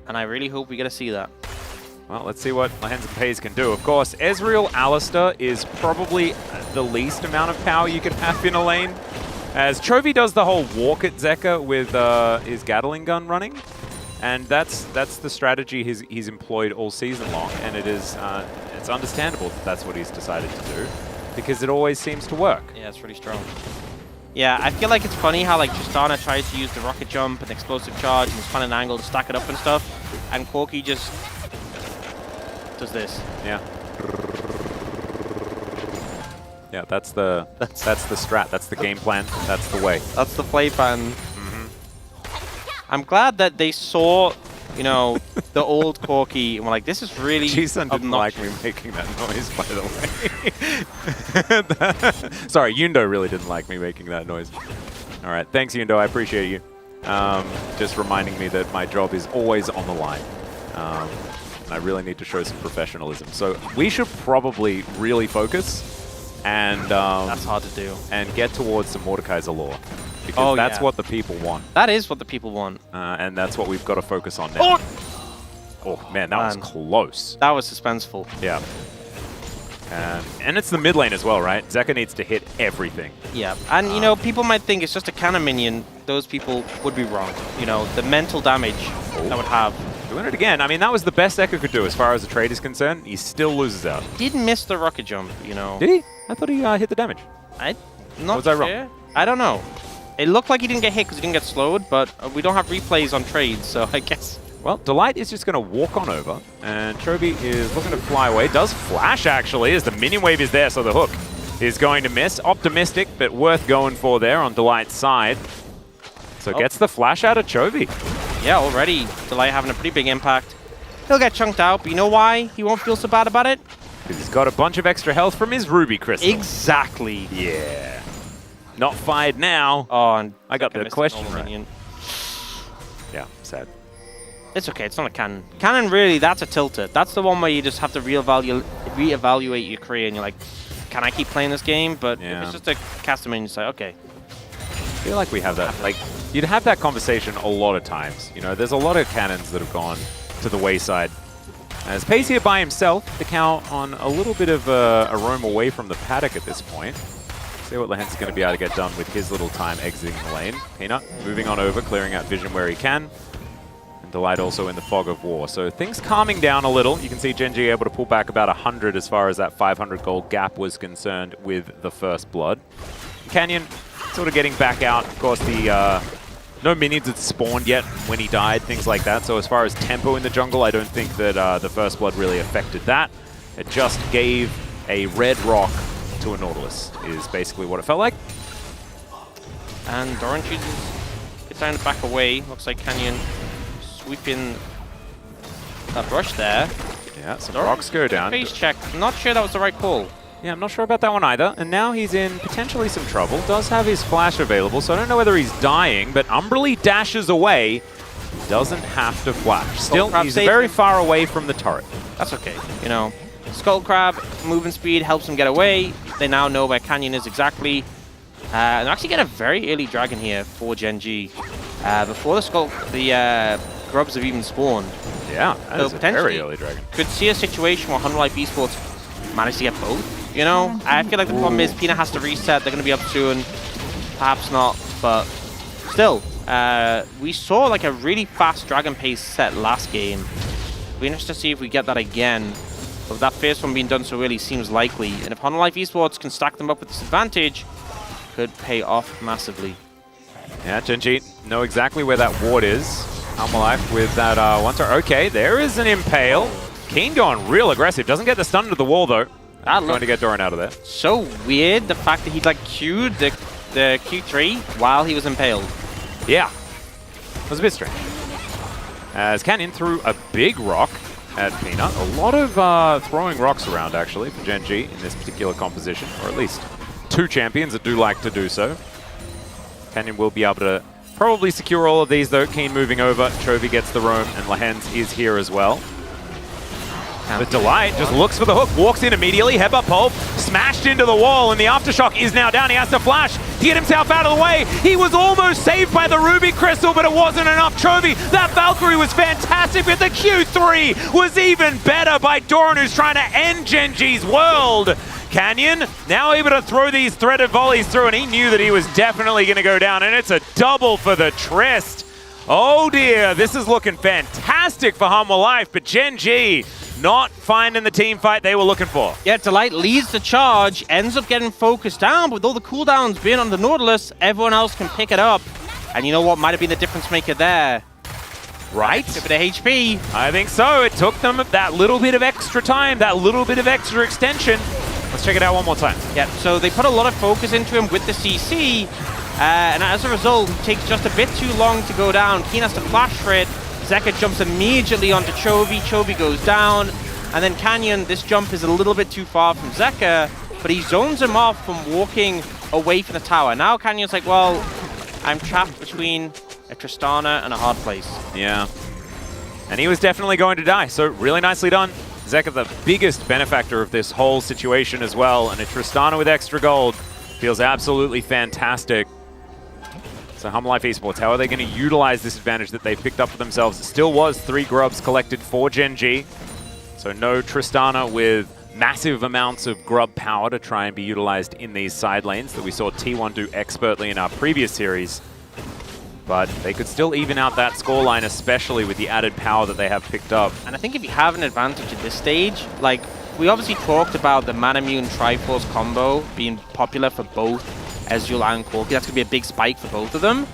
And I really hope we get to see that. Well, let's see what Lehens and Pays can do. Of course, Ezreal Alistar is probably the least amount of power you can have in a lane. As Chovy does the whole walk at Zekka with his Gatling gun running. And that's the strategy he's employed all season long. And it's understandable that that's what he's decided to do. Because it always seems to work. Yeah, it's really strong. Yeah, I feel like it's funny how like Tristana tries to use the rocket jump and explosive charge and find an angle to stack it up and stuff, and Corki just does this. Yeah. Yeah, that's the strat. That's the game plan. That's the way. That's the play plan. I'm glad that they saw, the old Corki and were like, this is really Jisun didn't like me making that noise, by the way. Sorry, Yundo really didn't like me making that noise. All right, thanks, Yundo. I appreciate you. Just reminding me that my job is always on the line. And I really need to show some professionalism. So we should probably really focus and... that's hard to do. And get towards some Mordekaiser lore. Because that's what the people want. That is what the people want. And that's what we've got to focus on now. Oh, man, that was close. That was suspenseful. Yeah. And it's the mid lane as well, right? Zekka needs to hit everything. Yeah, and people might think it's just a counter minion. Those people would be wrong. The mental damage that would have. Doing it again. I mean, that was the best Zekka could do as far as the trade is concerned. He still loses out. Did miss the rocket jump, Did he? I thought he hit the damage. I'm not was I sure. wrong? I don't know. It looked like he didn't get hit because he didn't get slowed, but we don't have replays on trades, so I guess... Well, Delight is just going to walk on over, and Chovy is looking to fly away. Does flash, actually, as the minion wave is there, so the hook is going to miss. Optimistic, but worth going for there on Delight's side. So gets the flash out of Chovy. Yeah, already Delight having a pretty big impact. He'll get chunked out, but you know why he won't feel so bad about it? Because he's got a bunch of extra health from his Ruby Crystal. Exactly. Yeah. Not fired now. Oh, and I got the question right. Minion. Yeah, sad. It's okay, it's not a cannon. Cannon, really, that's a tilter. That's the one where you just have to reevaluate your career, and you're like, can I keep playing this game? But if it's just a caster minion, you say, okay. I feel like we have that, like, you'd have that conversation a lot of times. You know, there's a lot of cannons that have gone to the wayside. As Pace here by himself, the cow on a little bit of a roam away from the paddock at this point. See what Lehens is going to be able to get done with his little time exiting the lane. Peanut moving on over, clearing out vision where he can. And Delight also in the fog of war. So things calming down a little. You can see Gen.G able to pull back about 100 as far as that 500 gold gap was concerned with the first blood. Canyon sort of getting back out. Of course, the no minions had spawned yet when he died, things like that. So as far as tempo in the jungle, I don't think that the first blood really affected that. It just gave a red rock to a Nautilus, is basically what it felt like. And Doran chooses get down to back away. Looks like Canyon sweeping that brush there. Yeah, some rocks go down. Face check. Not sure that was the right call. Yeah, I'm not sure about that one either. And now he's in potentially some trouble. Does have his flash available, so I don't know whether he's dying, but Umberly dashes away. Doesn't have to flash. Still, he's very far away from the turret. That's okay. You know, Skull Crab, movement speed helps him get away. They now know where Canyon is exactly. And actually get a very early dragon here for Gen.G. Before the grubs have even spawned. Yeah, that is a very early dragon. Could see a situation where Hunter Life Esports manage to get both. You know, I feel like the problem is Pina has to reset. They're going to be up soon. Perhaps not, but still. We saw like a really fast dragon pace set last game. We're interested to see if we get that again. But that first one being done so early seems likely. And if Hunter Life Esports can stack them up with this advantage, could pay off massively. Yeah, Gen.G know exactly where that ward is. Life with that one-star. Okay, there is an Impale. Keen going real aggressive. Doesn't get the stun to the wall, though. Trying to get Doran out of there. So weird, the fact that he like queued the Q3 while he was impaled. Yeah. It was a bit strange. As Canyon threw a big rock at Peanut. A lot of throwing rocks around, actually, for Gen.G in this particular composition. Or at least two champions that do like to do so. Canyon will be able to probably secure all of these, though. Keen moving over. Chovy gets the roam, and Lehens is here as well. The Delight just looks for the hook, walks in immediately, headbutt pulp, smashed into the wall, and the Aftershock is now down. He has to flash to get himself out of the way. He was almost saved by the Ruby Crystal, but it wasn't enough. Chovy, that Valkyrie was fantastic, but the Q3 was even better by Doran, who's trying to end Gen.G's world. Canyon now able to throw these threaded volleys through, and he knew that he was definitely going to go down, and it's a double for the Trist. Oh dear, this is looking fantastic for Humble Life, but Gen.G not finding the team fight they were looking for. Yeah, Delight leads the charge, ends up getting focused down, but with all the cooldowns being on the Nautilus, everyone else can pick it up. And you know what might have been the difference maker there? Right? A bit of HP. I think so. It took them that little bit of extra time, that little bit of extra extension. Let's check it out one more time. Yeah, so they put a lot of focus into him with the CC, and as a result, it takes just a bit too long to go down. Keen has to flash for it. Zeka jumps immediately onto Chovy. Chovy goes down. And then Canyon, this jump is a little bit too far from Zeka, but he zones him off from walking away from the tower. Now Canyon's like, well, I'm trapped between a Tristana and a hard place. Yeah. And he was definitely going to die, so really nicely done. Zeka, the biggest benefactor of this whole situation as well, and a Tristana with extra gold feels absolutely fantastic. So Humble Life Esports, how are they going to utilize this advantage that they picked up for themselves? It still was 3 grubs collected for Gen.G. So no Tristana with massive amounts of grub power to try and be utilized in these side lanes that we saw T1 do expertly in our previous series. But they could still even out that scoreline, especially with the added power that they have picked up. And I think if you have an advantage at this stage, like, we obviously talked about the Manamune Triforce combo being popular for both Ezreal and Corki. That's going to be a big spike for both of them.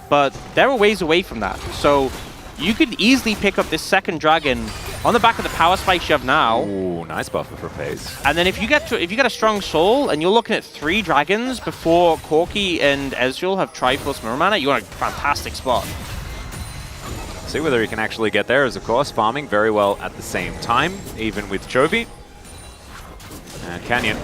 But they're a ways away from that. So you could easily pick up this second dragon on the back of the power spikes you have now. Ooh, nice buffer for FaZe. And then if you get a strong soul and you're looking at 3 dragons before Corki and Ezreal have Triforce Mirror Mana, you're in a fantastic spot. See whether he can actually get there, as of course farming very well at the same time, even with Chovy. And Canyon,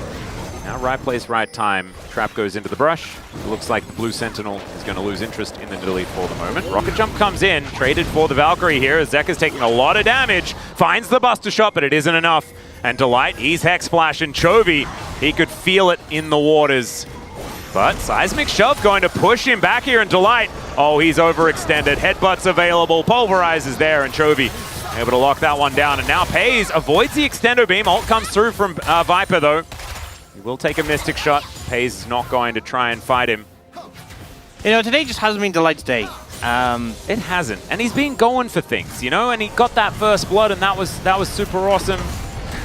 now right place, right time. Trap goes into the brush. It looks like the Blue Sentinel is going to lose interest in the Nidalee for the moment. Rocket Jump comes in, traded for the Valkyrie here, as Zeka's taking a lot of damage. Finds the Buster Shot, but it isn't enough. And Delight, he's Hex Splash, and Chovy, he could feel it in the waters. But Seismic Shove going to push him back here, and Delight, oh, he's overextended. Headbutts available, Pulverize is there, and Chovy able to lock that one down. And now FaZe avoids the Extendo Beam. Ult comes through from Viper, though. He will take a Mystic Shot. FaZe is not going to try and fight him. You know, today just hasn't been Delight's day. It hasn't. And he's been going for things, you know? And he got that first blood, and that was super awesome.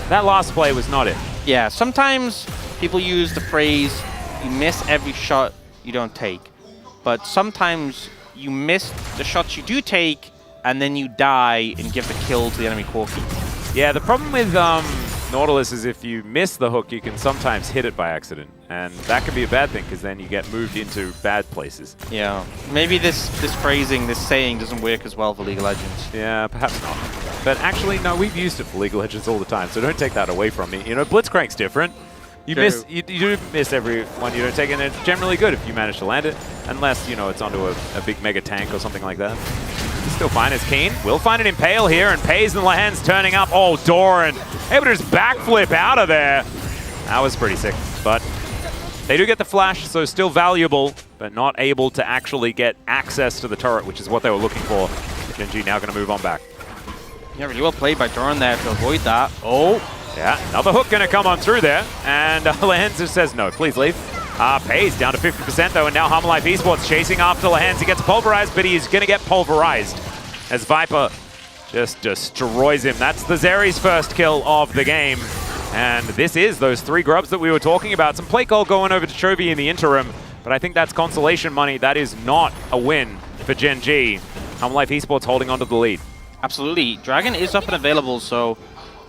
That last play was not it. Yeah, sometimes people use the phrase, you miss every shot you don't take. But sometimes you miss the shots you do take, and then you die and give the kill to the enemy Corki. Yeah, the problem with Nautilus is if you miss the hook, you can sometimes hit it by accident. And that can be a bad thing, because then you get moved into bad places. Yeah, maybe this phrasing, this saying doesn't work as well for League of Legends. Yeah, perhaps not. But actually, no, we've used it for League of Legends all the time, so don't take that away from me. You know, Blitzcrank's different. You do miss every one you don't take, and it's generally good if you manage to land it, unless, you know, it's onto a big mega tank or something like that. Still fine as Keen. Will find an Impale here, and Pays and Lahan's turning up. Oh, Doran able to just backflip out of there. That was pretty sick, but they do get the flash, so still valuable, but not able to actually get access to the turret, which is what they were looking for. Gen.G now going to move on back. Yeah, really well played by Doran there to avoid that. Oh. Yeah, another hook going to come on through there, and Lahan's just says, no, please leave. Pays down to 50% though, and now Hammerlife Esports chasing after Lahan's. He gets pulverized, but he's going to get pulverized as Viper just destroys him. That's the Zeri's first kill of the game. And this is those 3 grubs that we were talking about. Some plate gold going over to Chovy in the interim, but I think that's consolation money. That is not a win for Gen.G. Hammerlife Esports holding on to the lead. Absolutely. Dragon is up and available, so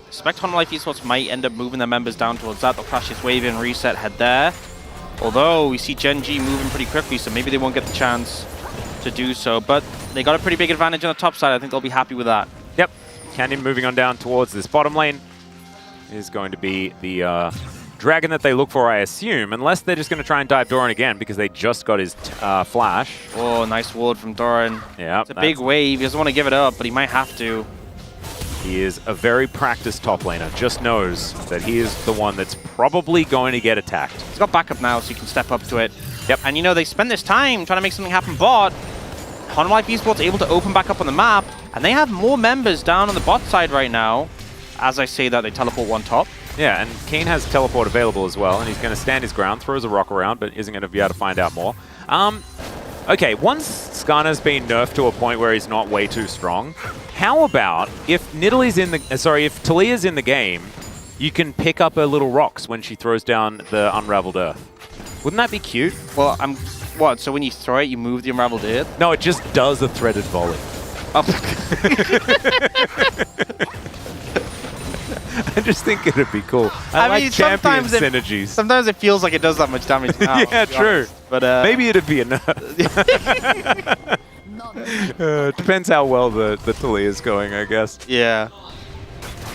expect Hammerlife Esports might end up moving their members down towards that. They'll crash this wave in, reset, head there. Although we see Gen.G moving pretty quickly, so maybe they won't get the chance to do so. But they got a pretty big advantage on the top side. I think they'll be happy with that. Yep. Canyon moving on down towards this bottom lane is going to be the dragon that they look for, I assume, unless they're just going to try and dive Doran again because they just got his flash. Oh, nice ward from Doran. Yeah, it's a big wave. He doesn't want to give it up, but he might have to. He is a very practiced top laner, just knows that he is the one that's probably going to get attacked. He's got backup now, so he can step up to it. Yep. And you know, they spend this time trying to make something happen bot. Hammerlife Esports able to open back up on the map, and they have more members down on the bot side right now. As I say that, they teleport one top. Yeah, and Kane has teleport available as well, and he's going to stand his ground, throws a rock around, but isn't going to be able to find out more. Okay, once Skarner's been nerfed to a point where he's not way too strong, how about if Nidalee's in the if Talia's in the game, you can pick up her little rocks when she throws down the Unraveled Earth. Wouldn't that be cute? Well, what? So when you throw it, you move the Unraveled Earth? No, it just does a threaded volley. Oh. I just think it'd be cool. I like champion synergies. Sometimes it feels like it does that much damage now. Yeah, true. But maybe it'd be enough. Depends how well the Talia is going, I guess. Yeah.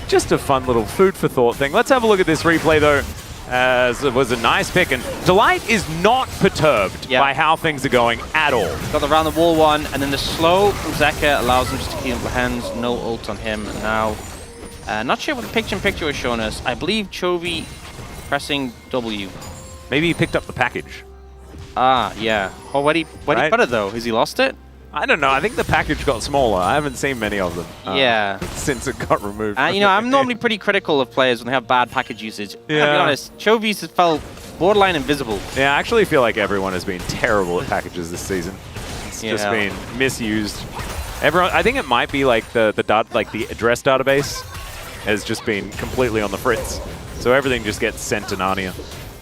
Just a fun little food for thought thing. Let's have a look at this replay, though, as it was a nice pick. And Delight is not perturbed by how things are going at all. Got the round the wall one, and then the slow from Zeka allows him just to keep up the hands. No ult on him now. Not sure what the picture-in-picture was showing us. I believe Chovy pressing W. Maybe he picked up the package. Ah, yeah. Oh, where'd he put it, though? Has he lost it? I don't know. I think the package got smaller. I haven't seen many of them. Yeah. Since it got removed. You know, I'm normally pretty critical of players when they have bad package usage. Yeah. I'll be honest, Chovy's has felt borderline invisible. Yeah, I actually feel like everyone has been terrible at packages this season. It's just been misused. Everyone, I think it might be like the address database has just been completely on the fritz. So everything just gets sent to Narnia.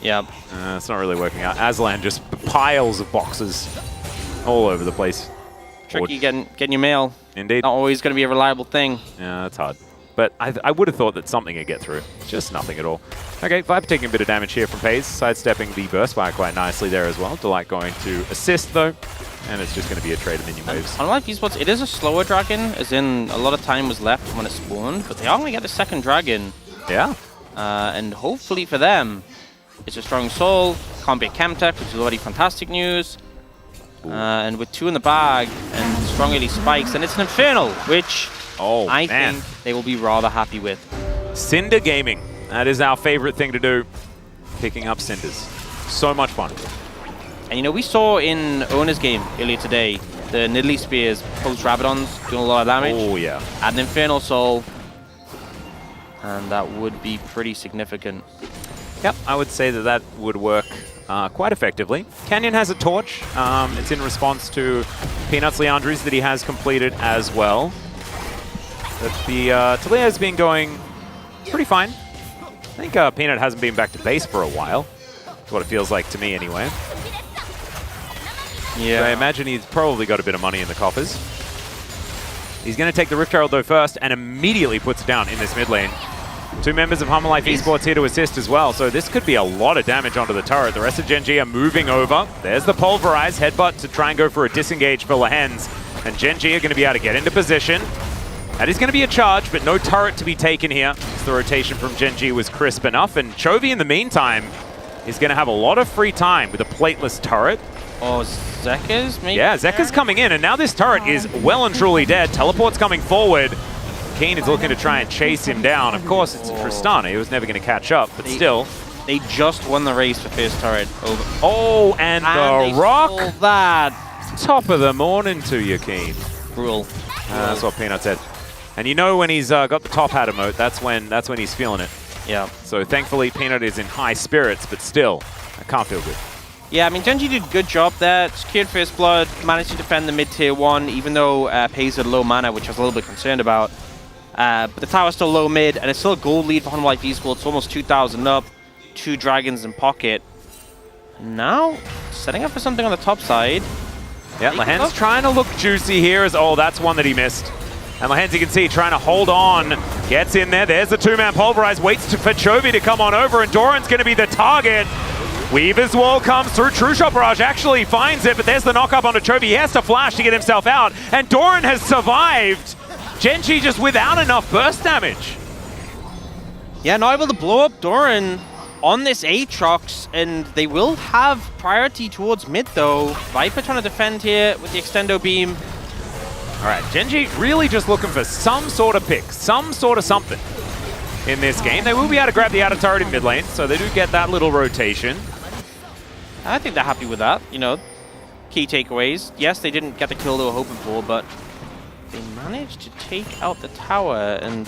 Yeah. It's not really working out. Aslan just piles of boxes all over the place. Tricky getting your mail. Indeed. Not always going to be a reliable thing. Yeah, that's hard. But I would have thought that something would get through. Just nothing at all. Okay, Viper taking a bit of damage here from FaZe, sidestepping the burst fire quite nicely there as well. Delight going to assist though, and it's just going to be a trade of minion waves. Unlike esports, it is a slower dragon, as in a lot of time was left when it spawned, but they are going to get the second dragon. Yeah. And hopefully for them, it's a strong soul, can't be a Chemtech, which is already fantastic news. And with 2 in the bag and strong elite spikes, and it's an Infernal, which I think they will be rather happy with. Cinder Gaming. That is our favorite thing to do. Picking up Cinders. So much fun. And you know, we saw in Owner's game earlier today, the Nidalee Spears post Rabadons doing a lot of damage. Oh yeah. Add an Infernal Soul. And that would be pretty significant. Yep, I would say that that would work quite effectively. Canyon has a torch. It's in response to Peanut's Leandries that he has completed as well. But the Talia has been going pretty fine. I think Peanut hasn't been back to base for a while. That's what it feels like to me anyway. Yeah. So I imagine he's probably got a bit of money in the coffers. He's going to take the Rift Herald though first and immediately puts it down in this mid lane. 2 members of Hummer Life Esports here to assist as well, so this could be a lot of damage onto the turret. The rest of Gen.G are moving over. There's the Pulverize headbutt to try and go for a disengage for Lehens. And Gen.G are going to be able to get into position. That is going to be a charge, but no turret to be taken here. The rotation from Gen.G was crisp enough, and Chovy in the meantime is going to have a lot of free time with a plateless turret. Oh, Zekka's maybe? Yeah, Zekka's coming in, and now this turret is well and truly dead. Teleport's coming forward. Keen is looking to try and chase him down. Of course, it's a Tristana. He was never going to catch up, but still. They just won the race for first turret. Over. Oh, and the rock. That. Top of the morning to you, Keen. Cruel. That's what Peanut said. And you know when he's got the top hat emote, that's when he's feeling it. Yeah. So thankfully, Peanut is in high spirits, but still, I can't feel good. Yeah, I mean, Gen.G did a good job there. Secured first blood, managed to defend the mid-tier 1, even though FaZe had low mana, which I was a little bit concerned about. But the tower's still low mid, and it's still a gold lead for Hummer Life Esports. It's almost 2,000 up, 2 dragons in pocket. Now, setting up for something on the top side. Yeah, Lehen's trying to look juicy here. Oh, that's one that he missed. And Lehens, you can see, trying to hold on. Gets in there. There's the 2-man Pulverize. Waits for Chovy to come on over, and Doran's going to be the target. Weaver's Wall comes through. True Shot Barrage actually finds it, but there's the knock-up onto Chovy. He has to flash to get himself out, and Doran has survived. Gen.G just without enough burst damage. Yeah, not able to blow up Doran on this Aatrox, and they will have priority towards mid, though. Viper trying to defend here with the Extendo Beam. All right, Gen.G really just looking for some sort of pick, some sort of something in this game. They will be able to grab the outer turret in mid lane, so they do get that little rotation. I think they're happy with that, you know. Key takeaways. Yes, they didn't get the kill they were hoping for, but they managed to take out the tower, and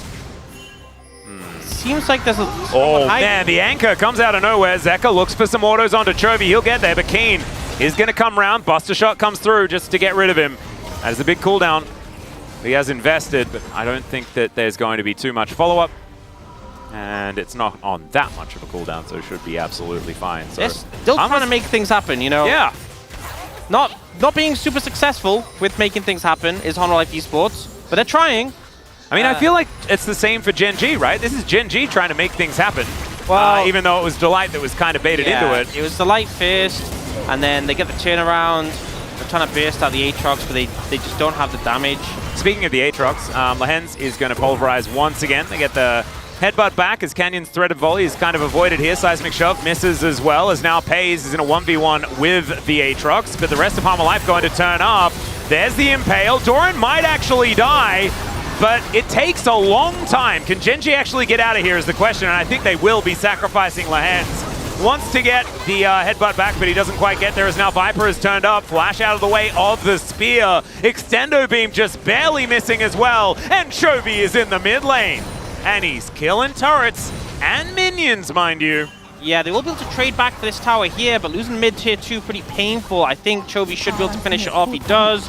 seems like there's a... Oh, man, the anchor comes out of nowhere. Zekka looks for some autos onto Chovy. He'll get there, but Keen is going to come round. Buster Shot comes through just to get rid of him. That is a big cooldown. He has invested, but I don't think that there's going to be too much follow-up. And it's not on that much of a cooldown, so it should be absolutely fine. So they're still trying to make things happen, you know? Yeah. Not being super successful with making things happen is Hummer Life Esports, but they're trying. I mean, I feel like it's the same for Gen.G, right? This is Gen.G trying to make things happen. Well, even though it was Delight that was kind of baited into it. It was Delight first, and then they get the turnaround. They're trying to burst out the Aatrox, but they just don't have the damage. Speaking of the Aatrox, Lehens is going to Pulverize once again. They get the headbutt back as Canyon's threat of volley is kind of avoided here. Seismic Shove misses as well, as now FaZe is in a 1v1 with the Aatrox, but the rest of Hummer Life going to turn up. There's the Impale. Doran might actually die, but it takes a long time. Can Gen.G actually get out of here is the question, and I think they will be sacrificing Lehens. Wants to get the headbutt back, but he doesn't quite get there as now Viper has turned up. Flash out of the way of the spear. Extendo Beam just barely missing as well, and Chovy is in the mid lane. And he's killing turrets and minions, mind you. Yeah, they will be able to trade back for this tower here, but losing mid-tier 2 pretty painful. I think Chovy should be able to finish it off. He does.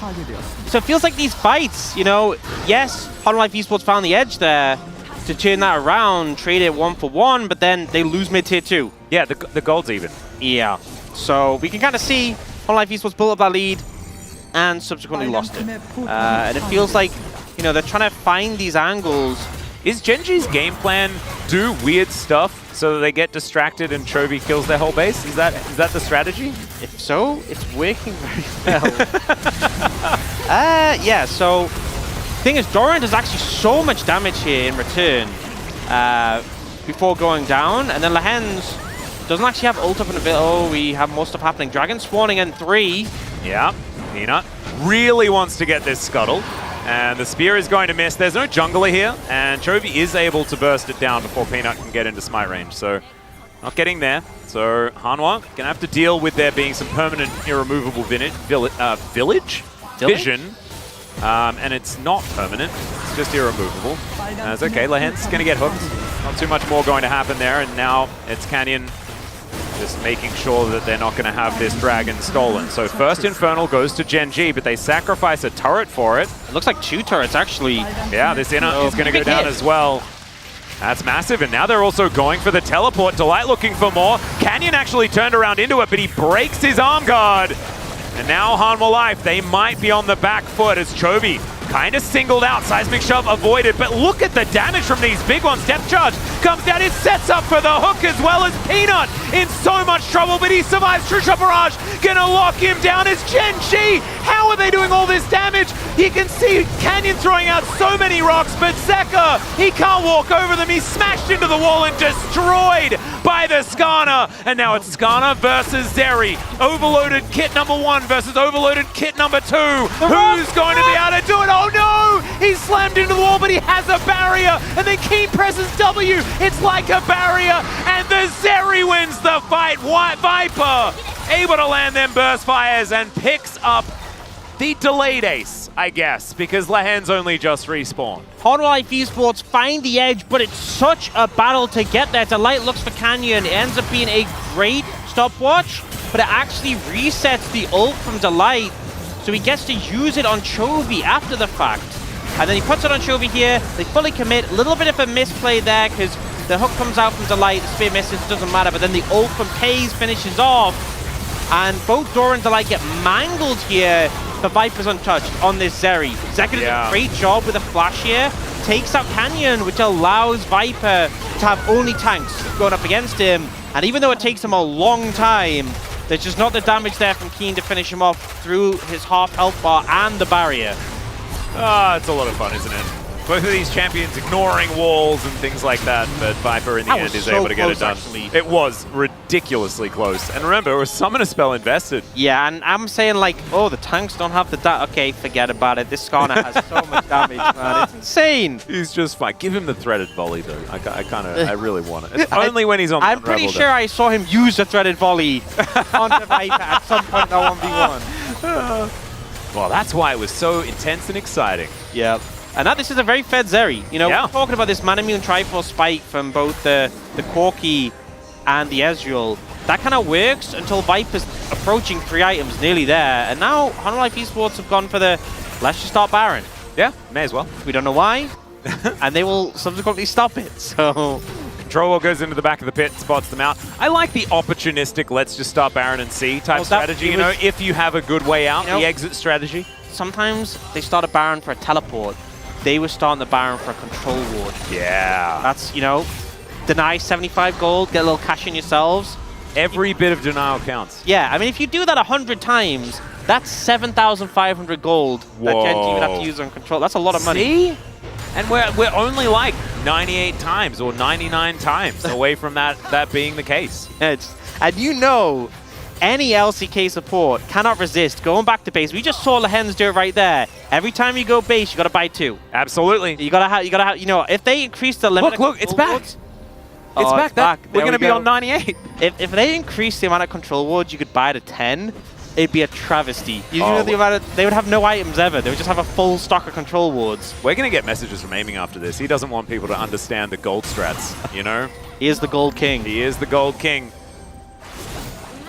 So it feels like these fights, you know, yes, Hummer Life Esports found the edge there to turn that around, trade it 1 for 1, but then they lose mid-tier 2. Yeah, the gold's even. Yeah. So we can kind of see Life Esports built up that lead and subsequently lost it. And it feels like, you know, they're trying to find these angles. Is Gen.G's game plan do weird stuff so that they get distracted and Chovy kills their whole base? Is that the strategy? If so, it's working very well. Yeah, so thing is, Doran does actually so much damage here in return before going down, and then Lehens doesn't actually have ult up in a bit. Oh, we have more stuff happening. Dragon spawning in 3. Yeah, Peanut really wants to get this scuttle. And the spear is going to miss. There's no jungler here, and Chovy is able to burst it down before Peanut can get into smite range. So, not getting there. So, Hanwha gonna have to deal with there being some permanent irremovable village? Vision. And it's not permanent, it's just irremovable. It's okay, Lehen's gonna get hooked. Not too much more going to happen there, and now it's Canyon just making sure that they're not going to have this dragon stolen. So first Infernal goes to Gen.G, but they sacrifice a turret for it. It looks like 2 turrets, actually. Yeah, this inner is going to go down as well. That's massive, and now they're also going for the teleport. Delight looking for more. Canyon actually turned around into it, but he breaks his arm guard. And now Hanwha Life, they might be on the back foot as Chovy kind of singled out. Seismic Shove avoided, but look at the damage from these big ones. Depth Charge comes down, it sets up for the hook as well as Peanut in so much trouble, but he survives. True Shot Barrage gonna lock him down as Gen.G. How are they doing all this damage? You can see Canyon throwing out so many rocks, but Zeka, he can't walk over them. He's smashed into the wall and destroyed by the Skarner. And now it's Skarner versus Zeri. Overloaded kit number 1 versus overloaded kit number 2. Who's going to be able to do it? Oh no! He's slammed into the wall, but he has a barrier. And then Keen presses W. It's like a barrier. And the Zeri wins the fight. White Viper able to land them burst fires and picks up the delayed ace, I guess, because Lehen's only just respawned. Hanwha Life Esports find the edge, but it's such a battle to get there. Delight looks for Canyon. It ends up being a great stopwatch, but it actually resets the ult from Delight, so he gets to use it on Chovy after the fact. And then he puts it on Chovy here. They fully commit. A little bit of a misplay there because the hook comes out from Delight. The spear misses, doesn't matter. But then the ult from Pays finishes off. And both Dora and Delight get mangled here. The Viper's untouched on this Zeri. Zeka does a great job with a flash here. Takes out Canyon, which allows Viper to have only tanks going up against him. And even though it takes him a long time, there's just not the damage there from Keen to finish him off through his half health bar and the barrier. It's a lot of fun, isn't it? Both of these champions ignoring walls and things like that, but Viper in the end is able to get it done. Actually. It was ridiculously close. And remember, it was Summoner Spell invested. Yeah, and I'm saying like, oh, the tanks don't have the okay, forget about it. This Skarner has so much damage, man. It's insane. He's just fine. Give him the threaded volley, though. I really want it. It's only when he's on I'm pretty sure I saw him use the threaded volley onto Viper at some point in the 1v1. Well, that's why it was so intense and exciting. Yeah. And now this is a very fed Zeri. You know, we're talking about this Manamune Triforce spike from both the Corki and the Ezreal. That kind of works until Viper's approaching 3 items, nearly there. And now Hanwha Life Esports have gone for the let's just start Baron. Yeah, may as well. We don't know why. And they will subsequently stop it. So Control goes into the back of the pit, spots them out. I like the opportunistic let's just start Baron and see type strategy, you know, if you have a good way out, the exit strategy. Sometimes they start a Baron for a teleport. They were starting the Baron for a control ward. Yeah. That's, you know, deny 75 gold, get a little cash in yourselves. Every bit of denial counts. Yeah, I mean, if you do that 100 times, that's 7,500 gold that Gen.G would have to use on control. That's a lot of money. See? And we're only like 98 times or 99 times away from that being the case. And you know, any LCK support cannot resist going back to base. We just saw Lehens do it right there. Every time you go base, you gotta buy 2. Absolutely. You gotta have, you know, if they increase the limit. Look, it's back. It's back. We're gonna be on 98. If they increase the amount of control wards you could buy to 10, it'd be a travesty. You know the amount they would have no items ever. They would just have a full stock of control wards. We're gonna get messages from Aiming after this. He doesn't want people to understand the gold strats, you know? He is the gold king. He is the gold king.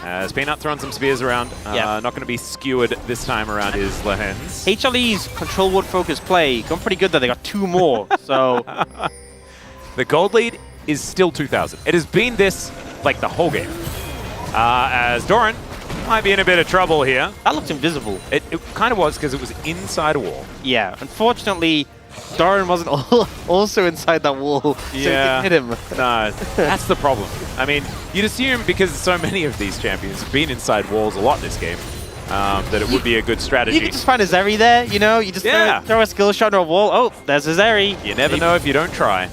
As Peanut throwing some spears around. Not going to be skewered this time around his Lehens. HLE's control ward focus play gone pretty good there. They got 2 more. So the gold lead is still 2,000. It has been this like the whole game. As Doran might be in a bit of trouble here. That looked invisible. It kind of was because it was inside a wall. Yeah, unfortunately, Doran wasn't also inside that wall, so he didn't hit him. No, that's the problem. I mean, you'd assume because so many of these champions have been inside walls a lot this game, that it would be a good strategy. You can just find a Zeri there, you know? You just throw a skill shot on a wall. Oh, there's a Zeri. You never know if you don't try.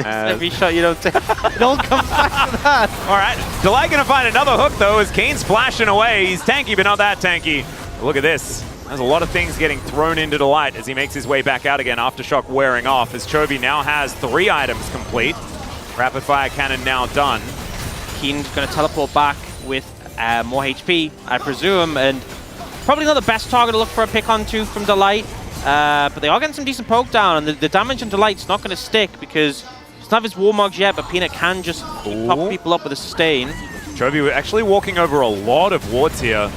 Every shot you don't take. It all comes back to that. All right, Delay gonna find another hook though as Kane's flashing away. He's tanky, but not that tanky. Look at this. There's a lot of things getting thrown into Delight as he makes his way back out again. Aftershock wearing off as Chovy now has 3 items complete. Rapid fire cannon now done. Keen's gonna teleport back with more HP, I presume, and probably not the best target to look for a pick onto from Delight. But they are getting some decent poke down, and the damage on Delight's not gonna stick because he doesn't have his Warmogs yet, but Peanut can just pop people up with a sustain. Chovy actually walking over a lot of wards here.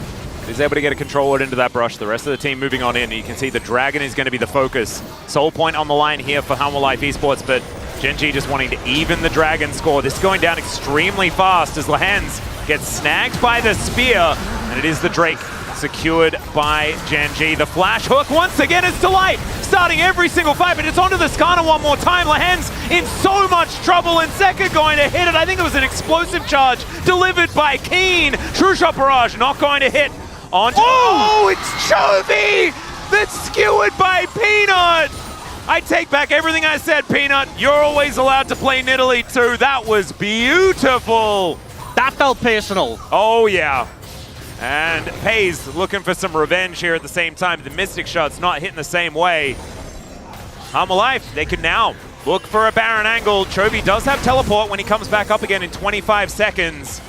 He's able to get a control ward into that brush. The rest of the team moving on in. You can see the Dragon is going to be the focus. Soul Point on the line here for Hanwha Life Esports, but Gen.G just wanting to even the Dragon score. This is going down extremely fast as Lehens gets snagged by the spear, and it is the Drake secured by Gen.G. The flash hook once again is Delight, starting every single fight, but it's onto the Skarner one more time. Lehens in so much trouble, and Zeka going to hit it. I think it was an explosive charge delivered by Keen. True Shot Barrage not going to hit. Oh, it's Chovy that's skewered by Peanut. I take back everything I said, Peanut. You're always allowed to play Nidalee too. That was beautiful. That felt personal. Oh, yeah. And Pays looking for some revenge here at the same time. The Mystic Shot's not hitting the same way. Hanwha Life, they can now look for a Baron angle. Chovy does have teleport when he comes back up again in 25 seconds.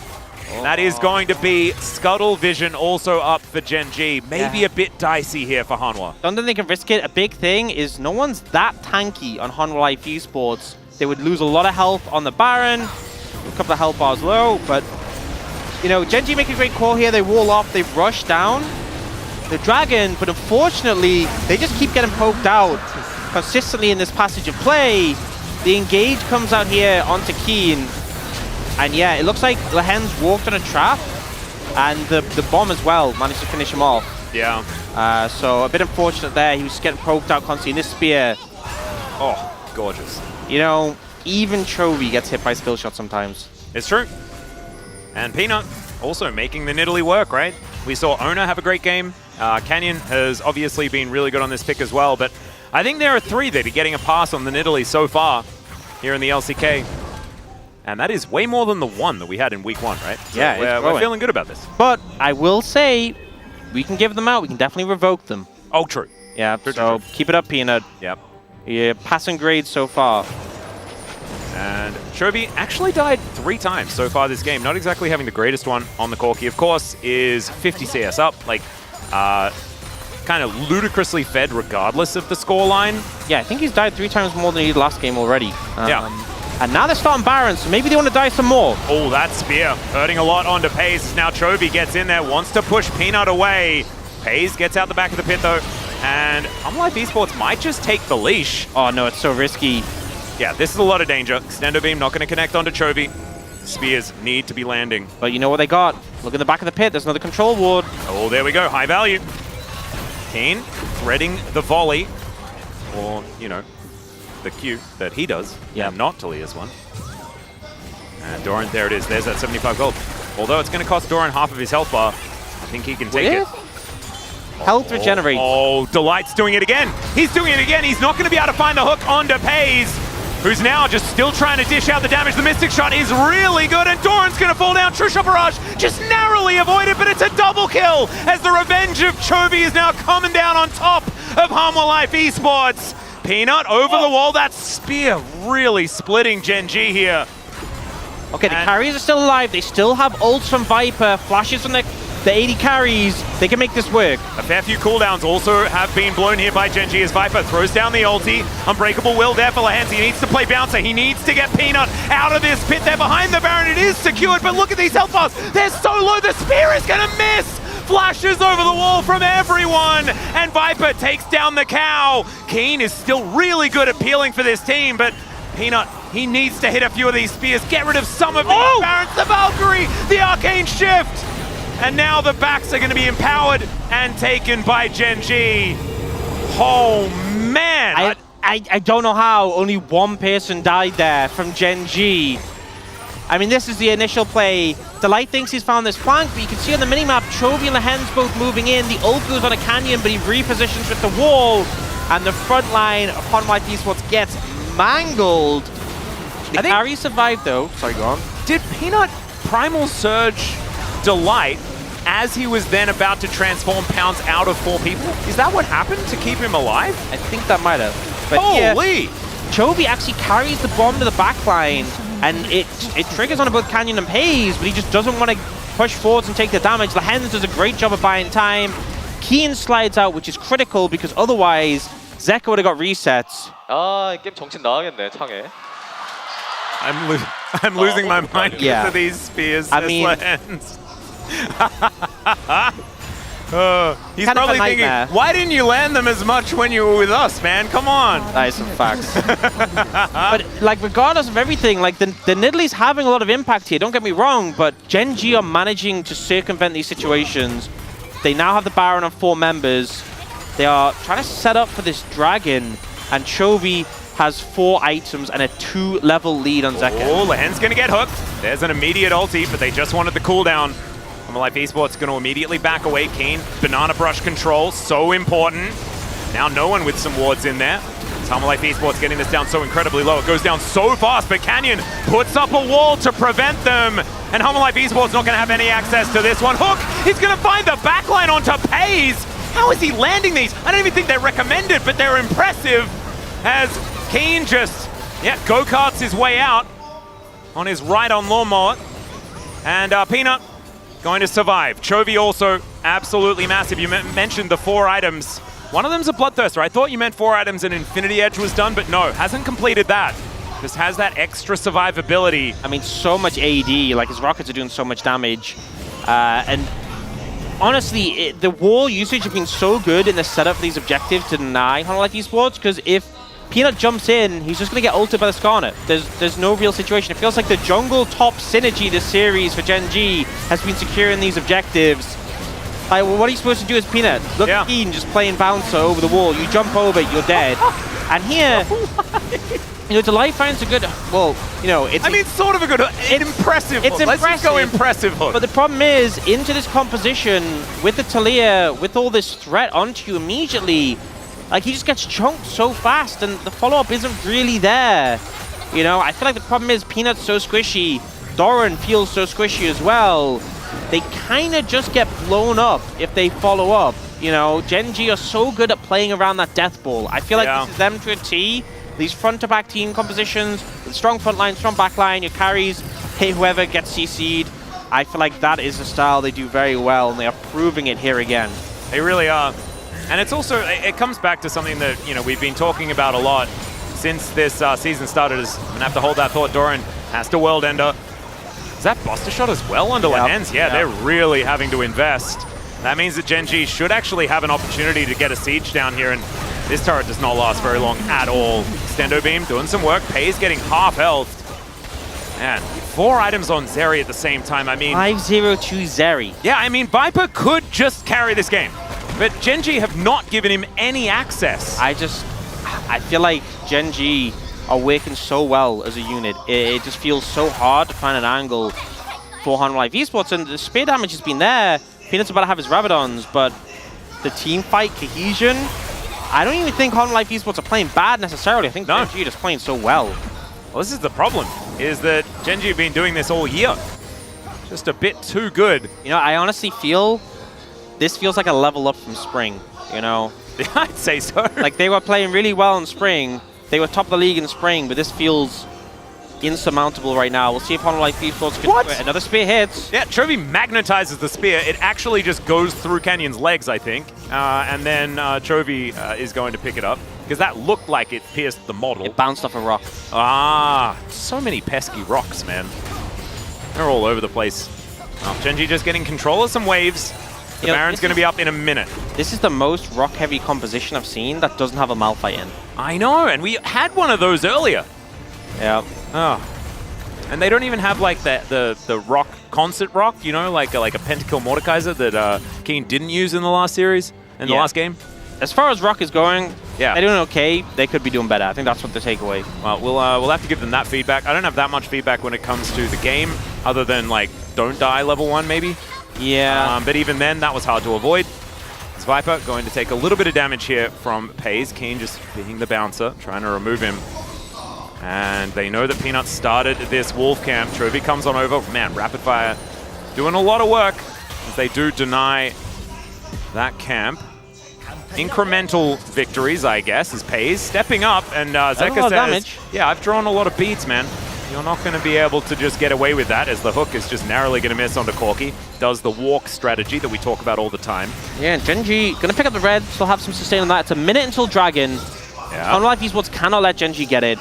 That is going to be Scuttle Vision also up for Gen.G. Maybe a bit dicey here for Hanwha. Don't think they can risk it. A big thing is no one's that tanky on Hanwha Life Esports. They would lose a lot of health on the Baron, a couple of health bars low, but you know, Gen.G make a great call here. They wall off, they rush down the Dragon, but unfortunately, they just keep getting poked out consistently in this passage of play. The engage comes out here onto Keen. And yeah, it looks like Lehens walked on a trap, and the bomb as well managed to finish him off. Yeah. So a bit unfortunate there. He was getting poked out constantly in this spear. Oh, gorgeous. You know, even Chovy gets hit by skill shots sometimes. It's true. And Peanut also making the Nidalee work, right? We saw Ona have a great game. Canyon has obviously been really good on this pick as well, but I think there are 3 that are getting a pass on the Nidalee so far here in the LCK. And that is way more than the 1 that we had in week 1, right? So yeah, we're feeling good about this. But I will say, we can give them out. We can definitely revoke them. Oh, true. Yeah, so keep it up, Peanut. Yep. Yeah, passing grades so far. And Chovy actually died 3 times so far this game. Not exactly having the greatest one on the Corki. Of course, is 50 CS up. Like, kind of ludicrously fed regardless of the scoreline. Yeah, I think he's died 3 times more than he did last game already. Yeah. And now they're starting Baron, so maybe they want to die some more. Oh, that spear hurting a lot onto Pays. Now Chovy gets in there, wants to push Peanut away. Pays gets out the back of the pit though. And Hanwha Life Esports might just take the leash. Oh no, it's so risky. Yeah, this is a lot of danger. Extendo Beam not going to connect onto Chovy. Spears need to be landing. But you know what they got? Look in the back of the pit, there's another control ward. Oh, there we go, high value. Keen threading the volley. Or, you know, the Q that he does, and not Talia's one. And Doran, there it is. There's that 75 gold. Although it's going to cost Doran half of his health bar, I think he can take it. Health regenerate. Oh, Delight's doing it again. He's doing it again. He's not going to be able to find the hook onto Pays, who's now just still trying to dish out the damage. The Mystic Shot is really good, and Doran's going to fall down. True Shot Barrage just narrowly avoided, but it's a double kill as the revenge of Chovy is now coming down on top of Hanwha Life Esports. Peanut over the wall. That spear really splitting Gen.G here. Okay, the carries are still alive. They still have ults from Viper, flashes from the 80 carries. They can make this work. A fair few cooldowns also have been blown here by Gen.G as Viper throws down the ulti. Unbreakable will there for Lehens. He needs to play bouncer. He needs to get Peanut out of this pit. They're behind the Baron. It is secured, but look at these health bars. They're so low. The spear is going to miss. Flashes over the wall from everyone, and Viper takes down the cow. Keen is still really good at peeling for this team, but Peanut He needs to hit a few of these spears, get rid of some of these Barons. The Valkyrie, the Arcane Shift! And now the backs are going to be empowered and taken by Gen.G. Oh, man! I don't know how only one person died there from Gen.G. I mean, this is the initial play. Delight thinks he's found this flank, but you can see on the minimap, Chovy and Lehen's both moving in. The ult goes on a canyon, but he repositions with the wall. And the front line of HLE Esports gets mangled. The carry survived, though. Sorry, go on. Did Peanut Primal Surge Delight as he was then about to transform Pounds out of 4 people? Is that what happened to keep him alive? I think that might have. But holy! Chovy actually carries the bomb to the backline, and it triggers on both Canyon and Pays, but he just doesn't want to push forwards and take the damage. Lehens does a great job of buying time. Keen slides out, which is critical because otherwise Zeka would have got resets. 게임 정신 나가겠네, 창에. I'm losing my mind because of these spears. I mean, he's probably thinking, why didn't you land them as much when you were with us, man? Come on. That is some facts. But like, regardless of everything, like the Nidalee having a lot of impact here. Don't get me wrong, but Gen.G are managing to circumvent these situations. They now have the Baron on 4 members. They are trying to set up for this dragon, and Chovy has 4 items and a 2-level lead on Zeka. Oh, Lehen's gonna get hooked. There's an immediate ulti, but they just wanted the cooldown. HLE Esports going to immediately back away. Keen, banana brush control, so important. Now no one with some wards in there. HLE Esports getting this down so incredibly low. It goes down so fast, but Canyon puts up a wall to prevent them. And HLE Esports not going to have any access to this one. Hook, he's going to find the backline onto Pays. How is he landing these? I don't even think they're recommended, but they're impressive. As Keen just, go-karts his way out on his ride-on lawnmower. And Peanut going to survive. Chovy also absolutely massive. You mentioned the 4 items. One of them's a Bloodthirster. I thought you meant 4 items and Infinity Edge was done, but no, hasn't completed that. Just has that extra survivability. I mean, so much AD, like his rockets are doing so much damage. And honestly, the wall usage has been so good in the setup for these objectives to deny HLE Esports, because if Peanut jumps in, he's just going to get ulted by the Skarnet. There's no real situation. It feels like the jungle top synergy this series for Gen.G has been securing these objectives. Like, well, what are you supposed to do as Peanut? Look at Keen just playing bouncer over the wall. You jump over, you're dead. And here, Delight finds a good, it's... I mean, sort of a good, impressive hook. Let's just go impressive hook. But the problem is, into this composition, with the Talia, with all this threat onto you immediately, like, he just gets chunked so fast, and the follow-up isn't really there. I feel like the problem is Peanut's so squishy. Doran feels so squishy as well. They kind of just get blown up if they follow up. Gen.G are so good at playing around that death ball. I feel like this is them to a T. These front-to-back team compositions, with strong front line, strong back line, your carries, hit whoever gets CC'd. I feel like that is a style they do very well, and they are proving it here again. They really are. And it's also, it comes back to something that, we've been talking about a lot since this season started. I'm going to have to hold that thought. Doran has to world ender. Is that Buster Shot as well under Lehen's? Yeah, they're really having to invest. That means that Gen.G should actually have an opportunity to get a siege down here, and this turret does not last very long at all. Extendo Beam doing some work. Pays getting half health. Man, 4 items on Zeri at the same time. I mean... 5-0 to Zeri. Yeah, I mean, Viper could just carry this game. But Gen.G have not given him any access. I feel like Gen.G are working so well as a unit. It just feels so hard to find an angle for HLE Esports, and the spear damage has been there. Peanut's about to have his Rabadons, but the team fight cohesion, I don't even think HLE Esports are playing bad necessarily. I think Gen.G are just playing so well. Well, this is the problem, is that Gen.G have been doing this all year. Just a bit too good. I honestly feel this feels like a level up from Spring, I'd say so. Like, they were playing really well in Spring. They were top of the league in Spring, but this feels insurmountable right now. We'll see if HLE Esports can do it. Another spear hits. Yeah, Chovy magnetizes the spear. It actually just goes through Canyon's legs, I think. And then Chovy is going to pick it up, because that looked like it pierced the model. It bounced off a rock. So many pesky rocks, man. They're all over the place. Gen.G just getting control of some waves. The Baron's going to be up in a minute. This is the most rock-heavy composition I've seen that doesn't have a Malphite in. I know, and we had one of those earlier. Yeah. Oh. And they don't even have like the rock concert rock, you know, like a pentakill Mordekaiser that Keen didn't use in the last series, in the last game. As far as rock is going, yeah, they're doing okay. They could be doing better. I think that's what the takeaway. Well, we'll have to give them that feedback. I don't have that much feedback when it comes to the game, other than like don't die level 1 maybe. Yeah. But even then, that was hard to avoid. It's Viper going to take a little bit of damage here from Pays. Keen just being the bouncer, trying to remove him. And they know that Peanut started this wolf camp. Chovy comes on over. Man, Rapid Fire doing a lot of work as they do deny that camp. Incremental victories, I guess, as Pays stepping up. And Zeka says, damage. yeah, I've drawn a lot of beats, man. You're not going to be able to just get away with that, as the hook is just narrowly going to miss onto Corki. Does the walk strategy that we talk about all the time. Yeah, and Gen.G going to pick up the red. Still have some sustain on that. It's a minute until Dragon. Yeah. Unlike Esports cannot let Gen.G get it.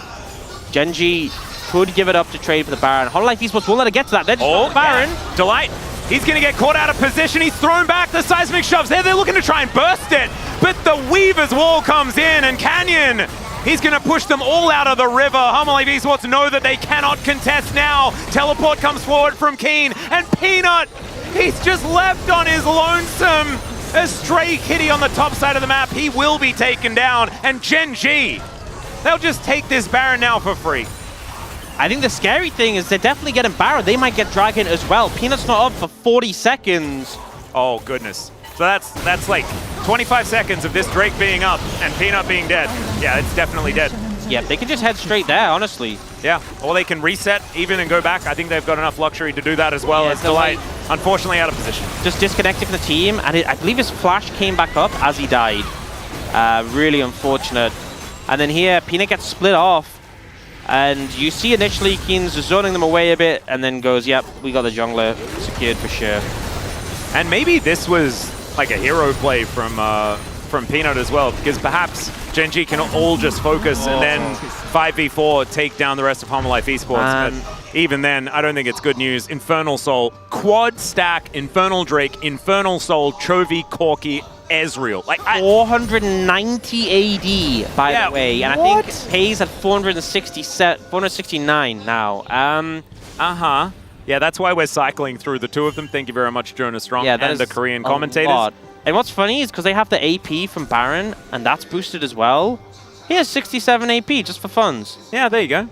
Gen.G could give it up to trade for the Baron. Hololive Esports won't let it get to that. They're just on the Baron. Yeah. Delight. He's going to get caught out of position. He's thrown back. The seismic shoves there. They're looking to try and burst it. But the Weaver's Wall comes in, and Canyon, he's going to push them all out of the river. Hololive Esports know that they cannot contest now. Teleport comes forward from Keen, and Peanut, he's just left on his lonesome. A stray kitty on the top side of the map. He will be taken down. And Gen.G, they'll just take this Baron now for free. I think the scary thing is they're definitely getting Baron. They might get Dragon as well. Peanut's not up for 40 seconds. Oh, goodness. So that's like 25 seconds of this Drake being up and Peanut being dead. Yeah, it's definitely dead. Yeah, they can just head straight there, honestly. Yeah, or they can reset even and go back. I think they've got enough luxury to do that as well. As Delight, unfortunately, out of position. Just disconnected from the team, and I believe his flash came back up as he died. Really unfortunate. And then here, Peanut gets split off. And you see initially Keen's zoning them away a bit, and then goes, yep, we got the jungler secured for sure. And maybe this was like a hero play from Peanut as well, because perhaps Gen.G can all just focus and then 5v4 take down the rest of Hololive Esports. But even then, I don't think it's good news. Infernal Soul, quad stack, Infernal Drake, Infernal Soul, Chovy, Corki, Ezreal. Like 490 AD, by the way. And I think Pays at 469 now. Yeah, that's why we're cycling through the two of them. Thank you very much, Jonas Strong, and the Korean commentators. And what's funny is because they have the AP from Baron, and that's boosted as well. He has 67 AP just for funds. Yeah, there you go.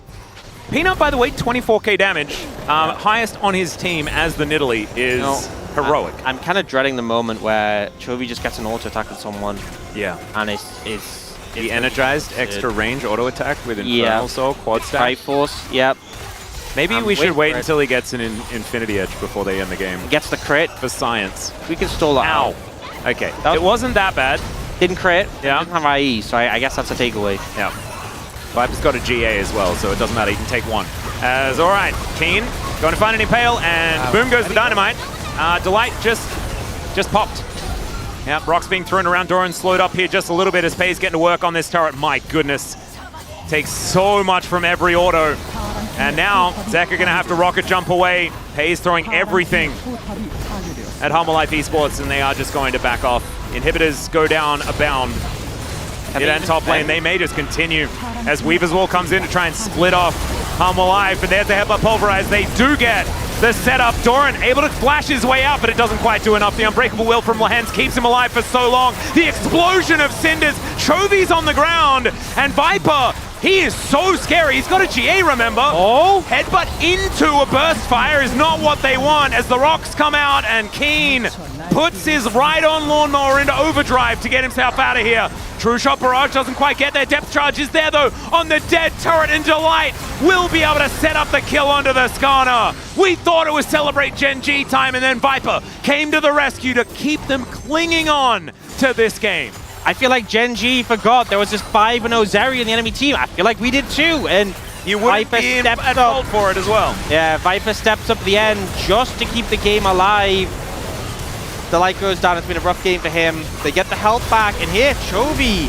Peanut, by the way, 24k damage. Highest on his team as the Nidalee is heroic. I'm kind of dreading the moment where Chovy just gets an auto attack at someone. Yeah. And it's the energized extra range auto attack with Infernal Soul, quad stack. Triforce, yep. Maybe we should wait until he gets an Infinity Edge before they end the game. Gets the crit. For science. We can stall that out. Okay, it wasn't that bad. Didn't crit. Yeah. Didn't have IE, so I guess that's a takeaway. Yeah. Viper's got a GA as well, so it doesn't matter. He can take one. As all right, Keen going to find an Impale, and boom goes the Dynamite. Delight just popped. Yeah, Brock's being thrown around. Doran slowed up here just a little bit as Pays getting to work on this turret. My goodness. Takes so much from every auto. And now, Zeka going to have to rocket jump away. Pays throwing everything at Hololive Esports, and they are just going to back off. Inhibitors go down a bound. Mid and top lane, they may just continue as Weaver's Wall comes in to try and split off Hololive, but there's the headbutt pulverize. They do get the setup. Doran able to flash his way out, but it doesn't quite do enough. The Unbreakable Will from Lehens keeps him alive for so long. The explosion of cinders. Chovy's on the ground, and Viper, he is so scary. He's got a GA, remember? Oh! Headbutt into a burst fire is not what they want as the rocks come out, and Keen puts his ride-on lawnmower into overdrive to get himself out of here. True Shot Barrage doesn't quite get there. Depth Charge is there, though, on the dead turret, and Delight will be able to set up the kill onto the Skarner. We thought it was Celebrate Gen.G time, and then Viper came to the rescue to keep them clinging on to this game. I feel like Gen.G forgot there was this 5-0 Zyra in the enemy team. I feel like we did too, and you wouldn't be at fault for it as well. Yeah, Viper steps up at the end just to keep the game alive. The light goes down. It's been a rough game for him. They get the health back, and here, Chovy.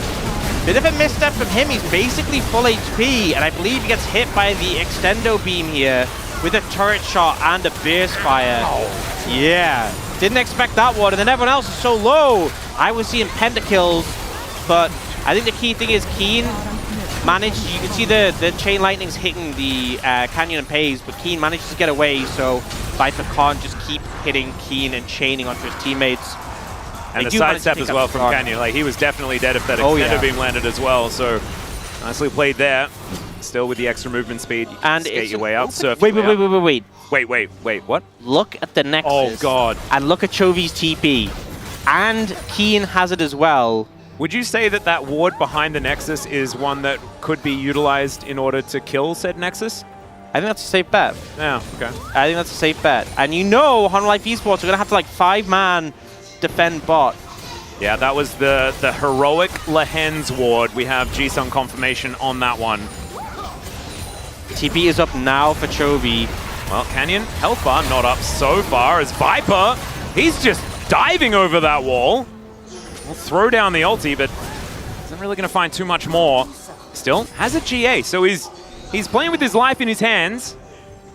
Bit of a misstep from him. He's basically full HP, and I believe he gets hit by the extendo beam here with a turret shot and a burst fire. Oh. Yeah, didn't expect that one, and then everyone else is so low. I was seeing pentakills, but I think the key thing is Keen managed, you can see the chain lightning's hitting the Canyon and Pays, but Keen manages to get away, so Viper can't just keep hitting Keen and chaining onto his teammates. And They the do manage to sidestep take as out well the from stock. Canyon. Like, he was definitely dead if that Oh, extender yeah. beam landed as well. So nicely played there. Still with the extra movement speed. You can And skate it's your way out. Surf Wait, your wait, way wait, out. wait, wait, wait. Wait, what? Look at the Nexus. Oh, God. And look at Chovy's TP. And Keen has it as well. Would you say that that ward behind the Nexus is one that could be utilized in order to kill said Nexus? I think that's a safe bet. Yeah, okay. I think that's a safe bet. And you know Honor Life Esports are going to have to like 5-man defend bot. Yeah, that was the heroic Lehens ward. We have G-Sun confirmation on that one. TP is up now for Chovy. Well, Canyon, health bar not up so far as Viper, he's just diving over that wall. We'll throw down the ulti, but isn't really going to find too much more. Still has a GA, so he's playing with his life in his hands.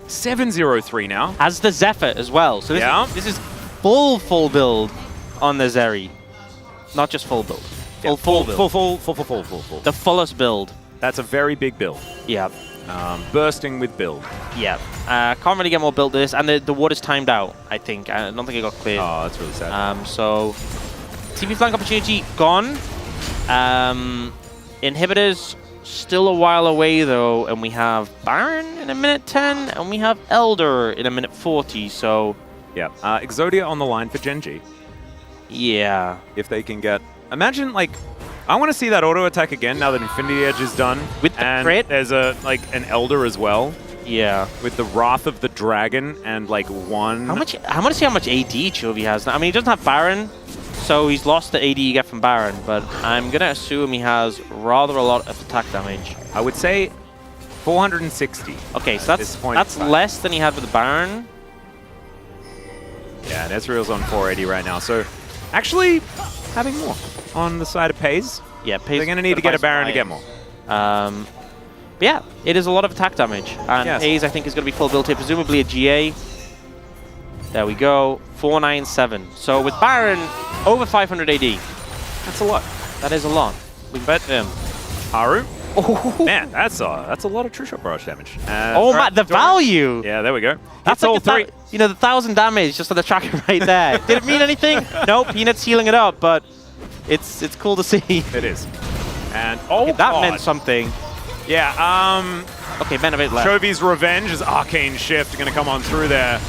7-0-3 now. Has the Zephyr as well. So this is full build on the Zeri. Not just full build. Full build. Full. The fullest build. That's a very big build. Yeah. Bursting with build. Yeah. Can't really get more build to this. And the water's timed out, I think. I don't think it got cleared. Oh, that's really sad. So, TP flank opportunity gone. Inhibitors still a while away, though. And we have Baron in a minute 10. And we have Elder in a minute 40. So, yeah. Exodia on the line for Gen.G. Yeah. If they can get... Imagine, like... I want to see that auto attack again now that Infinity Edge is done. With the and crit? There's an Elder as well. Yeah. With the Wrath of the Dragon and like one... I want to see how much AD Chovy has now. I mean, he doesn't have Baron, so he's lost the AD you get from Baron, but I'm going to assume he has rather a lot of attack damage. I would say 460. Okay, so that's less than he had with the Baron. Yeah, and Ezreal's on 480 right now, so actually having more on the side of Pays. Yeah, Pays. They're going to need to get a Baron to get more. But yeah, it is a lot of attack damage. And Yes. Pays, I think, is going to be full build here, presumably a GA. There we go. 497. So with Baron, over 500 AD. That's a lot. That is a lot. We bet him. Haru? Man, that's a lot of True Shot Barrage damage. Oh my, the value! Yeah, there we go. That's Hits all like three. You know, the 1,000 damage just on the tracker right there. Did it mean anything? Nope, Peanut's healing it up, but it's cool to see. It is. And Okay, that God. meant something. Yeah, Okay, men a bit left. Chovy's Revenge is Arcane Shift going to come on through there.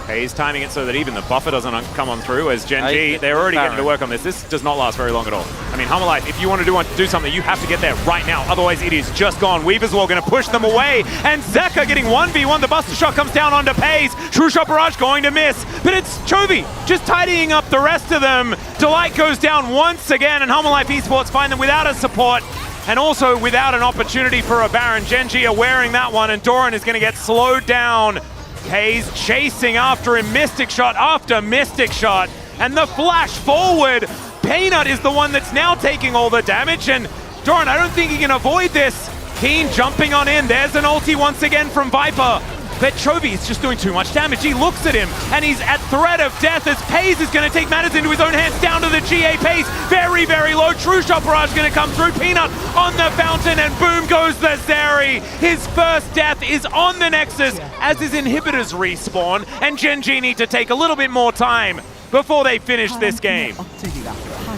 Okay, he's timing it so that even the buffer doesn't come on through as Gen.G, they're already getting to work on this. This does not last very long at all. I mean, Hummer Life, if you want to do something, you have to get there right now. Otherwise, it is just gone. Weaver's Wall going to push them away. And Zeka getting 1v1. The Buster Shot comes down onto Pays. True Shot Barrage going to miss. But it's Chovy just tidying up the rest of them. Delight goes down once again, and Hummer Life Esports find them without a support. And also without an opportunity for a Baron. Gen.G are wearing that one, and Doran is going to get slowed down. Pays chasing after him, Mystic Shot after Mystic Shot, and the flash forward. Peanut is the one that's now taking all the damage, and Doran, I don't think he can avoid this. Keen jumping on in, there's an ulti once again from Viper. But Chovy is just doing too much damage. He looks at him, and he's at threat of death as Pays is going to take matters into his own hands down to the GA Pays. Very, very low. True Shot Barrage going to come through. Peanut on the fountain, and boom goes the Zeri. His first death is on the Nexus as his inhibitors respawn, and Gen.G need to take a little bit more time before they finish this game.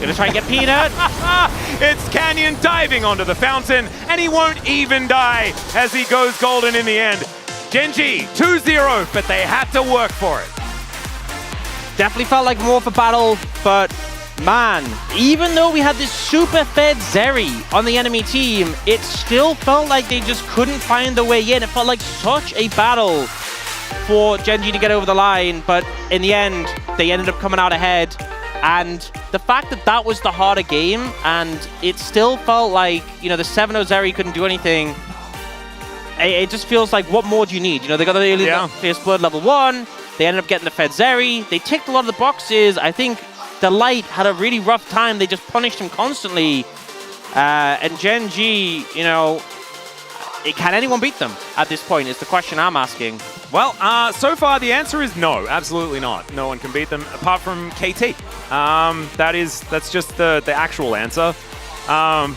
Gonna try and get Peanut. It's Canyon diving onto the fountain, and he won't even die as he goes golden in the end. Gen.G 2-0, but they had to work for it. Definitely felt like more of a battle, but man, even though we had this super fed Zeri on the enemy team, it still felt like they just couldn't find their way in. It felt like such a battle for Gen.G to get over the line, but in the end, they ended up coming out ahead. And the fact that that was the harder game, and it still felt like, you know, the 7-0 Zeri couldn't do anything. It just feels like, what more do you need? You know, they got the early Fierce Blood level 1. They ended up getting the Fed Zeri. They ticked a lot of the boxes. I think Delight had a really rough time. They just punished him constantly. And Gen.G, you know, can anyone beat them at this point is the question I'm asking. Well, so far the answer is no, absolutely not. No one can beat them apart from KT. That's just the actual answer.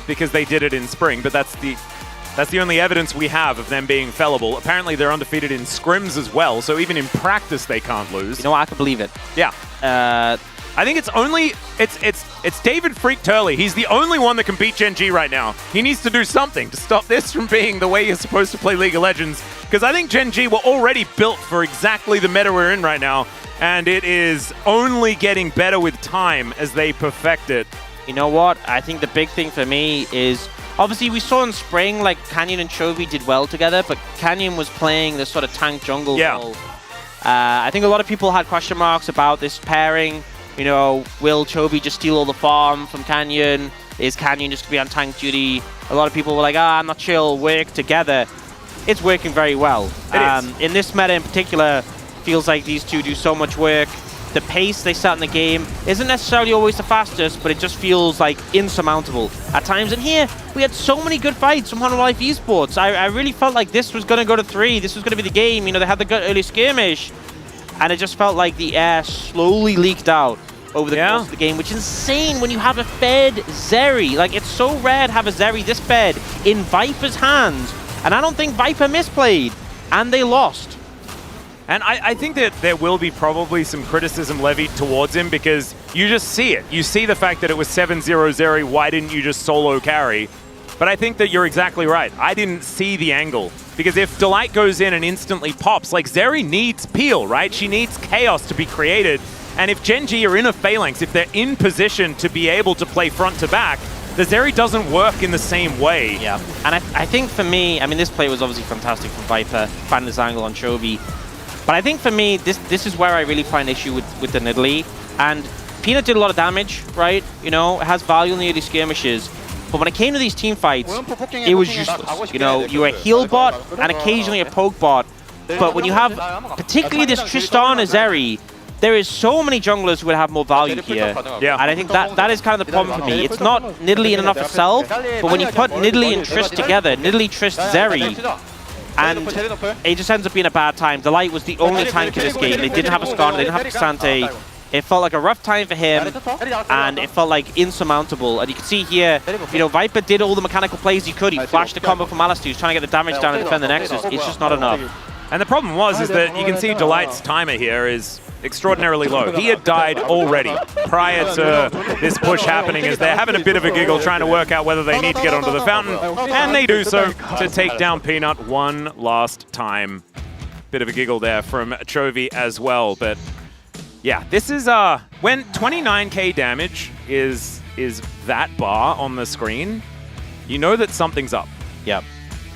because they did it in spring, but that's the only evidence we have of them being fellable. Apparently, they're undefeated in scrims as well, so even in practice, they can't lose. You know what? I can believe it. Yeah. I think it's David Freak Turley. He's the only one that can beat Gen.G right now. He needs to do something to stop this from being the way you're supposed to play League of Legends, because I think Gen.G were already built for exactly the meta we're in right now, and it is only getting better with time as they perfect it. You know what? I think the big thing for me is, obviously we saw in spring like Canyon and Chovy did well together, but Canyon was playing this sort of tank jungle role. I think a lot of people had question marks about this pairing. You know, will Chovy just steal all the farm from Canyon? Is Canyon just going to be on tank duty? A lot of people were like, I'm not sure it'll work together. It's working very well. In this meta in particular, feels like these two do so much work. The pace they set in the game isn't necessarily always the fastest, but it just feels like insurmountable at times. And here, we had so many good fights from Honor Life Esports. I really felt like this was going to go to 3. This was going to be the game. You know, they had the good early skirmish, and it just felt like the air slowly leaked out over the course of the game, which is insane when you have a fed Zeri. Like, it's so rare to have a Zeri this fed in Viper's hands, and I don't think Viper misplayed, and they lost. And I think that there will be probably some criticism levied towards him, because you just see it. You see the fact that it was 7-0 Zeri, why didn't you just solo carry? But I think that you're exactly right. I didn't see the angle, because if Delight goes in and instantly pops, like Zeri needs peel, right? She needs chaos to be created. And if Gen.G are in a phalanx, if they're in position to be able to play front to back, the Zeri doesn't work in the same way. Yeah, and I think for me, I mean, this play was obviously fantastic from Viper, finding this angle on Chovy. But I think for me, this is where I really find issue with the Nidalee. And Peanut did a lot of damage, right? You know, it has value in the early skirmishes. But when it came to these team fights, it was useless. You know, you were a heal bot and occasionally a poke bot. But when you have particularly this Tristana Zeri, there is so many junglers who would have more value here. Yeah. And I think that is kind of the problem for me. It's not Nidalee in and of itself, but when you put Nidalee and Trist together, Nidalee, Trist, Zeri, and it just ends up being a bad time. Delight was the only tank in this game. They didn't have a Skarner, they didn't have Kasante. It felt like a rough time for him, and it felt like insurmountable. And you can see here, you know, Viper did all the mechanical plays he could. He flashed the combo from Alistair. He was trying to get the damage down and defend the Nexus. It's just not enough. And the problem is that you can see Delight's timer here is extraordinarily low. He had died already prior to this push happening, as they're having a bit of a giggle trying to work out whether they need to get onto the fountain, and they do so to take down Peanut one last time. Bit of a giggle there from Chovy as well, but yeah, this is when 29k damage is that bar on the screen, you know that something's up. Yep.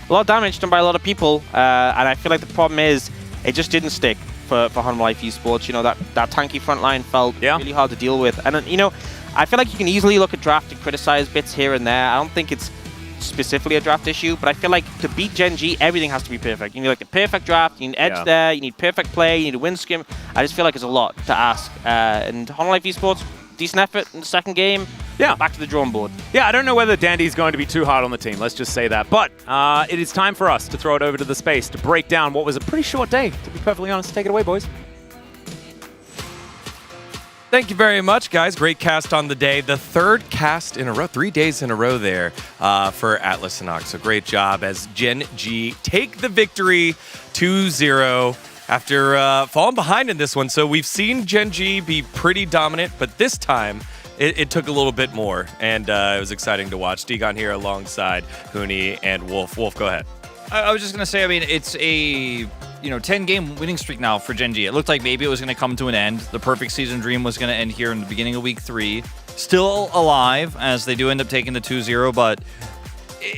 A lot of damage done by a lot of people, and I feel like the problem is it just didn't stick for Honor Life Esports. You know, that tanky front line felt really hard to deal with. And, you know, I feel like you can easily look at draft and criticize bits here and there. I don't think it's specifically a draft issue, but I feel like to beat Gen.G, everything has to be perfect. You need like the perfect draft, you need edge there, you need perfect play, you need a win skim. I just feel like it's a lot to ask. And Honor Life Esports, decent effort in the second game. Yeah. Back to the drawing board. Yeah, I don't know whether Dandy's going to be too hard on the team. Let's just say that. But it is time for us to throw it over to the space to break down what was a pretty short day, to be perfectly honest. Take it away, boys. Thank you very much, guys. Great cast on the day. The third cast in a row, 3 days in a row there for Atlas and Ox. So great job as Gen.G take the victory 2-0 after falling behind in this one. So we've seen Gen.G be pretty dominant, but this time it took a little bit more, and it was exciting to watch. Degon here alongside Huni and Wolf. Wolf, go ahead. I was just going to say, I mean, it's a 10-game winning streak now for Gen.G. It looked like maybe it was going to come to an end. The perfect season dream was going to end here in the beginning of week 3. Still alive, as they do end up taking the 2-0, but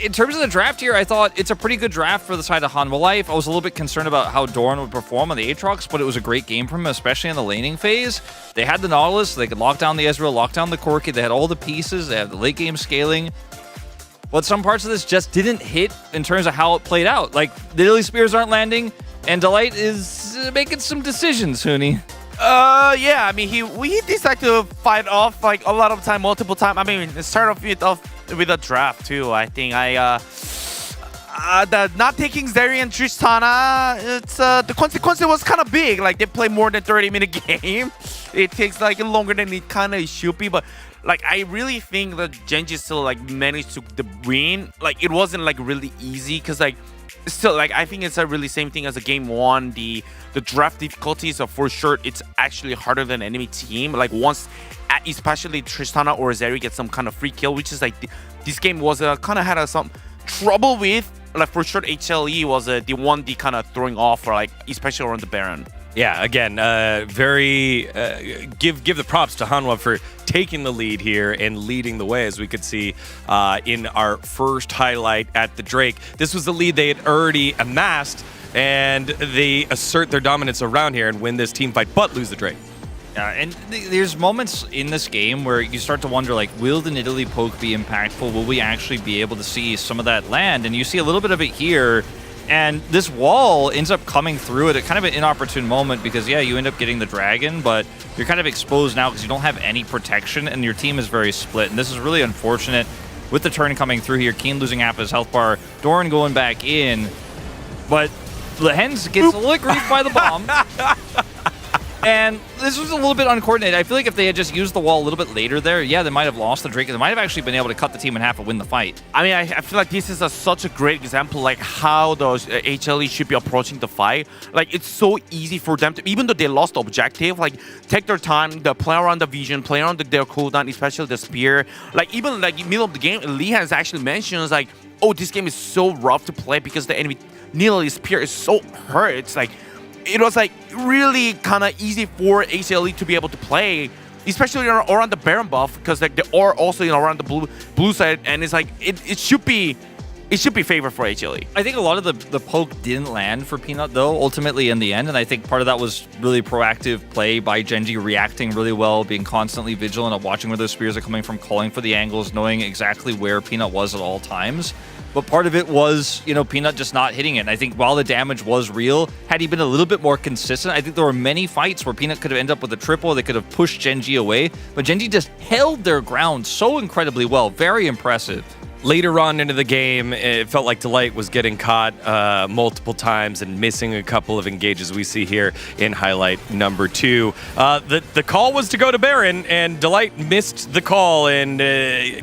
in terms of the draft here, I thought it's a pretty good draft for the side of Hanwha Life. I was a little bit concerned about how Doran would perform on the Aatrox, but it was a great game from him, especially in the laning phase. They had the Nautilus, they could lock down the Ezreal, lock down the Corki, they had all the pieces, they had the late game scaling. But some parts of this just didn't hit in terms of how it played out. Like, the Lily Spears aren't landing, and Delight is making some decisions, Huni. Yeah, I mean, he decided to fight off like a lot of time, multiple times. I mean, start off with a draft too. I think the not taking Zeri and Tristana, it's the consequence was kind of big. Like, they play more than 30-minute game. It takes like longer than it kind of should be, but like I really think that Gen.G still like managed to the win. Like it wasn't like really easy because like still like I think it's a really same thing as a game one. The draft difficulties are for sure it's actually harder than enemy team. Like once especially Tristana or Zyra get some kind of free kill, which is like this game was kind of had some trouble with. Like for sure HLE was the one the kind of throwing off for like especially around the Baron. Yeah, again, very give the props to Hanwha for taking the lead here and leading the way, as we could see in our first highlight at the Drake. This was the lead they had already amassed, and they assert their dominance around here and win this team fight, but lose the Drake. Yeah, and there's moments in this game where you start to wonder, like, will the Nidalee poke be impactful? Will we actually be able to see some of that land? And you see a little bit of it here. And this wall ends up coming through at a kind of an inopportune moment because, yeah, you end up getting the dragon, but you're kind of exposed now because you don't have any protection and your team is very split. And this is really unfortunate with the turn coming through here. Keen losing half his health bar, Doran going back in, but Lehens gets a little grief by the bomb. And this was a little bit uncoordinated. I feel like if they had just used the wall a little bit later there, yeah, they might have lost the Drake. They might have actually been able to cut the team in half and win the fight. I mean, I feel like this is such a great example, like how those HLE should be approaching the fight. Like it's so easy for them to, even though they lost the objective, like take their time, play around the vision, play around their cooldown, especially the spear. Like even like in the middle of the game, Lee has actually mentioned like, oh, this game is so rough to play because the enemy Nidalee spear is so hurt. It's like, it was like really kind of easy for HLE to be able to play, especially around the Baron buff because like they are also around the blue side, and it's like it should be favored for HLE. I think a lot of the poke didn't land for Peanut though ultimately in the end, and I think part of that was really proactive play by Gen.G, reacting really well, being constantly vigilant of watching where those spears are coming from, calling for the angles, knowing exactly where Peanut was at all times. But part of it was, Peanut just not hitting it. And I think while the damage was real, had he been a little bit more consistent, I think there were many fights where Peanut could have ended up with a triple. They could have pushed Gen.G away. But Gen.G just held their ground so incredibly well. Very impressive. Later on into the game, it felt like Delight was getting caught multiple times and missing a couple of engages we see here in highlight number 2. The call was to go to Baron, and Delight missed the call, and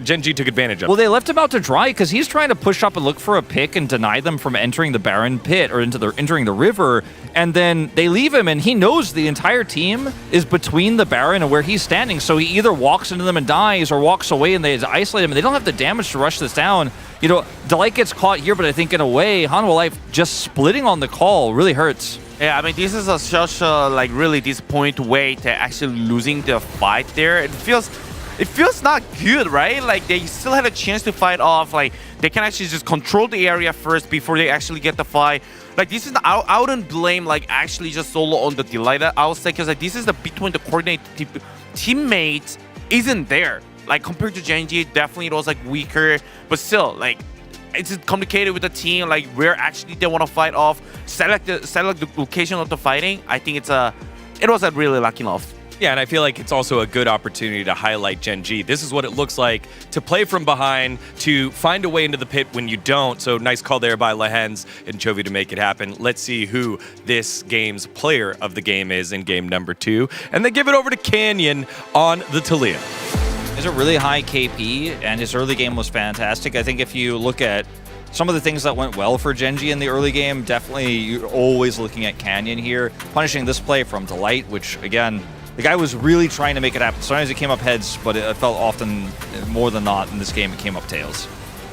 Gen.G took advantage of it. Well, they left him out to dry because he's trying to push up and look for a pick and deny them from entering the Baron pit or entering the river, and then they leave him, and he knows the entire team is between the Baron and where he's standing, so he either walks into them and dies or walks away and they isolate him, and they don't have the damage to rush this down. Delight gets caught here, but I think in a way, Hanwha Life just splitting on the call really hurts. Yeah, I mean, this is such a like really disappointing way to actually losing the fight there. It feels not good, right? Like they still had a chance to fight off. Like they can actually just control the area first before they actually get the fight. Like this is I wouldn't blame like actually just solo on the Delight. I would say because like this is the between the coordinated teammates isn't there. Like compared to Gen.G, definitely it was like weaker, but still like it's complicated with the team. Like where actually they want to fight off, select the location of the fighting. I think it was a really lucky enough. Yeah, and I feel like it's also a good opportunity to highlight Gen.G. This is what it looks like to play from behind, to find a way into the pit when you don't. So nice call there by Lehens and Chovy to make it happen. Let's see who this game's player of the game is in game number 2. And they give it over to Canyon on the Taliyah. He's a really high KP, and his early game was fantastic. I think if you look at some of the things that went well for Gen.G in the early game, definitely you're always looking at Canyon here. Punishing this play from Delight, which, again, the guy was really trying to make it happen. Sometimes it came up heads, but it felt often, more than not, in this game, it came up tails.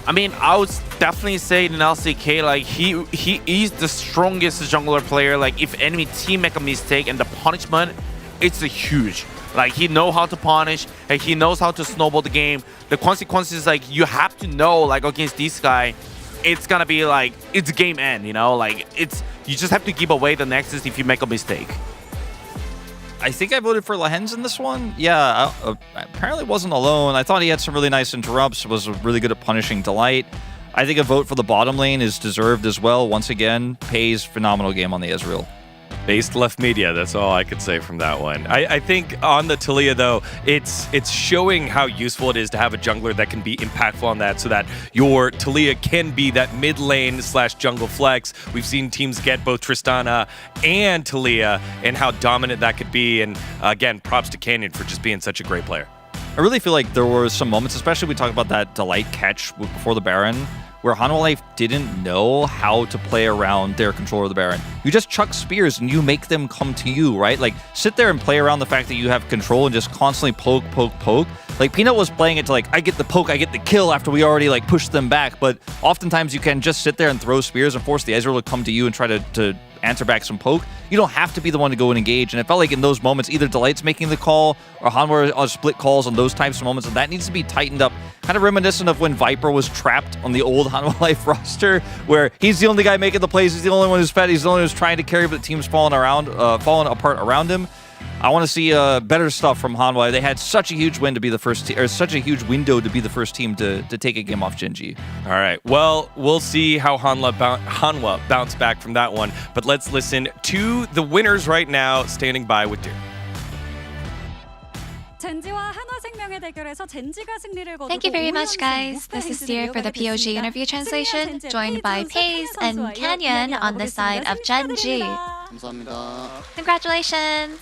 I mean, I would definitely say in LCK, like, he is the strongest jungler player. Like, if enemy team make a mistake and the punishment, it's a huge. Like, he knows how to punish, and he knows how to snowball the game. The consequences, like, you have to know, like, against this guy, it's gonna be, like, it's game end, Like, you just have to give away the Nexus if you make a mistake. I think I voted for Lehens in this one. Yeah, apparently wasn't alone. I thought he had some really nice interrupts, was really good at punishing Delight. I think a vote for the bottom lane is deserved as well. Once again, Pays, phenomenal game on the Ezreal. Based left media, that's all I could say from that one. I think on the Taliyah, though, it's showing how useful it is to have a jungler that can be impactful on that, so that your Taliyah can be that mid lane / jungle flex. We've seen teams get both Tristana and Taliyah, and how dominant that could be. And again, props to Canyon for just being such a great player. I really feel like there were some moments, especially we talk about that Delight catch before the Baron, where Hanwha Life didn't know how to play around their control of the Baron. You just chuck spears and you make them come to you, right? Like, sit there and play around the fact that you have control and just constantly poke, poke, poke. Like, Peanut was playing it to like, I get the poke, I get the kill after we already like pushed them back, but oftentimes you can just sit there and throw spears and force the Ezreal to come to you and try to answer back some poke. You don't have to be the one to go and engage, and it felt like in those moments, either Delight's making the call or Hanwha are split calls on those types of moments, and that needs to be tightened up. Kind of reminiscent of when Viper was trapped on the old Hanwha Life roster, where he's the only guy making the plays, he's the only one who's fed, he's the only one who's trying to carry, but the team's falling apart around him. I want to see better stuff from Hanwha. They had such a huge win to be the first team, or such a huge window to be the first team to take a game off Gen.G. All right. Well, we'll see how Hanwha bounce back from that one. But let's listen to the winners right now, standing by with Deer. Thank you very much, guys. This is Deer for the POG interview translation, joined by Pace and Canyon on the side of Gen.G. Congratulations!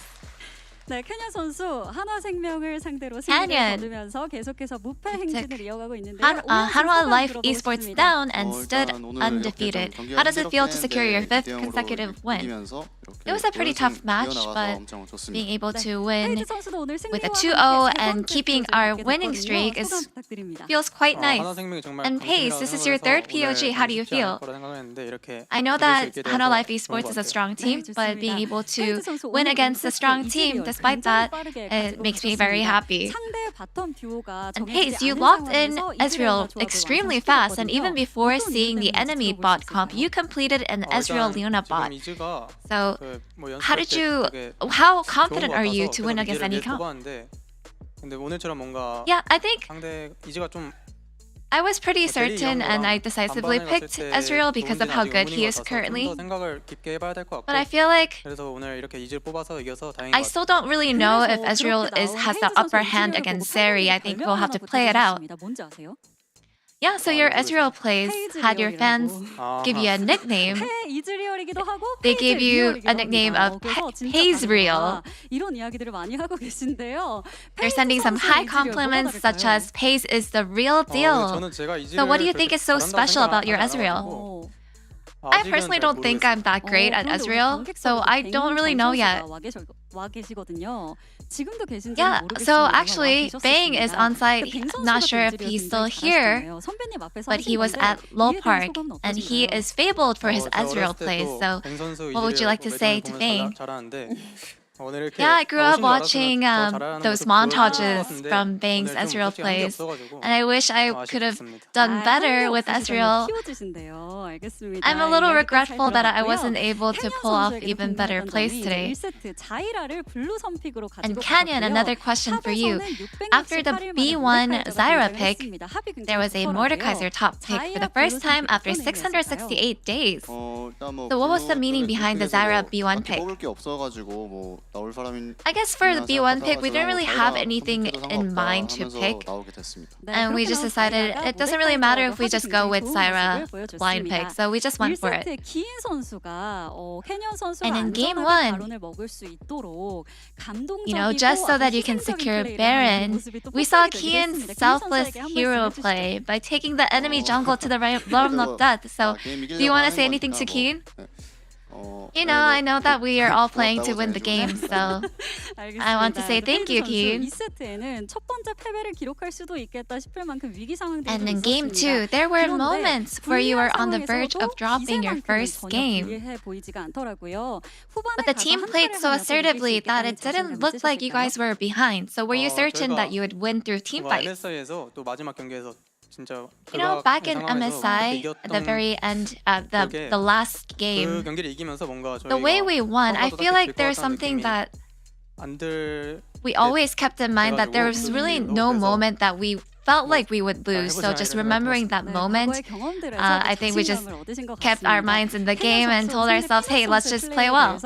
네, 캐년 선수 한화생명을 상대로 승리를 거두면서 계속해서 무패 행진을 이어가고 있는데요. Hanwha Life Esports down and stood undefeated. How does it feel to secure your 5th consecutive win? It was a pretty tough match, but being able to win with a 2-0 and keeping our winning streak feels quite nice. And Pace, this is your 3rd POG. How do you feel? I know that Hanwha Life Esports is a strong team, but being able to win against a strong team, despite that, it makes me very happy. And Pace, you locked in Ezreal extremely fast, and even before seeing the enemy bot comp, you completed an Ezreal Leona bot. So, how confident are you to win against any comp? Yeah, I think I was pretty certain, and I decisively picked Ezreal because of how good he is currently. But I feel like I still don't really know if Ezreal has the upper hand against Seri. I think we'll have to play it out. Yeah, so your Ezreal plays had your fans give you a nickname. They gave you a nickname of Pazereal. They're sending some high compliments such as Paze is the real deal. So what do you think is so special about your Ezreal? I personally don't think I'm that great at Ezreal, so I don't really know yet. Yeah, so actually, Bang is on site. Not sure if he's still here, but he was at Low Park, and he is fabled for his Ezreal plays. So, what would you like to say to Bang? Yeah, I grew up watching those montages from Bang's Ezreal plays, and I wish I could have done better with Ezreal. I'm a little regretful that I wasn't able to pull off even better plays today. And Canyon, another question for you. After the B1 Zyra pick, there was a Mordekaiser top pick for the first time after 668 days. So what was the meaning behind the Zyra B1 pick? I guess for the B1 pick, we didn't really have anything in mind to pick. And we just decided it doesn't really matter if we just go with Zyra blind pick. So we just went for it. And in game 1, just so that you can secure Baron, we saw Kian's selfless hero play by taking the enemy jungle to the realm of death. So do you want to say anything to Kian? I know that we are all playing to win the game, so I want to say thank you, Kian. And in game 2, there were moments where you were on the verge of dropping your first game. But the team played so assertively that it didn't look like you guys were behind. So were you certain that you would win through team fights? Back in MSI, at the very end, the last game, the way we won, I feel like there's something that we always kept in mind, that there was really no moment that we felt like we would lose. So just remembering that moment, I think we just kept our minds in the game and told ourselves, hey, let's just play well. And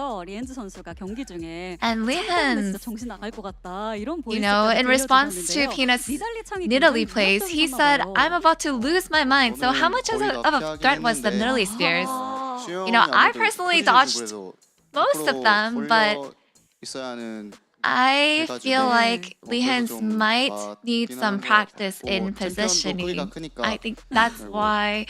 Lihan, in response to Peanut's Nidalee plays, he said, I'm about to lose my mind. So how much of a threat was the Nidalee spears? I personally dodged most of them, but I feel like Lihans might need some practice in positioning. I think that's why.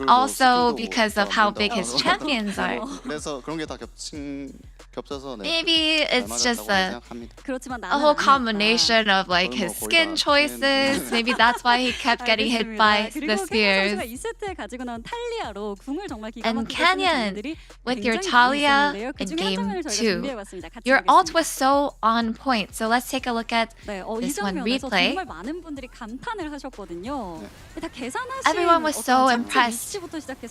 Also because of how big his champions are. 그래서 그런 게 다 겹쳐서 Maybe it's just a whole combination of like his skin choices. Maybe that's why he kept getting hit by the spears. And Canyon, with your Talia in game 2, your ult was so on point. So let's take a look at this one replay. Everyone was so impressed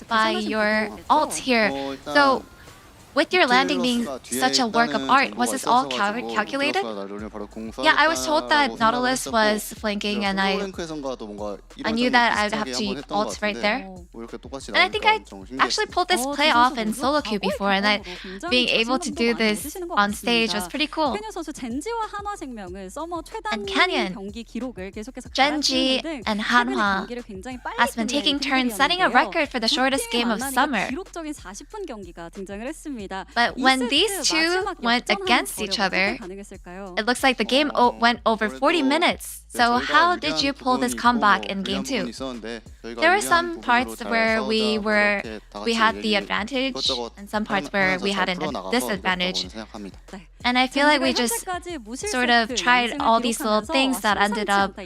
by your ult here. So with your landing being such a work of art, was this all calculated? Yeah, I was told that Nautilus was flanking and I knew that I'd have to ult right there. And I think I actually pulled this play off in solo queue before, and being able to do this on stage was pretty cool. And Canyon, Gen.G and Hanwha has been taking turns setting a record for the shortest game of summer. But when these two went against each other, it looks like the game went over 40 minutes. So how did you pull this comeback in game 2? There were some parts where we had the advantage and some parts where we had a disadvantage. And I feel like we just sort of tried all these little things that ended up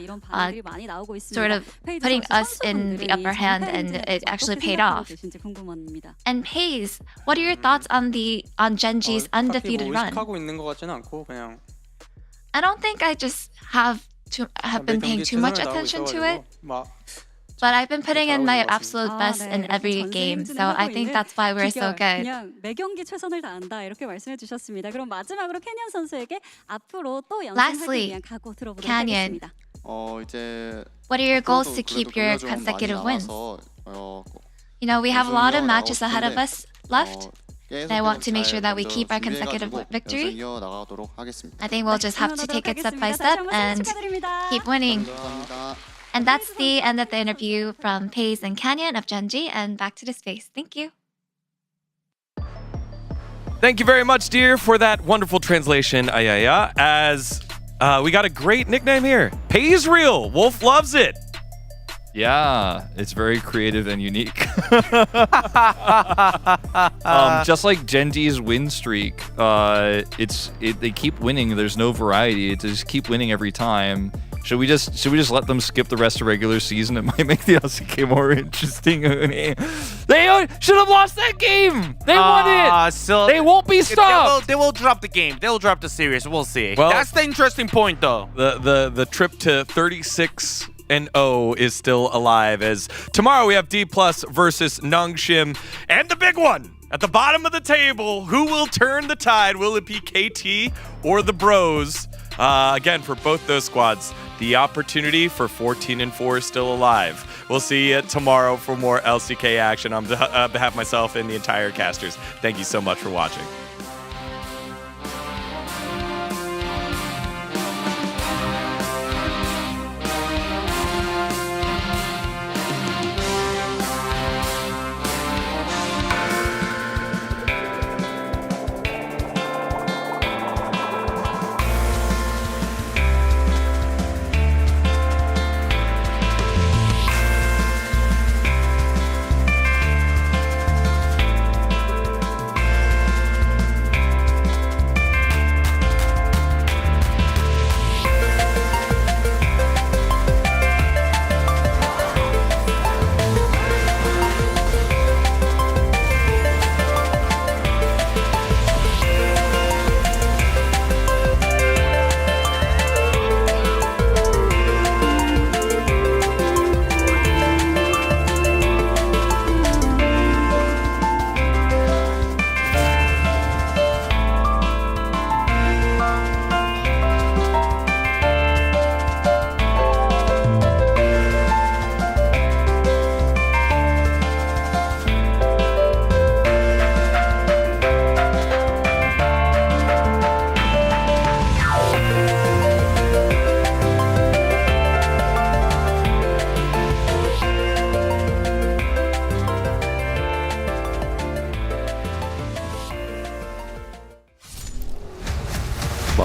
sort of putting us in the upper hand, and it actually paid off. And Paze, what are your thoughts on Gen.G's undefeated run? I don't think I just have been paying too much attention to it. But I've been putting in my absolute best in every game, so I think that's why we're so good. Lastly, Canyon, what are your goals to keep your consecutive wins? You know, we have a lot of matches ahead of us left, and I want to make sure that we keep our consecutive victory. I think we'll just have to take it step by step and keep winning. And that's the end of the interview from Paze and Canyon of Gen.G, and back to the space. Thank you. Thank you very much, dear, for that wonderful translation, Ayaya. As we got a great nickname here, Paze Real. Wolf loves it. Yeah, it's very creative and unique. Just like Gen.G's win streak, they keep winning. There's no variety. They just keep winning every time. Should we just let them skip the rest of regular season? It might make the LCK more interesting. They should have lost that game. They won it. So they won't be stopped. They will drop the game. They will drop the series. We'll see. Well, that's the interesting point, though. The trip to 36-0 is still alive, as tomorrow we have D+ versus Nongshim, and the big one at the bottom of the table. Who will turn the tide? Will it be KT or the Bros? Again, for both those squads, the opportunity for 14-4 is still alive. We'll see you tomorrow for more LCK action. On behalf of myself and the entire casters, thank you so much for watching.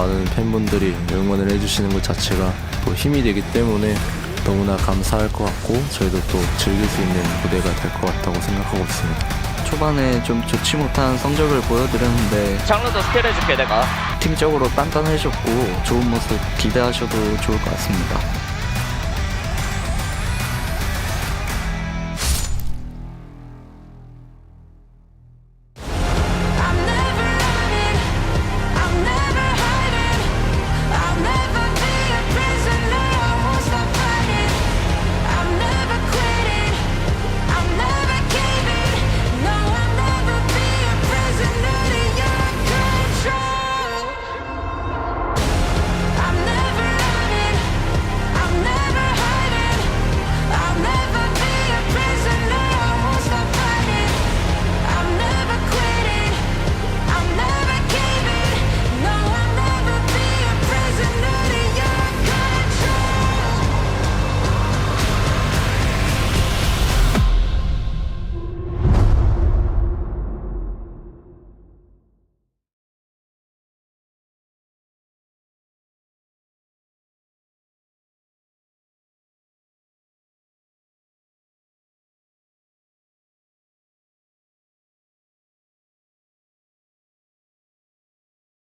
많은 팬분들이 응원을 해주시는 것 자체가 또 힘이 되기 때문에 너무나 감사할 것 같고 저희도 또 즐길 수 있는 무대가 될 것 같다고 생각하고 있습니다. 초반에 좀 좋지 못한 성적을 보여드렸는데 장르도 스킬 해줄게 내가. 팀적으로 단단해졌고 좋은 모습 기대하셔도 좋을 것 같습니다.